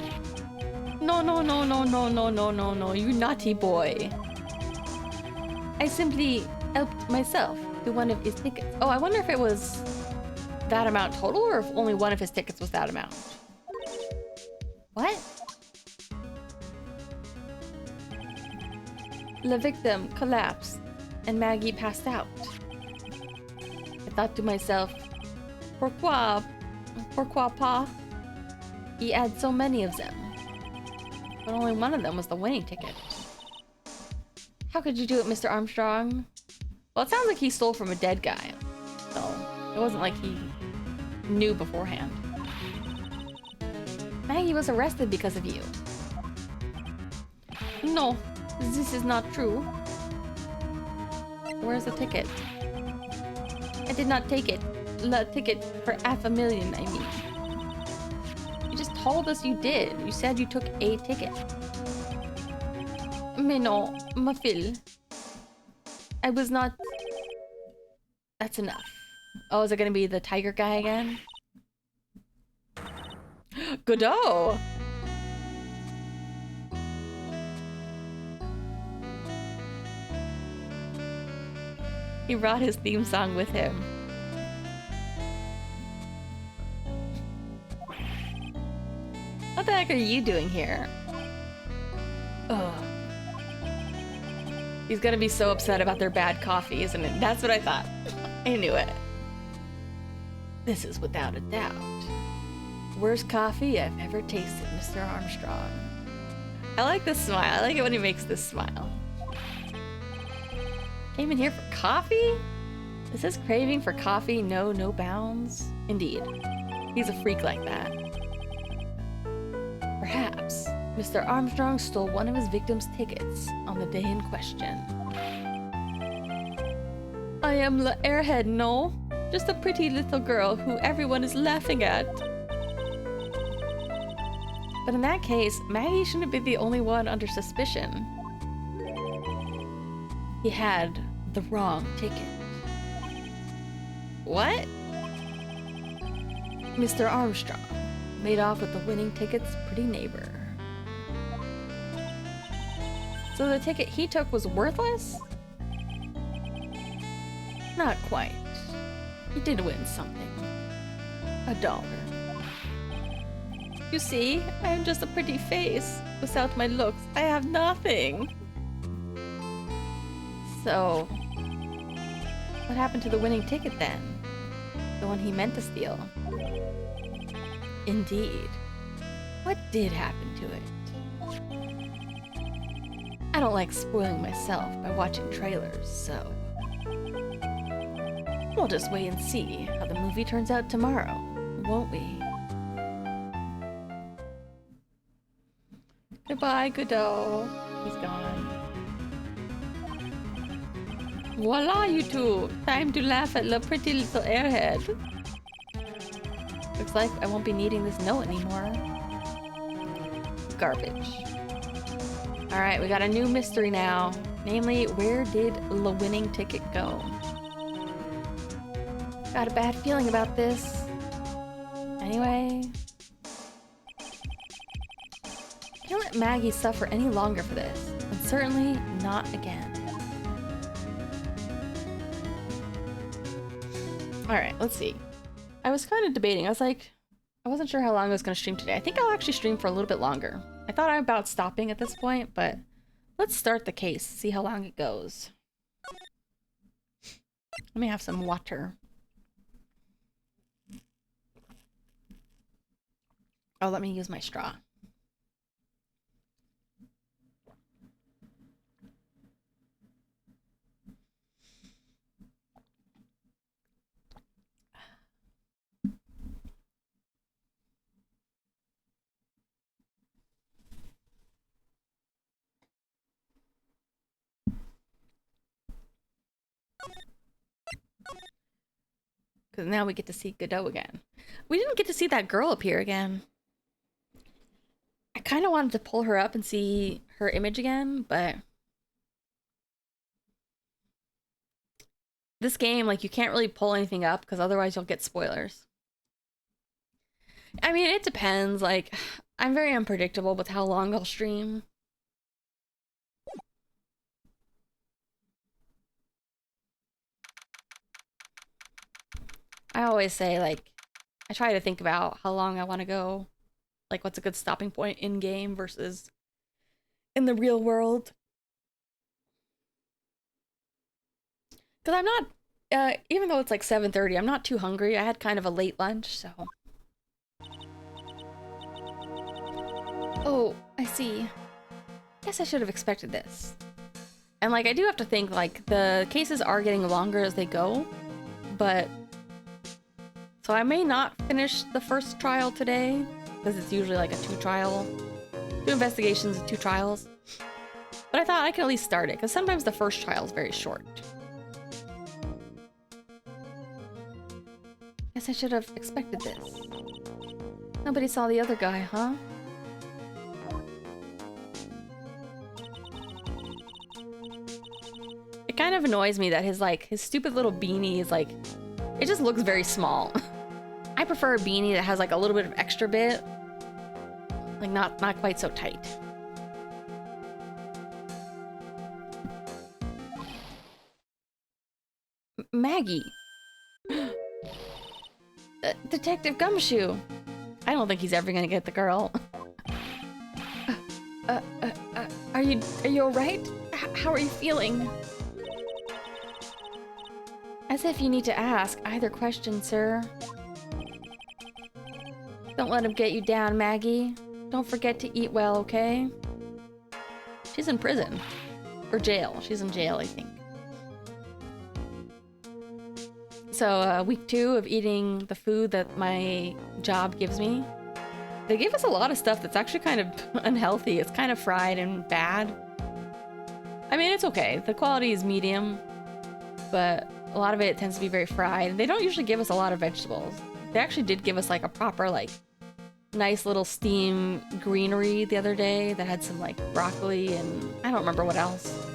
No, no, no, no, no, no, no, no, no, you naughty boy. I simply helped myself to one of his tickets. Oh, I wonder if it was that amount total or if only one of his tickets was that amount. What? The victim collapsed and Maggie passed out. I thought to myself, pourquoi pas? He had so many of them. But only one of them was the winning ticket. How could you do it, Mr. Armstrong? Well, it sounds like he stole from a dead guy. So, it wasn't like he knew beforehand. Maggie was arrested because of you. No, this is not true. Where's the ticket? I did not take it. The ticket for $500,000, I mean. You just told us you did. You said you took a ticket. Mais non, ma fille. I was not... That's enough. Oh, is it gonna be the tiger guy again? Godot! He brought his theme song with him. What the heck are you doing here? Ugh. He's gonna be so upset about their bad coffee, isn't it? That's what I thought. I knew it. This is without a doubt worst coffee I've ever tasted, Mr. Armstrong. I like this smile. I like it when he makes this smile. Came in here for coffee? Is his craving for coffee no bounds? Indeed. He's a freak like that. Perhaps Mr. Armstrong stole one of his victim's tickets on the day in question. I am the airhead, no? Just a pretty little girl who everyone is laughing at. But in that case, Maggie shouldn't be the only one under suspicion. He had the wrong ticket. What? Mr. Armstrong made off with the winning ticket's pretty neighbor. So the ticket he took was worthless? Not quite. He did win something. $1. You see, I am just a pretty face. Without my looks, I have nothing. So, what happened to the winning ticket then? The one he meant to steal? Indeed. What did happen to it? I don't like spoiling myself by watching trailers, so... we'll just wait and see how the movie turns out tomorrow, won't we? Goodbye, Godot. He's gone. Voila, you two! Time to laugh at the pretty little airhead. Looks like I won't be needing this note anymore. Garbage. Alright, we got a new mystery now. Namely, where did the winning ticket go? Got a bad feeling about this. Anyway... can't let Maggie suffer any longer for this. And certainly not again. Alright, let's see. I was kind of debating. I was like, I wasn't sure how long I was going to stream today. I think I'll actually stream for a little bit longer. I thought I'm about stopping at this point, but let's start the case. See how long it goes. Let me have some water. Oh, let me use my straw. Because now we get to see Godot again. We didn't get to see that girl appear again. I kind of wanted to pull her up and see her image again, but... this game, like, you can't really pull anything up because otherwise you'll get spoilers. I mean, it depends. Like, I'm very unpredictable with how long I'll stream. I always say, like, I try to think about how long I want to go. Like, what's a good stopping point in-game versus in the real world. Because I'm not, even though it's like 7:30, I'm not too hungry. I had kind of a late lunch, so... oh, I see. Guess I should have expected this. And, like, I do have to think, like, the cases are getting longer as they go, but... so I may not finish the first trial today, because it's usually like a 2 investigations and 2 trials. But I thought I could at least start it, because sometimes the first trial is very short. Guess I should have expected this. Nobody saw the other guy, huh? It kind of annoys me that his stupid little beanie is like, it just looks very small. I prefer a beanie that has like a little bit of extra bit. Like not quite so tight. Maggie. Detective Gumshoe. I don't think he's ever gonna get the girl. Are you alright? How are you feeling? As if you need to ask either question, sir. Don't let him get you down, Maggie. Don't forget to eat well, okay? She's in prison. Or jail. She's in jail, I think. So, week 2 of eating the food that my job gives me. They gave us a lot of stuff that's actually kind of unhealthy. It's kind of fried and bad. I mean, it's okay. The quality is medium, but a lot of it tends to be very fried. They don't usually give us a lot of vegetables. They actually did give us like a proper, like, nice little steam greenery the other day that had some like broccoli and I don't remember what else.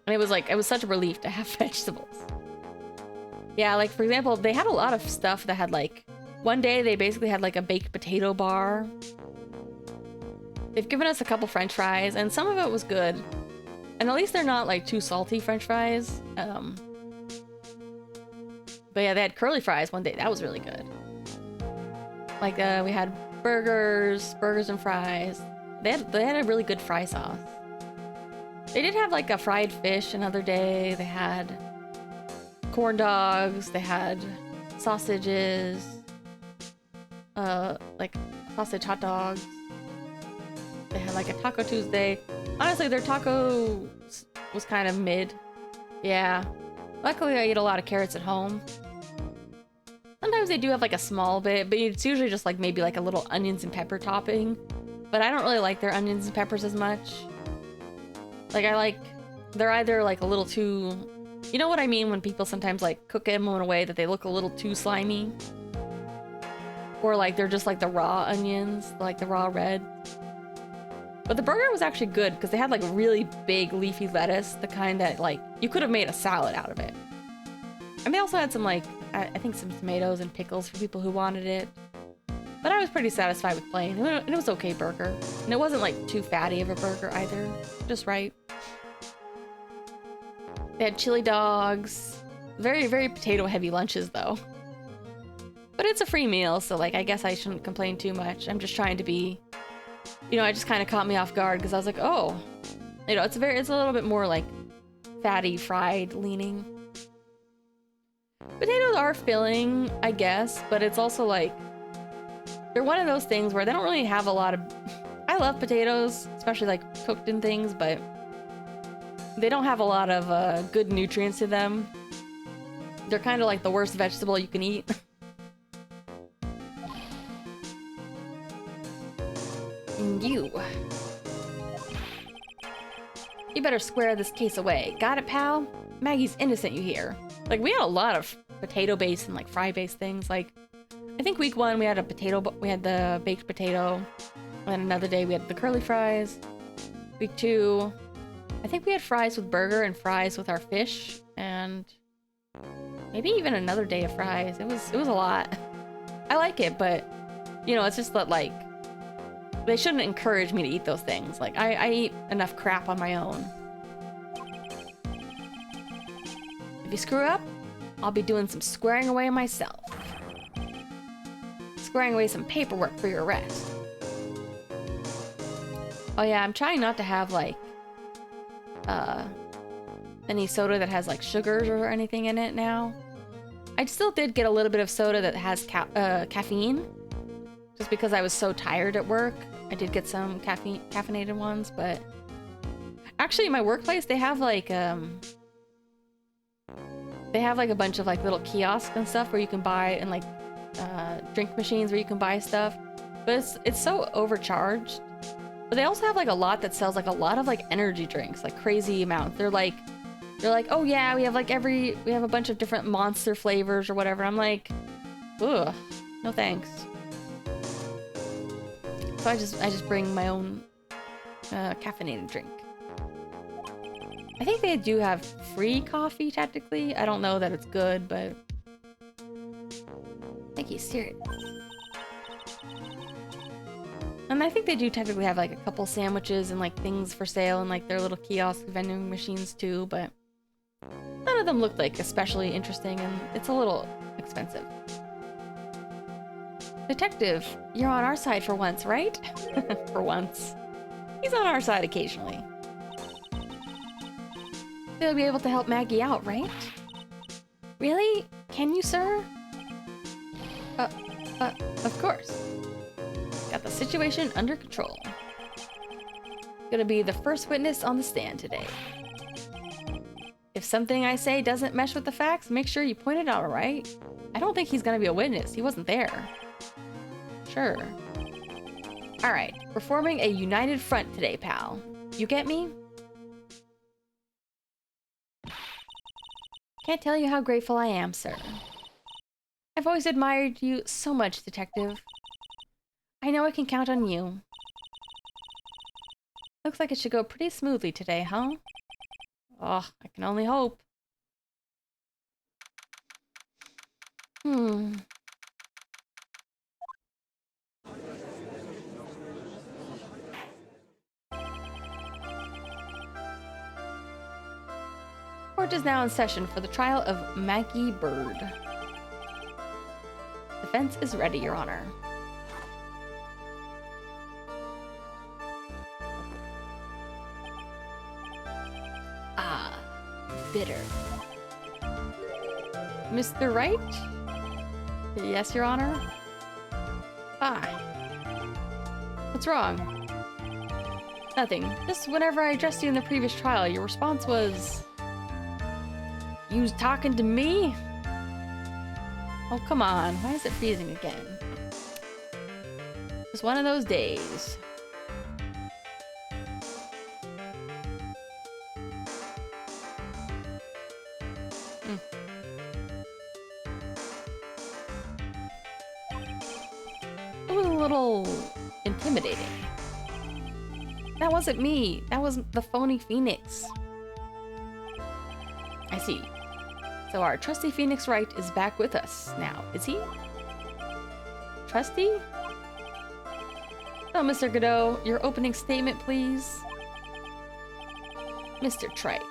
And it was like, it was such a relief to have vegetables. Yeah, like for example, they had a lot of stuff that had like, one day they basically had like a baked potato bar. They've given us a couple French fries and some of it was good. And at least they're not like too salty French fries. But yeah, they had curly fries one day. That was really good. Like we had burgers and fries. They had a really good fry sauce. They did have like a fried fish another day. They had corn dogs. They had sausages. Like sausage hot dogs. They had like a Taco Tuesday. Honestly, their taco was kind of mid. Yeah. Luckily, I eat a lot of carrots at home. Sometimes they do have like a small bit, but it's usually just like maybe like a little onions and pepper topping. But I don't really like their onions and peppers as much. Like they're either like a little too, you know what I mean when people sometimes like cook them in a way that they look a little too slimy? Or like they're just like the raw onions, like the raw red. But the burger was actually good because they had like really big leafy lettuce, the kind that like you could have made a salad out of it. And they also had some like, I think some tomatoes and pickles for people who wanted it. But I was pretty satisfied with plain. It was okay burger. And it wasn't like too fatty of a burger either. Just right. They had chili dogs. Very, very potato heavy lunches though. But it's a free meal, so like I guess I shouldn't complain too much. I'm just trying to be, you know, it just kind of caught me off guard because I was like, oh, you know, it's a little bit more like fatty, fried leaning. Potatoes are filling, I guess, but it's also like, they're one of those things where they don't really have a lot of, I love potatoes, especially like cooked in things, but they don't have a lot of good nutrients to them. They're kind of like the worst vegetable you can eat. And you better square this case away. Got it, pal? Maggie's innocent, you hear? Like, we had a lot of potato-based and, like, fry-based things. Like, I think week 1 we had we had the baked potato. And then another day we had the curly fries. Week 2, I think we had fries with burger and fries with our fish. And maybe even another day of fries. It was a lot. I like it, but, you know, it's just that, like, they shouldn't encourage me to eat those things. Like, I eat enough crap on my own. If you screw up, I'll be doing some squaring away myself. Squaring away some paperwork for your arrest. Oh yeah, I'm trying not to have like any soda that has like sugars or anything in it now. I still did get a little bit of soda that has caffeine, just because I was so tired at work. I did get some caffeinated ones, but actually in my workplace they have like a bunch of like little kiosks and stuff where you can buy, and like drink machines where you can buy stuff, but it's so overcharged. But they also have like a lot that sells like a lot of like energy drinks, like crazy amounts. They're like, oh yeah, we have a bunch of different Monster flavors or whatever. I'm like, ugh, no thanks. So I just bring my own caffeinated drink. I think they do have free coffee technically. I don't know that it's good, but thank you, serious. And I think they do technically have like a couple sandwiches and like things for sale and like their little kiosk vending machines too, but none of them looked like especially interesting, and it's a little expensive. Detective, you're on our side for once, right? For once. He's on our side occasionally. They'll be able to help Maggie out, right? Really? Can you, sir? Of course. Got the situation under control. Gonna be the first witness on the stand today. If something I say doesn't mesh with the facts, make sure you point it out, alright? I don't think he's gonna be a witness. He wasn't there. Sure. Alright, we're forming a united front today, pal. You get me? Can't tell you how grateful I am, sir. I've always admired you so much, Detective. I know I can count on you. Looks like it should go pretty smoothly today, huh? Oh, I can only hope. Court is now in session for the trial of Maggie Bird. Defense is ready, Your Honor. Ah, bitter. Mr. Wright? Yes, Your Honor? Ah. What's wrong? Nothing. Just whenever I addressed you in the previous trial, your response was... You was talking to me? Oh, come on. Why is it freezing again? Just one of those days. It was a little intimidating. That wasn't me. That was the phony Phoenix. I see. So our trusty Phoenix Wright is back with us now, is he? Trusty? Oh, Mr. Godot, your opening statement, please. Mr. Trite,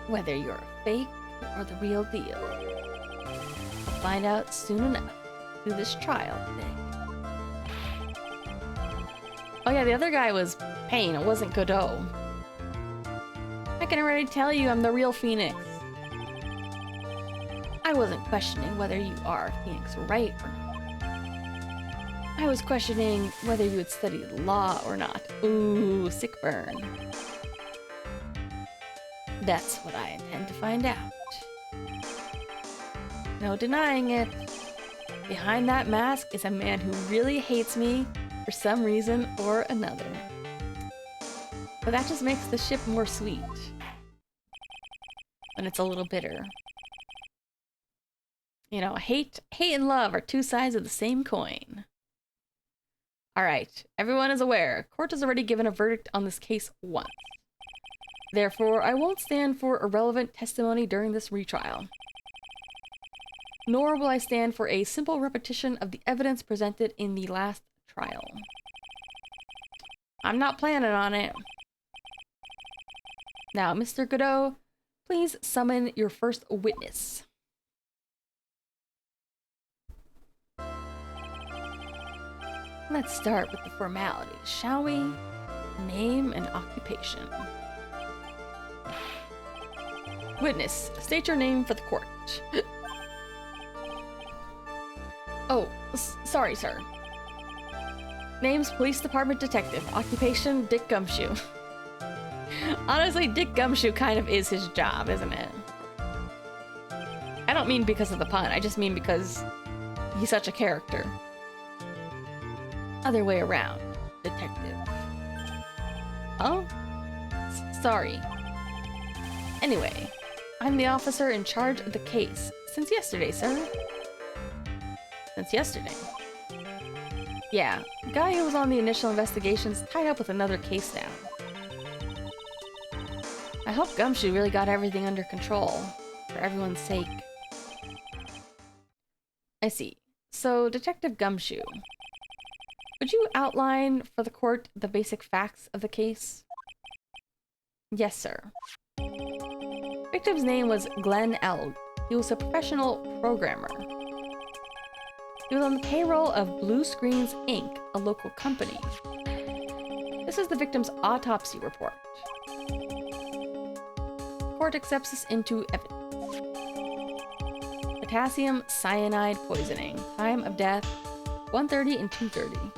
whether you're a fake or the real deal, we'll find out soon enough through this trial today. Oh yeah, the other guy was Payne, it wasn't Godot. I can already tell you I'm the real Phoenix. I wasn't questioning whether you are Phoenix Wright or not. I was questioning whether you had studied law or not. Ooh, sick burn. That's what I intend to find out. No denying it. Behind that mask is a man who really hates me for some reason or another. But that just makes the ship more sweet. And it's a little bitter. You know, hate and love are two sides of the same coin. Alright, everyone is aware. Court has already given a verdict on this case once. Therefore, I won't stand for irrelevant testimony during this retrial. Nor will I stand for a simple repetition of the evidence presented in the last trial. I'm not planning on it. Now, Mr. Godot, please summon your first witness. Let's start with the formalities, shall we? Name and occupation. Witness, state your name for the court. Oh, sorry, sir. Name's Police Department Detective. Occupation, Dick Gumshoe. Honestly, Dick Gumshoe kind of is his job, isn't it? I don't mean because of the pun, I just mean because he's such a character. Other way around, detective. Oh? Sorry. Anyway, I'm the officer in charge of the case. Since yesterday, sir. Since yesterday? Yeah, the guy who was on the initial investigation's tied up with another case now. I hope Gumshoe really got everything under control, for everyone's sake. I see. So, Detective Gumshoe, would you outline for the court the basic facts of the case? Yes, sir. Victim's name was Glenn L. He was a professional programmer. He was on the payroll of Blue Screens, Inc., a local company. This This is the victim's autopsy report. Court accepts this into evidence. Potassium cyanide poisoning. Time of death, 1:30 and 2:30.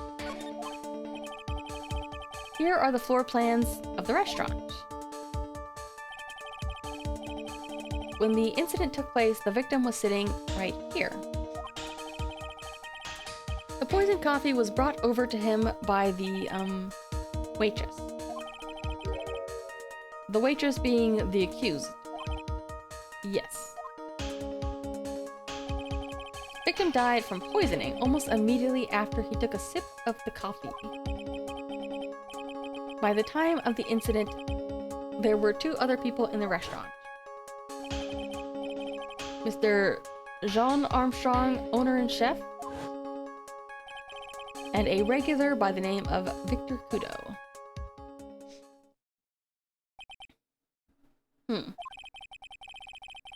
Here are the floor plans of the restaurant. When the incident took place, the victim was sitting right here. The poisoned coffee was brought over to him by the, waitress. The waitress being the accused. Yes. Victim died from poisoning almost immediately after he took a sip of the coffee. By the time of the incident, there were 2 other people in the restaurant. Mr. Jean Armstrong, owner and chef, and a regular by the name of Victor Kudo.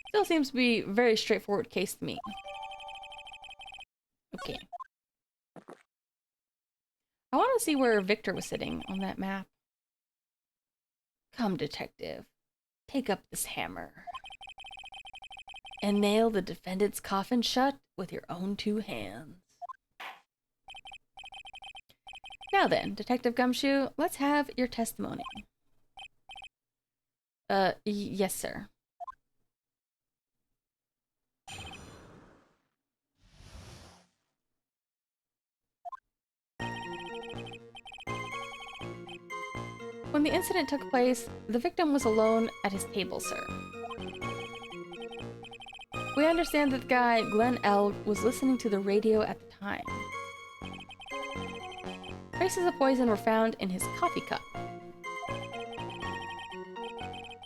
Still seems to be a very straightforward case to me. Okay. I want to see where Victor was sitting on that map. Come, detective. Take up this hammer. And nail the defendant's coffin shut with your own 2 hands. Now then, Detective Gumshoe, let's have your testimony. Yes, sir. When the incident took place, the victim was alone at his table, sir. We understand that the guy, Glenn L., was listening to the radio at the time. Traces of poison were found in his coffee cup.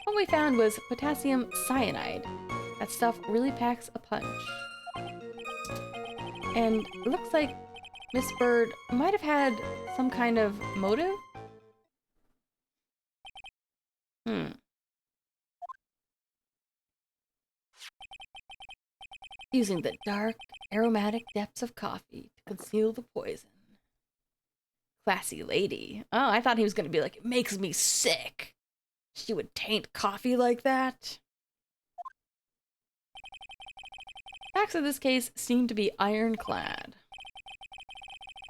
What we found was potassium cyanide. That stuff really packs a punch. And it looks like Miss Bird might have had some kind of motive? Using the dark, aromatic depths of coffee to conceal the poison. Classy lady. Oh, I thought he was going to be like, it makes me sick. She would taint coffee like that. Facts of this case seem to be ironclad.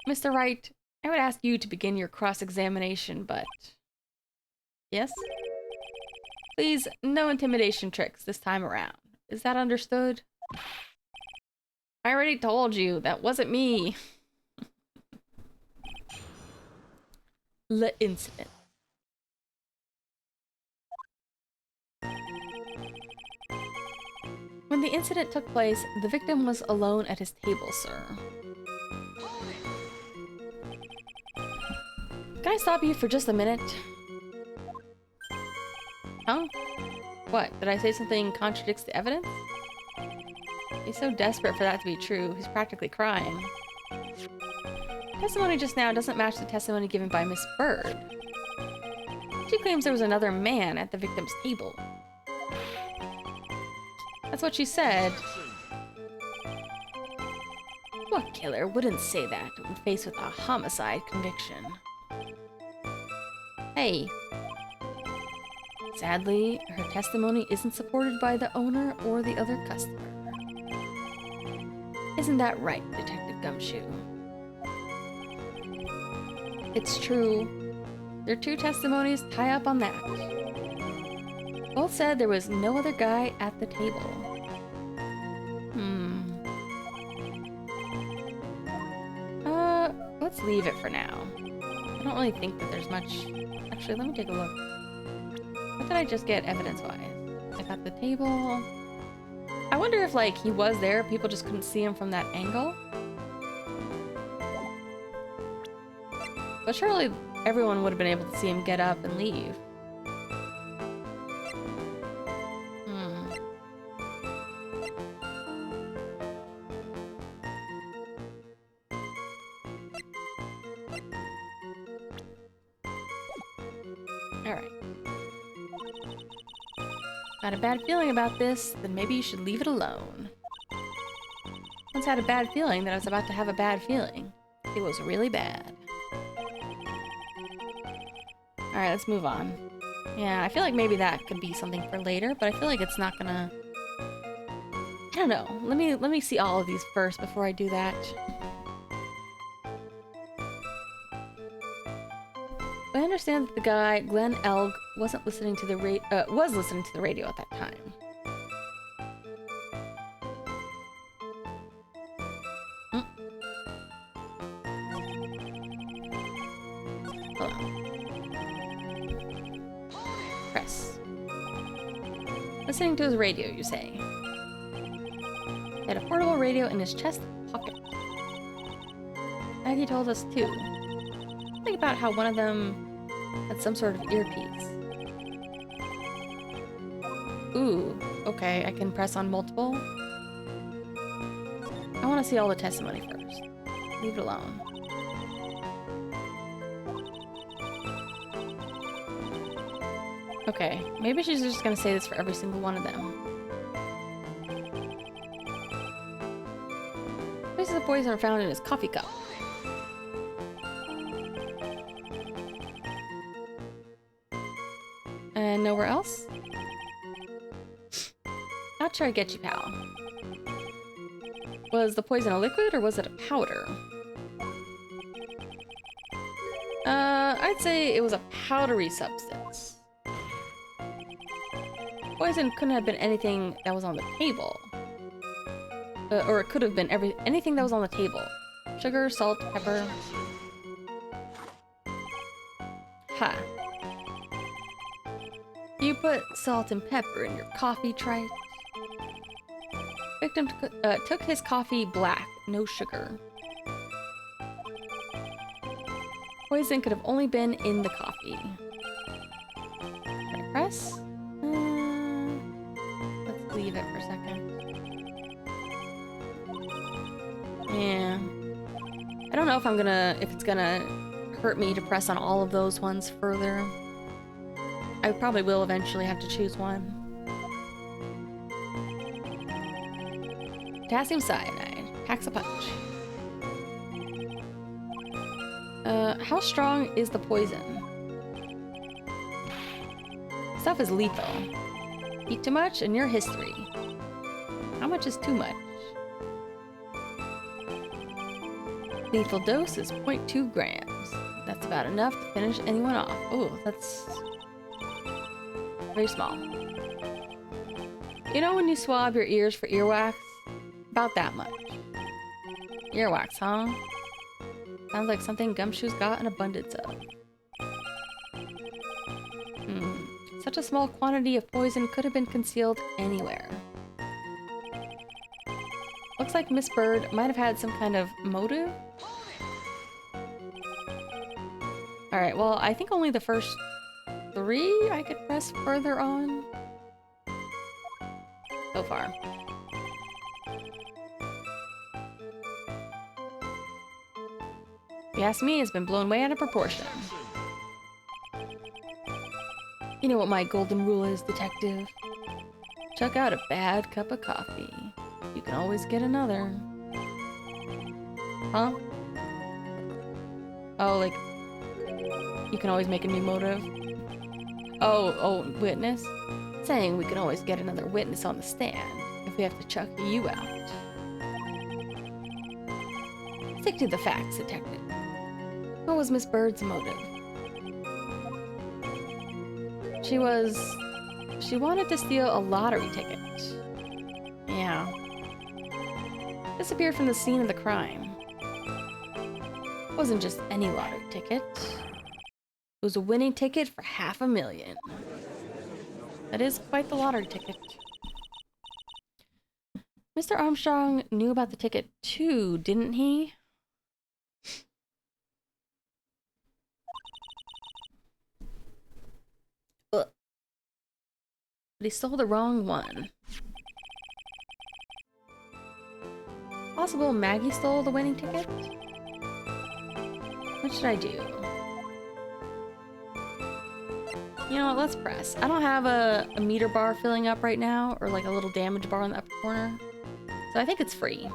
Mr. Wright, I would ask you to begin your cross-examination, but... Yes? Please, no intimidation tricks this time around. Is that understood? I already told you, that wasn't me. Le incident. When the incident took place, the victim was alone at his table, sir. Can I stop you for just a minute? Huh? What? Did I say something contradicts the evidence? He's so desperate for that to be true, he's practically crying. Testimony just now doesn't match the testimony given by Miss Bird. She claims there was another man at the victim's table. That's what she said. What killer wouldn't say that when faced with a homicide conviction? Hey. Sadly, her testimony isn't supported by the owner or the other customer. Isn't that right, Detective Gumshoe? It's true. Their 2 testimonies tie up on that. Both said there was no other guy at the table. Let's leave it for now. I don't really think that there's much... Actually, let me take a look. What did I just get evidence-wise? I got the table... I wonder if, like, he was there, people just couldn't see him from that angle? But surely everyone would have been able to see him get up and leave. Alright. Got a bad feeling about this, then maybe you should leave it alone. Once had a bad feeling that I was about to have a bad feeling. It was really bad. Alright, let's move on. Yeah, I feel like maybe that could be something for later, but I feel like it's not gonna... I don't know. Let me see all of these first before I do that. I understand that the guy, Glenn Elg, was listening to the radio at that time. Hold on. Press. Listening to his radio, you say? He had a portable radio in his chest pocket. Maggie told us too. Think about how one of them had some sort of earpiece. Ooh, okay, I can press on multiple. I want to see all the testimony first. Leave it alone. Okay, maybe she's just gonna say this for every single one of them. Traces of poison are found in his coffee cup. And nowhere else? Not sure I get you, pal. Was the poison a liquid or was it a powder? I'd say it was a powdery substance. Poison couldn't have been anything that was on the table. Or it could have been anything that was on the table. Sugar, salt, pepper. Ha. You put salt and pepper in your coffee, trite? Victim took his coffee black, no sugar. Poison could have only been in the coffee. Can I press? Let's leave it for a second. Yeah. I don't know if it's gonna hurt me to press on all of those ones further. I probably will eventually have to choose one. Potassium cyanide. Packs a punch. How strong is the poison? Stuff is lethal. Eat too much and your history. How much is too much? Lethal dose is 0.2 grams. That's about enough to finish anyone off. Oh, that's very small. You know when you swab your ears for earwax? About that much. Earwax, huh? Sounds like something Gumshoe's got an abundance of. Such a small quantity of poison could have been concealed anywhere. Looks like Miss Bird might have had some kind of motive. Alright, well, I think only the first 3 I could press further on. So far. If you ask me, it's been blown way out of proportion. You know what my golden rule is, detective? Chuck out a bad cup of coffee. You can always get another. Huh? Oh, like... you can always make a new motive? Oh, witness? Saying we can always get another witness on the stand if we have to chuck you out. Stick to the facts, detective. What was Miss Bird's motive? She wanted to steal a lottery ticket. Yeah. Disappeared from the scene of the crime. It wasn't just any lottery ticket. It was a winning ticket for $500,000. That is quite the lottery ticket. Mr. Armstrong knew about the ticket too, didn't he? But he stole the wrong one. Possible Maggie stole the winning ticket? What should I do? You know what, let's press. I don't have a meter bar filling up right now, or like a little damage bar in the upper corner. So I think it's free.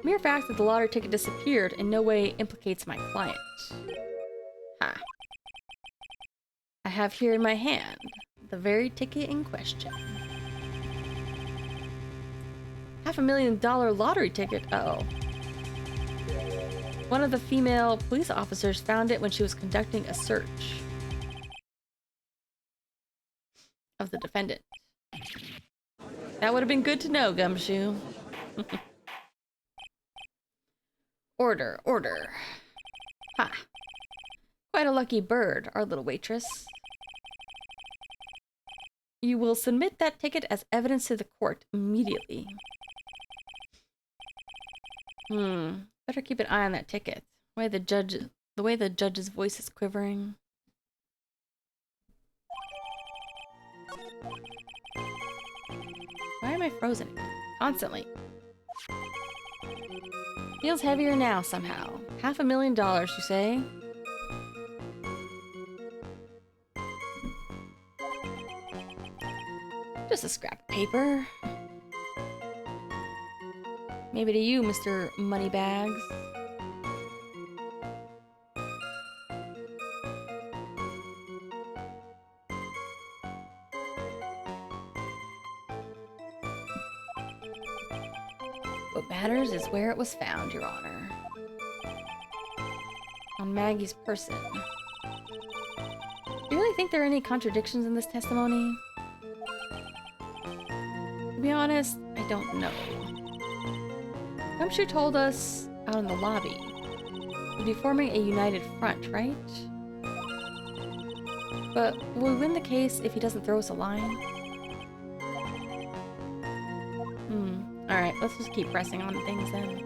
Mere fact that the lottery ticket disappeared in no way implicates my client. Ha. have here in my hand the very ticket in question. $500,000 lottery ticket. Uh-oh. One of the female police officers found it when she was conducting a search of the defendant. That would have been good to know, Gumshoe. Order, order. Ha. Quite a lucky bird, our little waitress. You will submit that ticket as evidence to the court immediately. Better keep an eye on that ticket. The way the judge's voice is quivering. Why am I frozen? Constantly. Feels heavier now, somehow. $500,000, you say? Just a scrap of paper. Maybe to you, Mr. Moneybags. What matters is where it was found, Your Honor. On Maggie's person. Do you really think there are any contradictions in this testimony? To be honest, I don't know. Gumshoe told us out in the lobby we'd be forming a united front, right? But will we win the case if he doesn't throw us a line? Alright, let's just keep pressing on things then.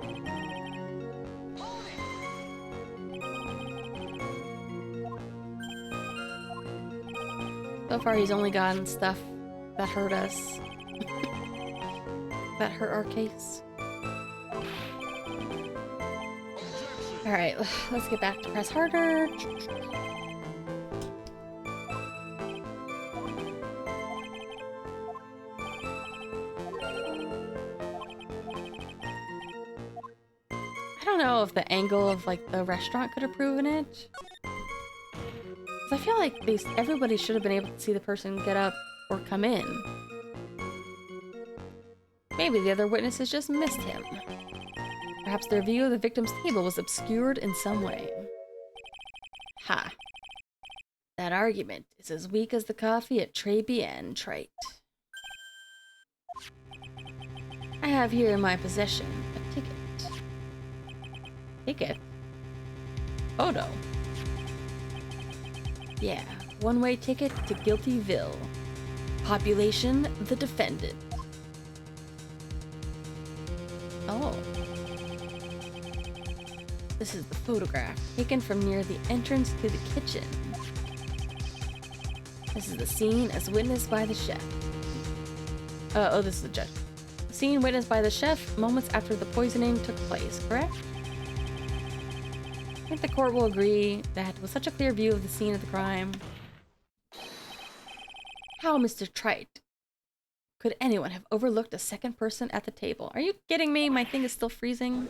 So far he's only gotten stuff that hurt us. That hurt our case. Alright, let's get back to press harder. I don't know if the angle of like the restaurant could have proven it. 'Cause I feel like everybody should have been able to see the person get up or come in. Maybe the other witnesses just missed him. Perhaps their view of the victim's table was obscured in some way. Ha. That argument is as weak as the coffee at Tribulations, trite. I have here in my possession a ticket. Ticket? Photo. Yeah, one-way ticket to Guiltyville. Population, the defendant. Oh. This is the photograph, taken from near the entrance to the kitchen. This is the scene as witnessed by the chef. Oh, this is the judge. The scene witnessed by the chef moments after the poisoning took place, correct? I think the court will agree that with such a clear view of the scene of the crime. How, Mr. Trite, could anyone have overlooked a second person at the table? Are you kidding me? My thing is still freezing.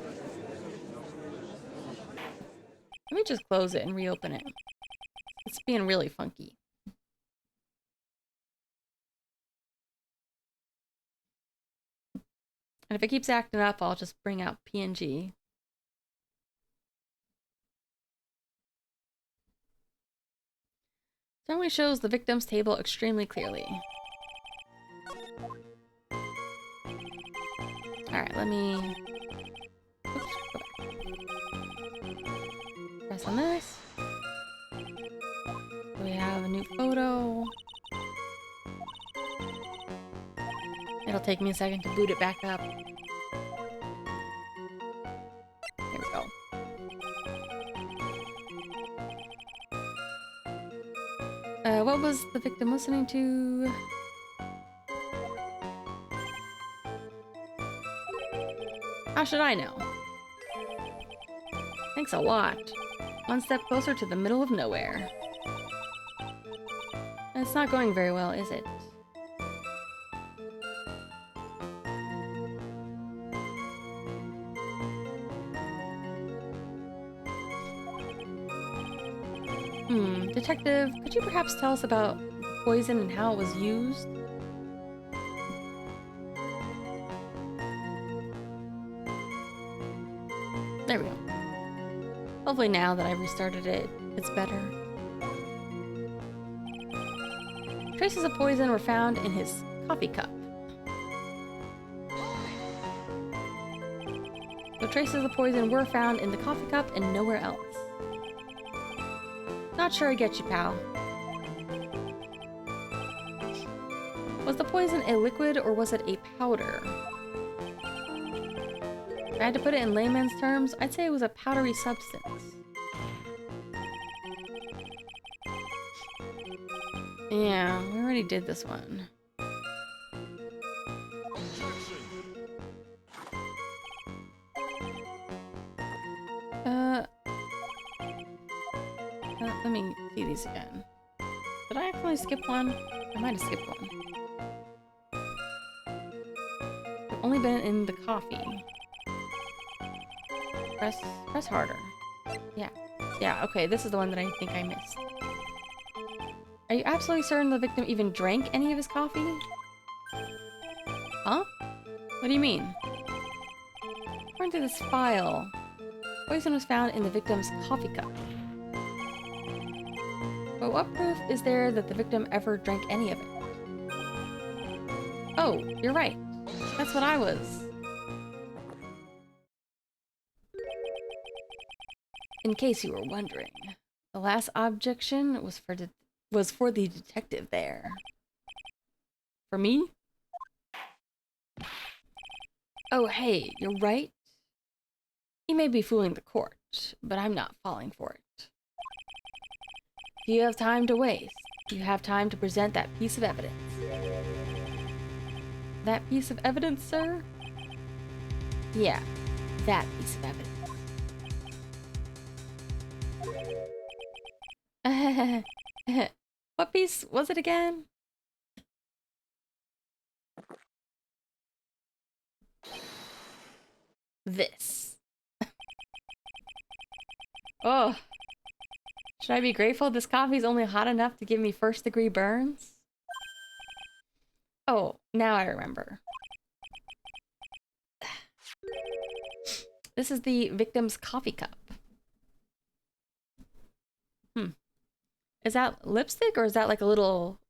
Let me just close it and reopen it. It's being really funky. And if it keeps acting up, I'll just bring out PNG. It only shows the victim's table extremely clearly. Alright, let me... Oops, go back. Press on this. We have a new photo. It'll take me a second to boot it back up. There we go. What was the victim listening to? How should I know? Thanks a lot. One step closer to the middle of nowhere. It's not going very well, is it? Detective, could you perhaps tell us about poison and how it was used? There we go. Hopefully now that I've restarted it, it's better. Traces of poison were found in his coffee cup. So traces of poison were found in the coffee cup and nowhere else. Not sure I get you, pal. Was the poison a liquid or was it a powder? If I had to put it in layman's terms, I'd say it was a powdery substance. Yeah, we already did this one. Let me see these again. Did I actually skip one? I might have skipped one. I've only been in the coffee. Press harder. Yeah, okay, this is the one that I think I missed. Are you absolutely certain the victim even drank any of his coffee? Huh? What do you mean? According to this file, poison was found in the victim's coffee cup. But what proof is there that the victim ever drank any of it? Oh, you're right. That's what I was. In case you were wondering, the last objection was for the detective there. For me? Oh, hey, you're right. He may be fooling the court, but I'm not falling for it. If you have time to waste, you have time to present that piece of evidence. That piece of evidence, sir? Yeah, that piece of evidence. What piece was it again? This. Oh. Should I be grateful this coffee's only hot enough to give me first-degree burns? Oh, now I remember. This is the victim's coffee cup. Is that lipstick or is that like a little,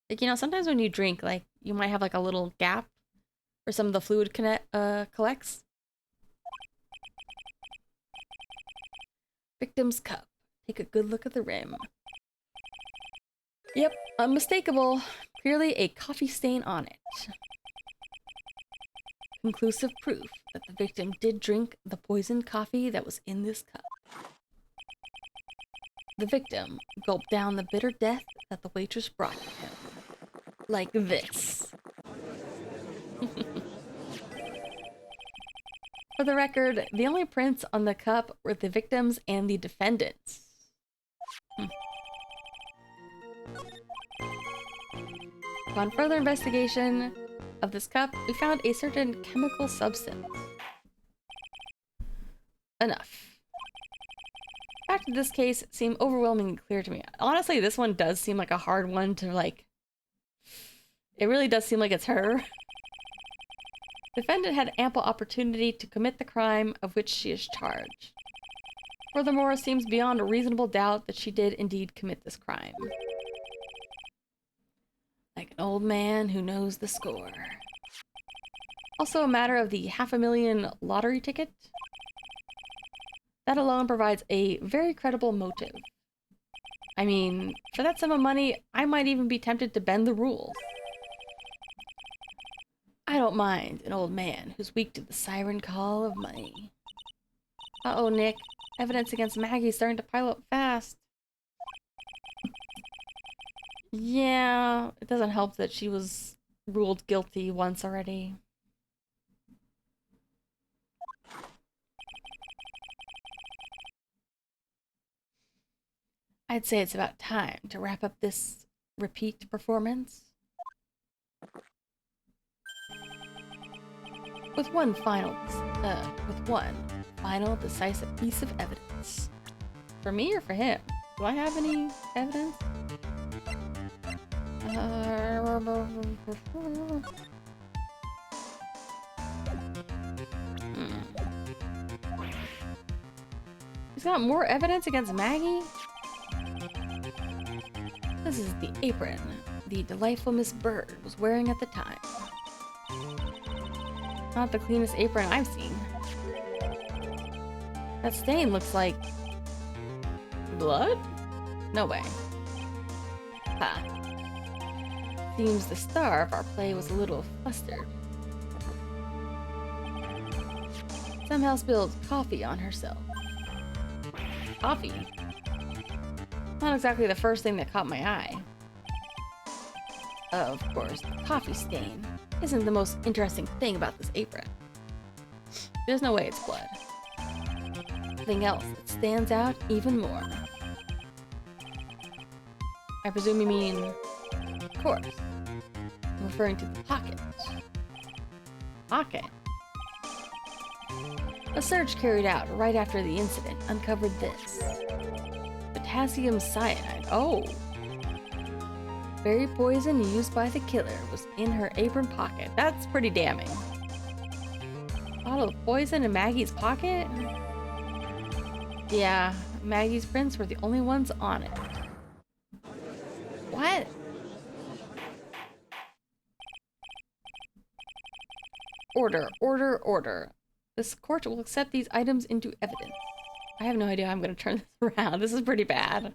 like, you know, sometimes when you drink, like, you might have like a little gap where some of the fluid collects. Victim's cup. Take a good look at the rim. Yep, unmistakable. Clearly a coffee stain on it. Conclusive proof that the victim did drink the poisoned coffee that was in this cup. The victim gulped down the bitter death that the waitress brought to him. Like this. For the record, the only prints on the cup were the victims and the defendants. Upon further investigation of this cup, we found a certain chemical substance. Enough. The fact of this case seemed overwhelmingly clear to me. Honestly, this one does seem like a hard one to, like... It really does seem like it's her. Defendant had ample opportunity to commit the crime of which she is charged. Furthermore, it seems beyond a reasonable doubt that she did indeed commit this crime. Like an old man who knows the score. Also a matter of the $500,000 lottery ticket. That alone provides a very credible motive. I mean, for that sum of money, I might even be tempted to bend the rules. I don't mind an old man who's weak to the siren call of money. Uh-oh, Nick. Evidence against Maggie's starting to pile up fast. Yeah, it doesn't help that she was ruled guilty once already. I'd say it's about time to wrap up this repeat performance. With one final decisive piece of evidence. For me or for him? Do I have any evidence? He's got more evidence against Maggie? This is the apron the delightful Miss Bird was wearing at the time. Not the cleanest apron I've seen. That stain looks like... blood? No way. Ha. Seems the star of our play was a little flustered. Somehow spilled coffee on herself. Coffee? Not exactly the first thing that caught my eye. Of course, the coffee stain isn't the most interesting thing about this apron. There's no way it's blood. Something else that stands out even more. I presume you mean... Of course. I'm referring to the pocket. Pocket? A search carried out right after the incident uncovered this. Potassium cyanide. Oh! Berry poison used by the killer was in her apron pocket. That's pretty damning. Bottle of poison in Maggie's pocket? Yeah, Maggie's prints were the only ones on it. What? Order, order, order. This court will accept these items into evidence. I have no idea how I'm going to turn this around. This is pretty bad.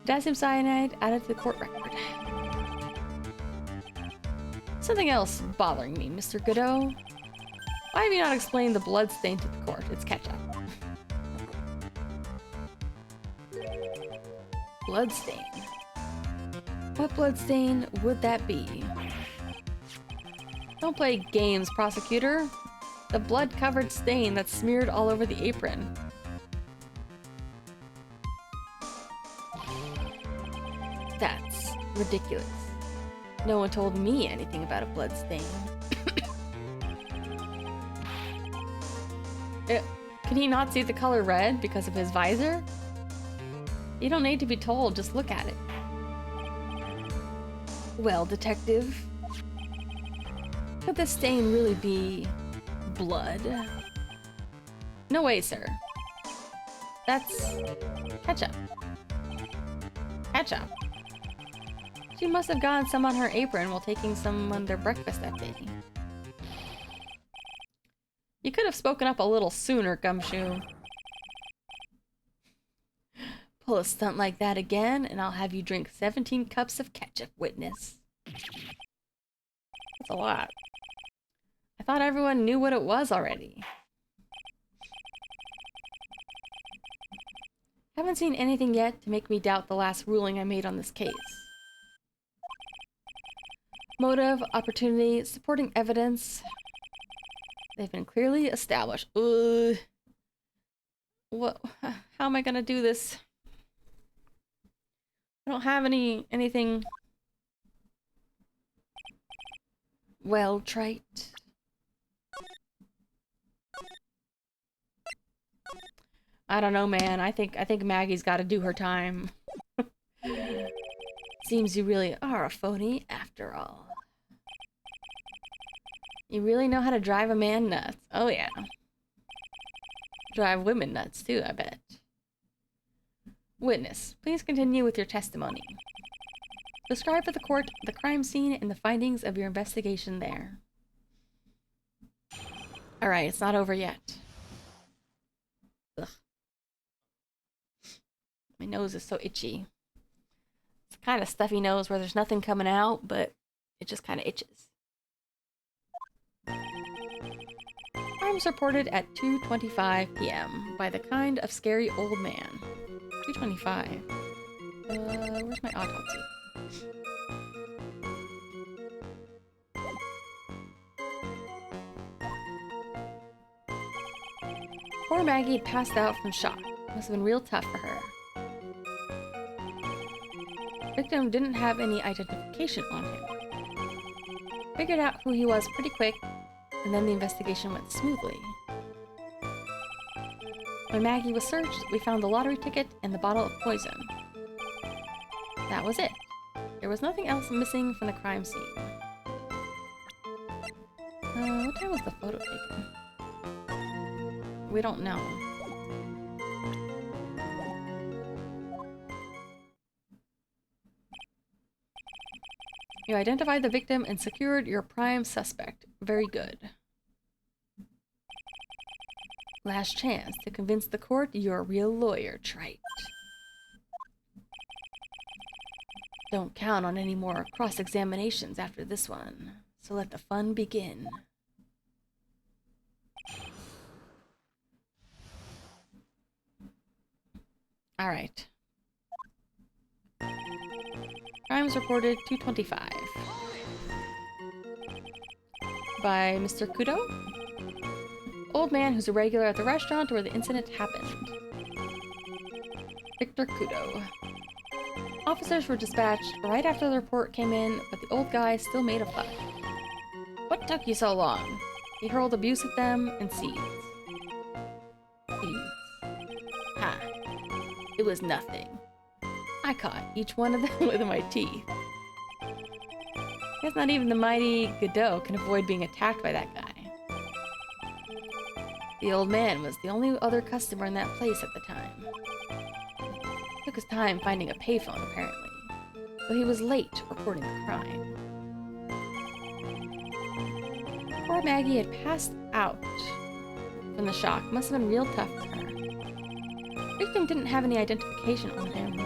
Potassium cyanide added to the court record. Something else bothering me, Mr. Godot. Why have you not explained the blood stain to the court? It's ketchup. Blood stain. What blood stain would that be? Don't play games, prosecutor. The blood-covered stain that's smeared all over the apron. That's ridiculous. No one told me anything about a blood stain. Can he not see the color red because of his visor? You don't need to be told, just look at it. Well, detective, could this stain really be blood? No way, sir. That's ketchup. Ketchup. She must have gotten some on her apron while taking someone their breakfast that day. You could have spoken up a little sooner, Gumshoe. Pull a stunt like that again, and I'll have you drink 17 cups of ketchup, witness. That's a lot. I thought everyone knew what it was already. Haven't seen anything yet to make me doubt the last ruling I made on this case. Motive, opportunity, supporting evidence. They've been clearly established. Ugh. What? How am I gonna do this? I don't have anything. Well, trite. I don't know, man. I think Maggie's got to do her time. Seems you really are a phony after all. You really know how to drive a man nuts. Oh yeah. Drive women nuts too, I bet. Witness, please continue with your testimony. Describe for the court the crime scene and the findings of your investigation there. Alright, it's not over yet. Ugh. My nose is so itchy. It's kind of stuffy nose where there's nothing coming out, but it just kind of itches. Crimes reported at 2:25 p.m. by the kind of scary old man. 2:25. Where's my autopsy? Poor Maggie had passed out from shock. Must have been real tough for her. Victim didn't have any identification on him. Figured out who he was pretty quick, and then the investigation went smoothly. When Maggie was searched, we found the lottery ticket and the bottle of poison. That was it. There was nothing else missing from the crime scene. What time was the photo taken? We don't know. You identified the victim and secured your prime suspect. Very good. Last chance to convince the court you're a real lawyer, Trite. Don't count on any more cross-examinations after this one, so let the fun begin. All right. Crimes reported 225. By Mr. Kudo? Old man who's a regular at the restaurant where the incident happened. Victor Kudo. Officers were dispatched right after the report came in, but the old guy still made a fuss. What took you so long? He hurled abuse at them and seeds. Seeds. Ha. It was nothing. I caught each one of them with my teeth. Guess not even the mighty Godot can avoid being attacked by that guy. The old man was the only other customer in that place at the time. Took his time finding a payphone, apparently, so he was late reporting the crime. Poor Maggie had passed out from the shock. Must have been real tough for her. Victim didn't have any identification on him.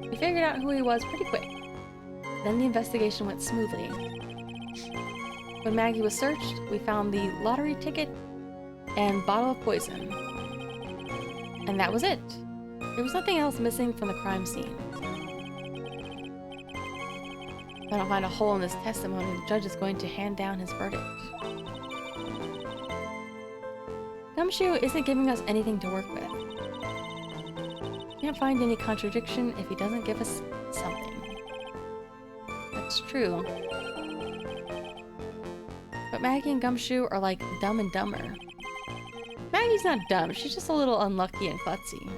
We figured out who he was pretty quick. Then the investigation went smoothly. When Maggie was searched, we found the lottery ticket and bottle of poison. And that was it. There was nothing else missing from the crime scene. If I don't find a hole in this testimony, the judge is going to hand down his verdict. Gumshoe isn't giving us anything to work with. Can't find any contradiction if he doesn't give us something. That's true. But Maggie and Gumshoe are like Dumb and Dumber. Maggie's not dumb, she's just a little unlucky and klutzy.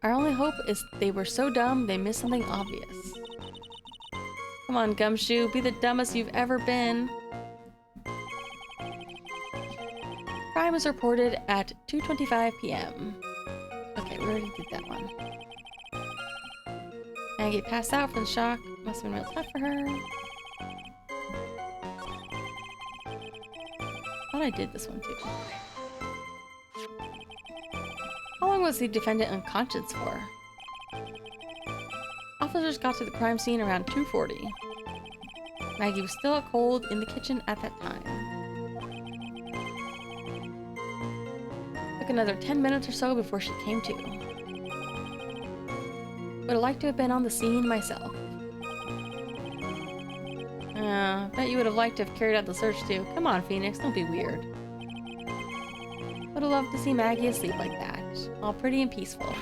Our only hope is they were so dumb they missed something obvious. Come on, Gumshoe, be the dumbest you've ever been. Crime was reported at 2:25 p.m. Okay, we already did that one. Maggie passed out from the shock. Must have been real tough for her. Thought I did this one too. How long was the defendant unconscious for? Officers got to the crime scene around 2:40. Maggie was still cold in the kitchen at that time. Took another 10 minutes or so before she came to. Would have liked to have been on the scene myself. Bet you would have liked to have carried out the search too. Come on, Phoenix, don't be weird. Would have loved to see Maggie asleep like that, all pretty and peaceful.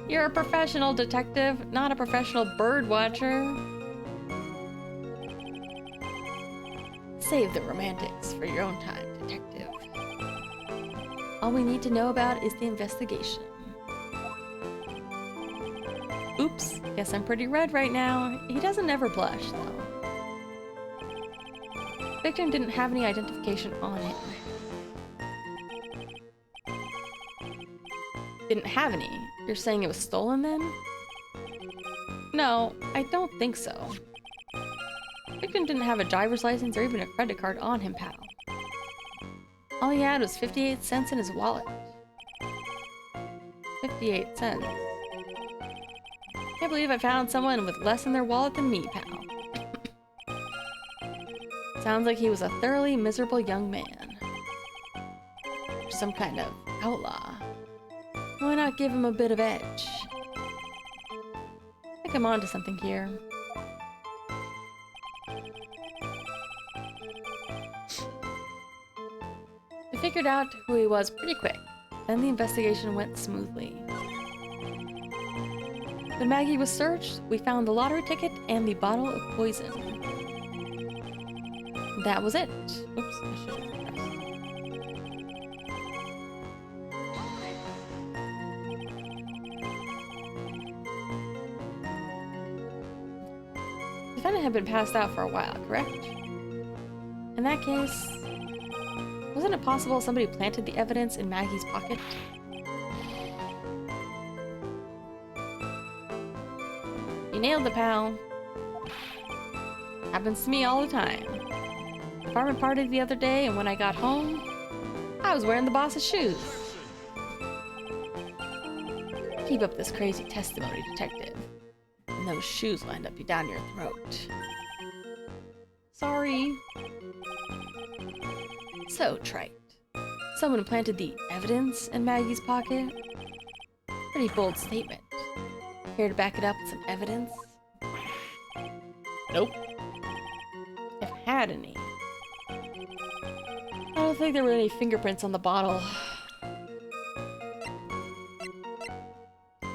You're a professional detective, not a professional bird watcher. Save the romantics for your own time, detective. All we need to know about is the investigation. Oops, guess I'm pretty red right now. He doesn't ever blush, though. Victim didn't have any identification on him. Didn't have any? You're saying it was stolen then? No, I don't think so. Victim didn't have a driver's license or even a credit card on him, pal. All he had was 58 cents in his wallet. 58 cents. Can't believe I found someone with less in their wallet than me, pal. Sounds like he was a thoroughly miserable young man. Or some kind of outlaw. Why not give him a bit of edge? I think I'm onto something here. We figured out who he was pretty quick. Then the investigation went smoothly. When Maggie was searched, we found the lottery ticket and the bottle of poison. That was it. Oops, I should have pressed. have been passed out for a while, correct? In that case, wasn't it possible somebody planted the evidence in Maggie's pocket? You nailed it, pal. Happens to me all the time. Apartment party the other day, and when I got home, I was wearing the boss's shoes. Keep up this crazy testimony, detective. And those shoes wind up down your throat. Sorry. So trite. Someone planted the evidence in Maggie's pocket? Pretty bold statement. Here to back it up with some evidence? Nope. If I had any. I don't think there were any fingerprints on the bottle.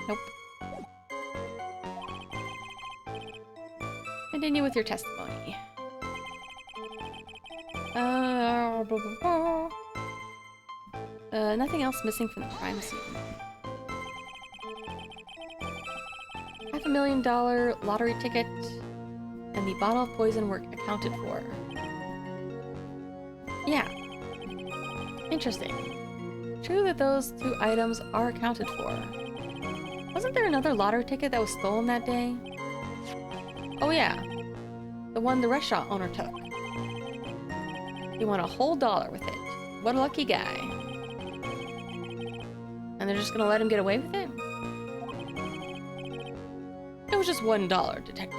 Nope. Continue with your testimony. Nothing else missing from the crime scene. $500,000 lottery ticket and the bottle of poison were accounted for. Yeah. Interesting. True that those two items are accounted for. Wasn't there another lottery ticket that was stolen that day? Oh yeah. The one the restaurant owner took. He won a whole $1 with it. What a lucky guy. And they're just gonna let him get away with it? It was just $1, detective.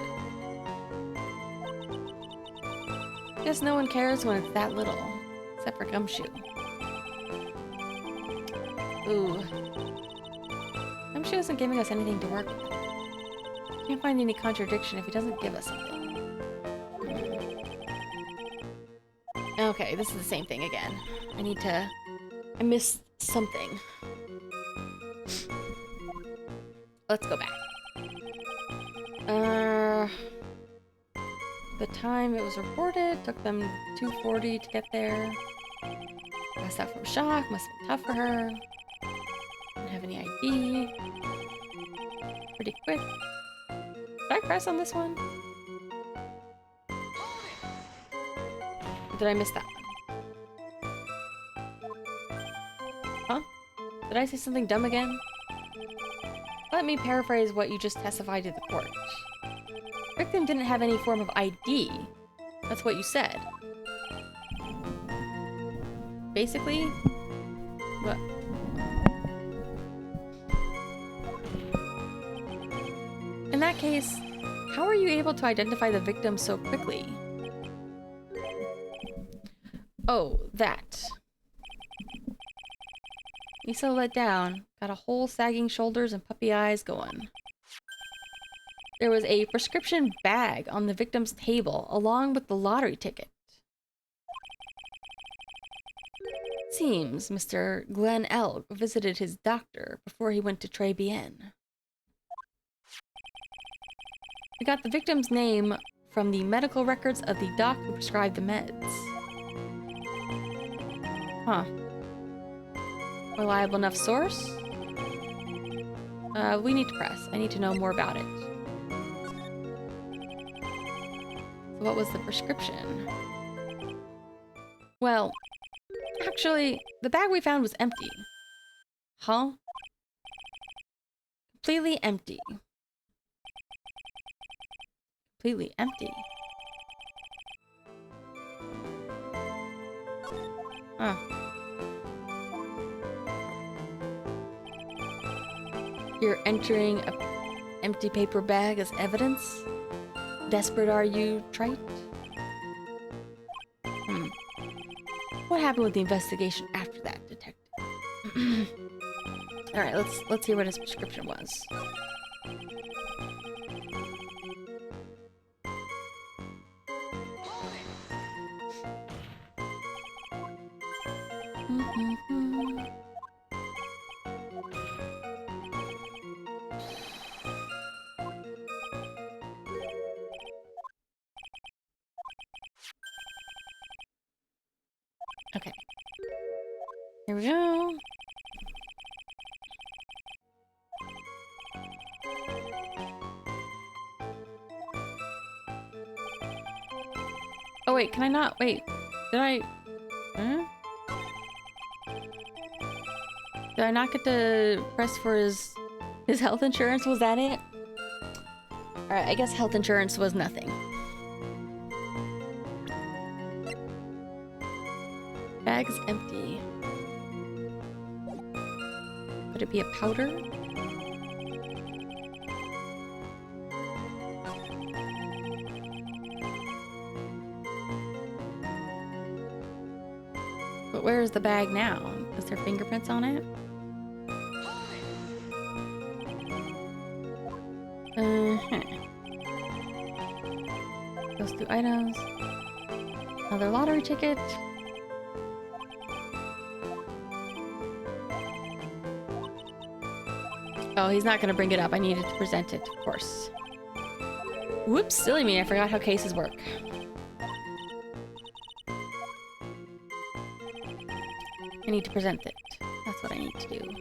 Guess no one cares when it's that little. Except for Gumshoe. Ooh. Gumshoe isn't giving us anything to work with. Can't find any contradiction if he doesn't give us something. Okay, this is the same thing again. I missed something. Let's go back. The time it was reported took them 2:40 to get there. Passed out from shock, must have been tough for her. Didn't have any ID. Pretty quick. Did I press on this one? Or did I miss that one? Huh? Did I say something dumb again? Let me paraphrase what you just testified to the court. Victim didn't have any form of ID. That's what you said. Basically, what? In that case, how are you able to identify the victim so quickly? Oh, that. He's so let down. Got a whole sagging shoulders and puppy eyes going. There was a prescription bag on the victim's table, along with the lottery ticket. Seems Mr. Glenn Elk visited his doctor before he went to Tribulations. We got the victim's name from the medical records of the doc who prescribed the meds. Huh. Reliable enough source? We need to press. I need to know more about it. So what was the prescription? Well, actually, the bag we found was empty. Huh? Completely empty. Completely empty. Huh. You're entering an empty paper bag as evidence? Desperate are you, trite? What happened with the investigation after that, detective? Alright, let's hear what his prescription was. Okay. Here we go. wait, can I not? Wait, did I? Huh? Did I not get to press for his health insurance? Was that it? Alright, I guess health insurance was nothing. Bag's empty. Could it be a powder? But where is the bag now? Is there fingerprints on it? Those two items. Another lottery ticket. Oh, he's not gonna bring it up. I needed to present it, of course. Whoops, silly me. I forgot how cases work. I need to present it. That's what I need to do.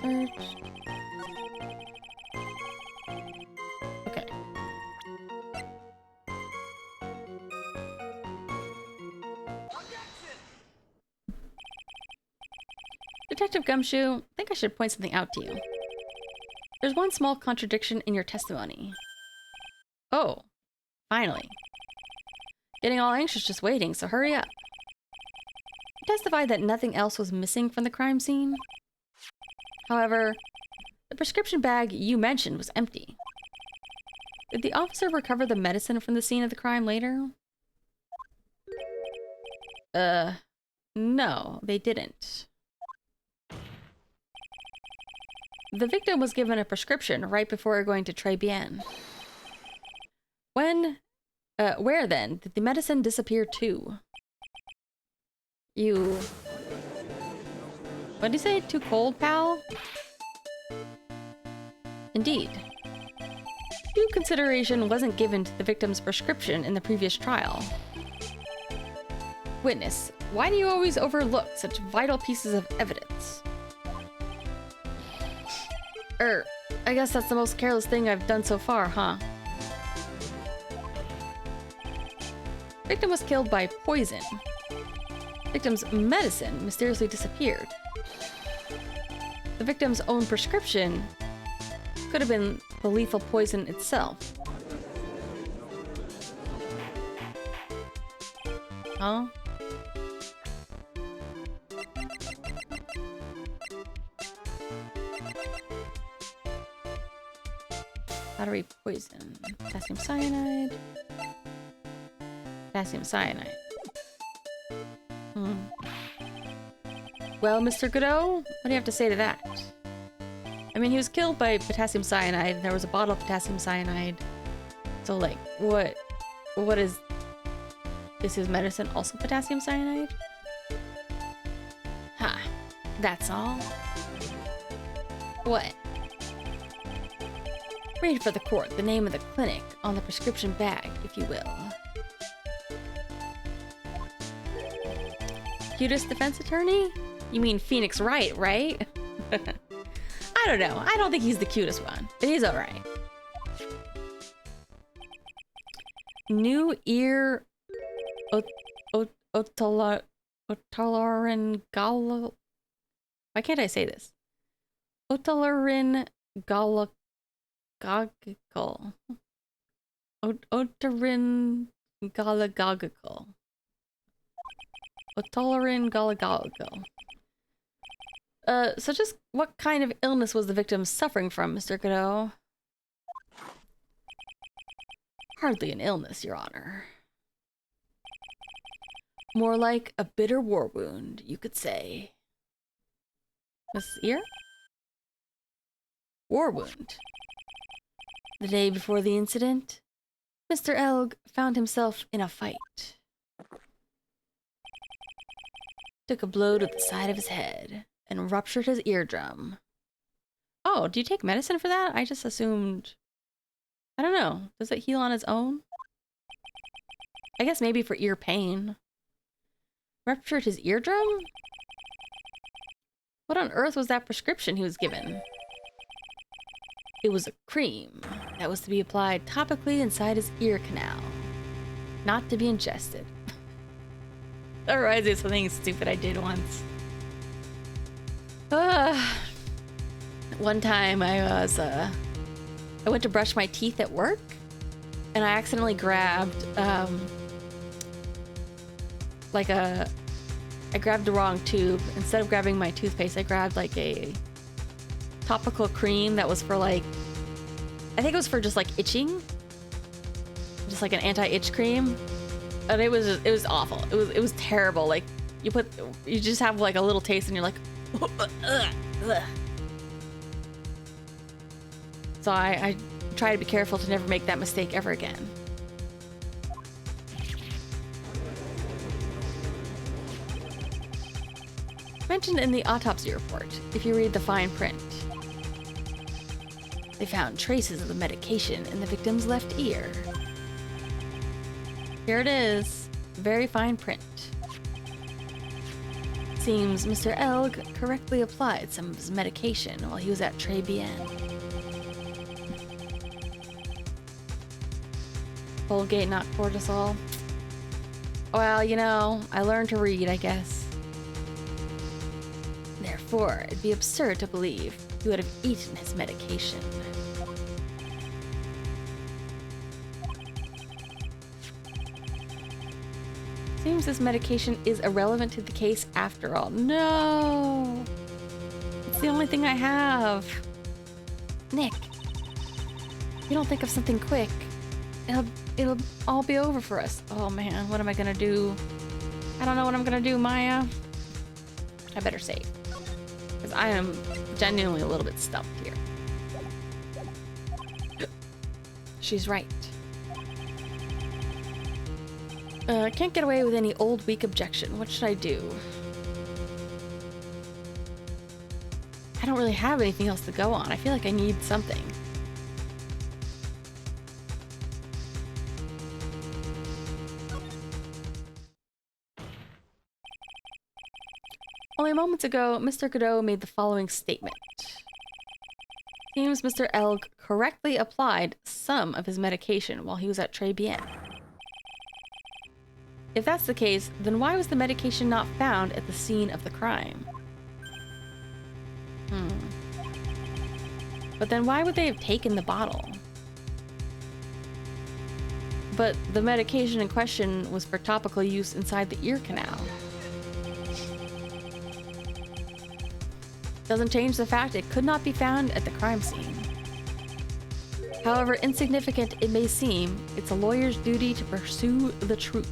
Search. Okay. Detective Gumshoe, I think I should point something out to you. There's one small contradiction in your testimony. Oh, finally. Getting all anxious just waiting, so hurry up. You testified that nothing else was missing from the crime scene. However, the prescription bag you mentioned was empty. Did the officer recover the medicine from the scene of the crime later? No, they didn't. The victim was given a prescription right before going to Tribulations. Where then did the medicine disappear to? What'd you say? Too cold, pal? Indeed. Due consideration wasn't given to the victim's prescription in the previous trial. Witness, why do you always overlook such vital pieces of evidence? I guess that's the most careless thing I've done so far, huh? Victim was killed by poison. Victim's medicine mysteriously disappeared. The victim's own prescription could have been the lethal poison itself. Huh? Battery poison. Potassium cyanide. Potassium cyanide. Well, Mr. Godot, what do you have to say to that? I mean, he was killed by potassium cyanide, and there was a bottle of potassium cyanide. So, like, what is his medicine also potassium cyanide? Ha, that's all. What? Read for the court the name of the clinic on the prescription bag, if you will. Cutest defense attorney? You mean Phoenix Wright, right? I don't know. I don't think he's the cutest one, but he's alright. New ear otolaryngolo. Why can't I say this? Otolaryngological. Otolaryngological. Otolaryngological. So just what kind of illness was the victim suffering from, Mr. Godot? Hardly an illness, Your Honor. More like a bitter war wound, you could say. Miss Ear? War wound. The day before the incident, Mr. Elg found himself in a fight. Took a blow to the side of his head and ruptured his eardrum. Oh, do you take medicine for that? I just assumed... I don't know. Does it heal on its own? I guess maybe for ear pain. Ruptured his eardrum? What on earth was that prescription he was given? It was a cream that was to be applied topically inside his ear canal, not to be ingested. That reminds me of something stupid I did once. One time I went to brush my teeth at work, and I accidentally grabbed I grabbed the wrong tube. Instead of grabbing my toothpaste, I grabbed like a topical cream that was for like, I think it was for just like itching, just like an anti-itch cream, and it was awful. It was terrible. Like you just have like a little taste and you're like, ugh. So I try to be careful to never make that mistake ever again. Mentioned in the autopsy report, if you read the fine print. They found traces of the medication in the victim's left ear. Here it is, very fine print. Seems Mr. Elg correctly applied some of his medication while he was at Tribulations. Colgate, not cortisol. Well, you know, I learned to read, I guess. Therefore, it'd be absurd to believe he would have eaten his medication. Seems this medication is irrelevant to the case after all. No! It's the only thing I have. Nick, if you don't think of something quick, it'll all be over for us. Oh man, what am I gonna do? I don't know what I'm gonna do, Maya. I better save. Because I am genuinely a little bit stumped here. She's right. I can't get away with any old weak objection. What should I do? I don't really have anything else to go on. I feel like I need something. Only moments ago, Mr. Godot made the following statement. Seems Mr. Elg correctly applied some of his medication while he was at Tribulations. If that's the case, then why was the medication not found at the scene of the crime? But then why would they have taken the bottle? But the medication in question was for topical use inside the ear canal. Doesn't change the fact it could not be found at the crime scene. However insignificant it may seem, it's a lawyer's duty to pursue the truth.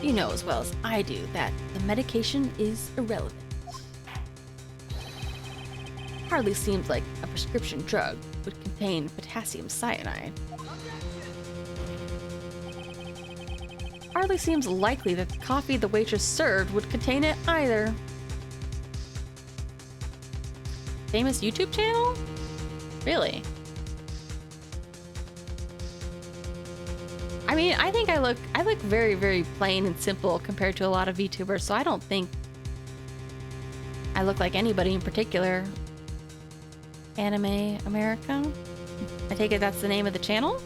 You know as well as I do that the medication is irrelevant. Hardly seems like a prescription drug would contain potassium cyanide. Hardly seems likely that the coffee the waitress served would contain it either. Famous YouTube channel? Really? I mean, I think I look very, very plain and simple compared to a lot of VTubers, so I don't think I look like anybody in particular. Anime America? I take it that's the name of the channel?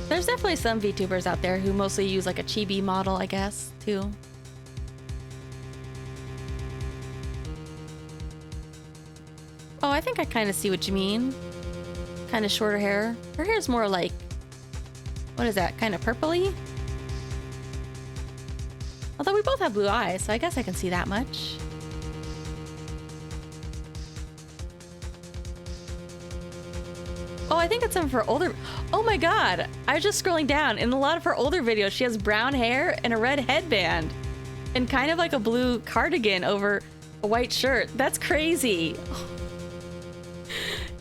There's definitely some VTubers out there who mostly use like a chibi model, I guess, too. Oh, I think I kind of see what you mean. Kind of shorter hair. Her hair's more like, what is that, kind of purpley? Although we both have blue eyes, so I guess I can see that much. Oh, I think it's some of her older... Oh my god! I was just scrolling down. In a lot of her older videos, she has brown hair and a red headband. And kind of like a blue cardigan over a white shirt. That's crazy.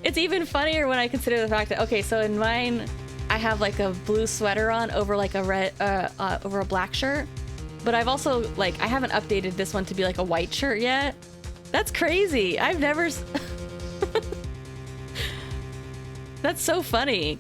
It's even funnier when I consider the fact that... Okay, so in mine, I have like a blue sweater on over like a red... over a black shirt. But I've also, like, I haven't updated this one to be like a white shirt yet. That's crazy. I've never... That's so funny.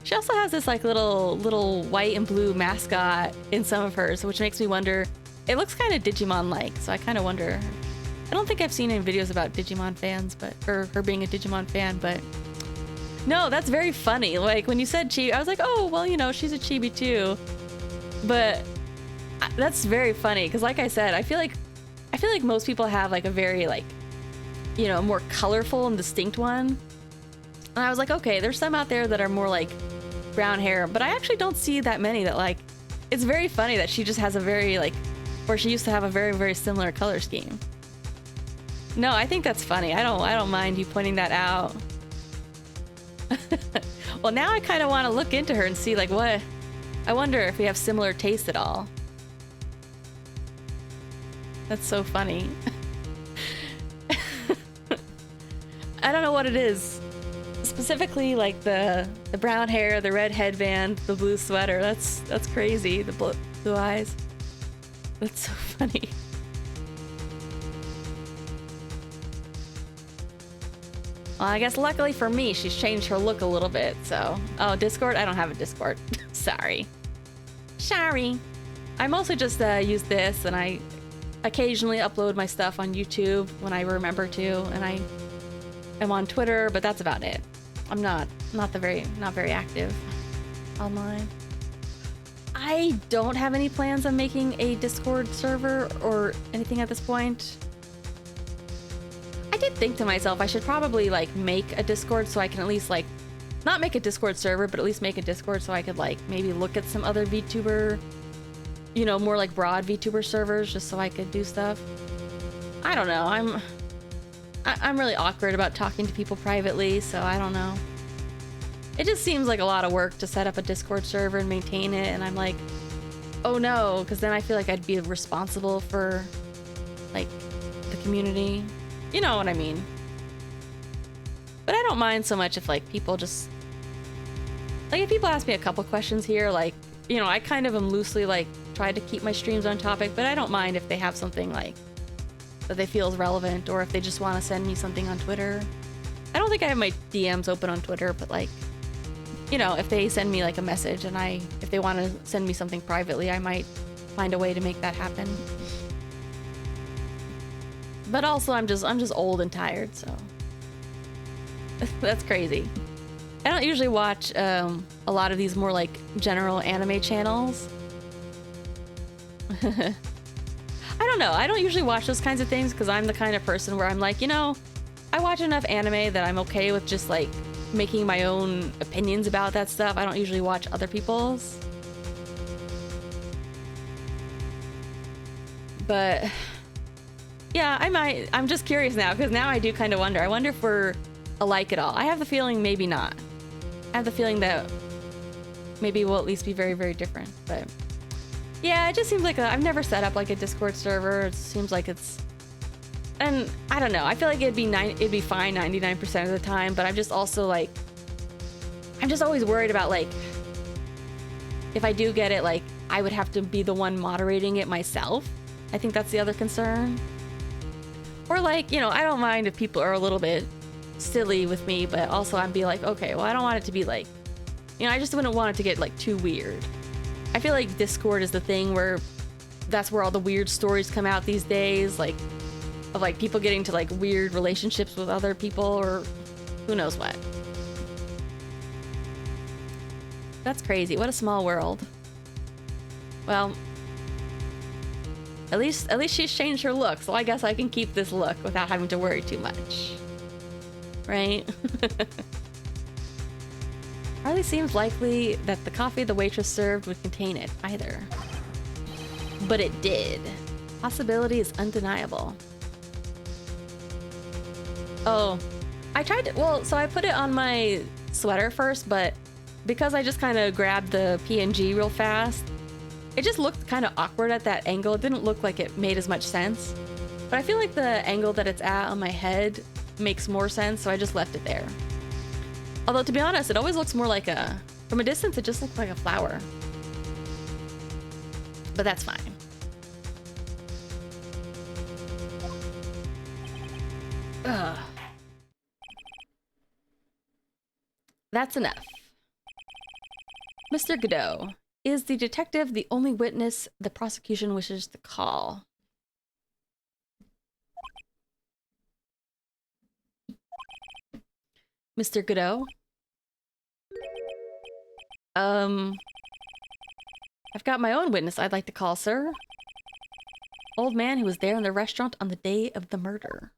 She also has this like little white and blue mascot in some of hers, which makes me wonder. It looks kind of Digimon-like, so I kind of wonder. I don't think I've seen any videos about Digimon fans, or her being a Digimon fan, but no, that's very funny. Like when you said chibi, I was like, oh, well, you know, she's a chibi too. But that's very funny because, like I said, I feel like most people have like a very like, you know, more colorful and distinct one. And I was like, okay, there's some out there that are more like brown hair, but I actually don't see that many that like. It's very funny that she just has a very like, or she used to have a very, very similar color scheme. No, I think that's funny. I don't mind you pointing that out. Well, now I kind of want to look into her and see like what. I wonder if we have similar taste at all. That's so funny. I don't know what it is. Specifically like the brown hair, the red headband, the blue sweater. That's crazy. The blue eyes. That's so funny. Well, I guess luckily for me, she's changed her look a little bit, so... Oh, Discord? I don't have a Discord. Sorry. Sorry. I mostly just use this, and I occasionally upload my stuff on YouTube when I remember to, and I am on Twitter, but that's about it. I'm not very active online. I don't have any plans on making a Discord server or anything at this point. I did think to myself I should probably like make a Discord so I can at least like not make a Discord server, but at least make a Discord so I could like maybe look at some other VTuber, you know, more like broad VTuber servers just so I could do stuff. I don't know. I'm really awkward about talking to people privately, so I don't know. It just seems like a lot of work to set up a Discord server and maintain it, and I'm like, oh no, because then I feel like I'd be responsible for like the community. You know what I mean? But I don't mind so much if like people just like if people ask me a couple questions here, like, you know, I kind of am loosely like try to keep my streams on topic, but I don't mind if they have something like that they feel is relevant, or if they just want to send me something on Twitter. I don't think I have my DMs open on Twitter, but like, you know, if they send me like a message and if they want to send me something privately, I might find a way to make that happen. But also I'm just old and tired, so that's crazy. I don't usually watch a lot of these more like general anime channels. I don't know. I don't usually watch those kinds of things because I'm the kind of person where I'm like, you know, I watch enough anime that I'm okay with just like making my own opinions about that stuff. I don't usually watch other people's. But yeah, I might. I'm just curious now because now I do kind of wonder. I wonder if we're alike at all. I have the feeling maybe not. I have the feeling that maybe we'll at least be very, very different. But yeah, it just seems like I've never set up like a Discord server. It seems like it's, and I don't know. I feel like it'd be fine 99% of the time. But I'm just also like, I'm just always worried about like, if I do get it, like I would have to be the one moderating it myself. I think that's the other concern. Or like, you know, I don't mind if people are a little bit silly with me, but also I'd be like, okay, well, I don't want it to be like, you know, I just wouldn't want it to get like too weird. I feel like Discord is the thing where that's where all the weird stories come out these days, like of like people getting to like weird relationships with other people or who knows what. That's crazy. What a small world. Well, at least she's changed her look, so I guess I can keep this look without having to worry too much. Right? Hardly seems likely that the coffee the waitress served would contain it, either. But it did. Possibility is undeniable. Oh, I tried to, well, so I put it on my sweater first, but because I just kind of grabbed the PNG real fast, it just looked kind of awkward at that angle. It didn't look like it made as much sense. But I feel like the angle that it's at on my head makes more sense, so I just left it there. Although, to be honest, it always looks more like from a distance, it just looks like a flower. But that's fine. Ugh. That's enough. Mr. Godot, is the detective the only witness the prosecution wishes to call? Mr. Godot? I've got my own witness I'd like to call, sir. Old man who was there in the restaurant on the day of the murder.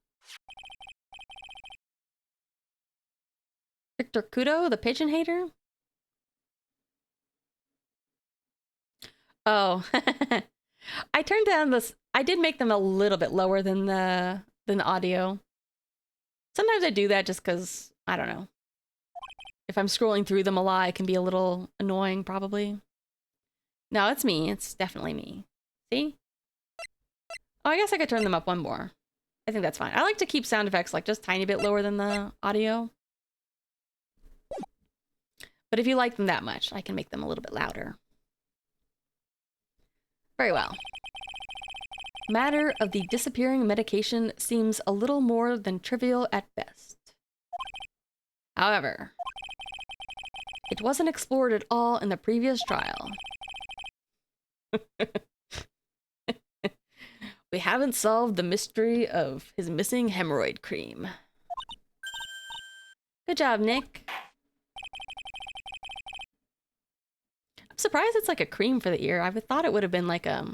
Victor Kudo, the pigeon hater? Oh. I turned down this. I did make them a little bit lower than the audio. Sometimes I do that just because, I don't know. If I'm scrolling through them a lot, it can be a little annoying, probably. No, it's me. It's definitely me. See? Oh, I guess I could turn them up one more. I think that's fine. I like to keep sound effects like just a tiny bit lower than the audio. But if you like them that much, I can make them a little bit louder. Very well. Matter of the disappearing medication seems a little more than trivial at best. However, it wasn't explored at all in the previous trial. We haven't solved the mystery of his missing hemorrhoid cream. Good job, Nick. I'm surprised it's like a cream for the ear. I would thought it would have been like a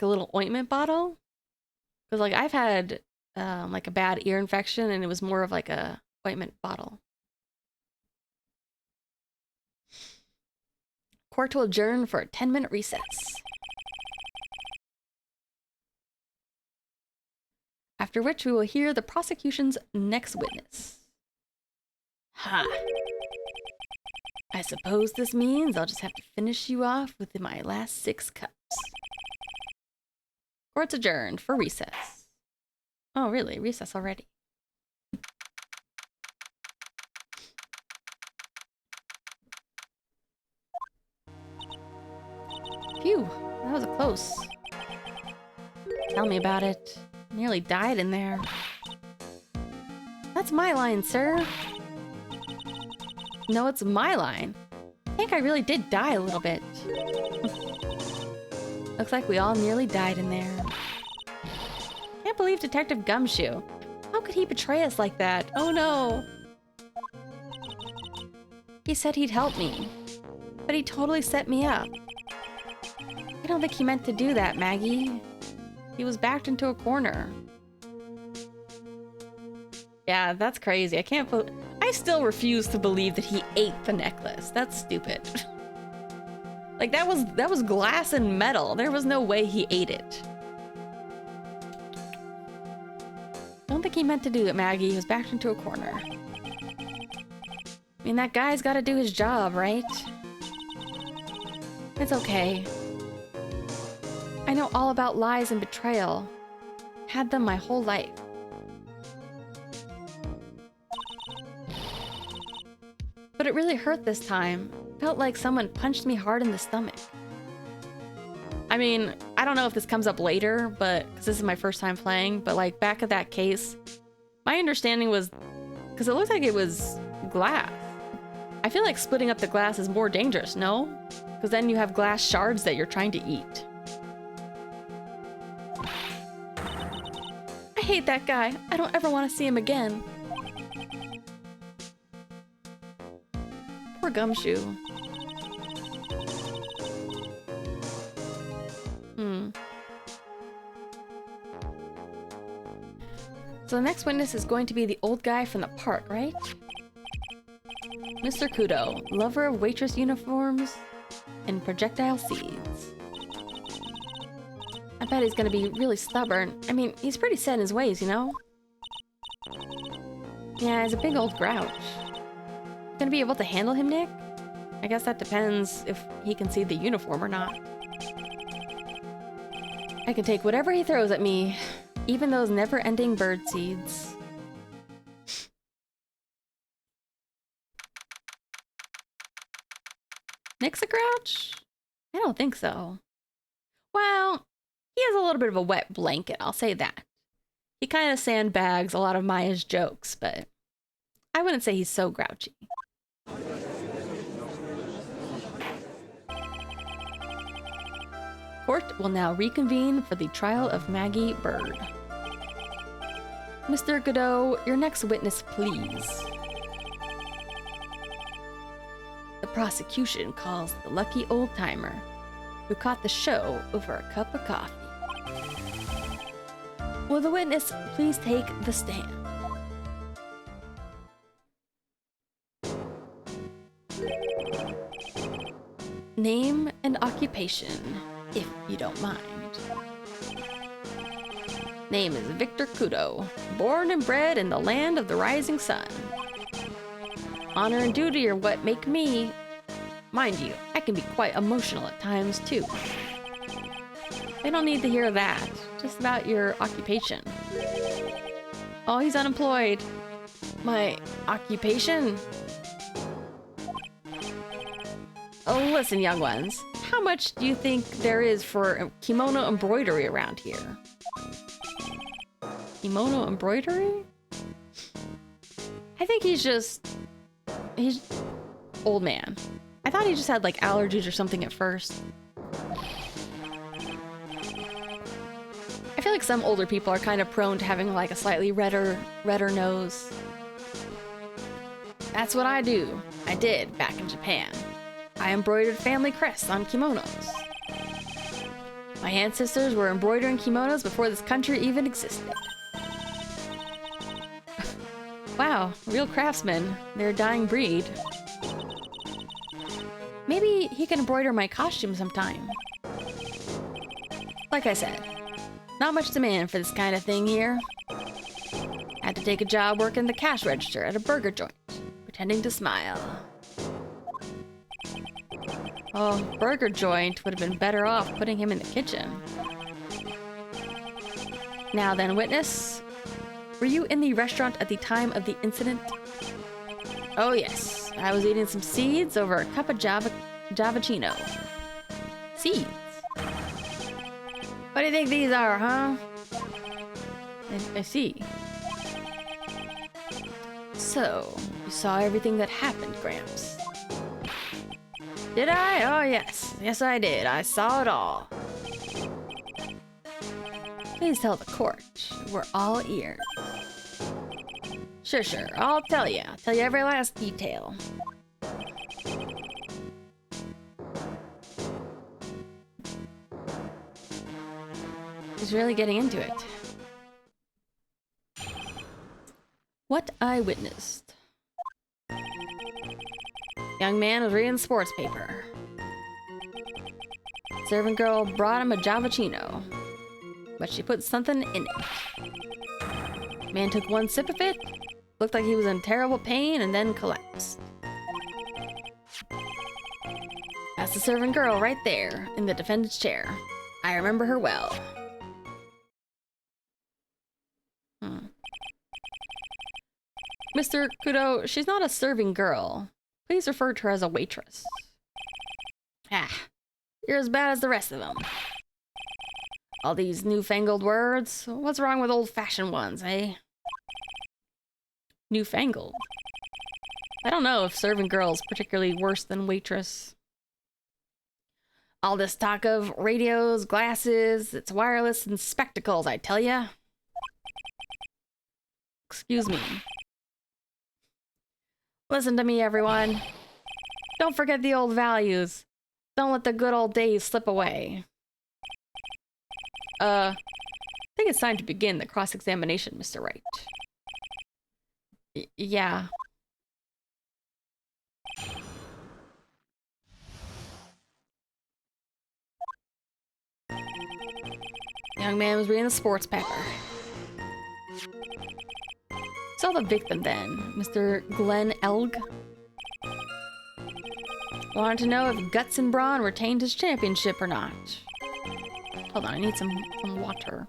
little ointment bottle. Because like I've had like a bad ear infection and it was more of like a ointment bottle. Court will adjourn for a 10-minute recess. After which we will hear the prosecution's next witness. Ha! I suppose this means I'll just have to finish you off with my last 6 cups. Court's adjourned for recess. Oh, really? Recess already? Phew, that was a close. Tell me about it. Nearly died in there. That's my line, sir. No, it's my line. I think I really did die a little bit. Looks like we all nearly died in there. Can't believe Detective Gumshoe. How could he betray us like that? Oh no! He said he'd help me, but he totally set me up. I don't think he meant to do that, Maggie. He was backed into a corner. Yeah, that's crazy. I still refuse to believe that he ate the necklace. That's stupid. Like that was glass and metal. There was no way he ate it. Don't think he meant to do it, Maggie. He was backed into a corner. I mean, that guy's got to do his job, right? It's okay. I know all about lies and betrayal. Had them my whole life. But it really hurt this time. Felt like someone punched me hard in the stomach. I mean, I don't know if this comes up later, but because this is my first time playing, but like back at that case, my understanding was, because it looks like it was glass. I feel like splitting up the glass is more dangerous, no? Because then you have glass shards that you're trying to eat. I hate that guy. I don't ever want to see him again. Poor Gumshoe. So the next witness is going to be the old guy from the park, right? Mr. Kudo, lover of waitress uniforms and projectile seeds. I bet he's gonna be really stubborn. I mean, he's pretty set in his ways, you know? Yeah, he's a big old grouch. Gonna be able to handle him, Nick? I guess that depends if he can see the uniform or not. I can take whatever he throws at me, even those never-ending bird seeds. Nick's a grouch? I don't think so. Well, he has a little bit of a wet blanket, I'll say that. He kind of sandbags a lot of Maya's jokes, but I wouldn't say he's so grouchy. Court will now reconvene for the trial of Maggie Bird. Mr. Godot, your next witness, please. The prosecution calls the lucky old-timer who caught the show over a cup of coffee. Will the witness please take the stand? Name and occupation, if you don't mind. Name is Victor Kudo, born and bred in the land of the rising sun. Honor and duty are what make me. Mind you, I can be quite emotional at times too. They don't need to hear that, just about your occupation. Oh, he's unemployed. My occupation? Oh, listen, young ones. How much do you think there is for kimono embroidery around here? Kimono embroidery? I think he's old man. I thought he just had like allergies or something at first. I feel like some older people are kind of prone to having like a slightly redder nose. That's what I do. I did back in Japan. I embroidered family crests on kimonos. My ancestors were embroidering kimonos before this country even existed. Wow, real craftsmen. They're a dying breed. Maybe he can embroider my costume sometime. Like I said, not much demand for this kind of thing here. Had to take a job working the cash register at a burger joint, pretending to smile. Oh, burger joint would have been better off putting him in the kitchen. Now then, witness. Were you in the restaurant at the time of the incident? Oh yes, I was eating some seeds over a cup of Javachino. Seeds? What do you think these are, huh? I see. So, you saw everything that happened, Gramps. Did I? Oh yes. Yes I did. I saw it all. Please tell the court. We're all ears. Sure. I'll tell you. I'll tell you every last detail. He's really getting into it. What I witnessed. Young man was reading the sports paper. Servant girl brought him a Javachino, but she put something in it. Man took one sip of it, looked like he was in terrible pain, and then collapsed. That's the servant girl right there, in the defendant's chair. I remember her well. Mr. Kudo, she's not a serving girl. Please refer to her as a waitress. Ah, you're as bad as the rest of them. All these newfangled words. What's wrong with old-fashioned ones, eh? Newfangled? I don't know if serving girl is particularly worse than waitress. All this talk of radios, glasses, it's wireless, and spectacles, I tell ya. Excuse me. Listen to me, everyone. Don't forget the old values. Don't let the good old days slip away. I think it's time to begin the cross-examination, Mr. Wright. Yeah. The young man was reading the sports paper. Saw the victim then, Mr. Glenn Elg. Wanted to know if Guts and Brawn retained his championship or not. Hold on, I need some water.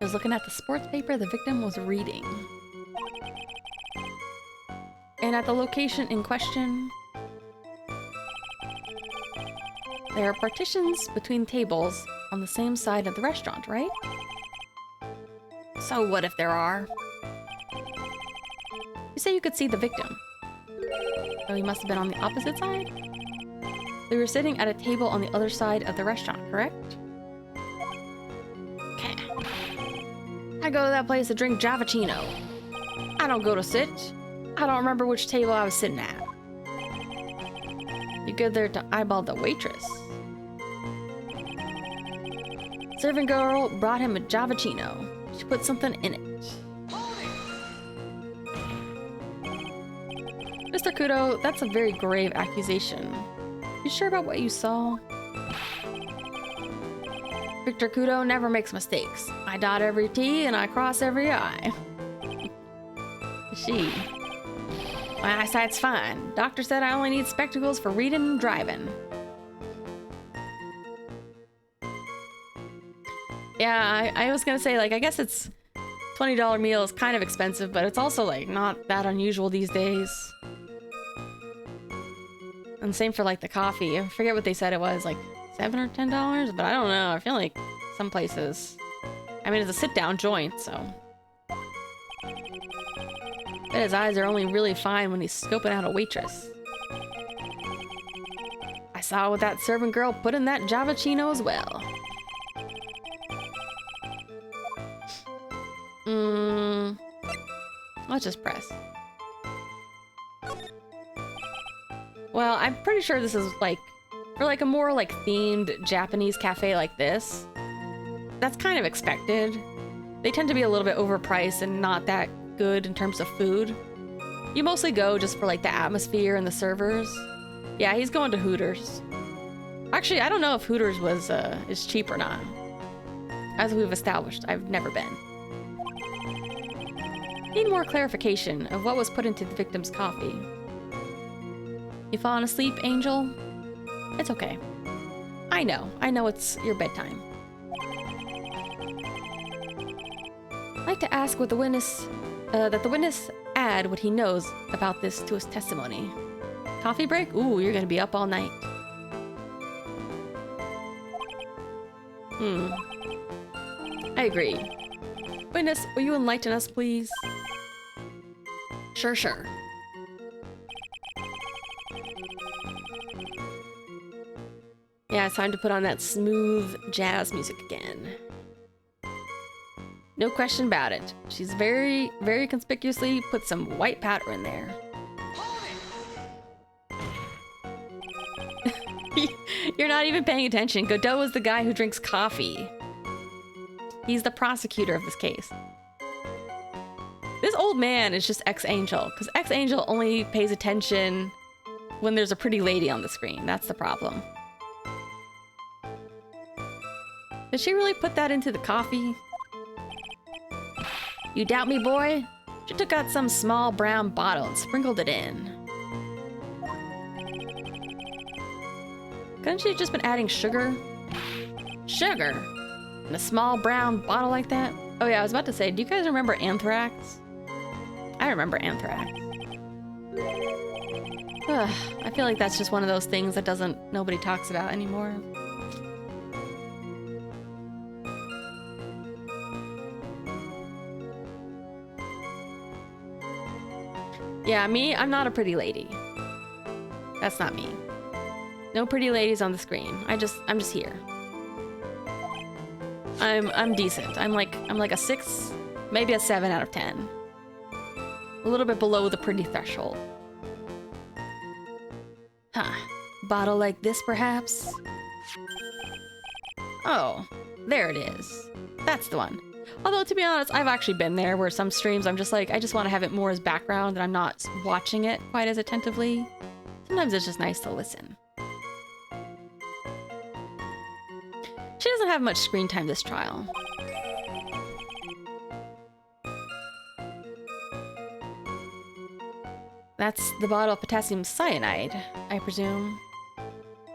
I was looking at the sports paper the victim was reading. And at the location in question, There are partitions between tables on the same side of the restaurant, right? So what if there are? You say you could see the victim. So he must have been on the opposite side? They were sitting at a table on the other side of the restaurant, correct? Okay. I go to that place to drink Javachino. I don't go to sit. I don't remember which table I was sitting at. You go there to eyeball the waitress. Serving girl brought him a Javachino. She put something in it. Mr. Kudo, that's a very grave accusation. You sure about what you saw? Victor Kudo never makes mistakes. I dot every T and I cross every I. She. My eyesight's fine. Doctor said I only need spectacles for reading and driving. Yeah, I was gonna say, like, I guess it's $20 meal is kind of expensive, but it's also, like, not that unusual these days. And same for, like, the coffee. I forget what they said it was, like, $7 or $10, but I don't know. I feel like some places... I mean, it's a sit-down joint, so... Bet his eyes are only really fine when he's scoping out a waitress. I saw what that servant girl put in that Javachino as well. Let's just press. Well, I'm pretty sure this is like, for like a more like themed Japanese cafe like this, that's kind of expected. They tend to be a little bit overpriced and not that good in terms of food. You mostly go just for like the atmosphere and the servers. Yeah, he's going to Hooters. Actually, I don't know if Hooters was is cheap or not. As we've established, I've never been. Need more clarification of what was put into the victim's coffee. You falling asleep, Angel? It's okay. I know it's your bedtime. I'd like to ask what the witness, that the witness add what he knows about this to his testimony. Coffee break? Ooh, you're gonna be up all night. I agree. Witness, will you enlighten us, please? Sure. Yeah, it's time to put on that smooth jazz music again. No question about it. She's very, very conspicuously put some white powder in there. You're not even paying attention. Godot is the guy who drinks coffee. He's the prosecutor of this case. This old man is just ex-Angel, because ex-Angel only pays attention when there's a pretty lady on the screen. That's the problem. Did she really put that into the coffee? You doubt me, boy? She took out some small brown bottle and sprinkled it in. Couldn't she have just been adding sugar? Sugar? In a small brown bottle like that? Oh yeah, I was about to say, do you guys remember Anthrax? I remember Anthrax. Ugh, I feel like that's just one of those things that nobody talks about anymore. Yeah, me, I'm not a pretty lady. That's not me. No pretty ladies on the screen. I'm just here. I'm decent. I'm like a 6, maybe a 7 out of 10. A little bit below the pretty threshold. Huh. Bottle like this, perhaps? Oh, there it is. That's the one. Although, to be honest, I've actually been there where some streams I'm just like, I just want to have it more as background and I'm not watching it quite as attentively. Sometimes it's just nice to listen. She doesn't have much screen time this trial. That's the bottle of potassium cyanide, I presume.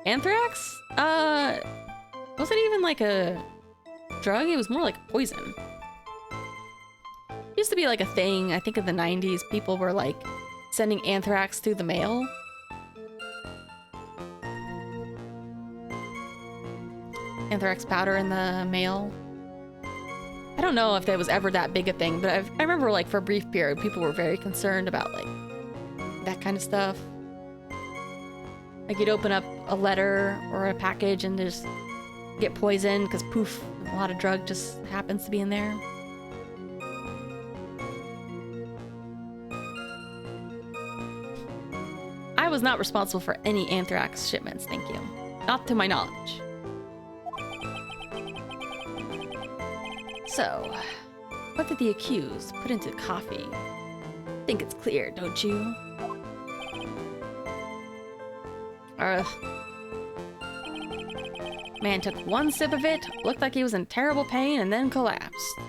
Anthrax? Was it even like a drug? It was more like poison. It used to be like a thing, I think in the 90s, people were like sending anthrax through the mail. anthrax powder in the mail. I don't know if that was ever that big a thing, but I remember like for a brief period, people were very concerned about like that kind of stuff. Like you'd open up a letter or a package and just get poisoned because poof, a lot of drug just happens to be in there. I was not responsible for any anthrax shipments, thank you. Not to my knowledge. So, what did the accused put into coffee? Think it's clear, don't you? Man took one sip of it, looked like he was in terrible pain, and then collapsed.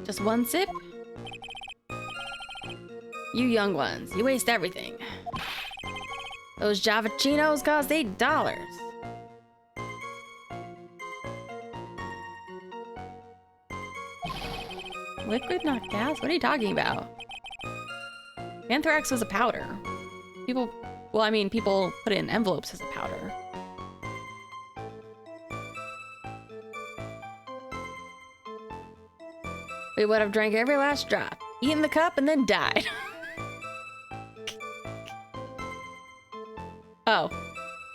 Just one sip? You young ones, you waste everything. Those Javachinos cost $8. Liquid, not gas? What are you talking about? Anthrax was a powder. People put it in envelopes as a powder. We would have drank every last drop, eaten the cup, and then died. Oh,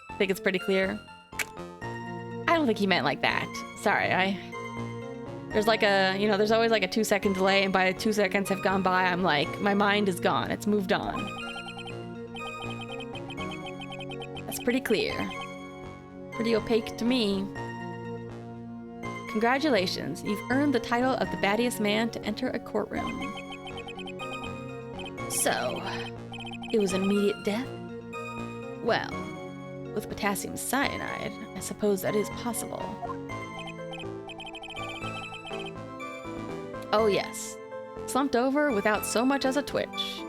I think it's pretty clear. I don't think he meant like that. Sorry, there's like a, there's always like a 2-second delay, and by 2 seconds have gone by, I'm like, my mind is gone. It's moved on. That's pretty clear. Pretty opaque to me. Congratulations, you've earned the title of the battiest man to enter a courtroom. So, it was an immediate death? Well, with potassium cyanide, I suppose that is possible. Oh yes, slumped over without so much as a twitch.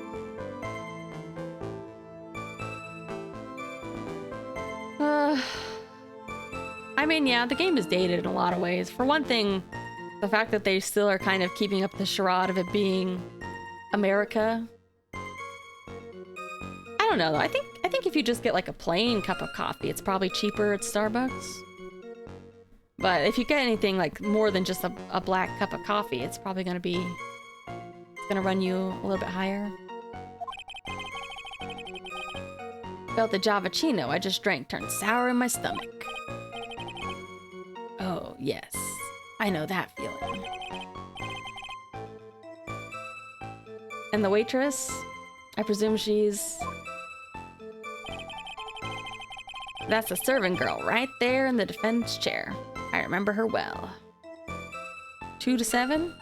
I mean, yeah, the game is dated in a lot of ways. For one thing, the fact that they still are kind of keeping up the charade of it being America. I don't know though. I think if you just get like a plain cup of coffee, it's probably cheaper at Starbucks. But if you get anything like more than just a black cup of coffee, it's probably gonna run you a little bit higher. Felt the Javachino I just drank turn sour in my stomach. Oh, yes. I know that feeling. And the waitress? I presume she's... That's the serving girl right there in the defendant's chair. I remember her well. 2 to 7?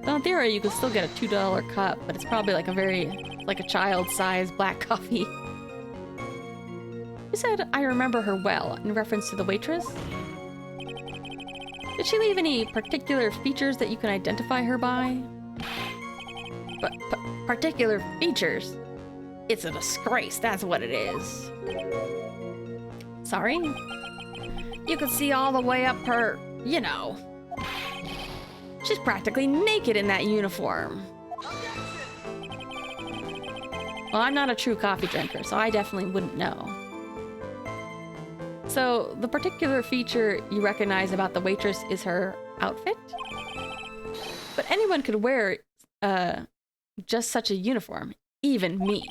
So in theory, you could still get a $2 cup, but it's probably like a child-sized black coffee. You said, I remember her well, in reference to the waitress? Did she leave any particular features that you can identify her by? But particular features? It's a disgrace, that's what it is. Sorry? You could see all the way up her, She's practically naked in that uniform. Well, I'm not a true coffee drinker, so I definitely wouldn't know. So, the particular feature you recognize about the waitress is her outfit? But anyone could wear just such a uniform, even me.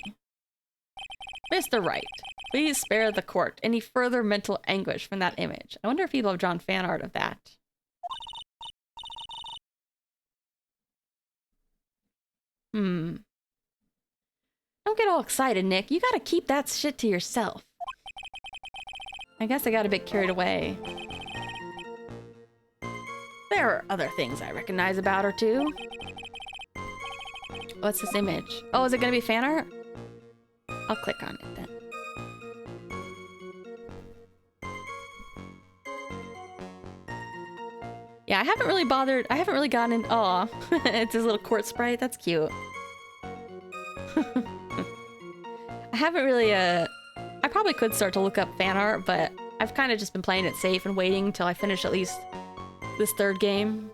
Mr. Wright, please spare the court any further mental anguish from that image. I wonder if people have drawn fan art of that. Don't get all excited, Nick. You gotta keep that shit to yourself. I guess I got a bit carried away. There are other things I recognize about her, too. What's this image? Oh, is it gonna be fan art? I'll click on it then. Yeah, I haven't really gotten in. Aw, it's his little court sprite. That's cute. I haven't really, I probably could start to look up fan art, but I've kind of just been playing it safe and waiting until I finish at least this third game.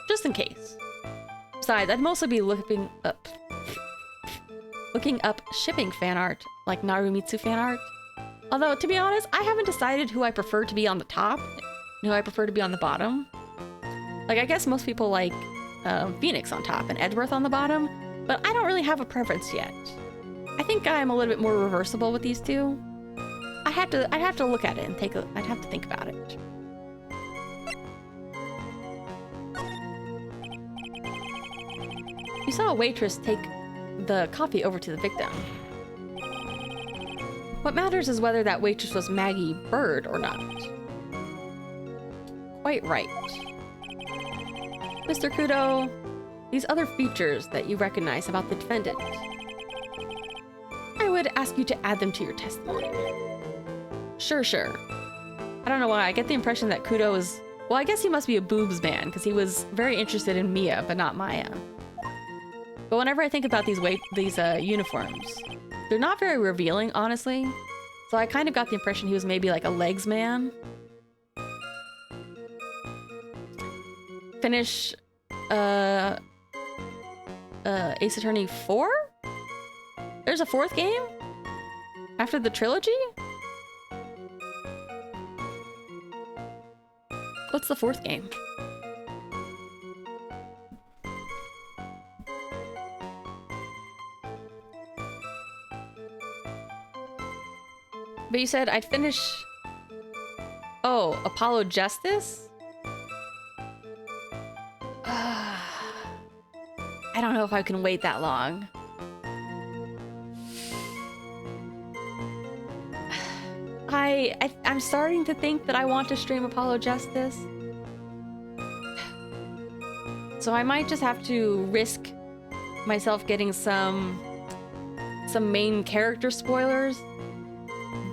Just in case. Besides, I'd mostly be looking up. looking up shipping fan art, like Narumitsu fan art. Although, to be honest, I haven't decided who I prefer to be on the top and who I prefer to be on the bottom. Like, I guess most people like Phoenix on top and Edgeworth on the bottom, but I don't really have a preference yet. I think I'm a little bit more reversible with these two. I'd have to look at it and I'd have to think about it. You saw a waitress take the coffee over to the victim. What matters is whether that waitress was Maggie Bird or not. Quite right. Mr. Kudo, these other features that you recognize about the defendant, I would ask you to add them to your testimony. Sure. I don't know why, I get the impression that Kudo is... Well, I guess he must be a boobs man, because he was very interested in Mia, but not Maya. But whenever I think about these uniforms, they're not very revealing, honestly. So I kind of got the impression he was maybe like a legs man. Finish Ace Attorney 4? There's a fourth game? After the trilogy? What's the fourth game? But you said I'd finish... Oh, Apollo Justice? I don't know if I can wait that long. I'm starting to think that I want to stream Apollo Justice. So I might just have to risk myself getting some main character spoilers,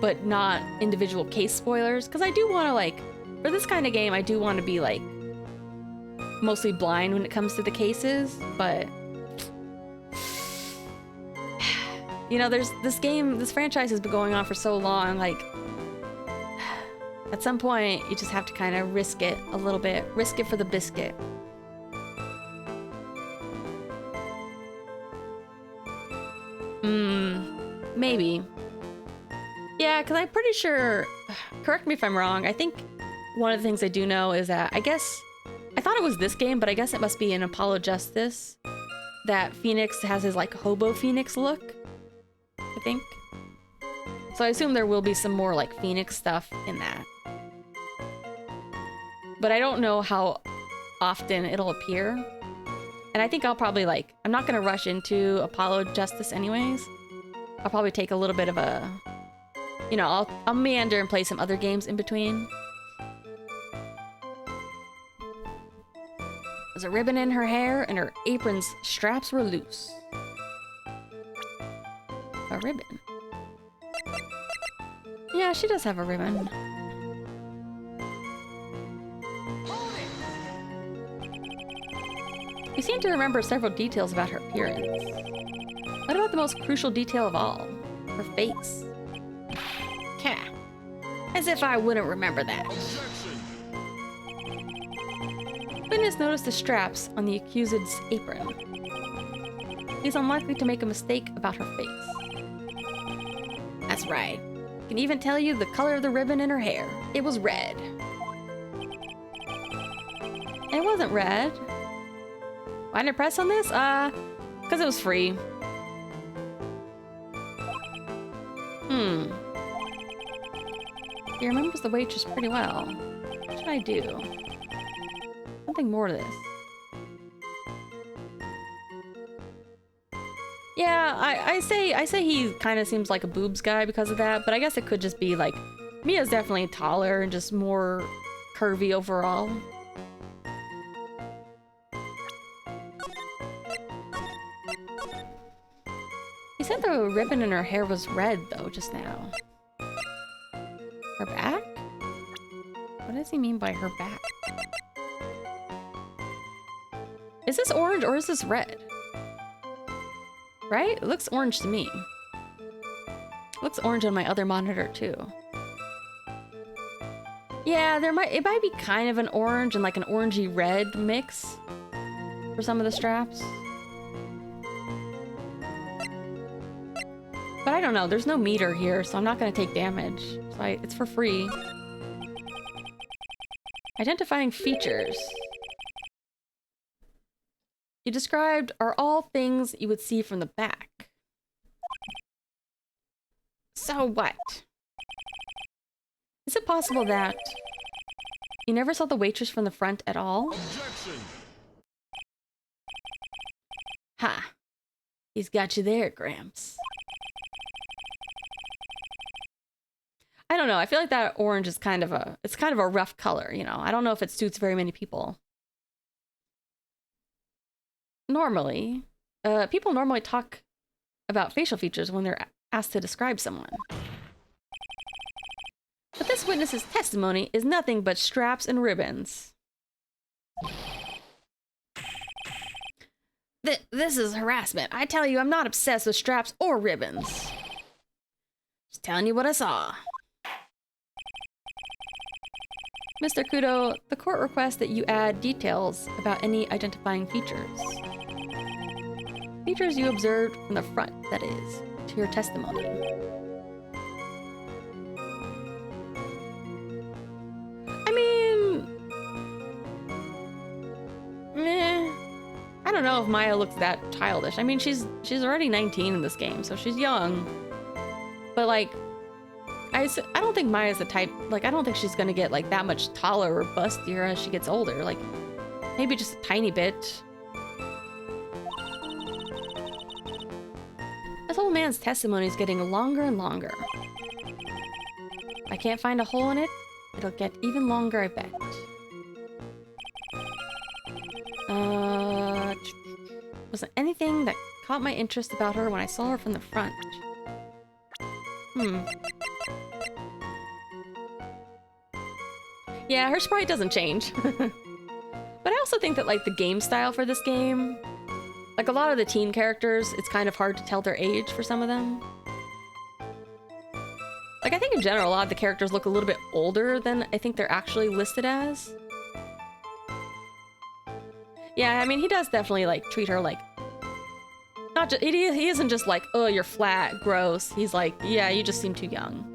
but not individual case spoilers. Because I do want to, like, for this kind of game, I do want to be, like, mostly blind when it comes to the cases, but... You know, there's this franchise has been going on for so long, like... At some point, you just have to kind of risk it a little bit. Risk it for the biscuit. Maybe. Yeah, because I'm pretty sure... Correct me if I'm wrong. I think one of the things I do know is that I thought it was this game, but I guess it must be in Apollo Justice that Phoenix has his, like, Hobo Phoenix look, I think. So I assume there will be some more, like, Phoenix stuff in that. But I don't know how often it'll appear. And I think I'll probably, like, I'm not going to rush into Apollo Justice anyways. I'll probably take a little bit of a... You know, I'll meander and play some other games in between. There's a ribbon in her hair, and her apron's straps were loose. A ribbon. Yeah, she does have a ribbon. You seem to remember several details about her appearance. What about the most crucial detail of all? Her face. Cat. As if I wouldn't remember that. Witness noticed the straps on the accused's apron. He's unlikely to make a mistake about her face. That's right. I can even tell you the color of the ribbon in her hair. It was red. It wasn't red. Why didn't I press on this? Because it was free. He remembers the waitress pretty well. What should I do? Something more to this. Yeah, I say he kind of seems like a boobs guy because of that, but I guess it could just be like Mia's definitely taller and just more curvy overall. He said the ribbon in her hair was red though just now. Her back? What does he mean by her back? Is this orange or is this red? Right? It looks orange to me. It looks orange on my other monitor too. Yeah, it might be kind of an orange and like an orangey red mix for some of the straps. But I don't know, there's no meter here, so I'm not gonna take damage. So it's for free. Identifying features. You described are all things you would see from the back. So what? Is it possible that you never saw the waitress from the front at all? Objection. Ha! He's got you there, Gramps. I don't know, I feel like that orange is kind of a rough color, you know? I don't know if it suits very many people. Normally, people normally talk about facial features when they're asked to describe someone. But this witness's testimony is nothing but straps and ribbons. This is harassment. I tell you, I'm not obsessed with straps or ribbons. Just telling you what I saw. Mr. Kudo, the court requests that you add details about any identifying features. Features you observed from the front, that is, to your testimony. I mean... meh. I don't know if Maya looks that childish. I mean, she's already 19 in this game, so she's young. But, like, I don't think Maya's the type... Like, I don't think she's gonna get, like, that much taller or bustier as she gets older. Like, maybe just a tiny bit. This old man's testimony is getting longer and longer. If I can't find a hole in it, it'll get even longer, I bet. Wasn't anything that caught my interest about her when I saw her from the front. Yeah, her sprite doesn't change. But I also think that, like, the game style for this game, like, a lot of the teen characters, it's kind of hard to tell their age for some of them. Like, I think in general, a lot of the characters look a little bit older than I think they're actually listed as. Yeah, I mean, he does definitely, like, treat her like... Not just, he isn't just like, oh, you're flat, gross. He's like, yeah, you just seem too young.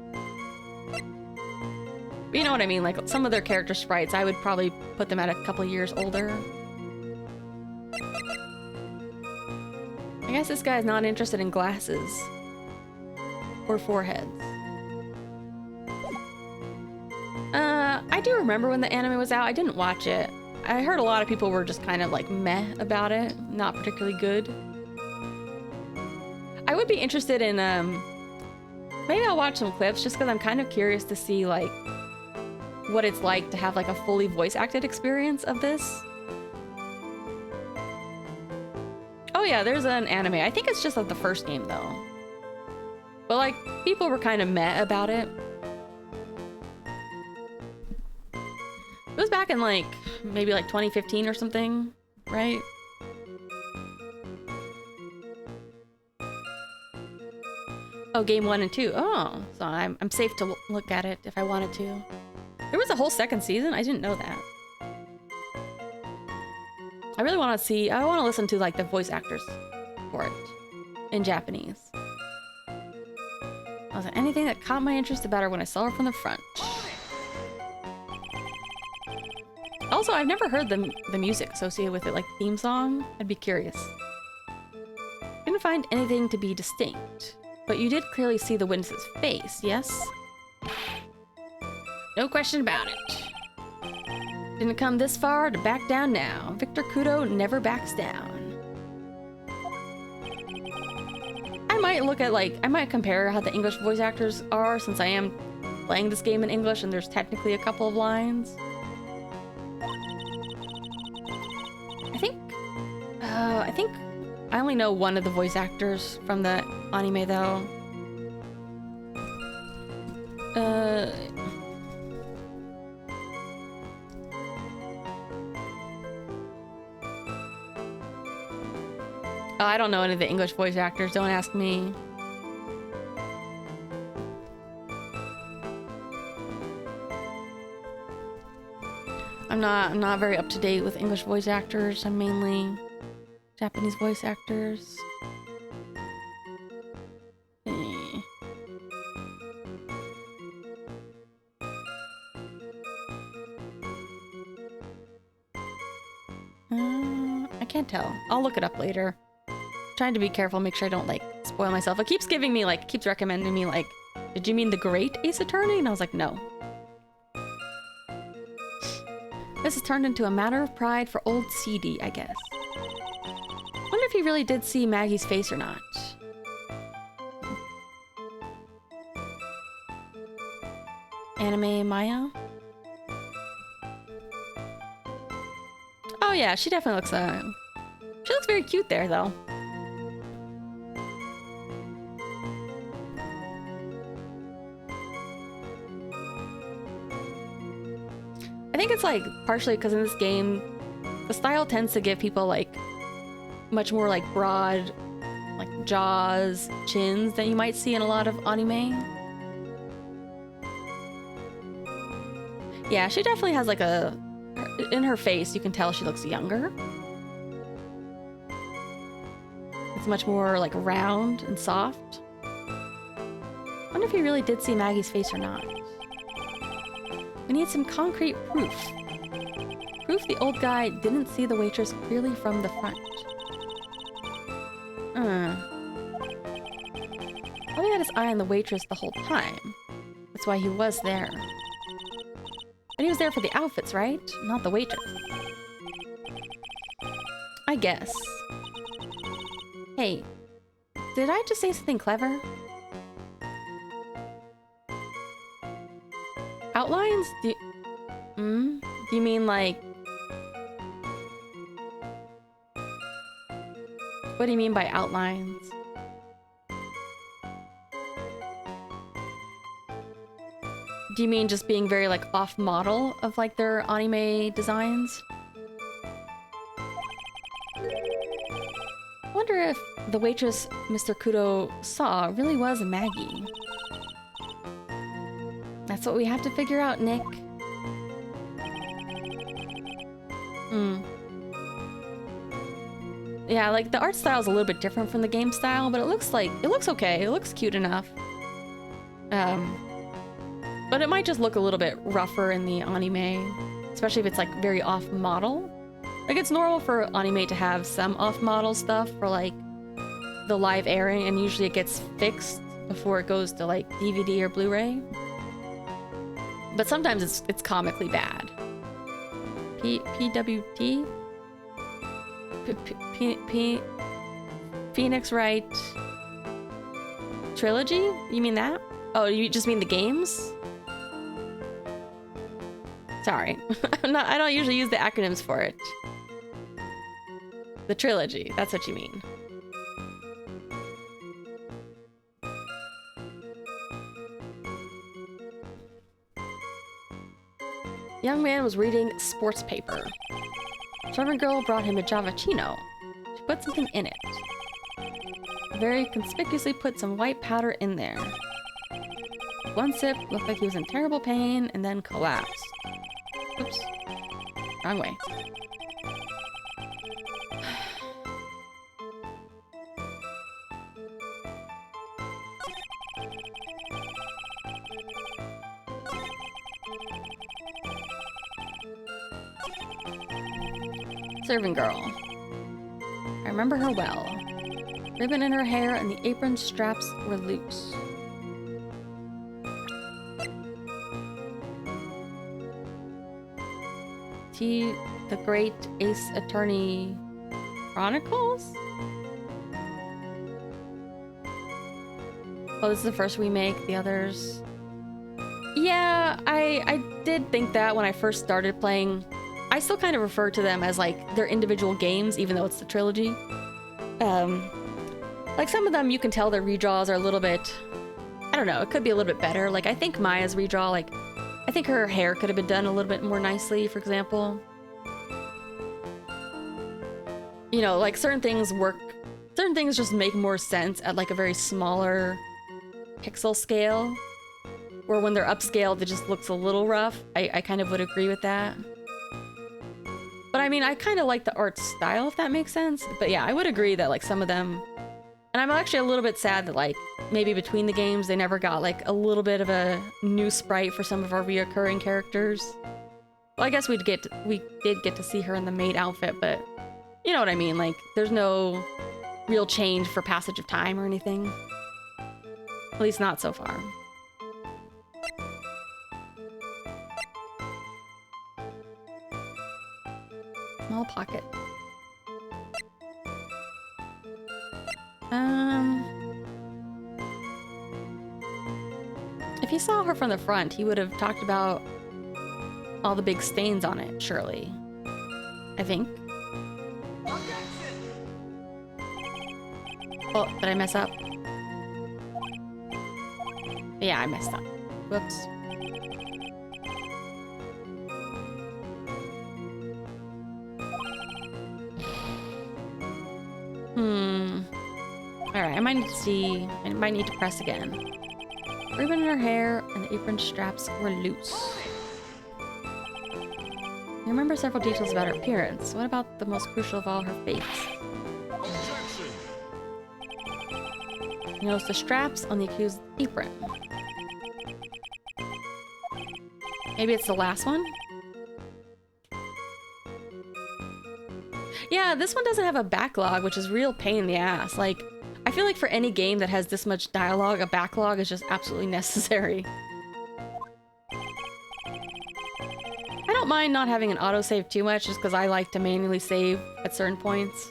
But you know what I mean? Like, some of their character sprites, I would probably put them at a couple years older. I guess this guy's not interested in glasses. Or foreheads. I do remember when the anime was out. I didn't watch it. I heard a lot of people were just kind of like meh about it. Not particularly good. I would be interested in, maybe I'll watch some clips just because I'm kind of curious to see, like, what it's like to have, like, a fully voice-acted experience of this. Oh yeah, there's an anime. I think it's just of the first game, though. But, like, people were kind of meh about it. It was back in, like, maybe, like, 2015 or something, right? Oh, game 1 and 2. Oh, so I'm safe to look at it if I wanted to. There was a whole second season? I didn't know that. I really want to see... I want to listen to, like, the voice actors for it. In Japanese. Was there anything that caught my interest about her when I saw her from the front? Also, I've never heard the music associated with it, like the theme song. I'd be curious. Didn't find anything to be distinct. But you did clearly see the witness's face, yes? No question about it. Didn't come this far to back down now. Victor Kudo never backs down. I might look at, like, I might compare how the English voice actors are since I am playing this game in English and there's technically a couple of lines. I think I only know one of the voice actors from the anime, though. Oh, I don't know any of the English voice actors. Don't ask me. I'm not very up to date with English voice actors. I'm mainly Japanese voice actors. tell. I'll look it up later. Trying to be careful, make sure I don't, like, spoil myself. It keeps giving me, like, keeps recommending me, like, did you mean the Great Ace Attorney? And I was like, no. This has turned into a matter of pride for old CD, I guess. Wonder if he really did see Maggie's face or not. Anime Maya? Oh yeah, she definitely looks, she looks very cute there, though. I think it's, like, partially because in this game, the style tends to give people, like, much more, like, broad, like, jaws, chins than you might see in a lot of anime. Yeah, she definitely has, like, a... In her face, you can tell she looks younger. It's much more, like, round and soft. I wonder if he really did see Maggie's face or not. We need some concrete proof. Proof the old guy didn't see the waitress clearly from the front. Probably had his eye on the waitress the whole time. That's why he was there. But he was there for the outfits, right? Not the waitress. I guess. Hey, did I just say something clever? Outlines? Do you mean like... What do you mean by outlines? Do you mean just being very, like, off-model of, like, their anime designs? I wonder if the waitress Mr. Kudo saw really was Maggie. That's what we have to figure out, Nick. Yeah, like, the art style is a little bit different from the game style, but it looks okay. It looks cute enough. But it might just look a little bit rougher in the anime, especially if it's, like, very off-model. Like, it's normal for anime to have some off-model stuff for, like, the live airing, and usually it gets fixed before it goes to, like, DVD or Blu-ray. But sometimes it's comically bad. PWT? Phoenix Wright Trilogy? You mean that? Oh, you just mean the games? Sorry. I don't usually use the acronyms for it. The trilogy, that's what you mean. The young man was reading sports paper. Servant girl brought him a Javachino. She put something in it. Very conspicuously put some white powder in there. One sip, looked like he was in terrible pain, and then collapsed. Oops. Wrong way. Serving girl. I remember her well. Ribbon in her hair and the apron straps were loose. The Great Ace Attorney Chronicles? Oh, this is the first remake. The others... Yeah, I did think that when I first started playing. I still kind of refer to them as, like, their individual games, even though it's the trilogy. Like, some of them you can tell their redraws are a little bit... I don't know, it could be a little bit better. Like, I think Maya's redraw, like... I think her hair could have been done a little bit more nicely, for example. You know, like, certain things work... Certain things just make more sense at, like, a very smaller pixel scale. Or when they're upscaled, it just looks a little rough. I kind of would agree with that. But I mean, I kind of like the art style, if that makes sense. But yeah, I would agree that, like, some of them... And I'm actually a little bit sad that, like, maybe between the games, they never got, like, a little bit of a new sprite for some of our reoccurring characters. Well, I guess we did get to see her in the maid outfit, but You know what I mean? Like, there's no real change for passage of time or anything. At least not so far. Small pocket. If he saw her from the front, he would have talked about all the big stains on it, surely. I think. Oh, did I mess up? Yeah, I messed up. Whoops. Alright, I might need to see. I might need to press again. Ribbon in her hair and the apron straps were loose. You remember several details about her appearance. What about the most crucial of all, her face? You notice the straps on the accused's apron. Maybe it's the last one? Yeah, this one doesn't have a backlog, which is real pain in the ass. Like, I feel like for any game that has this much dialogue, a backlog is just absolutely necessary. I don't mind not having an autosave too much, just because I like to manually save at certain points.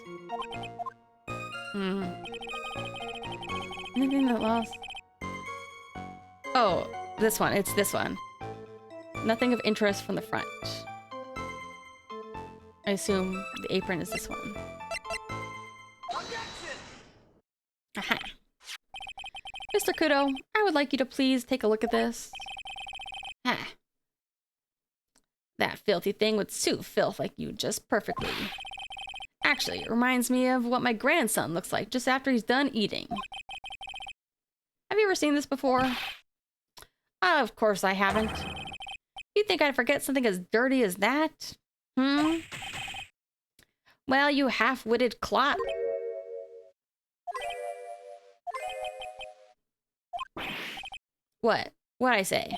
Anything that lost? Oh, this one. It's this one. Nothing of interest from the front. I assume the apron is this one. Aha. Mr. Kudo, I would like you to please take a look at this. Ah. That filthy thing would suit filth like you just perfectly. Actually, it reminds me of what my grandson looks like just after he's done eating. Have you ever seen this before? Of course I haven't. You think I'd forget something as dirty as that? Well, you half-witted clot. What? What'd I say?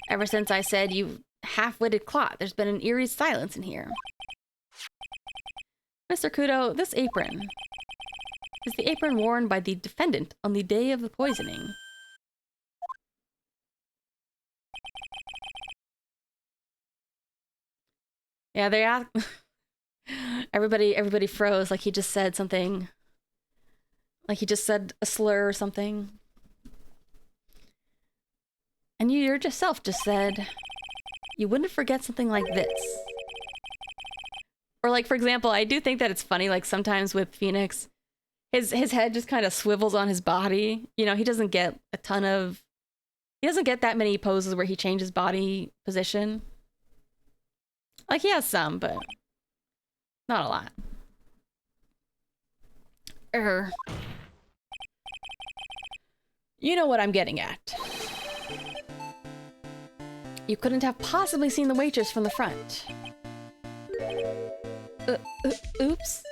Ever since I said you half-witted clot, there's been an eerie silence in here. Mr. Kudo, this apron is the apron worn by the defendant on the day of the poisoning. Yeah, they asked. Everybody froze, like he just said something. Like he just said a slur or something. And you yourself just said you wouldn't forget something like this. Or like, for example, I do think that it's funny, like sometimes with Phoenix, his head just kind of swivels on his body. You know, he doesn't get that many poses where he changes body position. Like, he has some, but not a lot. You know what I'm getting at. You couldn't have possibly seen the waitress from the front. Oops.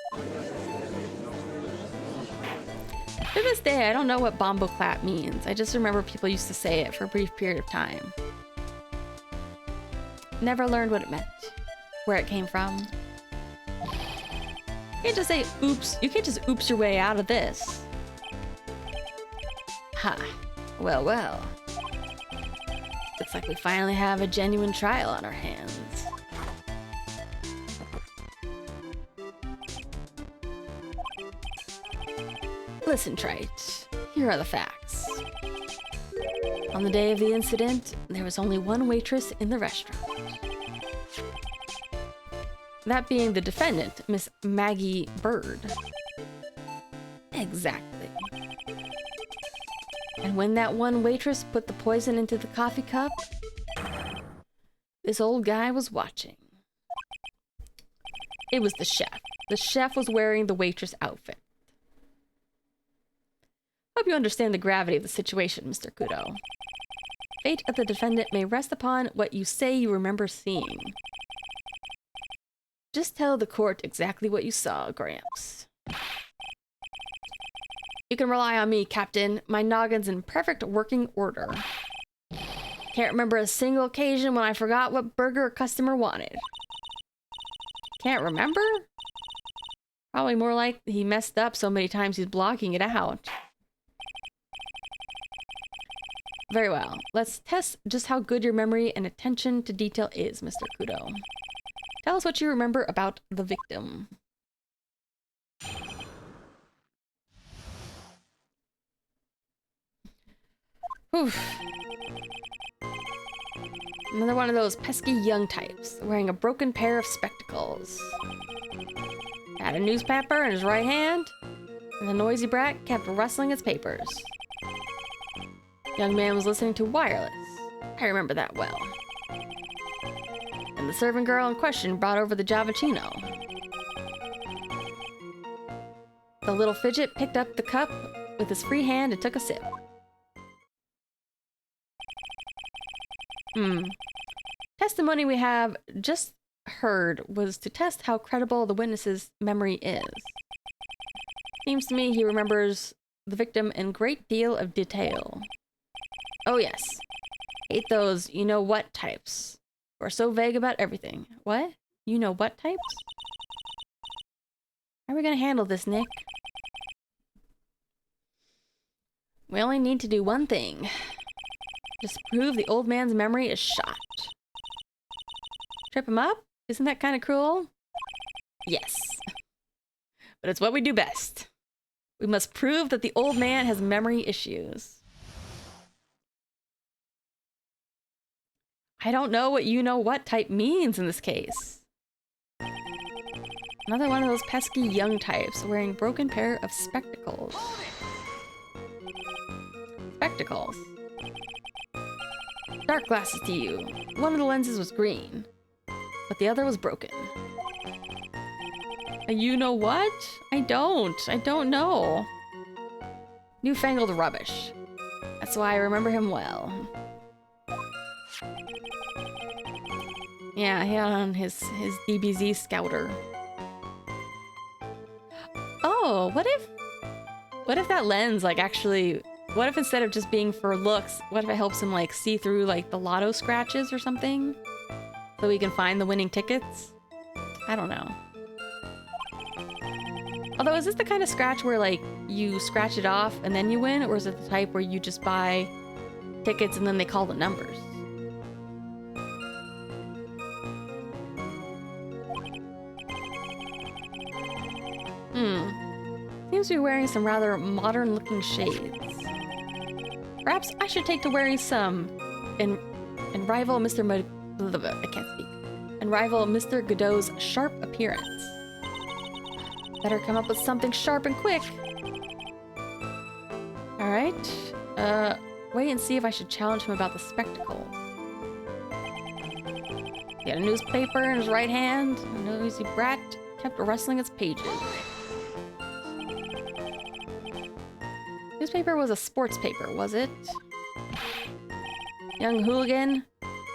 To this day, I don't know what bombo clap means. I just remember people used to say it for a brief period of time. Never learned what it meant. Where it came from. You can't just say oops. You can't just oops your way out of this. Ha. Well, well. Looks like we finally have a genuine trial on our hands. Listen, Trite. Here are the facts. On the day of the incident, there was only one waitress in the restaurant. That being the defendant, Miss Maggie Bird. Exactly. And when that one waitress put the poison into the coffee cup, this old guy was watching. It was the chef. The chef was wearing the waitress outfit. Hope you understand the gravity of the situation, Mr. Kudo. Fate of the defendant may rest upon what you say you remember seeing. Just tell the court exactly what you saw, Gramps. You can rely on me, Captain. My noggin's in perfect working order. Can't remember a single occasion when I forgot what burger a customer wanted. can't remember? Probably more like he messed up so many times he's blocking it out. Very well. Let's test just how good your memory and attention to detail is, Mr. Kudo. Tell us what you remember about the victim. Whew. Another one of those pesky young types, wearing a broken pair of spectacles. Had a newspaper in his right hand, and the noisy brat kept rustling its papers. Young man was listening to wireless. I remember that well. And the servant girl in question brought over the Javachino. The little fidget picked up the cup with his free hand and took a sip. Testimony we have just heard was to test how credible the witness's memory is. Seems to me he remembers the victim in great deal of detail. Oh yes. Hate those you-know-what types. Who are so vague about everything. What? You-know-what types? How are we gonna handle this, Nick? We only need to do one thing. Just prove the old man's memory is shot. Trip him up? Isn't that kind of cruel? Yes. But it's what we do best. We must prove that the old man has memory issues. I don't know what you-know-what type means in this case. Another one of those pesky young types wearing a broken pair of spectacles. Spectacles. Dark glasses to you. One of the lenses was green, but the other was broken. You know what? I don't know. Newfangled rubbish. That's why I remember him well. Yeah, he had on his DBZ scouter. Oh, what if that lens, like, actually... What if instead of just being for looks, what if it helps him, like, see through, like, the lotto scratches or something? So he can find the winning tickets? I don't know. Although, is this the kind of scratch where, like, you scratch it off and then you win? Or is it the type where you just buy tickets and then they call the numbers? Seems to be wearing some rather modern-looking shades. Perhaps I should take to wearing some and rival Mr. I can't speak. And rival Mr. Godot's sharp appearance. Better come up with something sharp and quick. Alright. Wait and see if I should challenge him about the spectacle. He had a newspaper in his right hand. A noisy brat kept rustling its pages. Newspaper was a sports paper, was it? Young hooligan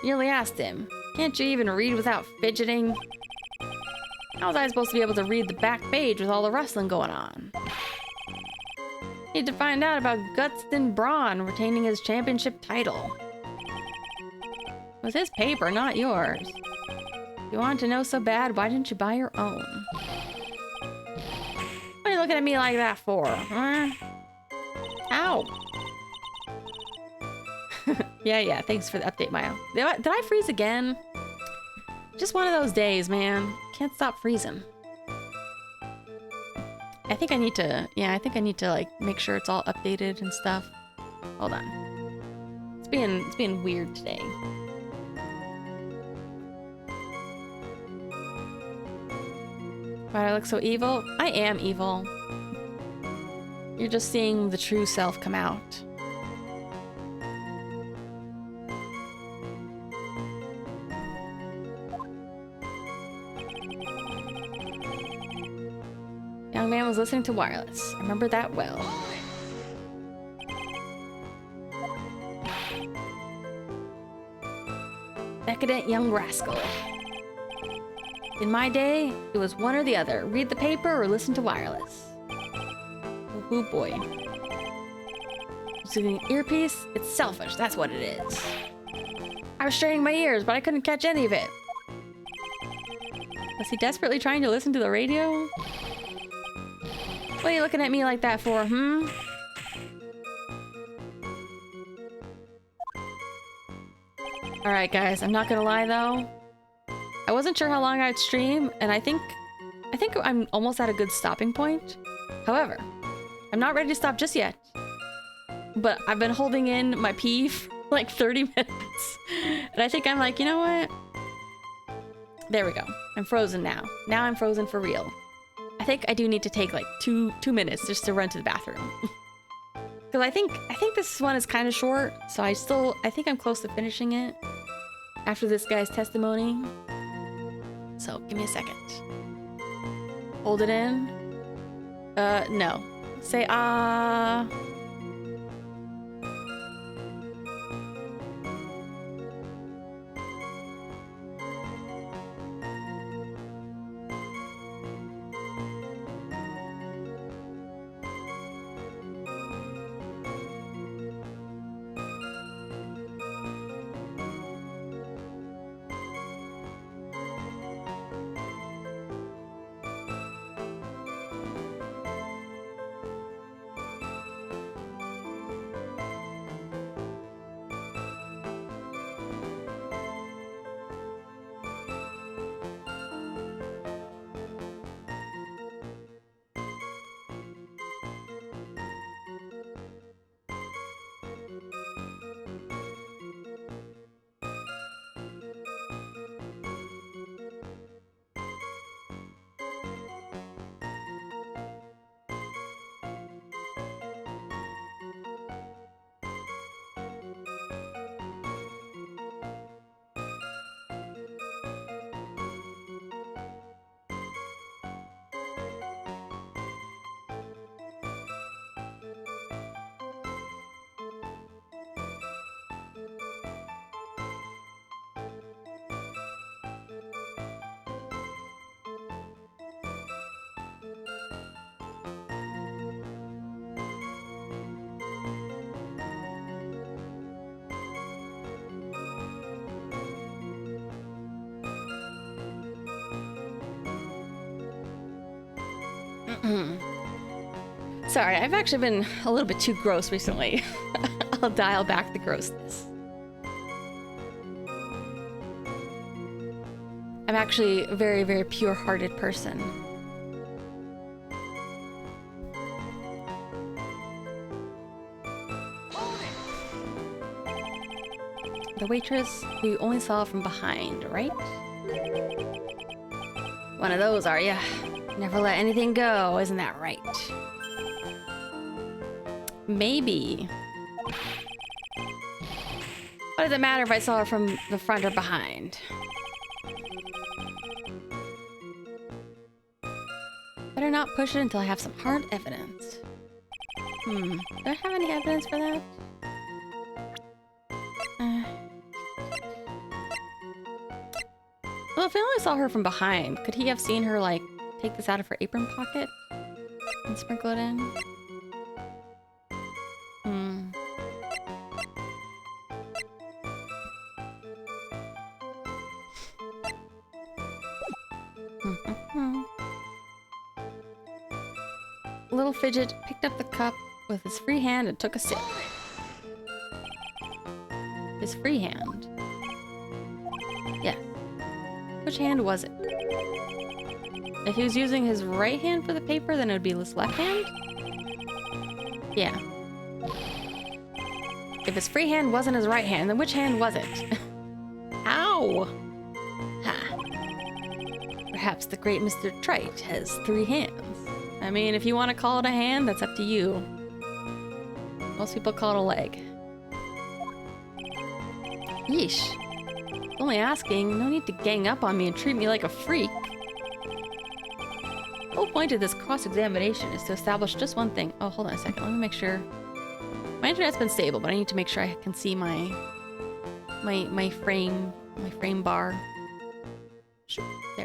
nearly asked him, "Can't you even read without fidgeting?" How was I supposed to be able to read the back page with all the rustling going on? Need to find out about Gutston Braun retaining his championship title. It was his paper, not yours. If you wanted to know so bad, why didn't you buy your own? What are you looking at me like that for, huh? Ow! yeah, thanks for the update, Maya. Did I freeze again? Just one of those days, man. Can't stop freezing. I think I need to, like, make sure it's all updated and stuff. Hold on. It's being weird today. Why do I look so evil? I am evil. You're just seeing the true self come out. Young man was listening to wireless. I remember that well. Decadent young rascal. In my day, it was one or the other. Read the paper or listen to wireless. Oh boy. Using an earpiece? It's selfish, that's what it is. I was straining my ears, but I couldn't catch any of it. Was he desperately trying to listen to the radio? What are you looking at me like that for, hmm? Alright guys, I'm not gonna lie though. I wasn't sure how long I'd stream, and I think I'm almost at a good stopping point. However, I'm not ready to stop just yet. But I've been holding in my pee for like 30 minutes. And I think I'm like, you know what? There we go. I'm frozen now. Now I'm frozen for real. I think I do need to take like two minutes just to run to the bathroom. Because I think this one is kind of short, so I think I'm close to finishing it after this guy's testimony. So give me a second. Hold it in. No. Say ah. Sorry, I've actually been a little bit too gross recently. I'll dial back the grossness. I'm actually a very, very pure-hearted person. The waitress who you only saw from behind, right? One of those, are ya? Never let anything go, isn't that right? Maybe. What does it matter if I saw her from the front or behind? Better not push it until I have some hard evidence. Do I have any evidence for that? Well, if I only saw her from behind, could he have seen her, like, take this out of her apron pocket and sprinkle it in? Little Fidget picked up the cup with his free hand and took a sip. His free hand? Yes. Which hand was it? If he was using his right hand for the paper, then it would be his left hand? Yeah. If his free hand wasn't his right hand, then which hand was it? Ow! Ha. Perhaps the great Mr. Trite has 3 hands. I mean, if you want to call it a hand, that's up to you. Most people call it a leg. Yeesh. Only asking, no need to gang up on me and treat me like a freak. The whole point of this cross-examination is to establish just one thing. Oh, hold on a second. Let me make sure. My internet's been stable, but I need to make sure I can see my frame bar. There we go.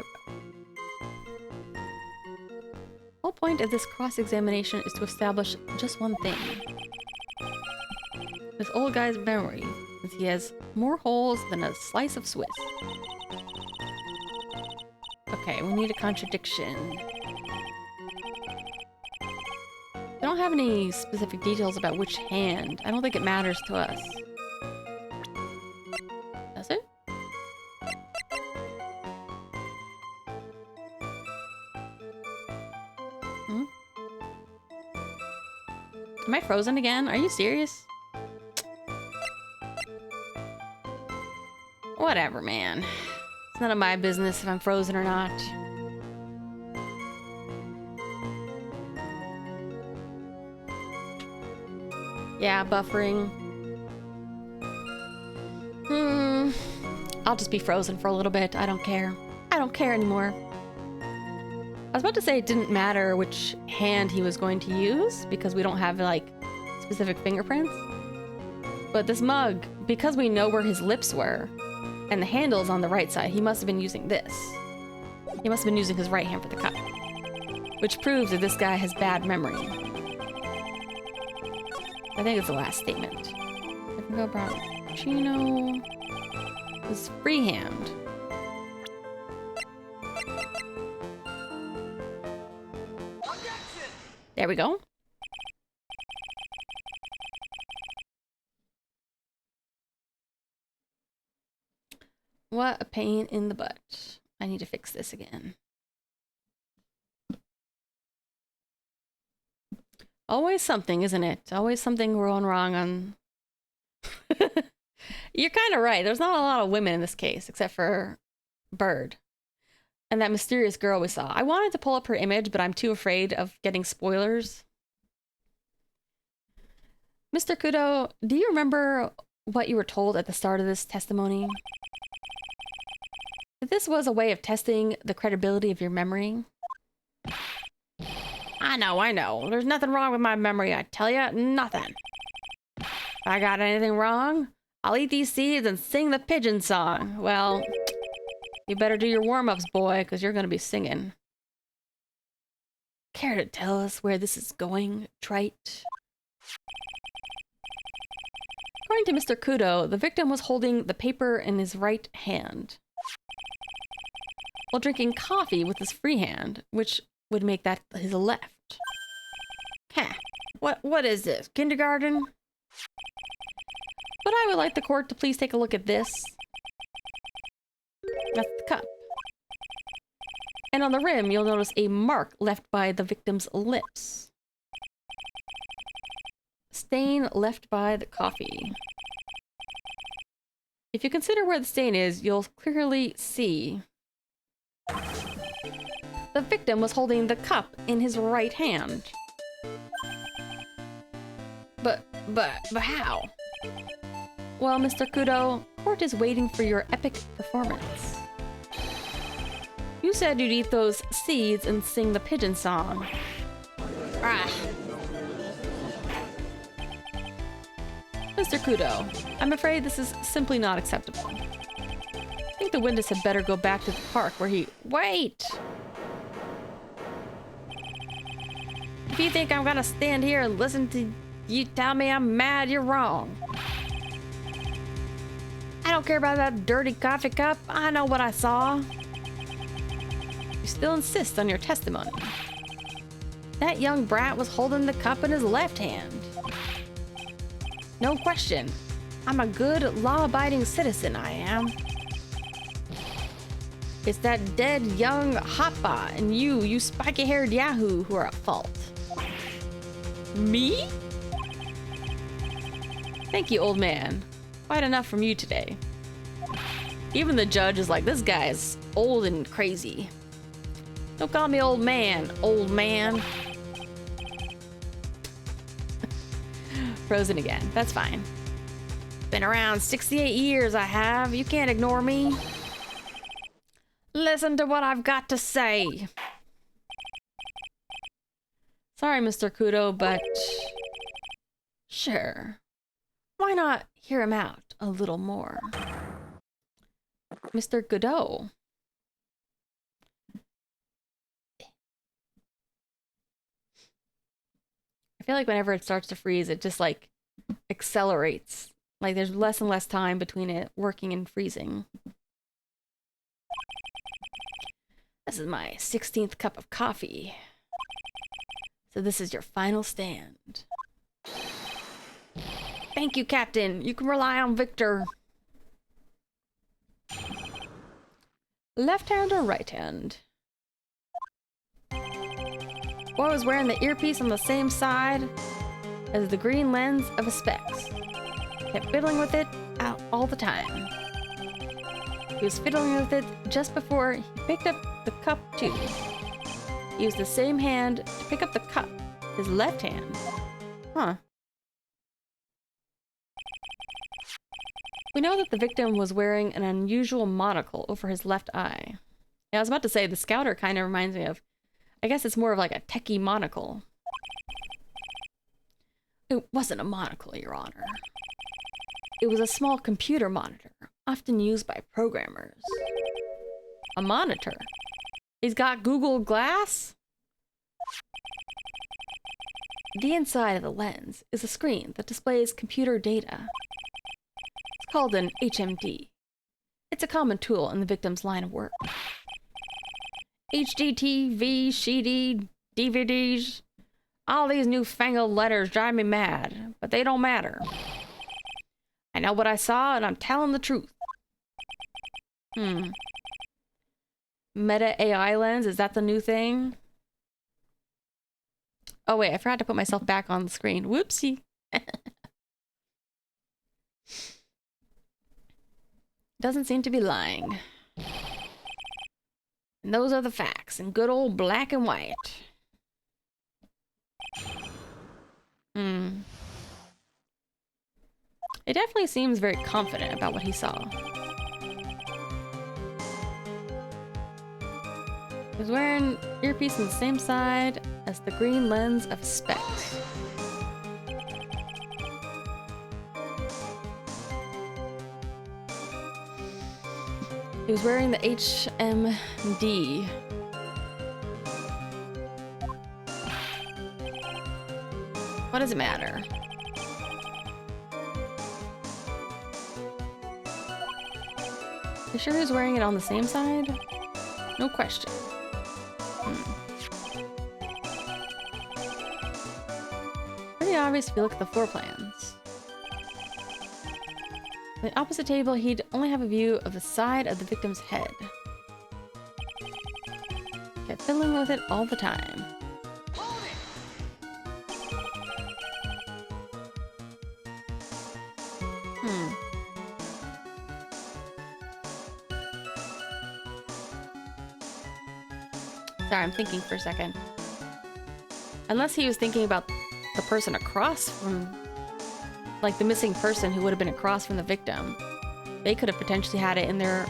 The whole point of this cross-examination is to establish just one thing. This old guy's memory, since he has more holes than a slice of Swiss. Okay, we need a contradiction. I don't have any specific details about which hand. I don't think it matters to us. Does it? Hmm? Am I frozen again? Are you serious? Whatever, man. It's none of my business if I'm frozen or not. Yeah, buffering. I'll just be frozen for a little bit. I don't care. I don't care anymore. I was about to say it didn't matter which hand he was going to use because we don't have, like, specific fingerprints. But this mug, because we know where his lips were, and the handle's on the right side, he must have been using this. He must have been using his right hand for the cup. Which proves that this guy has bad memory. I think it's the last statement. I can go Brachino. His free hand. There we go. What a pain in the butt. I need to fix this again. Always something, isn't it? Always something going wrong on... You're kind of right. There's not a lot of women in this case, except for Bird. And that mysterious girl we saw. I wanted to pull up her image, but I'm too afraid of getting spoilers. Mr. Kudo, do you remember what you were told at the start of this testimony? That this was a way of testing the credibility of your memory? I know. There's nothing wrong with my memory, I tell ya. Nothing. If I got anything wrong, I'll eat these seeds and sing the pigeon song. Well, you better do your warm-ups, boy, because you're going to be singing. Care to tell us where this is going, trite? According to Mr. Kudo, the victim was holding the paper in his right hand, while drinking coffee with his free hand, which would make that his left. Huh. What is this? Kindergarten? But I would like the court to please take a look at this. That's the cup. And on the rim, you'll notice a mark left by the victim's lips. Stain left by the coffee. If you consider where the stain is, you'll clearly see the victim was holding the cup in his right hand. But how? Well, Mr. Kudo, court is waiting for your epic performance. You said you'd eat those seeds and sing the pigeon song. Ah. Mr. Kudo, I'm afraid this is simply not acceptable. I think the witness had better go back to the park where he... Wait! If you think I'm gonna stand here and listen to you tell me I'm mad, you're wrong. I don't care about that dirty coffee cup. I know what I saw. You still insist on your testimony. That young brat was holding the cup in his left hand. No question. I'm a good, law-abiding citizen, I am. It's that dead young hotbot and you spiky-haired yahoo who are at fault. Me? Thank you, old man. Quite enough from you today. Even the judge is like, this guy is old and crazy. Don't call me old man, old man. Frozen again. That's fine. Been around 68 years, I have. You can't ignore me. Listen to what I've got to say. Sorry, Mr. Kudo, but... Sure. Why not hear him out a little more? Mr. Kudo. I feel like whenever it starts to freeze, it just, like, accelerates. Like, there's less and less time between it working and freezing. This is my 16th cup of coffee. So this is your final stand. Thank you, Captain. You can rely on Victor. Left hand or right hand? Boy was wearing the earpiece on the same side as the green lens of his specs. Kept fiddling with it out all the time. He was fiddling with it just before he picked up the cup too. He used the same hand to pick up the cup, his left hand. Huh. We know that the victim was wearing an unusual monocle over his left eye. Yeah, I was about to say, the scouter kind of reminds me of, I guess it's more of like a techie monocle. It wasn't a monocle, Your Honor. It was a small computer monitor, often used by programmers. A monitor? He's got Google Glass? The inside of the lens is a screen that displays computer data. It's called an HMD. It's a common tool in the victim's line of work. HDTV, CD, DVDs, all these newfangled letters drive me mad, but they don't matter. I know what I saw, and I'm telling the truth. Meta AI lens, is that the new thing? Oh wait, I forgot to put myself back on the screen. Whoopsie. Doesn't seem to be lying. And those are the facts in good old black and white. It definitely seems very confident about what he saw. He was wearing earpiece on the same side as the green lens of his specs. He was wearing the HMD. What does it matter? You sure he was wearing it on the same side? No question. Pretty obvious if you look at the floor plans. On the opposite table, he'd only have a view of the side of the victim's head. Kept fiddling with it all the time. Sorry, I'm thinking for a second. Unless he was thinking about the person across from, like the missing person who would have been across from the victim. They could have potentially had it in their,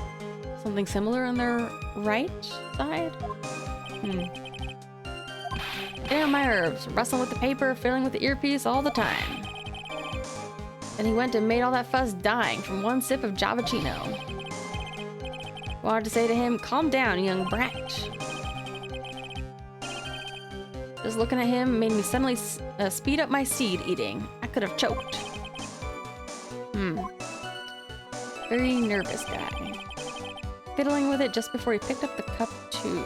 something similar on their right side? Getting on my nerves, wrestling with the paper, fiddling with the earpiece all the time. Then he went and made all that fuss dying from one sip of Javachino. Wanted to say to him, calm down, young brat. Just looking at him made me suddenly speed up my seed eating. I could have choked. Very nervous guy. Fiddling with it just before he picked up the cup too.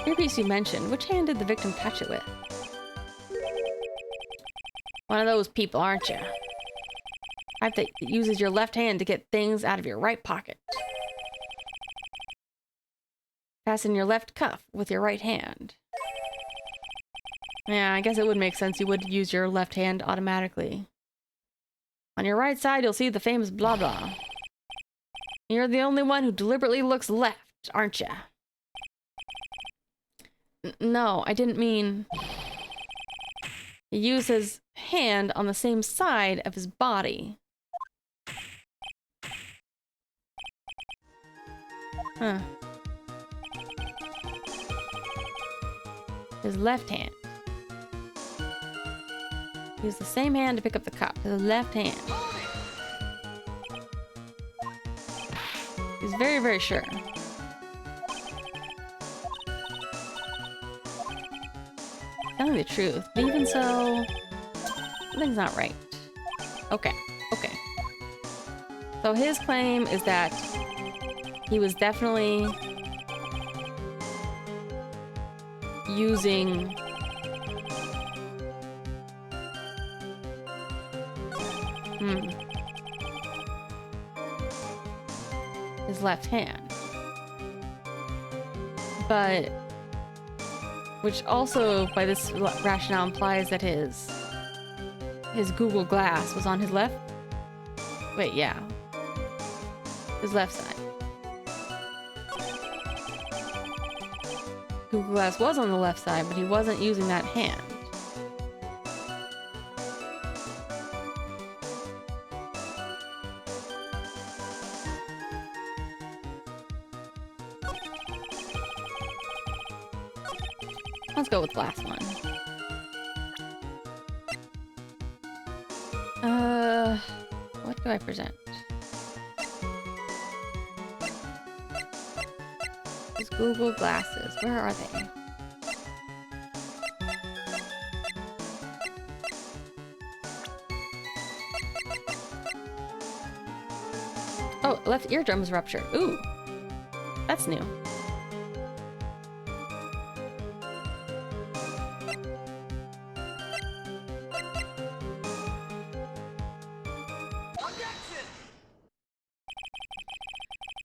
Earpiece you mentioned, which hand did the victim touch it with? One of those people, aren't you? Type that uses your left hand to get things out of your right pocket. Fasten your left cuff with your right hand. Yeah, I guess it would make sense you would use your left hand automatically. On your right side, you'll see the famous blah blah. You're the only one who deliberately looks left, aren't you? No, I didn't mean... He used his hand on the same side of his body. Huh. His left hand. Use the same hand to pick up the cup. His left hand. He's very, very sure. Telling the truth, but even so, something's not right. Okay, okay. So his claim is that he was definitely using his left hand. But which also by this rationale implies that his Google Glass was on his left. Wait, yeah. His left side. Google Glass was on the left side, but he wasn't using that hand. Let's go with the last one. What do I present? These Google Glasses, where are they? Oh, left eardrum is ruptured. Ooh, that's new.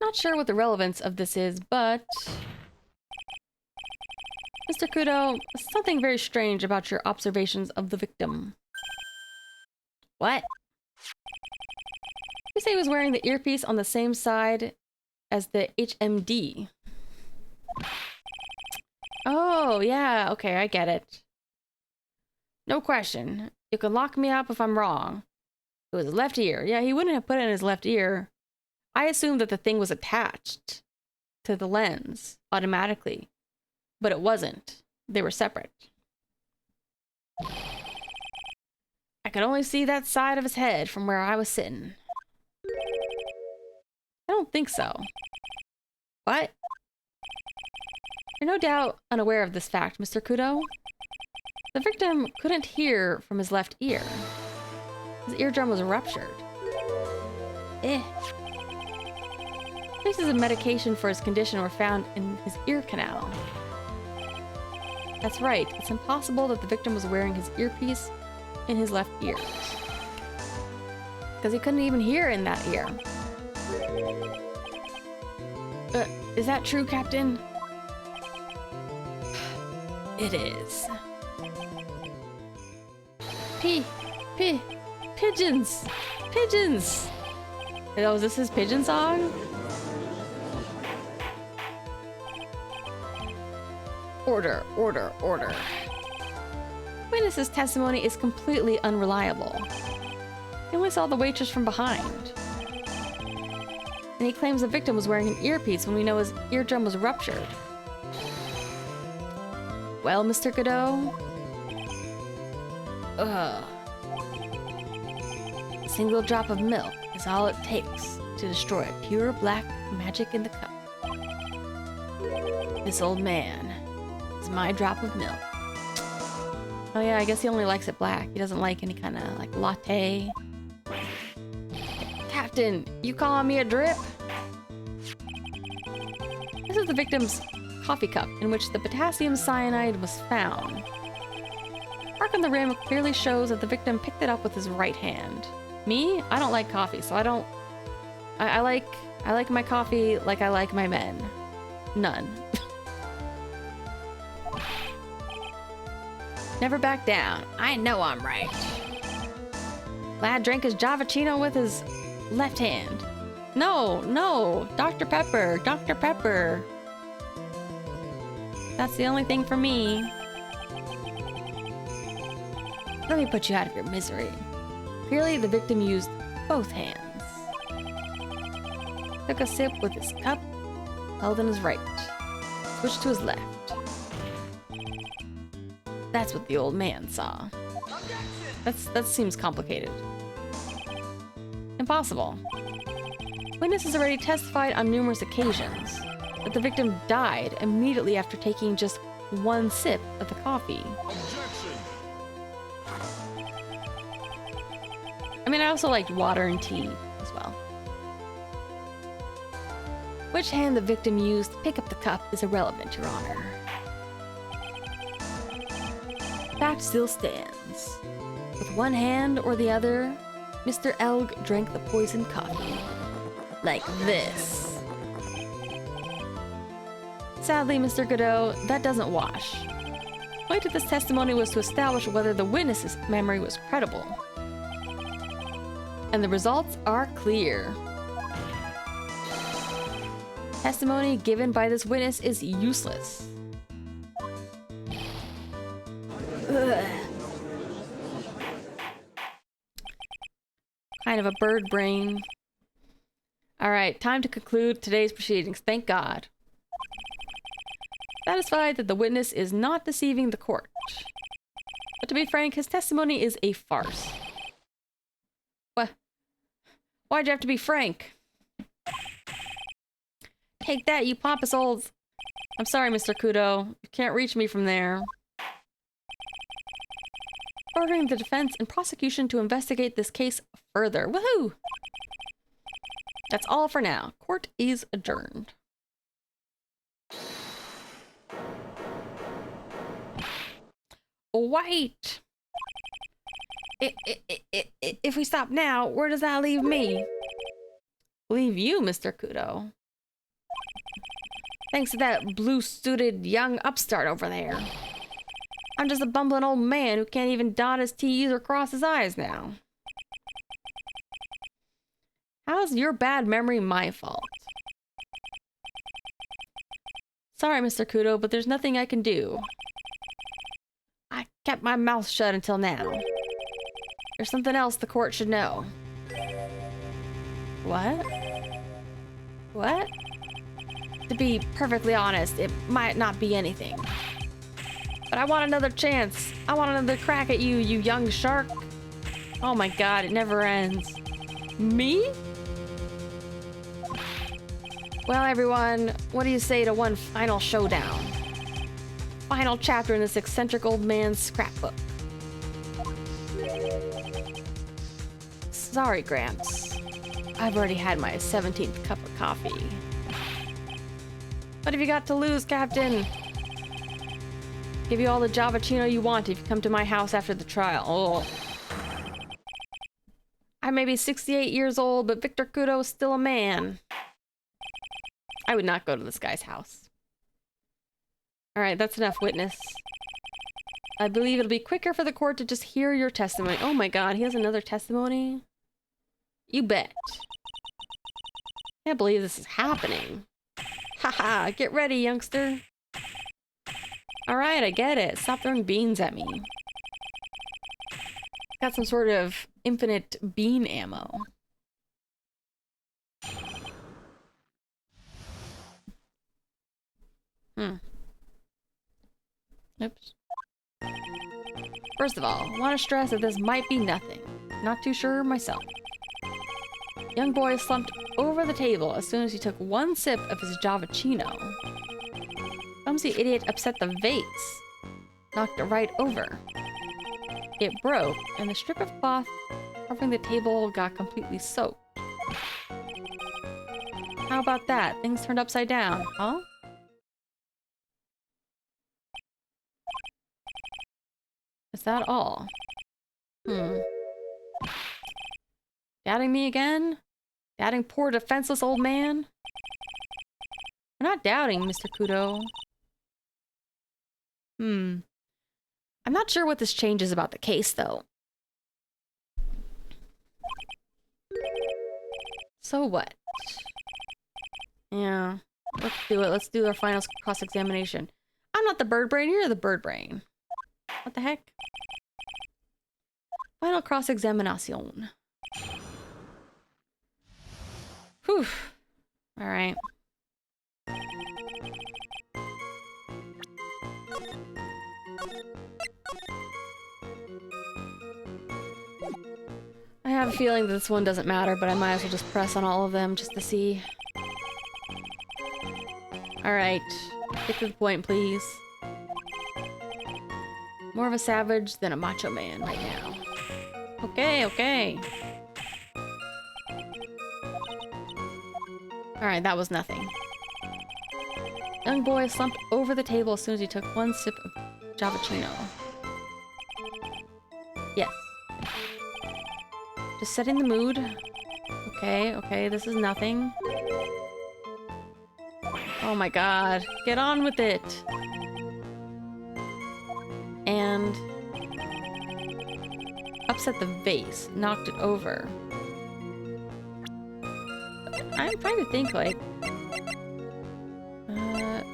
Not sure what the relevance of this is, but Mr. Kudo, something very strange about your observations of the victim. What? You say he was wearing the earpiece on the same side as the HMD. Oh, yeah, okay, I get it. No question. You can lock me up if I'm wrong. It was his left ear. Yeah, he wouldn't have put it in his left ear. I assumed that the thing was attached to the lens automatically, but it wasn't. They were separate. I could only see that side of his head from where I was sitting. I don't think so. What? You're no doubt unaware of this fact, Mr. Kudo. The victim couldn't hear from his left ear. His eardrum was ruptured. Pieces of medication for his condition were found in his ear canal. That's right, it's impossible that the victim was wearing his earpiece in his left ear. Because he couldn't even hear in that ear. Is that true, Captain? It is. Pigeons! Pigeons! Oh, is this his pigeon song? Order, order, order. Witness's testimony is completely unreliable. He only saw the waitress from behind. And he claims the victim was wearing an earpiece when we know his eardrum was ruptured. Well, Mr. Godot? A single drop of milk is all it takes to destroy pure black magic in the cup. This old man is my drop of milk. Oh yeah, I guess he only likes it black. He doesn't like any kind of like latte. Captain, you calling me a drip? This is the victim's coffee cup in which the potassium cyanide was found. Mark on the rim clearly shows that the victim picked it up with his right hand. Me? I don't like coffee, so I don't... I like my coffee like I like my men. None. Never back down. I know I'm right. Lad drank his Javachino with his left hand. No, no, Dr. Pepper, Dr. Pepper. That's the only thing for me. Let me put you out of your misery. Clearly, the victim used both hands. Took a sip with his cup, held in his right. Switched to his left. That's what the old man saw. That seems complicated. Impossible. Witnesses already testified on numerous occasions that the victim died immediately after taking just one sip of the coffee. I mean, I also liked water and tea as well. Which hand the victim used to pick up the cup is irrelevant, Your Honor. Fact still stands. With one hand or the other, Mr. Elg drank the poisoned coffee. Like this. Sadly, Mr. Godot, that doesn't wash. The point of this testimony was to establish whether the witness's memory was credible. And the results are clear. Testimony given by this witness is useless. Ugh. Kind of a bird brain. Alright, time to conclude today's proceedings. Thank God. Satisfied that the witness is not deceiving the court. But to be frank, his testimony is a farce. What? Why'd you have to be frank? Take that, you pompous old... I'm sorry, Mr. Kudo. You can't reach me from there. Ordering the defense and prosecution to investigate this case further. Woohoo! That's all for now. Court is adjourned. Wait! If we stop now, where does that leave me? Leave you, Mr. Kudo. Thanks to that blue-suited young upstart over there. I'm just a bumbling old man who can't even dot his T's or cross his I's now. How's your bad memory my fault? Sorry, Mr. Kudo, but there's nothing I can do. I kept my mouth shut until now. There's something else the court should know. What? What? To be perfectly honest, it might not be anything. But I want another chance. I want another crack at you, you young shark. Oh my god, it never ends. Me? Well, everyone, what do you say to one final showdown? Final chapter in this eccentric old man's scrapbook. Sorry, Gramps. I've already had my 17th cup of coffee. What have you got to lose, Captain? Give you all the Javachino you want if you come to my house after the trial. Oh. I may be 68 years old, but Victor Kudo is still a man. I would not go to this guy's house. Alright, that's enough, witness. I believe it'll be quicker for the court to just hear your testimony. Oh my god, he has another testimony? You bet. Can't believe this is happening. Haha, get ready, youngster. Alright, I get it. Stop throwing beans at me. Got some sort of infinite bean ammo. Oops. First of all, I want to stress that this might be nothing. Not too sure myself. Young boy slumped over the table as soon as he took one sip of his Javachino. Clumsy idiot upset the vase. Knocked it right over. It broke, and the strip of cloth covering the table got completely soaked. How about that? Things turned upside down, huh? Is that all? Doubting me again? Doubting poor defenseless old man? I'm not doubting, Mr. Kudo. I'm not sure what this changes about the case, though. So what? Yeah, let's do it. Let's do our final cross-examination. I'm not the bird brain, you're the bird brain. What the heck? Final cross-examination. Whew. Alright. I have a feeling that this one doesn't matter, but I might as well just press on all of them just to see. Alright. Get to the point, please. More of a savage than a macho man right now. Okay, okay. Alright, that was nothing. Young boy slumped over the table as soon as he took one sip of Javachino. Yes. Just setting the mood. Okay, okay, this is nothing. Oh my god. Get on with it. And upset the vase. Knocked it over. I'm trying to think, like...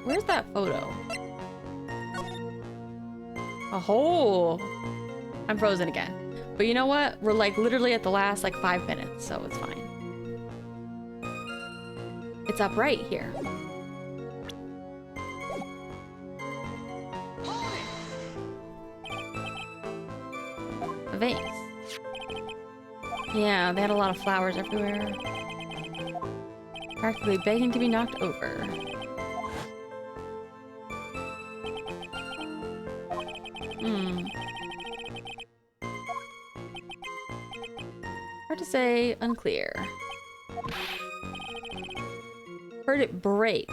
where's that photo? Oh! I'm frozen again. But you know what? We're like literally at the last like 5 minutes, so it's fine. It's up right here. A vase. Yeah, they had a lot of flowers everywhere. Practically begging to be knocked over. Hard to say, unclear. Heard it break.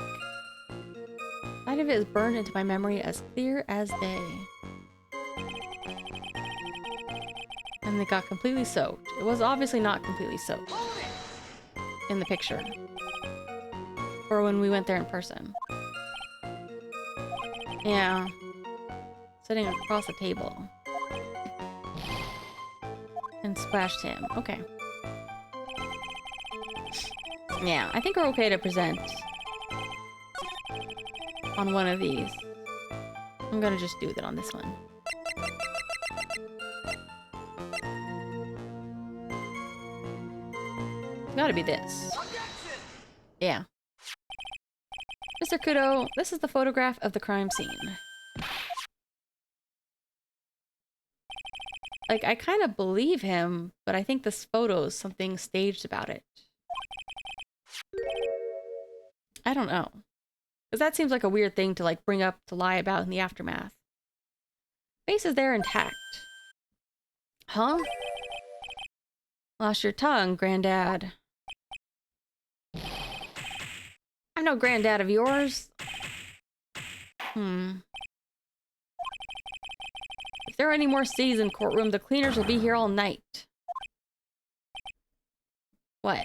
Side of it is burned into my memory as clear as day. And it got completely soaked. It was obviously not completely soaked in the picture. Or when we went there in person. Yeah. Sitting across the table. And splashed him. Okay. Yeah, I think we're okay to present on one of these. I'm gonna just do that on this one. It's gotta be this. Yeah. Mr. Kudo, this is the photograph of the crime scene. Like, I kind of believe him, but I think this photo is something staged about it. I don't know. Because that seems like a weird thing to, like, bring up to lie about in the aftermath. Face is there intact. Huh? Lost your tongue, Granddad. I'm no granddad of yours. If there are any more C's in courtroom, the cleaners will be here all night. What?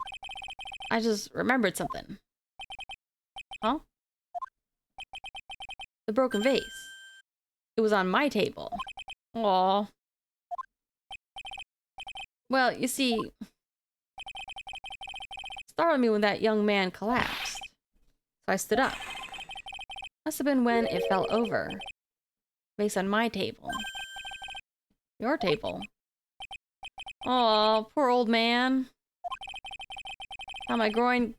I just remembered something. Huh? The broken vase. It was on my table. Aww. Well, you see... startled me when that young man collapsed. So I stood up. Must have been when it fell over. Vase on my table. Your table. Aw, poor old man. How my groin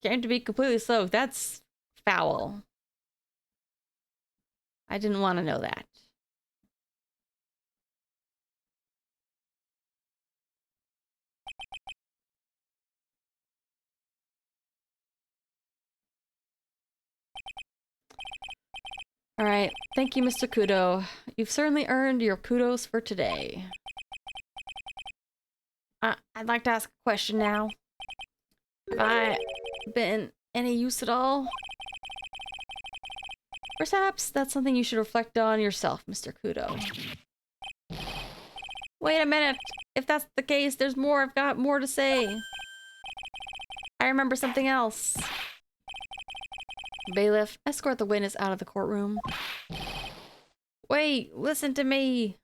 came to be completely soaked. That's foul. I didn't want to know that. Alright, thank you, Mr. Kudo. You've certainly earned your kudos for today. I'd like to ask a question now. Have I been any use at all? Perhaps that's something you should reflect on yourself, Mr. Kudo. Wait a minute! If that's the case, there's more. I've got more to say. I remember something else. Bailiff, escort the witness out of the courtroom. Wait, listen to me.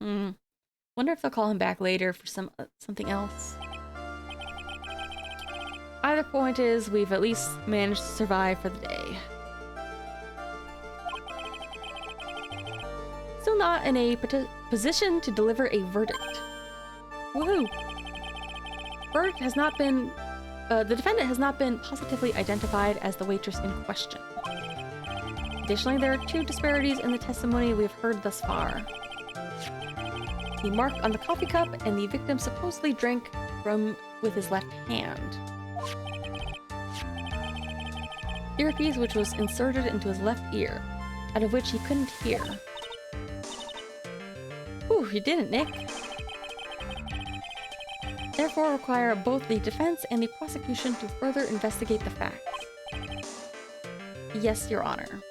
Wonder if they'll call him back later for something else. Either point is, we've at least managed to survive for the day. Still not in a position to deliver a verdict. Woohoo! Verdict has not been... the defendant has not been positively identified as the waitress in question. Additionally, there are 2 disparities in the testimony we have heard thus far. The mark on the coffee cup and the victim supposedly drank from with his left hand. Earpiece which was inserted into his left ear, out of which he couldn't hear. Whew, you didn't, Nick. therefore require both the defense and the prosecution to further investigate the facts. Yes, Your Honor.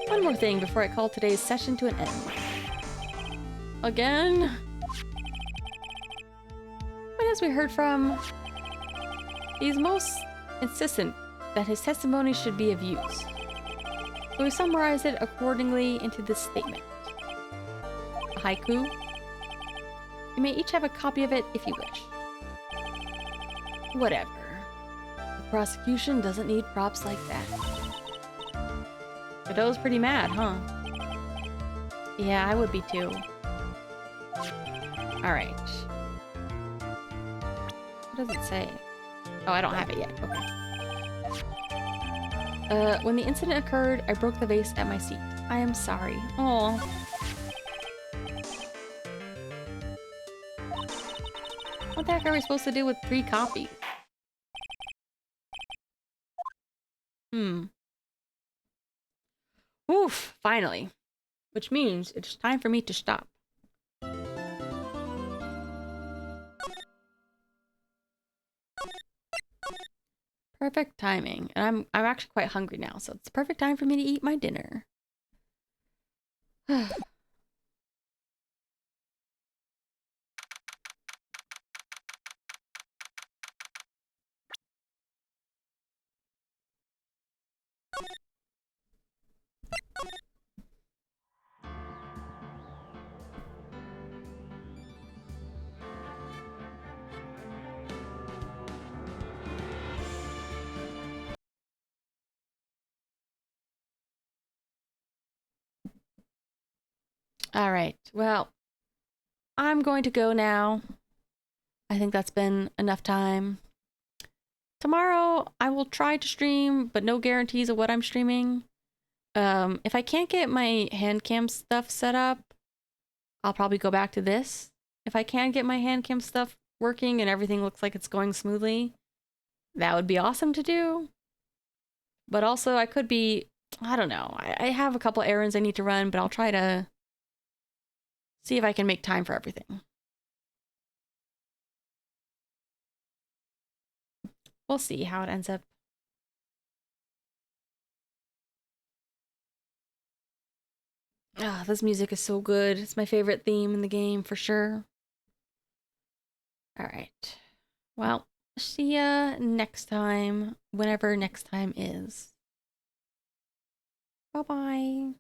One more thing before I call today's session to an end. Again? But as we heard from, he's most insistent that his testimony should be of use. So we summarize it accordingly into this statement. A haiku. You may each have a copy of it if you wish. Whatever. The prosecution doesn't need props like that. Godot's pretty mad, huh? Yeah, I would be too. Alright. What does it say? Oh, I don't have it yet. Okay. When the incident occurred, I broke the vase at my seat. I am sorry. Aw. What the heck are we supposed to do with 3 copies? Oof, finally. Which means it's time for me to stop. Perfect timing. And I'm actually quite hungry now, so it's the perfect time for me to eat my dinner. All right. Well, I'm going to go now. I think that's been enough time. Tomorrow, I will try to stream, but no guarantees of what I'm streaming. If I can't get my hand cam stuff set up, I'll probably go back to this. If I can get my hand cam stuff working and everything looks like it's going smoothly, that would be awesome to do. But also, I could be, I don't know. I have a couple errands I need to run, but I'll try to see if I can make time for everything. We'll see how it ends up. Ah, this music is so good. It's my favorite theme in the game for sure. All right. Well, see ya next time, whenever next time is. Bye-bye.